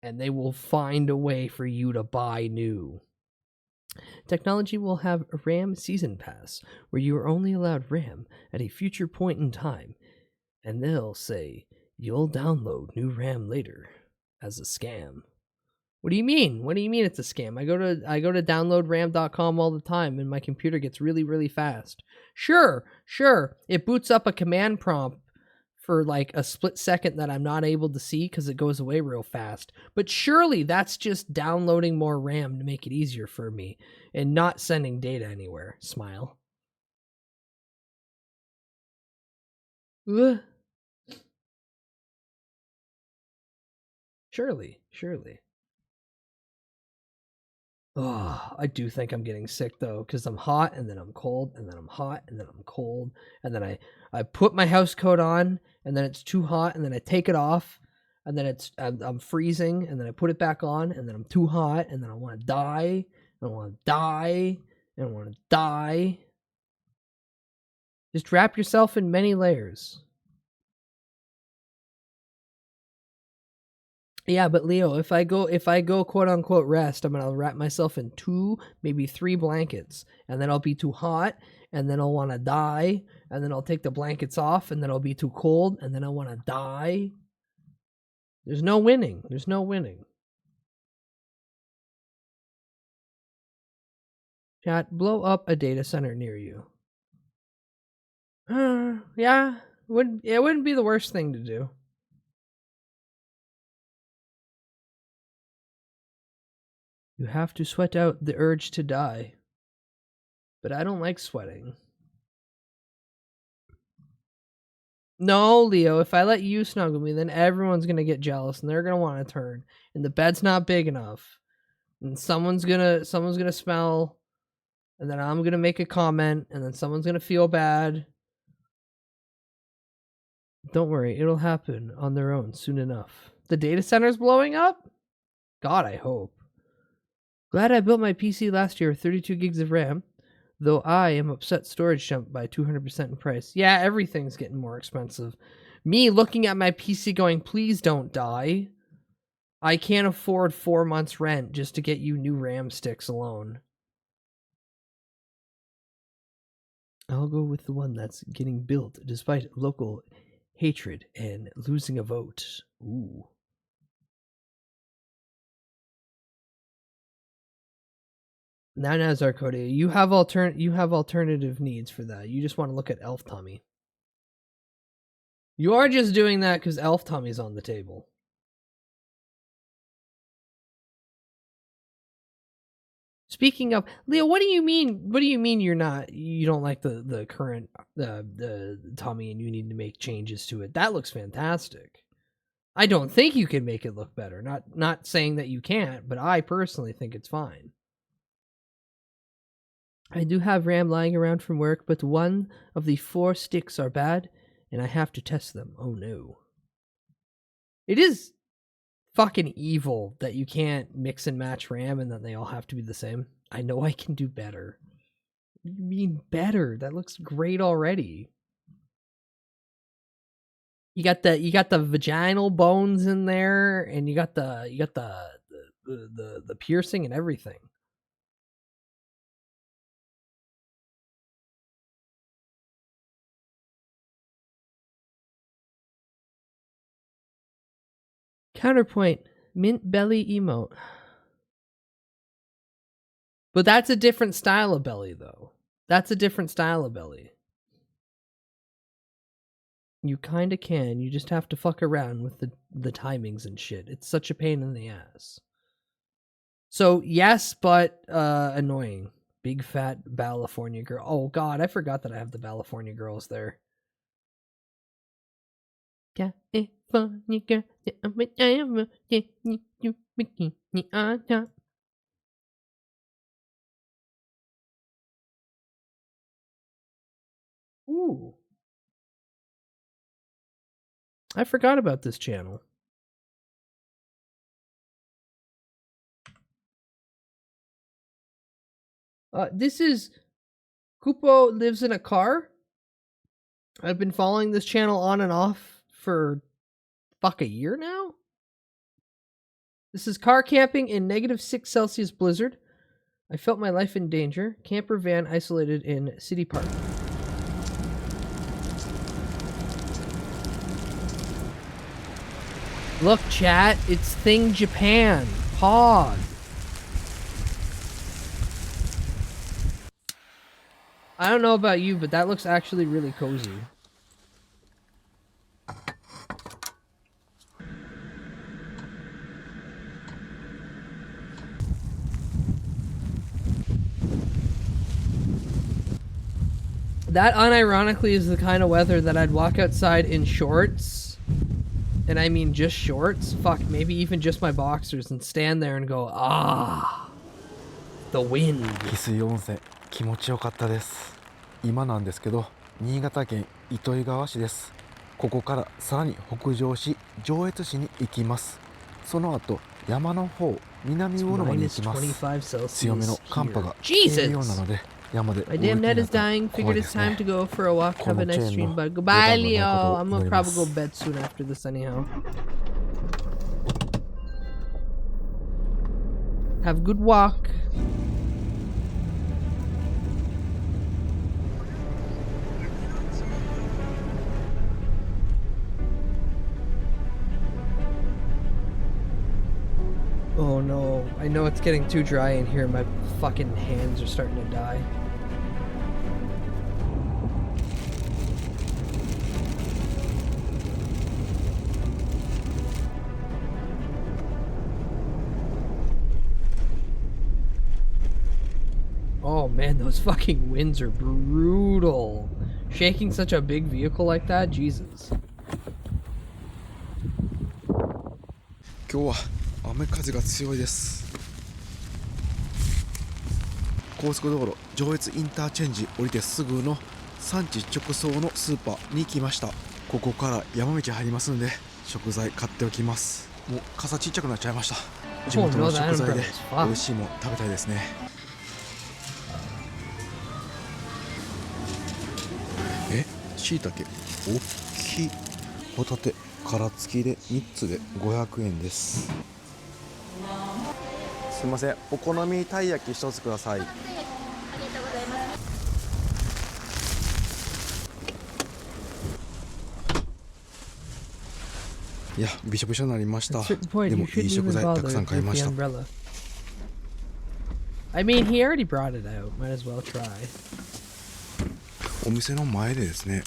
and they will find a way for you to buy new. Technology will have a RAM season pass where you are only allowed RAM at a future point in time, and they'll say you'll download new RAM later as a scam. What do you mean? What do you mean it's a scam? I go to downloadram.com all the time and my computer gets really, really fast. Sure. It boots up a command prompt for like a split second that I'm not able to see because it goes away real fast. But surely that's just downloading more RAM to make it easier for me and not sending data anywhere. Smile. Ugh. Surely. Oh, I do think I'm getting sick though, because I'm hot and then I'm cold and then I'm hot and then I'm cold and then I put my house coat on and then it's too hot and then I take it off and then I'm freezing and then I put it back on and then I'm too hot and then I want to die and I want to die and I want to die. Just wrap yourself in many layers. Yeah, but Leo, if I go quote unquote rest, I'm gonna wrap myself in 2, maybe 3 blankets, and then I'll be too hot, and then I'll want to die, and then I'll take the blankets off, and then I'll be too cold, and then I want to die. There's no winning. Chat, blow up a data center near you. Yeah, it wouldn't be the worst thing to do. You have to sweat out the urge to die. But I don't like sweating. No, Leo, if I let you snuggle me, then everyone's going to get jealous and they're going to want to turn. And the bed's not big enough. And someone's going to smell. And then I'm going to make a comment. And then someone's going to feel bad. Don't worry, it'll happen on their own soon enough. The data center's blowing up? God, I hope. Glad I built my PC last year with 32 gigs of RAM, though I am upset storage jumped by 200% in price. Yeah, everything's getting more expensive. Me looking at my PC going, please don't die. I can't afford 4 months rent just to get you new RAM sticks alone. I'll go with the one that's getting built despite local hatred and losing a vote. Ooh. Now, Zarkodia, you have alternative needs for that. You just want to look at Elf Tummy. You are just doing that because Elf Tummy's on the table. Speaking of Leo, what do you mean? What do you mean you don't like the current the Tommy and you need to make changes to it? That looks fantastic. I don't think you can make it look better. Not saying that you can't, but I personally think it's fine. I do have RAM lying around from work, but one of the 4 sticks are bad, and I have to test them. Oh no. It is fucking evil that you can't mix and match RAM and that they all have to be the same. I know I can do better. What do you mean better? That looks great already. You got the vaginal bones in there, and you got the piercing and everything. Counterpoint, mint belly emote. But that's a different style of belly, though. That's a different style of belly. You kinda can. You just have to fuck around with the timings and shit. It's such a pain in the ass. So, yes, but annoying. Big fat California girl. Oh, God, I forgot that I have the California girls there. California girl. Ooh. I forgot about this channel. This is Kupo Lives in a Car. I've been following this channel on and off for a year now. This is car camping in -6 Celsius blizzard. I felt my life in danger. Camper van isolated in city park. Look, chat, it's Thing Japan. Pog. I don't know about you, but that looks actually really cozy. That unironically is the kind of weather that I'd walk outside in shorts, and I mean just shorts, fuck, maybe even just my boxers, and stand there and go, ah, the wind. 汽水温泉気持ちよかったです。今なんですけど、新潟県糸魚川市です。ここからさらに北上し、上越市に行きます。その後、山の方、南魚沼に行きます。強めの寒波が来ているようなので、山で My damn net is dying. Figured it's time to go for a walk. Have a nice stream, bud. Goodbye, Leo. I'm gonna probably go bed soon after this anyhow. Have a good walk. Oh no, I know it's getting too dry in here. My fucking hands are starting to die. Oh man, those fucking winds are brutal. Shaking such a big vehicle like that, Jesus. 今日は雨風が強いです。高速道路上越インターチェンジ降りてすぐの産地直送のスーパーに来ました。ここから山道入りますんで食材買っておきます。もう傘ちっちゃくなっちゃいました。地元の食材で美味しいもん食べたいですね。椎茸大きい。ホタテ殻付きで3つで500円です。すいません、お好みたい焼き1つください。いや、びしょびしょになりました。でもいい食材たくさん買いました。I mean, he already brought it out. Might as well try. お店の前でですね、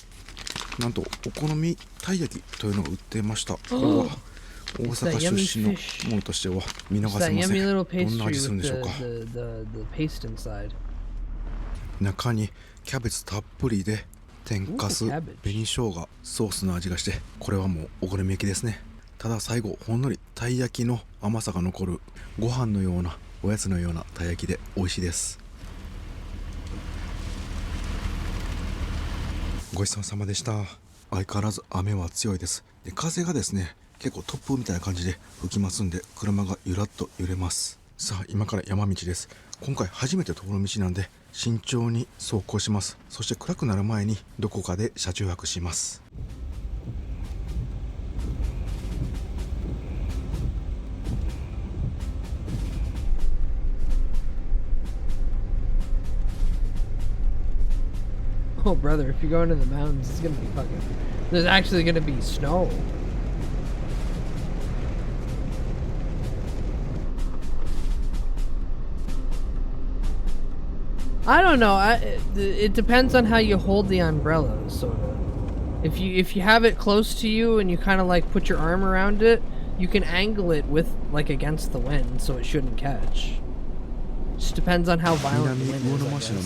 なんとお好みたい焼きというのを売っていました。これは大阪出身の者としては見逃せません。どんな味するんでしょうか。中にキャベツたっぷりで天かす、紅生姜、ソースの味がして、これはもうお好み焼きですね。ただ最後ほんのりたい焼きの甘さが残るご飯のようなおやつのようなたい焼きで美味しいです。ごちそうさまでした。相変わらず雨は強いです。で風がですね結構突風みたいな感じで吹きますんで、車がゆらっと揺れます。さあ今から山道です。今回初めて通る道なんで慎重に走行します。そして暗くなる前にどこかで車中泊します。Oh, brother, if you're going to the mountains, it's gonna be fucking... There's actually gonna be snow. I don't know. It depends on how you hold the umbrella, sort of. If you have it close to you and you kind of like put your arm around it, you can angle it with like against the wind, so it shouldn't catch. Just depends on how violent the wind is.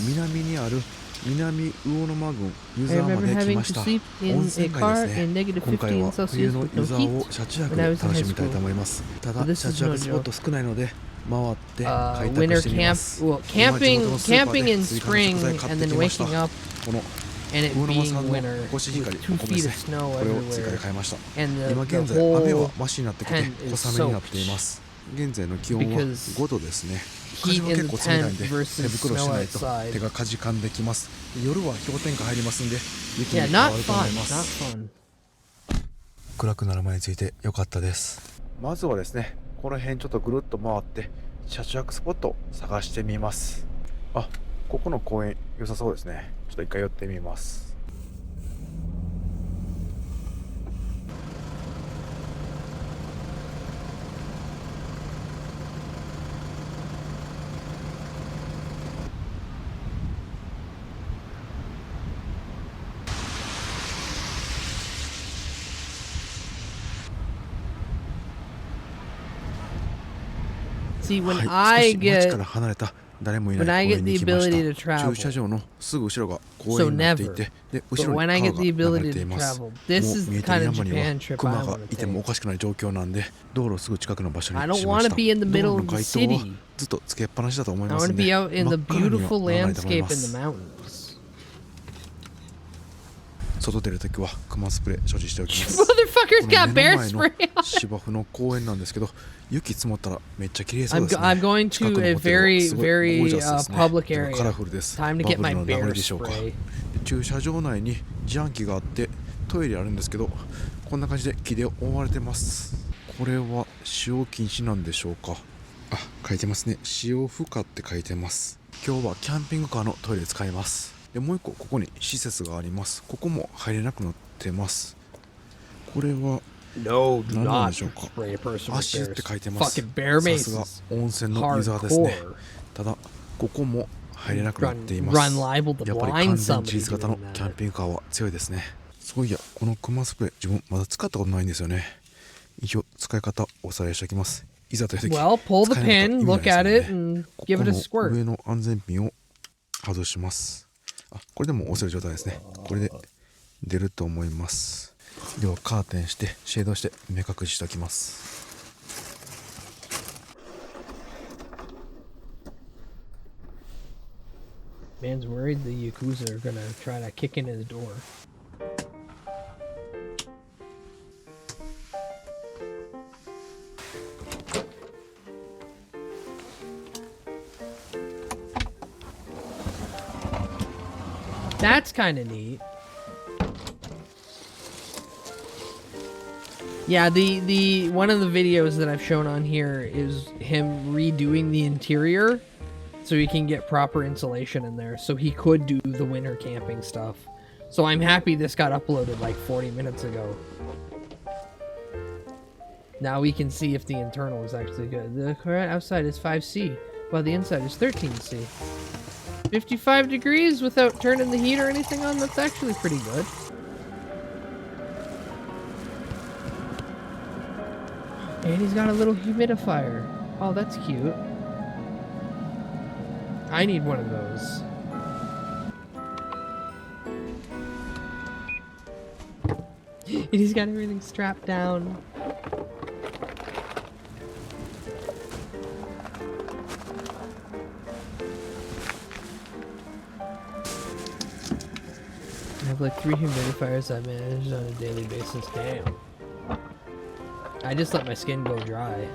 南魚沼郡湯沢まで来ました。温泉街ですね。今回は冬の湯沢を車中泊で楽しみたいと思います。ただ車中泊スポット少ないので回って開拓してみます。camping in spring and then waking up and it being winter with 2 feet of snow everywhere and the whole tent is soaked 現在の気温は5度ですね。風も結構冷たいんで手袋しないと手がかじかんできます。夜は氷点下入りますんで雪に変わると思います。暗くなる前についてよかったです。まずはですねこの辺ちょっとぐるっと回って車中泊スポットを探してみます。あ、ここの公園良さそうですね。ちょっと一回寄ってみます。See, when I get the ability to travel, so never. But when I get the ability to travel, this is the kind of Japan trip I want to take. I don't want to be in the middle of the city. I want to be out in the beautiful landscape in the mountains. 外出るときはクマスプレー所持しておきます。 Motherfuckers got bear spray on. 芝生の公園なんですけど、雪積もったらめっちゃ綺麗そうですね。I'm going to a very public area. Time to get my bear spray. 駐車場内に自販機があってトイレあるんですけど、こんな感じで木で覆われてます。これは使用禁止なんでしょうか。あ、書いてますね。使用不可って書いてます。今日はキャンピングカーのトイレ使います。でもう一個ここに施設があります。ここも入れなくなってます。これは何なんでしょうか。足湯って書いてます。さすが温泉の湯沢ですね。ただここも入れなくなっています。やっぱり完全自立型のキャンピングカーは強いですね。そういやこのクマスプレー自分まだ使ったことないんですよね。一応使い方おさらいしておきます。いざという時、Well, pull the pin, look at it, and give it a squirt. ここの上の安全ピンを外します。あ、これでも押せる状態ですね。これで出ると思います。ではカーテンしてシェードして目隠ししておきます。Man's worried the Yakuza are gonna try to kick in his door. That's kind of neat. Yeah, the one of the videos that I've shown on here is him redoing the interior so he can get proper insulation in there, so he could do the winter camping stuff. So I'm happy this got uploaded like 40 minutes ago. Now we can see if the internal is actually good. The current outside is 5C, while the inside is 13C. 55 degrees without turning the heat or anything on, that's actually pretty good. And he's got a little humidifier. Oh, that's cute. I need one of those. And he's got everything strapped down. I have like 3 humidifiers I manage on a daily basis. Damn. I just let my skin go dry.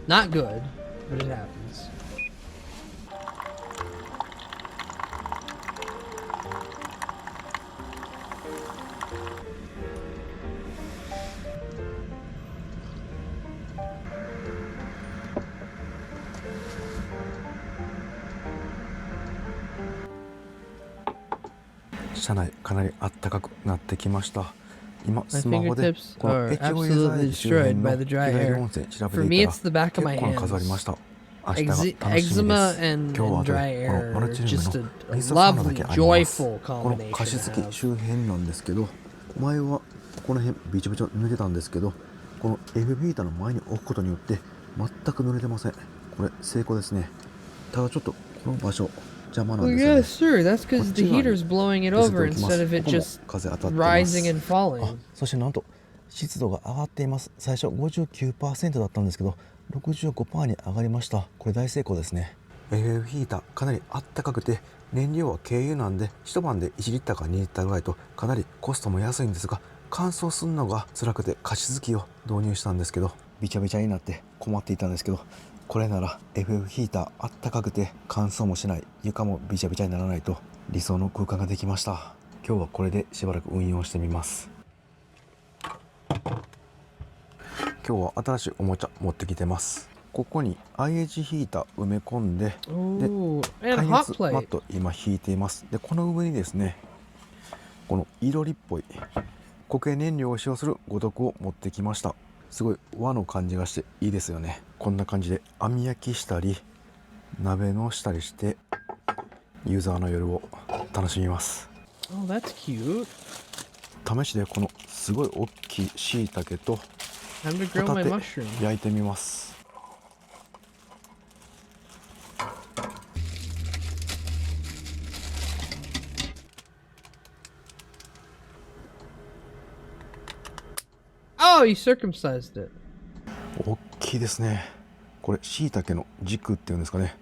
Not good, but it happens.車内かなり暖かくなってきました。今スマホでこのエチオイザー駅周辺の日帰り温泉調べていたら結構な数ありました。明日が楽しみです。今日はこのマルチルームの水サウナだけあります。この加湿器周辺なんですけど、前はこの辺びちょびちょ濡れてたんですけど、この F ヒーターの前に置くことによって全く濡れてません。これ成功ですね。ただちょっとこの場所邪魔なんですよね。Well, yeah, sure. That's because the heater's blowing it over instead of it just rising and falling. そしてなんと湿度が上がっています。最初 59% だったんですけど 65% に上がりました。これ大成功ですね。FF ヒーターかなりあったかくて燃料は軽油なんで一晩で1リッターから2リッターぐらいとかなりコストも安いんですが、乾燥するのが辛くて加湿器を導入したんですけど、びちゃびちゃになって困っていたんですけど、これなら FF ヒーターあったかくて乾燥もしない、床もびちゃびちゃにならないと理想の空間ができました。今日はこれでしばらく運用してみます。今日は新しいおもちゃ持ってきてます。ここに IH ヒーター埋め込んで、で耐熱マット今引いています。でこの上にですね、この囲炉裏っぽい固形燃料を使用する五徳を持ってきました。すごい和の感じがしていいですよね。こんな感じで網焼きしたり鍋のしたりしてユーザーの夜を楽しみます。Oh, that's cute. 試しでこのすごい大きい椎茸とホ Time to grill タ my テ mushroom. 焼いてみます。Oh, you circumcised it. 大きいですね。これ椎茸の軸っていうんですかね。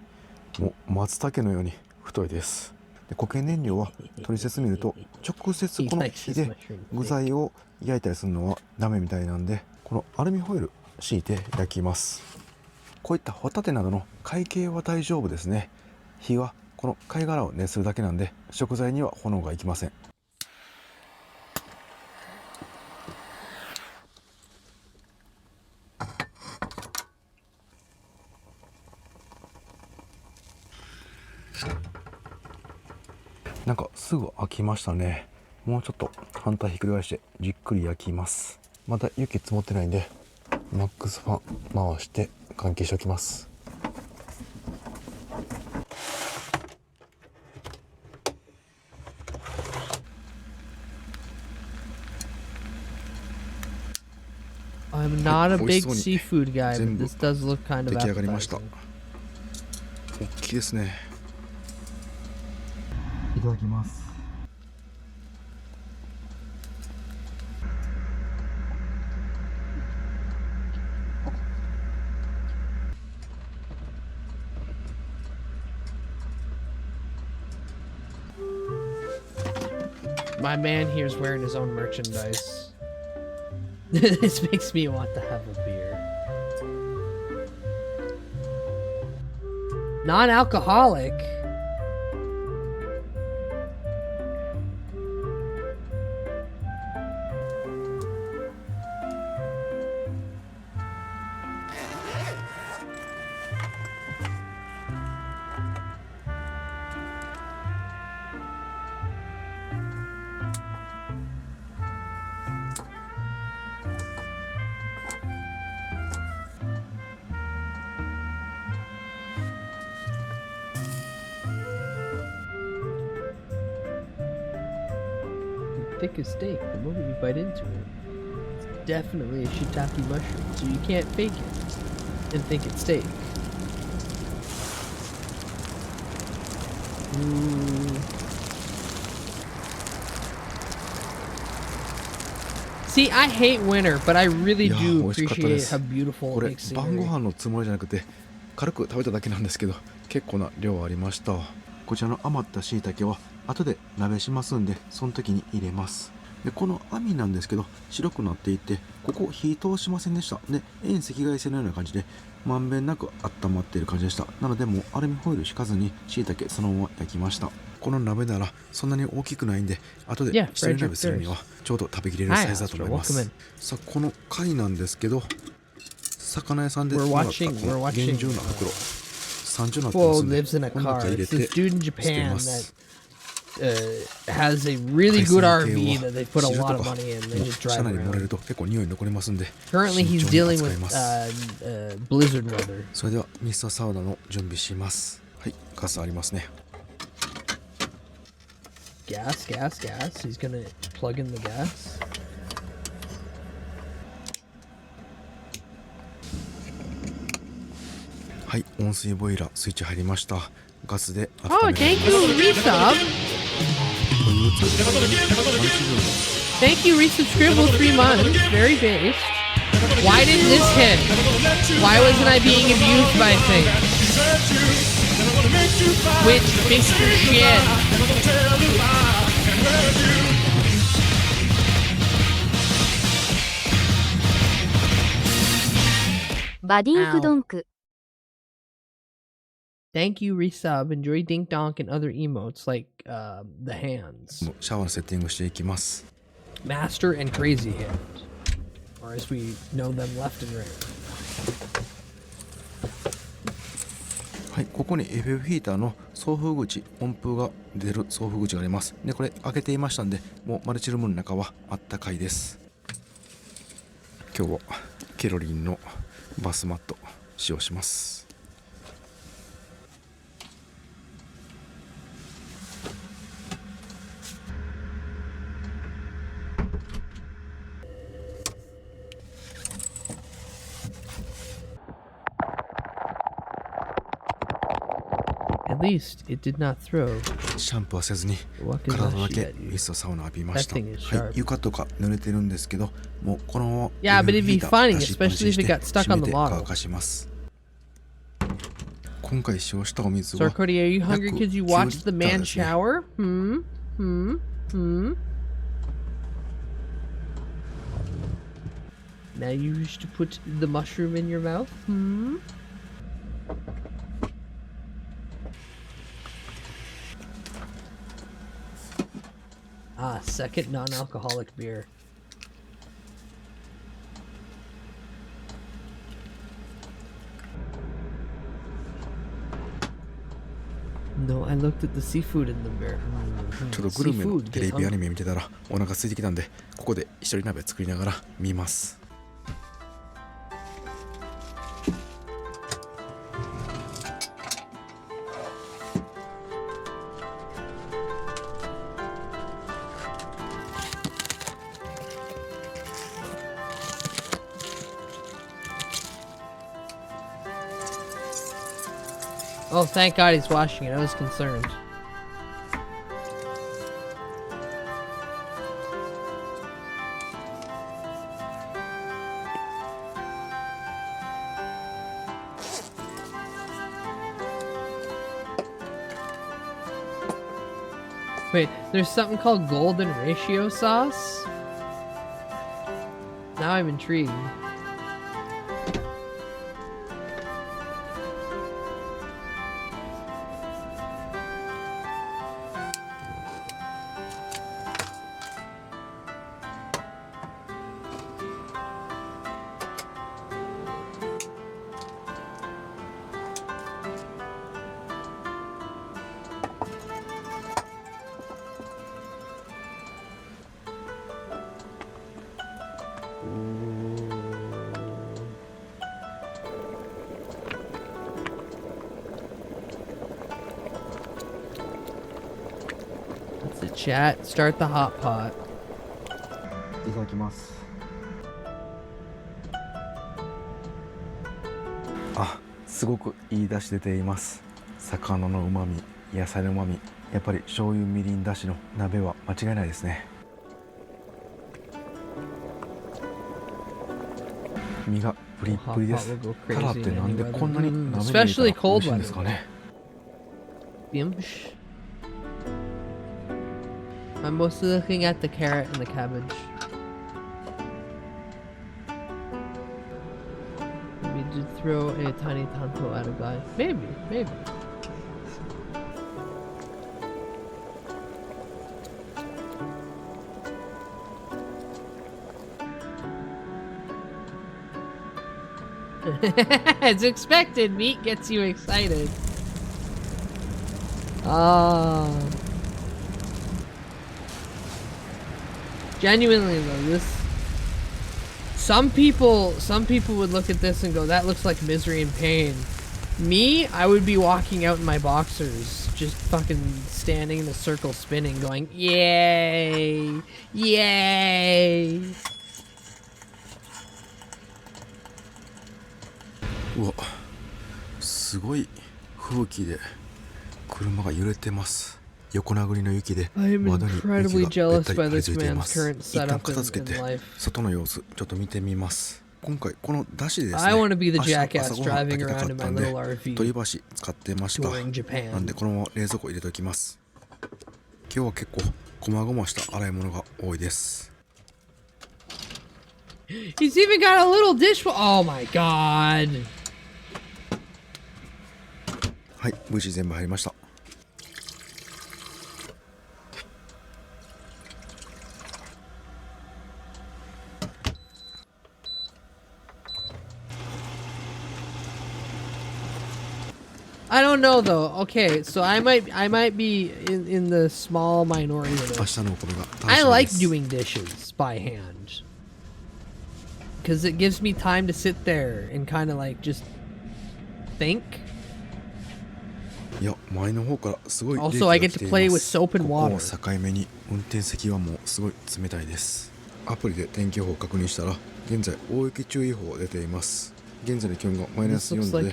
もう松茸のように太いです。で固形燃料は取説見ると直接この火で具材を焼いたりするのはダメみたいなんで、このアルミホイル敷いて焼きます。こういったホタテなどの貝系は大丈夫ですね。火はこの貝殻を熱するだけなんで食材には炎がいきません。なんかすぐ飽きましたね。もうちょっと反対ひっくり返してじっくり焼きます。まだ雪積もってないんでマックスファン回して換気しておきます。I'm not a big seafood guy, but this does look kind of 出来上がりました。 appetizing. 大きいですね。いただきます。My man here is wearing his own merchandise. This makes me want to have a beer. Non-alcoholic. Thick as steak the moment you bite into it. definitely a shiitake mushroom, so you can't fake it and think it's steak. Ooh. See, I hate winter, but I really do appreciate how beautiful こ it れ makes 晩ご scenery. 飯のつもりじゃなくて軽く食べただけなんですけど結構な量ありました。こちらの余った椎茸は後で鍋しますんでその時に入れます。でこの網なんですけど白くなっていてここ火通しませんでした。で遠赤外線のような感じでまんべんなく温まっている感じでした。なのでもうアルミホイル敷かずに椎茸そのまま焼きました。この鍋ならそんなに大きくないんで後で一人鍋するにはちょうど食べきれるサイズだと思います。さあこの貝なんですけど魚屋さんでもらったこの厳重な袋30なってますんでこの中入れて捨てます。Has a really good RV that they put a lot of money in. They just drive around. Currently, he's dealing with blizzard weather. それではミスターサウナの準備します。はい、ガスありますね。Gas. He's gonna plug in the gas. Hi, 温水ボイラースイッチ入りました。ガスで温めて thank you, resub. Thank you, resubscribe 3 months. Very based. Why didn't this hit? Why wasn't I being abused by things? Which fix your shit. Thank you, resub. Enjoy Dink Donk and other emotes like the hands. シャワーのセッティングしていきます。 Master and Crazy Hand, or as we know them, left and right. はい、ここに FF ヒーターの送風口、温風が出る送風口があります。で、これ開けていましたんで、もうマルチルームの中はあったかいです。今日はケロリンのバスマット使用します。 At least it did not throw. シャンプーはせずに体だけミストサウナ浴びました。はい、床とか濡れてるんですけど、もうこのまま Yeah, but it'd be funny, especially if it got stuck on the bottle. 乾かします。今回使用したお水は So, Cody, are you hungry because you watched the man shower? Now you wish to put the mushroom in your mouth? Ah, second non-alcoholic beer. No, I looked at the seafood in the beer. ちょっとグルメのテレビアニメ見てたらお腹空いてきたんで、ここで一人鍋作りながら見ます。 Oh, thank God he's washing it. I was concerned. Wait, there's something called golden ratio sauce? Now I'm intrigued. That's the chat. Start the hot pot. いただきます。すごくいい出汁出ています。魚の旨味、野菜の旨味、やっぱり醤油みりんだしの鍋は間違いないですね。身がプリップリです。タラってなんでこんなに鍋に入れたら美味しいんですかね。I'm mostly looking at the carrot and the cabbage. Maybe just throw a tiny tanto at a guy. Maybe. As expected, meat gets you excited. Genuinely though, this some people would look at this and go, that looks like misery and pain. Me, I would be walking out in my boxers, just fucking standing in a circle spinning, going, yay, yay. うわ、すごい吹雪で車が揺れてます。横殴りの雪で窓に雪がべったり張り付いています。一旦片付けて外の様子ちょっと見てみます。今回この出汁でですね、朝ごはん炊きたかったんで鶏箸使ってました。なんでこのまま冷蔵庫入れておきます。今日は結構こまごました洗い物が多いです。He's even got a little dishwasher. Oh my god. はい、無事全部入りました。I don't know though. Okay, so I might be in the small minority of this. I like doing dishes by hand. Because it gives me time to sit there and kind of like just think. Also, I get to play with soap and water. 境目に運転席はもうすごい冷たいです。アプリで天気予報を確認したら現在大雪注意報出ています。現在の気温がマイナス4度で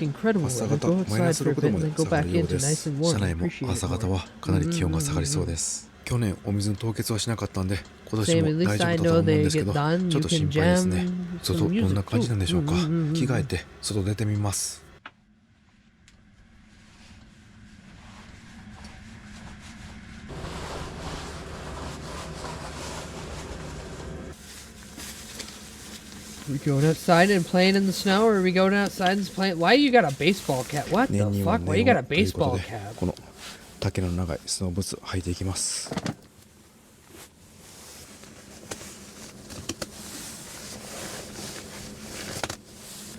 朝方マイナス6度まで下がるようです。車内も朝方はかなり気温が下がりそうです。去年お水の凍結はしなかったんで今年も大丈夫だと思うんですけどちょっと心配ですね。外どんな感じなんでしょうか。着替えて外出てみます。Are we going outside and playing in the snow, or are we going outside and playing? Why you got a baseball cap? What the fuck? Why you got a baseball cap? この丈の長いスノーブーツ履いていきます。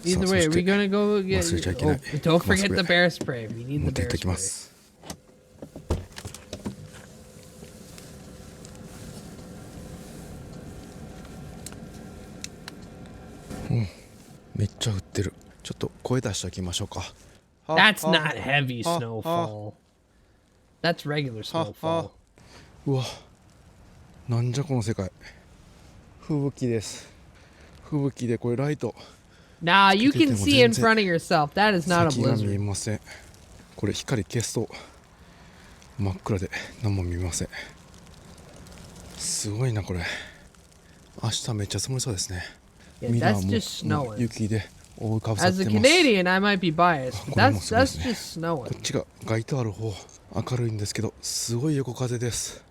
Either way, are we gonna go get? Oh, don't forget the bear spray. We need the bear spray. めっちゃ降ってる。ちょっと声出しておきましょうか。That's not heavy snowfall. That's regular snowfall. うわ、なんじゃこの世界。吹雪です。吹雪でこれライト。Nah, you can see in front of yourself. That is not a 先が見え blizzard. ません。これ光消すと真っ暗で何も見えません。すごいなこれ。明日めっちゃ積もりそうですね。Yeah, that's just snowing. 雪で覆いかぶさって As ます。 a Canadian, I might be biased, but that's just snowing. こっちが街灯ある方明るいんですけどすごい横風です。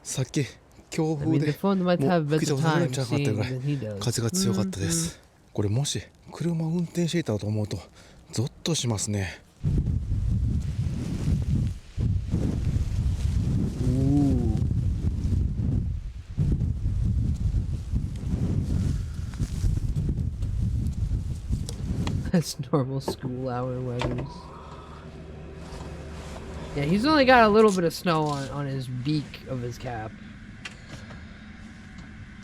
さっき強風でもう吹き飛ばされるんちゃうかってぐらい風が強かったです。これもし車を運転していたと思うとゾッとしますね。That's normal school hour weathers. Yeah, he's only got a little bit of snow on his beak of his cap.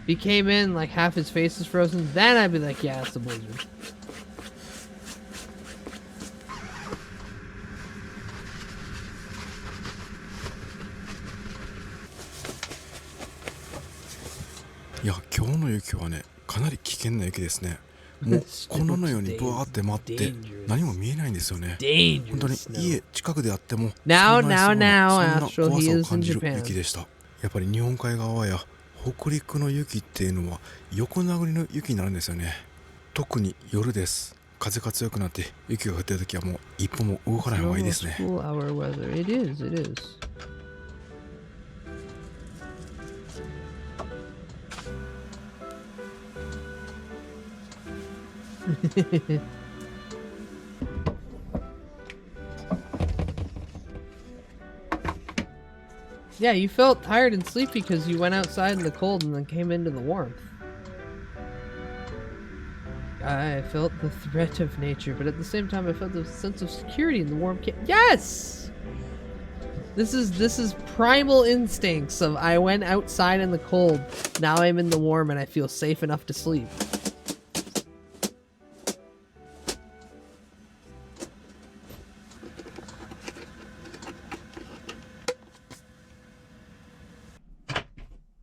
If he came in like half his face is frozen, then I'd be like, yeah, it's a blizzard. Yeah, 今日の雪はね、かなり危険な雪ですね。もうこのようにブワーって待って何も見えないんですよね。本当に家近くであってもNow, そんな Astral, 怖 he さを is in 感じる Japan. 雪でした。やっぱり日本海側や北陸の雪っていうのは横殴りの雪になるんですよね。特に夜です。風が強くなって雪が降ってるときはもう一歩も動かない方がいいですね。School hour weather. It is, it is. Yeah, you felt tired and sleepy because you went outside in the cold and then came into the warmth. I felt the threat of nature, but at the same time I felt the sense of security in the warm Yes! This is primal instincts of I went outside in the cold, now I'm in the warm and I feel safe enough to sleep.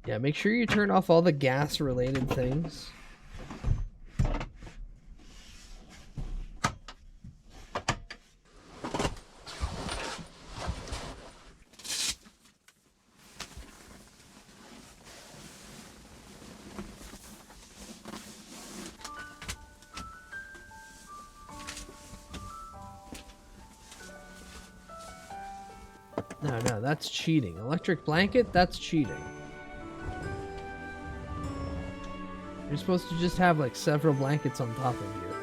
Yeah, make sure you turn off all the gas-related things. No, that's cheating. Electric blanket? That's cheating. You're supposed to just have like several blankets on top of you.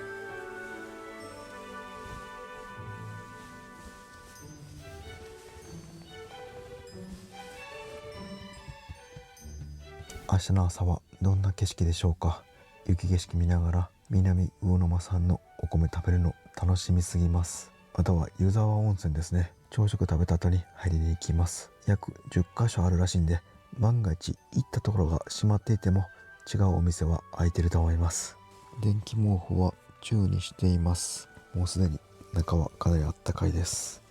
Todayの朝はどんな景色でしょうか。雪景色見ながら南魚沼産のお米食べるの楽しみすぎます。あとは湯沢温泉ですね。朝食食べた後に入りに行きます。約10カ所あるらしいんで、万が一行ったところが閉まっていても違うお店は開いてると思います。電気毛布は宙にしています。もうすでに中はかなりあったかいです。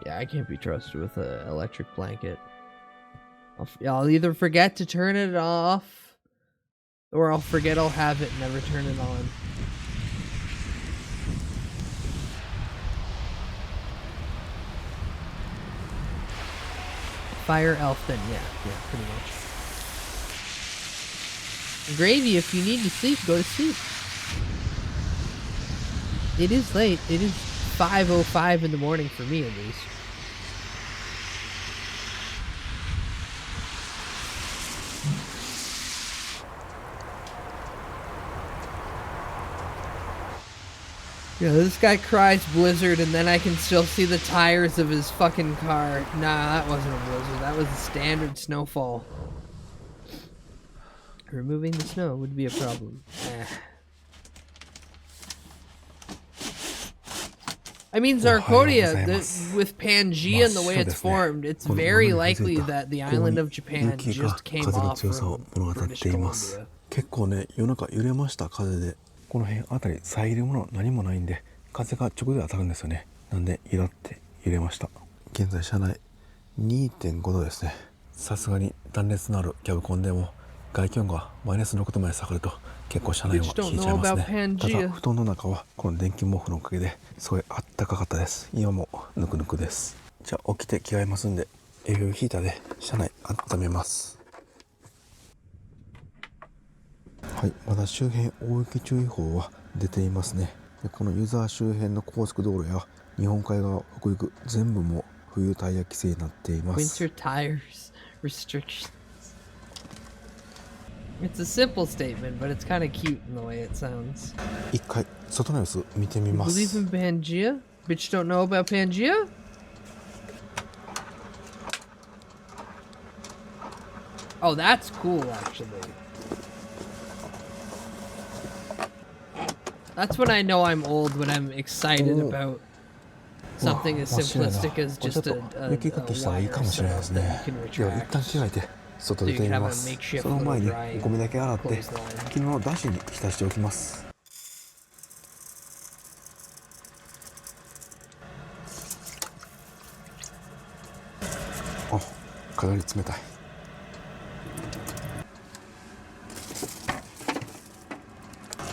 Yeah, I can't be trusted with an electric blanket. I'll either forget to turn it off, or I'll forget I'll have it and never turn it on. Fire elf then, yeah, pretty much. Gravy, if you need to sleep, go to sleep. It is late. It is 5:05 in the morning for me, at least. Yeah, this guy cries blizzard and then I can still see the tires of his fucking car. Nah, that wasn't a blizzard. That was a standard snowfall. Removing the snow would be a problem. I mean, Zarkodia, with Pangea and the way it's formed, it's very likely that the island of Japan just came off from British Columbia. 結構ね、夜中揺れました、風で。この辺あたり遮るもの何もないんで、風が直で当たるんですよね。なんでイラって揺れました。現在車内 2.5 度ですね。さすがに断熱のあるキャブコンでも外気温がマイナス6度まで下がると結構車内は冷えちゃいますね。ただ布団の中はこの電気毛布のおかげですごいあったかかったです。今もぬくぬくです。じゃあ起きて着替えますんで、エアヒーターで車内温めます。はい、まだ周辺大雪注意報は出ていますね。でこの湯沢周辺の高速道路や日本海側、北陸全部も冬タイヤ規制になっています。 Winter tires restrictions. It's a simple statement, but it's kind of cute in the way it sounds. 一回外の様子見てみます。 Believe in Pangea? Bitch don't know about Pangea? Oh, that's cool actually. That's when I know I'm old, when I'm excited about something as simplistic as just a wire so that you can retract. 外出てみます。その前にお米だけ洗って昨日のだしに浸しておきます。あ、かなり冷たい。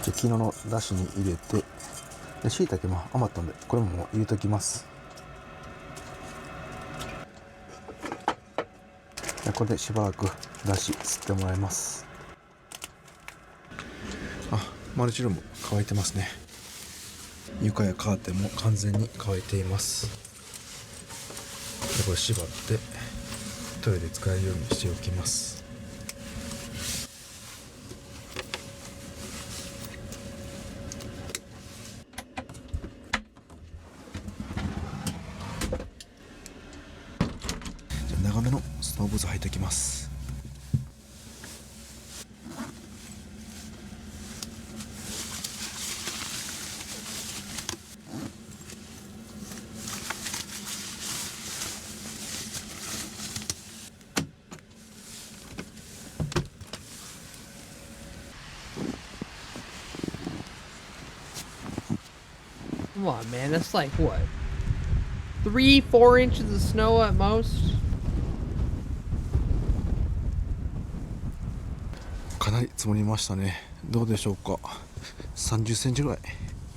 ちょっと昨日のだしに入れて、で椎茸も余ったんでこれももう入れときます。でこれでしばらくだし吸ってもらいます。マルチルーム乾いてますね。床やカーテンも完全に乾いています。でこれ縛ってトイレで使えるようにしておきます。じゃあ長めのスノーブーツ履いておきます。Come on, man. That's like what? 3-4 inches of snow at most? かなり積もりましたね。どうでしょうか。30センチぐらい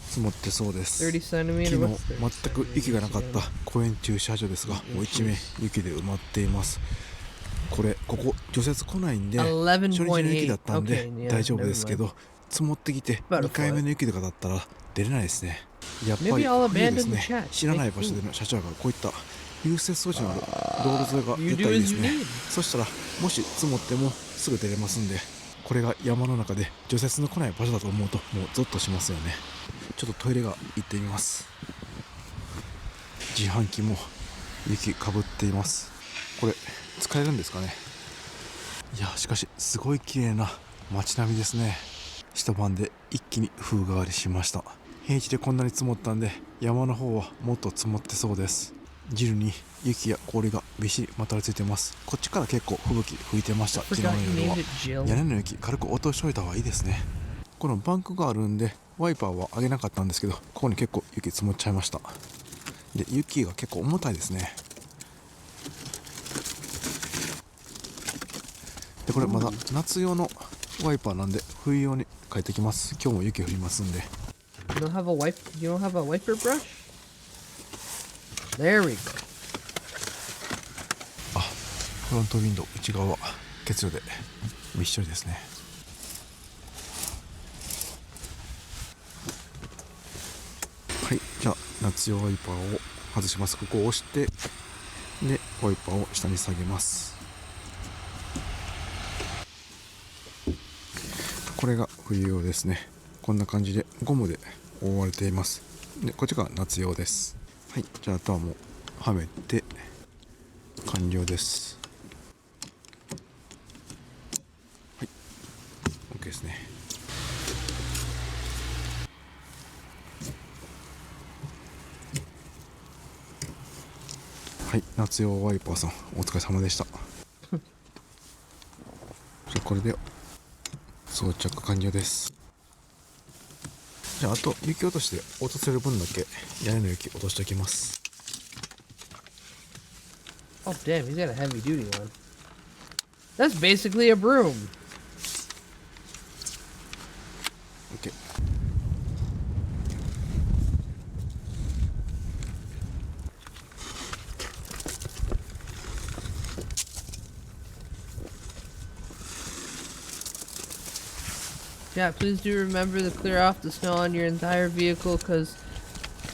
積もってそうです。 30 centimeter? 昨日全く雪がなかった公園駐車場ですが、もう一面雪で埋まっています。ここ除雪来ないんで、初日の雪だったんで大丈夫ですけど、積もってきて2回目の雪とかだったら出れないですね。やっぱり冬ですね。知らない場所での車中がこういった融雪装置のある道路沿いが出たらいいですね。そしたらもし積もってもすぐ出れますんで、これが山の中で除雪の来ない場所だと思うともうゾッとしますよね。ちょっとトイレが行ってみます。自販機も雪かぶっています。これ使えるんですかね。いやしかしすごい綺麗な街並みですね。一晩で一気に風変わりしました。平地でこんなに積もったんで、山の方はもっと積もってそうです。汁に雪や氷がびっしりまとわりついてます。こっちから結構吹雪吹いてました。昨日の夜は屋根の雪軽く落としといた方がいいですね。このバンクがあるんでワイパーは上げなかったんですけど、ここに結構雪積もっちゃいました。で雪が結構重たいですね。でこれまだ夏用のワイパーなんで冬用に変えてきます。今日も雪降りますんで。You don't have a wiper brush? There we go. フロントウィンドウ内側は結露でびっしょりですね。はい、じゃあ夏用ワイパーを外します。ここを押してでワイパーを下に下げます。これが冬用ですね。こんな感じでゴムで覆われています。でこっちが夏用です。はい、じゃああとはもうはめて完了です。はい OK ですね。はい、夏用ワイパーさんお疲れ様でした。じゃあこれで装着完了です。じゃああと雪落としで落とせる分だけ屋根の雪落としておきます。Oh damn, he's got a heavy duty one. That's basically a broom. OK。Yeah, please do remember to clear off the snow on your entire vehicle, because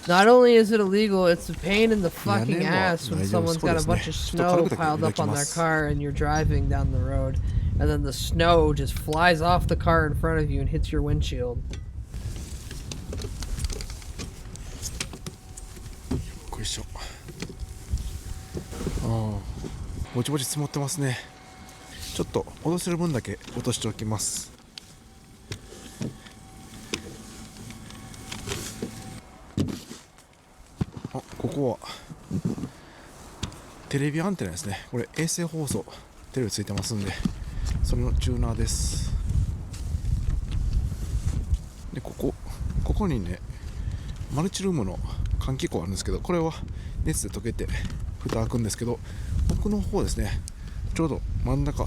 not only is it illegal, it's a pain in the fucking ass when someone's got a bunch of snow piled up on their car and you're driving down the road, and then the snow just flies off the car in front of you and hits your windshield. よいしょ。ぼちぼち積もってますね。ちょっと落とせる分だけ落としておきます。ここはテレビアンテナですね。これ衛星放送テレビついてますんで、それのチューナーです。でここにねマルチルームの換気口あるんですけど、これは熱で溶けて蓋開くんですけど、奥の方ですね、ちょうど真ん中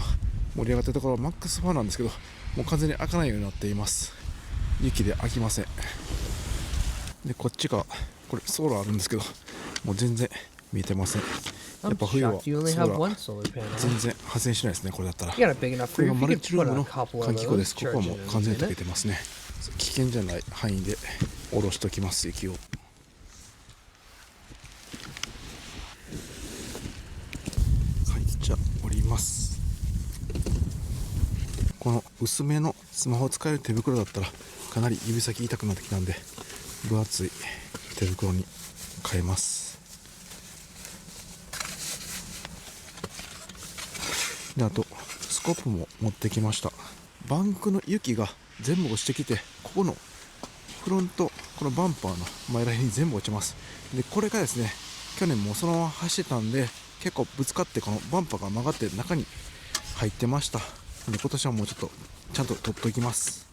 盛り上がってるところはマックスファンなんですけど、もう完全に開かないようになっています。雪で開きません。でこっちがこれソーラーあるんですけど、もう全然見えてません。やっぱ冬はソーラー全然発電しないですね。これだったら。これがマルチルームの換気口です。ここはもう完全に溶けてますね。危険じゃない範囲で下ろしときます、雪を。はい、じゃあ降ります。この薄めのスマホを使える手袋だったらかなり指先痛くなってきたんで、分厚い手袋に変えます。であとスコップも持ってきました。バンクの雪が全部落ちてきて、ここのフロント、このバンパーの前らへんに全部落ちます。でこれがですね、去年もそのまま走ってたんで結構ぶつかって、このバンパーが曲がって中に入ってました。で今年はもうちょっとちゃんと取っておきます。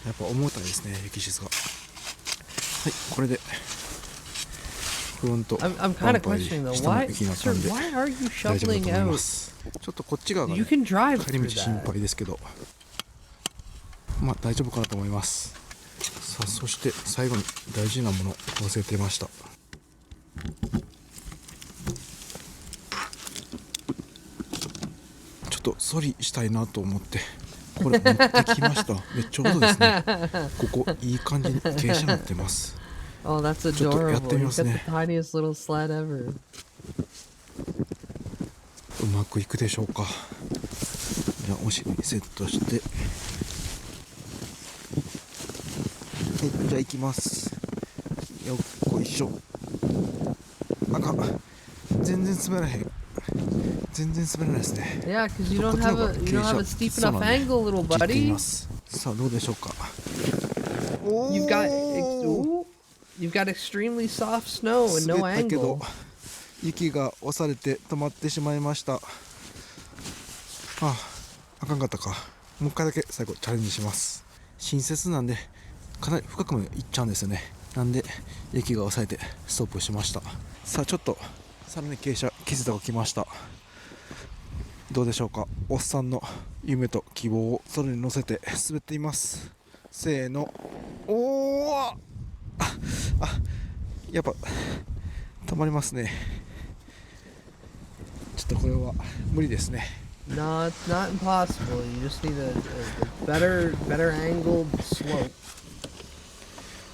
やっぱ重たいですね、雪質が。はい、これでフロントバンパーより下の雪になったんで大丈夫だと思います。ちょっとこっち側が、ね、帰り道心配ですけど、まあ大丈夫かなと思います。さあ、そして最後に大事なもの忘れてました。ちょっとソリしたいなと思ってこれ持ってきました。でちょうどですね、ここいい感じに傾斜になってます。Oh, that's adorable. ちょっとやってみますね。 You've got the tiniest little sled ever. うまくいくでしょうか。じゃあお尻にセットして、はい、じゃあ行きます。よっこいしょ。あかん、全然滑らへん。全然滑らないですね。Yeah, because you don't have a steep enough angle, little buddy. さあどうでしょうか。You've got extremely soft snow and no 滑ったけど angle. 雪が押されて止まってしまいました。あかんかったか。もう一回だけ最後チャレンジします。新雪なんでかなり深くまで行っちゃうんですよね。なんで雪が押さえてストップしました。さあちょっとさらに傾斜気づいたが来ました。どうでしょうか。おっさんの夢と希望をそれに乗せて滑っています。せーの。おー、やっぱ止まりますね。ちょっとこれは無理ですね。No, it's not impossible. You just need a better angled slope.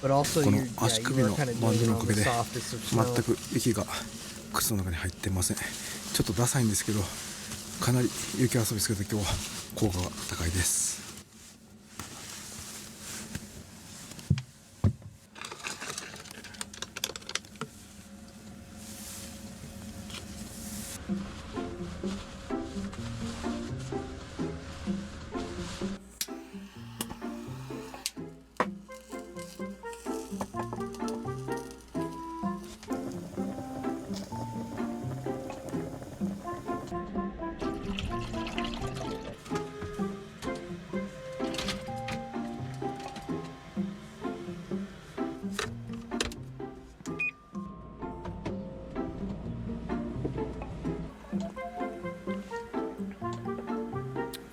But also この you 足首の are kind of バン doing ド it のお on かげ the で softest of 全 snow. く雪が靴の中に入ってません。ちょっとダサいんですけど、かなり雪遊びするときは効果が高いです。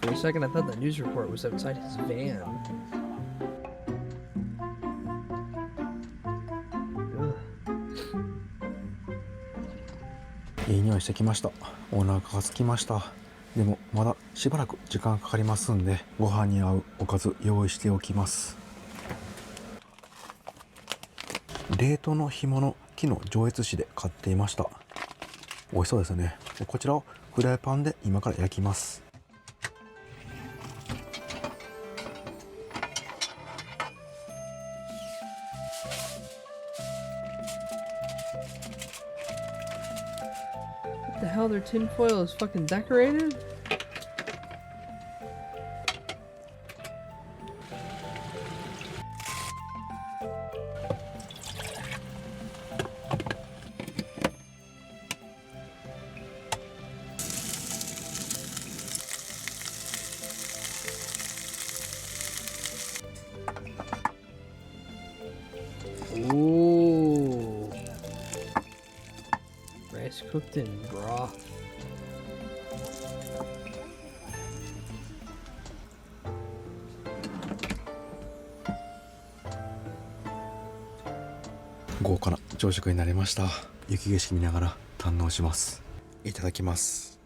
For a second, I thought the news report was outside his van. Ugh. いい匂いしてきました。お腹が空きました。でもまだしばらく時間かかりますんで、ご飯に合うおかず用意しておきます。冷凍の干物、昨日上越市で買っていました。美味しそうですね。こちらをフライパンで今から焼きます。What the hell? Their tinfoil is fucking decorated? Ooh. Rice cooked in broth. 豪華な朝食になりました。雪景色見ながら堪能します。いただきます。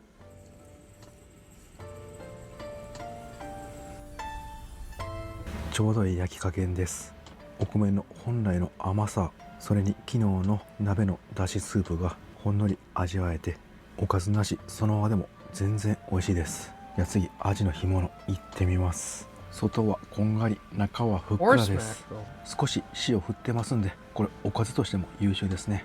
ちょうどいい焼き加減です。お米の本来の甘さ、それに昨日の鍋のだしスープがほんのり味わえて、おかずなしそのままでも全然美味しいです。じゃあ次、アジの干物いってみます。外はこんがり、中はふっくらです。少し塩振ってますんで、これおかずとしても優秀ですね。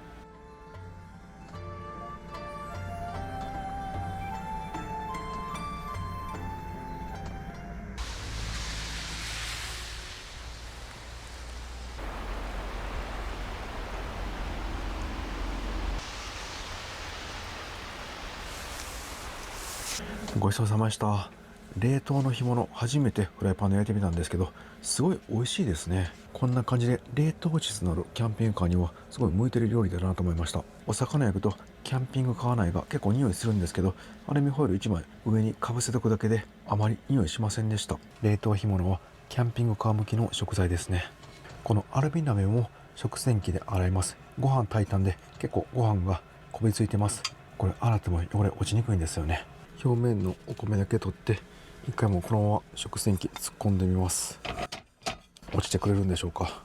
ごちそうさまでした。冷凍の干物初めてフライパンで焼いてみたんですけど、すごい美味しいですね。こんな感じで冷凍室のあるキャンピングカーにはすごい向いてる料理だなと思いました。お魚焼くとキャンピングカー内が結構匂いするんですけど、アルミホイル1枚上にかぶせとくだけであまり匂いしませんでした。冷凍干物はキャンピングカー向きの食材ですね。このアルミ鍋も食洗機で洗います。ご飯炊いたんで結構ご飯がこびりついてます。これ洗っても汚れ落ちにくいんですよね。表面のお米だけ取って一回もこのまま食洗機突っ込んでみます。落ちてくれるんでしょうか。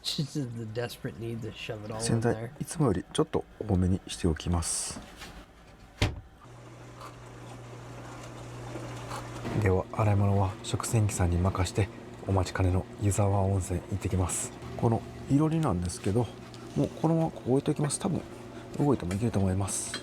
洗剤いつもよりちょっと多めにしておきます。では洗い物は食洗機さんに任してお待ちかねの湯沢温泉行ってきます。このいろりなんですけど、もうこのままここ置いておきます。多分動いてもいけると思います。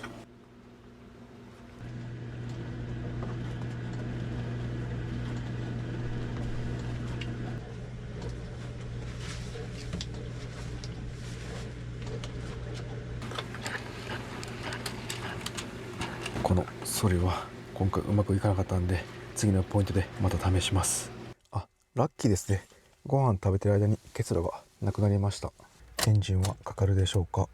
このソリは今回うまくいかなかったんで、次のポイントでまた試します。あ、ラッキーですね。ご飯食べてる間に結露がなくなりました。エンジンはかかるでしょうか。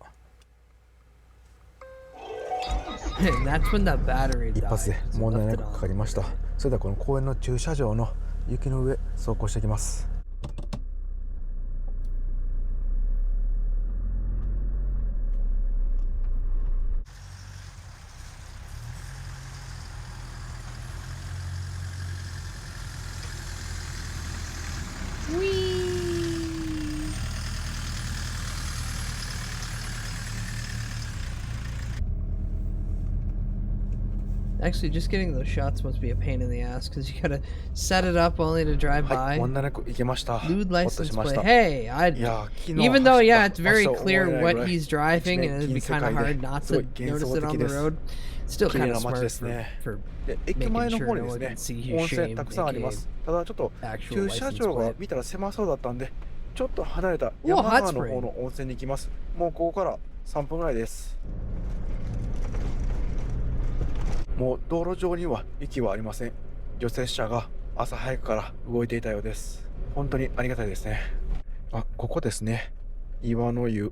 一発で問題なくかかりました。それではこの公園の駐車場の雪の上走行していきます。Actually, just getting those shots must be a pain in the ass because you gotta set it up only to drive by. Lewd license plate. Hey, even though it's very clear what he's driving and it'd be kind of hard not to notice it on the road. Still kind of smart for making sure no one can see you shame. たくさんあります。ただちょっと駐車場が見たら狭そうだったんで、ちょっと離れた山側の方の温泉に行きます。もうここから3分ぐらいです。もう道路上には雪はありません。除雪車が朝早くから動いていたようです。本当にありがたいですね。あ、ここですね。岩の湯。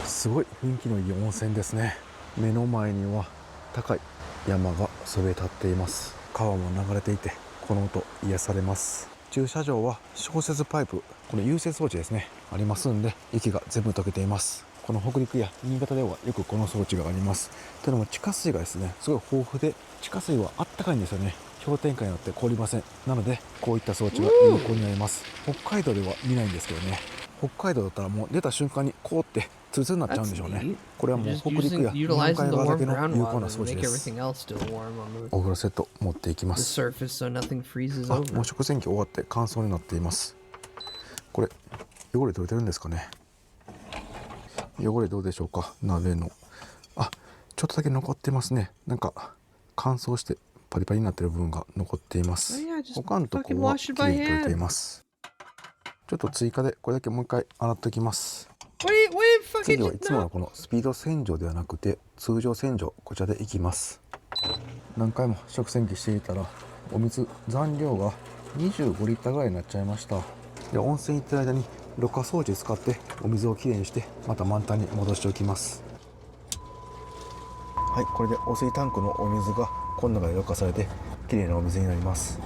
すごい雰囲気のいい温泉ですね。目の前には高い山がそびえ立っています。川も流れていて、この音癒されます。駐車場は消雪パイプ、この融雪装置ですね、ありますんで、雪が全部溶けています。この北陸や新潟ではよくこの装置があります。というのも地下水がですね、すごい豊富で、地下水はあったかいんですよね。氷点下によって凍りません。なのでこういった装置が有効になります。北海道では見ないんですけどね。北海道だったらもう出た瞬間に凍ってツルツルになっちゃうんでしょうね。これはもう北陸や日本海側だけの有効な装置です。お風呂セット持っていきます。もう食洗機終わって乾燥になっています。これ汚れ取れてるんですかね。汚れどうでしょうか。鍋のちょっとだけ残ってますね。なんか乾燥してパリパリになってる部分が残っています。他のところはきれいに取れています。ちょっと追加でこれだけもう一回洗っておきます。次はいつものこのスピード洗浄ではなくて通常洗浄、こちらでいきます。何回も食洗機していたらお水残量が25リッターぐらいになっちゃいました。で温泉行ってる間にろ過装置使ってお水をきれいにしてまた満タンに戻しておきます。はい、これで汚水タンクのお水がこの中でろ過されてきれいなお水になります。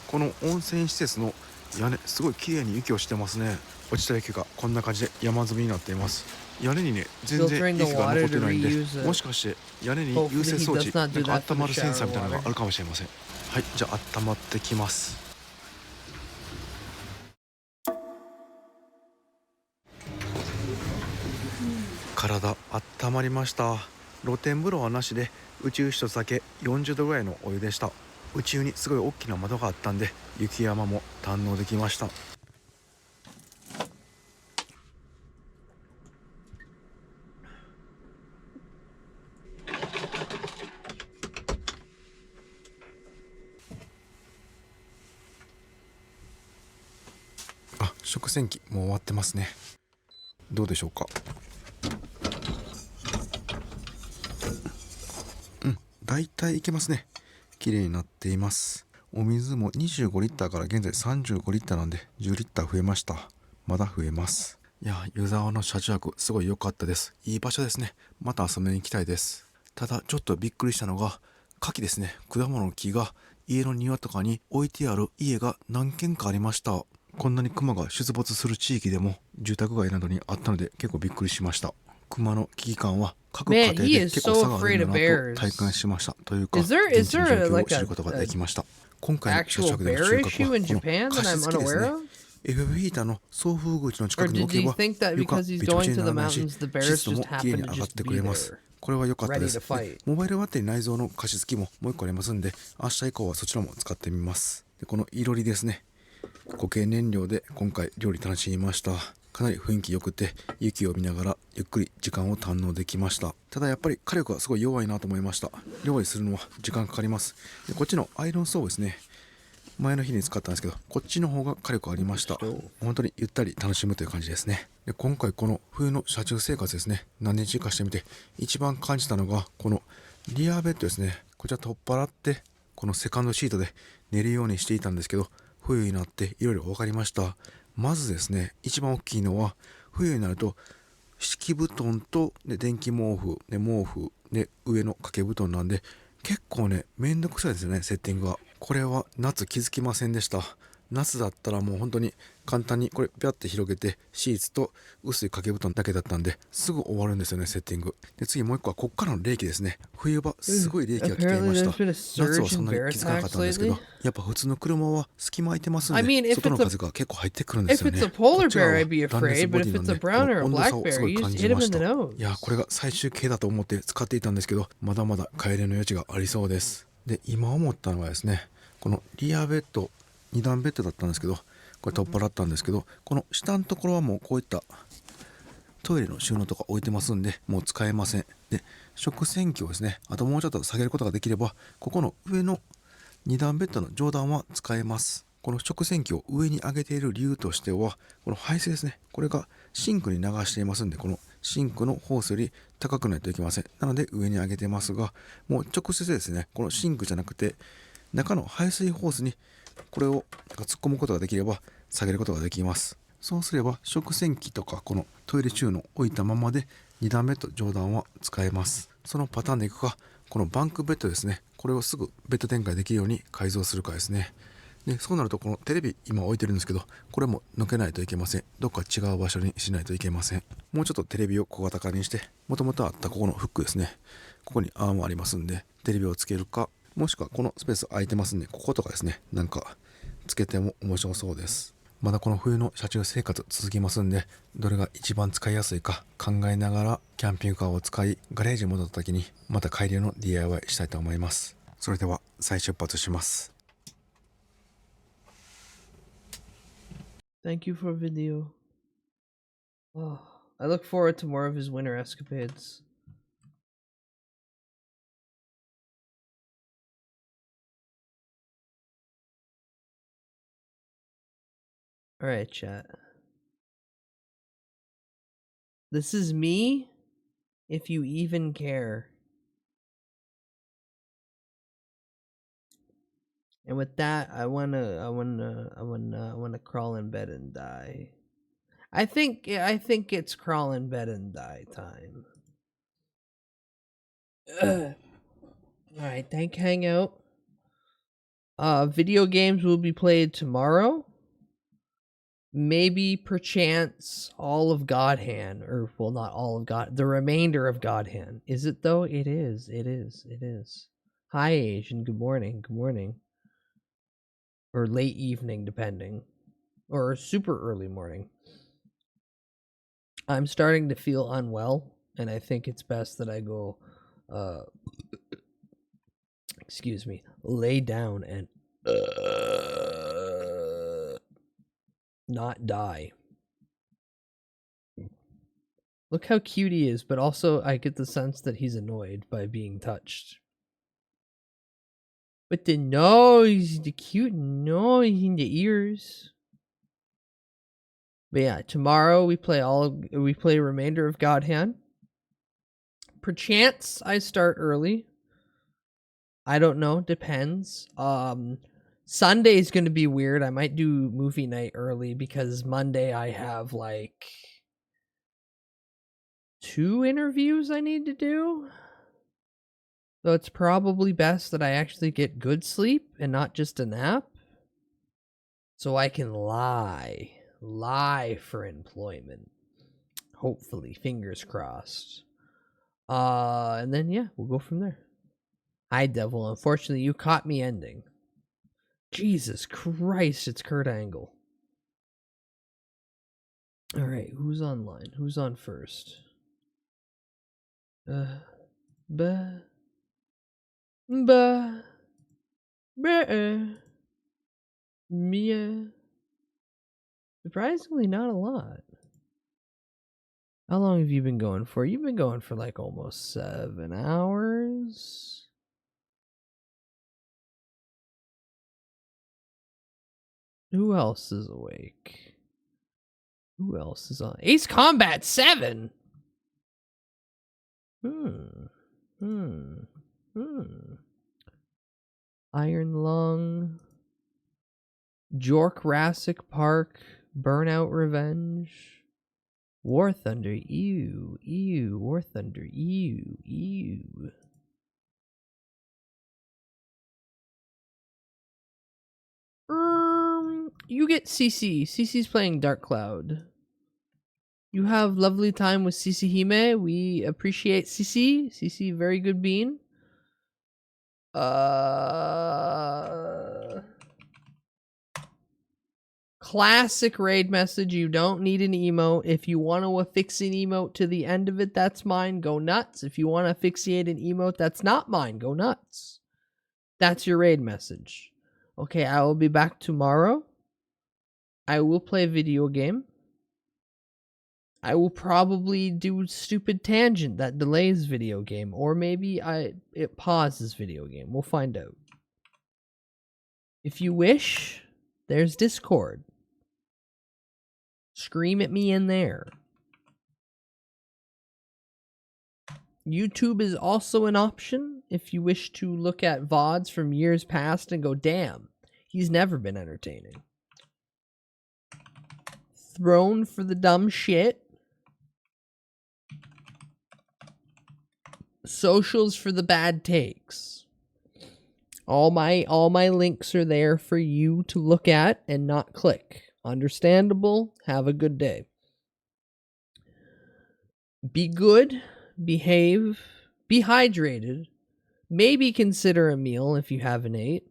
この温泉施設の屋根すごいきれいに雪をしてますね。落ちた雪がこんな感じで山積みになっています。屋根にね全然雪が残ってないんで、もしかして屋根に融雪装置なんか温まるセンサーみたいなのがあるかもしれません。はい、じゃあ温まってきます。体温まりました。露天風呂はなしで宇宙一つだけ40度ぐらいのお湯でした。宇宙にすごい大きな窓があったんで雪山も堪能できました。食洗機もう終わってますね。どうでしょうか。だいたいいけますね。綺麗になっています。お水も25リッターから現在35リッターなんで10リッター増えました。まだ増えます。いや、湯沢の車中泊すごい良かったです。いい場所ですね。また遊びに行きたいです。ただちょっとびっくりしたのが牡蠣ですね。果物の木が家の庭とかに置いてある家が何軒かありました。こんなにクマが出没する地域でも住宅街などにあったので結構びっくりしました。クマの危機感は各家庭で結構差があるんだなと体感しました。というか現地の状況を知ることができました。今回の車中泊での収穫はこの加湿器ですね。FF ヒーターの送風口の近くに置けば床びちょびちょにならないし、湿度もきれいに上がってくれます。これは良かったです。モバイルバッテリー内蔵の加湿器ももう一個ありますんで、明日以降はそちらも使ってみます。でこのいろりですね。固形燃料で今回料理楽しみました。かなり雰囲気良くて雪を見ながらゆっくり時間を堪能できました。ただやっぱり火力はすごい弱いなと思いました。料理するのは時間かかります。でこっちのアイロンストーブですね。前の日に使ったんですけど、こっちの方が火力ありました。本当にゆったり楽しむという感じですね。で今回この冬の車中生活ですね、何日かしてみて一番感じたのがこのリアベッドですね。こちら取っ払ってこのセカンドシートで寝るようにしていたんですけど、冬になっていろいろ分かりました。まずですね、一番大きいのは冬になると敷布団とで電気毛布で毛布で上の掛け布団なんで結構ねめんどくさいですよね、セッティングが。これは夏気づきませんでした。夏だったらもう本当に簡単にこれピャって広げてシーツと薄い掛け布団だけだったんですぐ終わるんですよね、セッティングで。次もう一個はこっからの冷気ですね。冬場すごい冷気が来ていました。夏はそんなに気づかなかったんですけど、やっぱ普通の車は隙間空いてますんで外の風が結構入ってくるんですよね。こっちらはランレスボディなんでこの温度差をすごい感じました。いやこれが最終形だと思って使っていたんですけど、まだまだ改良の余地がありそうです。で今思ったのはですね、このリアベッド2段ベッドだったんですけど、これ取っ払ったんですけど、この下のところはもうこういったトイレの収納とか置いてますんでもう使えません。で食洗機をですね、あともうちょっと下げることができればここの上の2段ベッドの上段は使えます。この食洗機を上に上げている理由としてはこの排水ですね、これがシンクに流していますんで、このシンクのホースより高くないといけません。なので上に上げてますが、もう直接ですね、このシンクじゃなくて中の排水ホースにこれを突っ込むことができれば下げることができます。そうすれば食洗機とかこのトイレ収納置いたままで2段ベッド上段は使えます。そのパターンでいくか、このバンクベッドですね、これをすぐベッド展開できるように改造するかですね。でそうなるとこのテレビ今置いてるんですけど、これも抜けないといけません。どっか違う場所にしないといけません。もうちょっとテレビを小型化にして、もともとあったここのフックですね、ここにアームありますんでテレビをつけるか、もしくはこのスペース空いてますんでこことかですね、なんかつけても面白そうです。まだこの冬の車中生活続きますんで、どれが一番使いやすいか考えながらキャンピングカーを使いガレージに戻った時にまた改良の DIY したいと思います。それでは再出発します。 Thank you for a video. Oh, I look forward to more of his winter escapades. Alright, chat. This is me, if you even care. And with that, I wanna crawl in bed and die. I think it's crawl in bed and die time. Alright, thank Hangout. Video games will be played tomorrow. Maybe perchance all of God Hand, or well, not all of God, the remainder of God Hand. Is it though? It is. Hi Asian, good morning. Or late evening, depending. Or super early morning. I'm starting to feel unwell, and I think it's best that I go excuse me, lay down and not die. Look how cute he is, but also I get the sense that he's annoyed by being touched. But the nose, the cute nose in the ears. But yeah, tomorrow we play remainder of God Hand. Perchance I start early. I don't know, depends. Sunday's gonna be weird. I might do movie night early because Monday I have like 2 interviews I need to do. So it's probably best that I actually get good sleep and not just a nap. So I can lie for employment. Hopefully, fingers crossed. And then yeah, we'll go from there. Hi Devil, unfortunately you caught me ending. Jesus Christ, it's Kurt Angle. Alright, who's online? Who's on first? Mia. Surprisingly, not a lot. How long have you been going for? You've been going for like almost 7 hours. Who else is awake? Who else is on? Ace Combat 7? Iron Lung. Jurassic Park. Burnout Revenge. War Thunder. Ew. War Thunder. Ew. You get CC. CC's playing Dark Cloud. You have lovely time with CC Hime. We appreciate CC. CC, very good bean. Classic raid message. You don't need an emote. If you want to affix an emote to the end of it, that's mine. Go nuts. If you want to asphyxiate an emote, that's not mine. Go nuts. That's your raid message. Okay, I will be back tomorrow. I will play a video game. I will probably do stupid tangent that delays video game, or maybe it pauses video game. We'll find out. If you wish, there's Discord. Scream at me in there. YouTube is also an option if you wish to look at VODs from years past and go, damn, he's never been entertaining. Throne for the dumb shit. Socials for the bad takes. All my links are there for you to look at and not click. Understandable. Have a good day. Be good. Behave. Be hydrated. Maybe consider a meal if you haven't ate.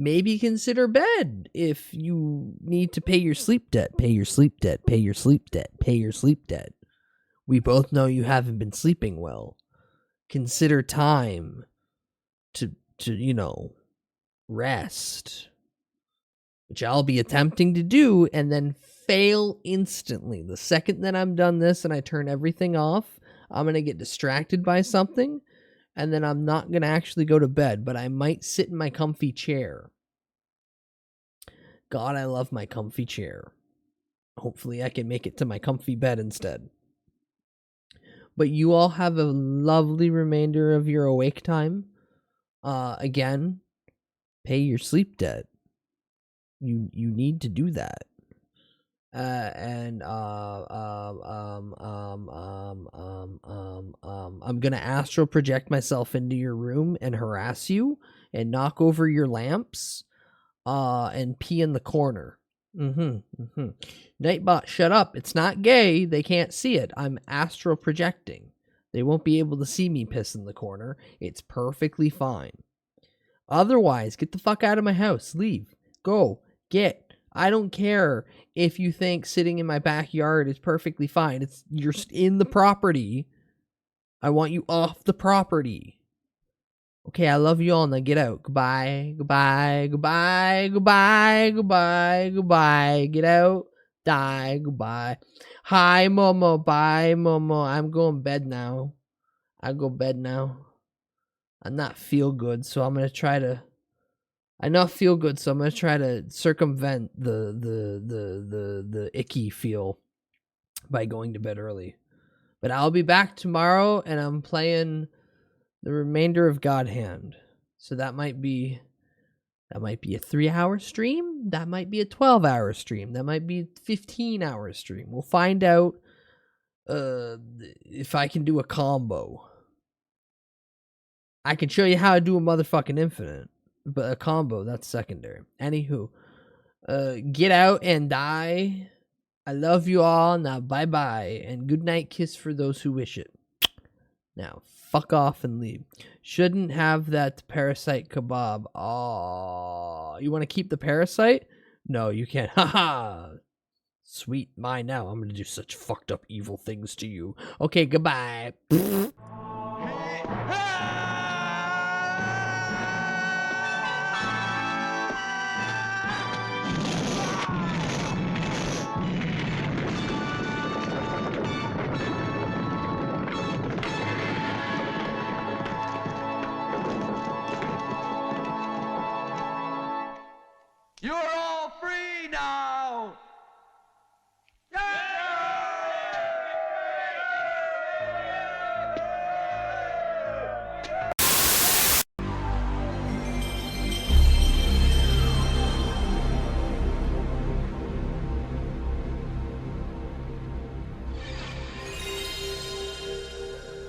Maybe consider bed if you need to pay your sleep debt. Pay your sleep debt. Pay your sleep debt. Pay your sleep debt. We both know you haven't been sleeping well. Consider time to rest, which I'll be attempting to do and then fail instantly. The second that I'm done this and I turn everything off, I'm going to get distracted by something, and then I'm not going to actually go to bed, but I might sit in my comfy chair. God, I love my comfy chair. Hopefully I can make it to my comfy bed instead. But you all have a lovely remainder of your awake time. Again, pay your sleep debt. You need to do that. I'm gonna astral project myself into your room and harass you and knock over your lamps, and pee in the corner. Nightbot, shut up. It's not gay. They can't see it. I'm astral projecting. They won't be able to see me piss in the corner. It's perfectly fine. Otherwise, get the fuck out of my house. Leave. Go. Get. I don't care if you think sitting in my backyard is perfectly fine. You're in the property. I want you off the property. Okay, I love you all. Now get out. Goodbye. Goodbye. Goodbye. Goodbye. Goodbye. Goodbye. Get out. Die. Goodbye. Hi, Momo. Bye, Momo. I'm going bed now. I go bed now. I'm not feel good, so I'm gonna try to. I not feel good, so I'm gonna try to circumvent the icky feel by going to bed early. But I'll be back tomorrow, and I'm playing the remainder of God Hand. So that might be a 3-hour stream. That might be a 12-hour stream. That might be a 15-hour stream. We'll find out if I can do a combo. I can show you how to do a motherfucking infinite, but a combo, that's secondary. Anywho, get out and die. I love you all. Now, bye-bye, and good night kiss for those who wish it. Now, fuck off and leave. Shouldn't have that parasite kebab. Oh, you want to keep the parasite? No, you can't. Haha. Sweet, mine now. I'm going to do such fucked up evil things to you. Okay, goodbye.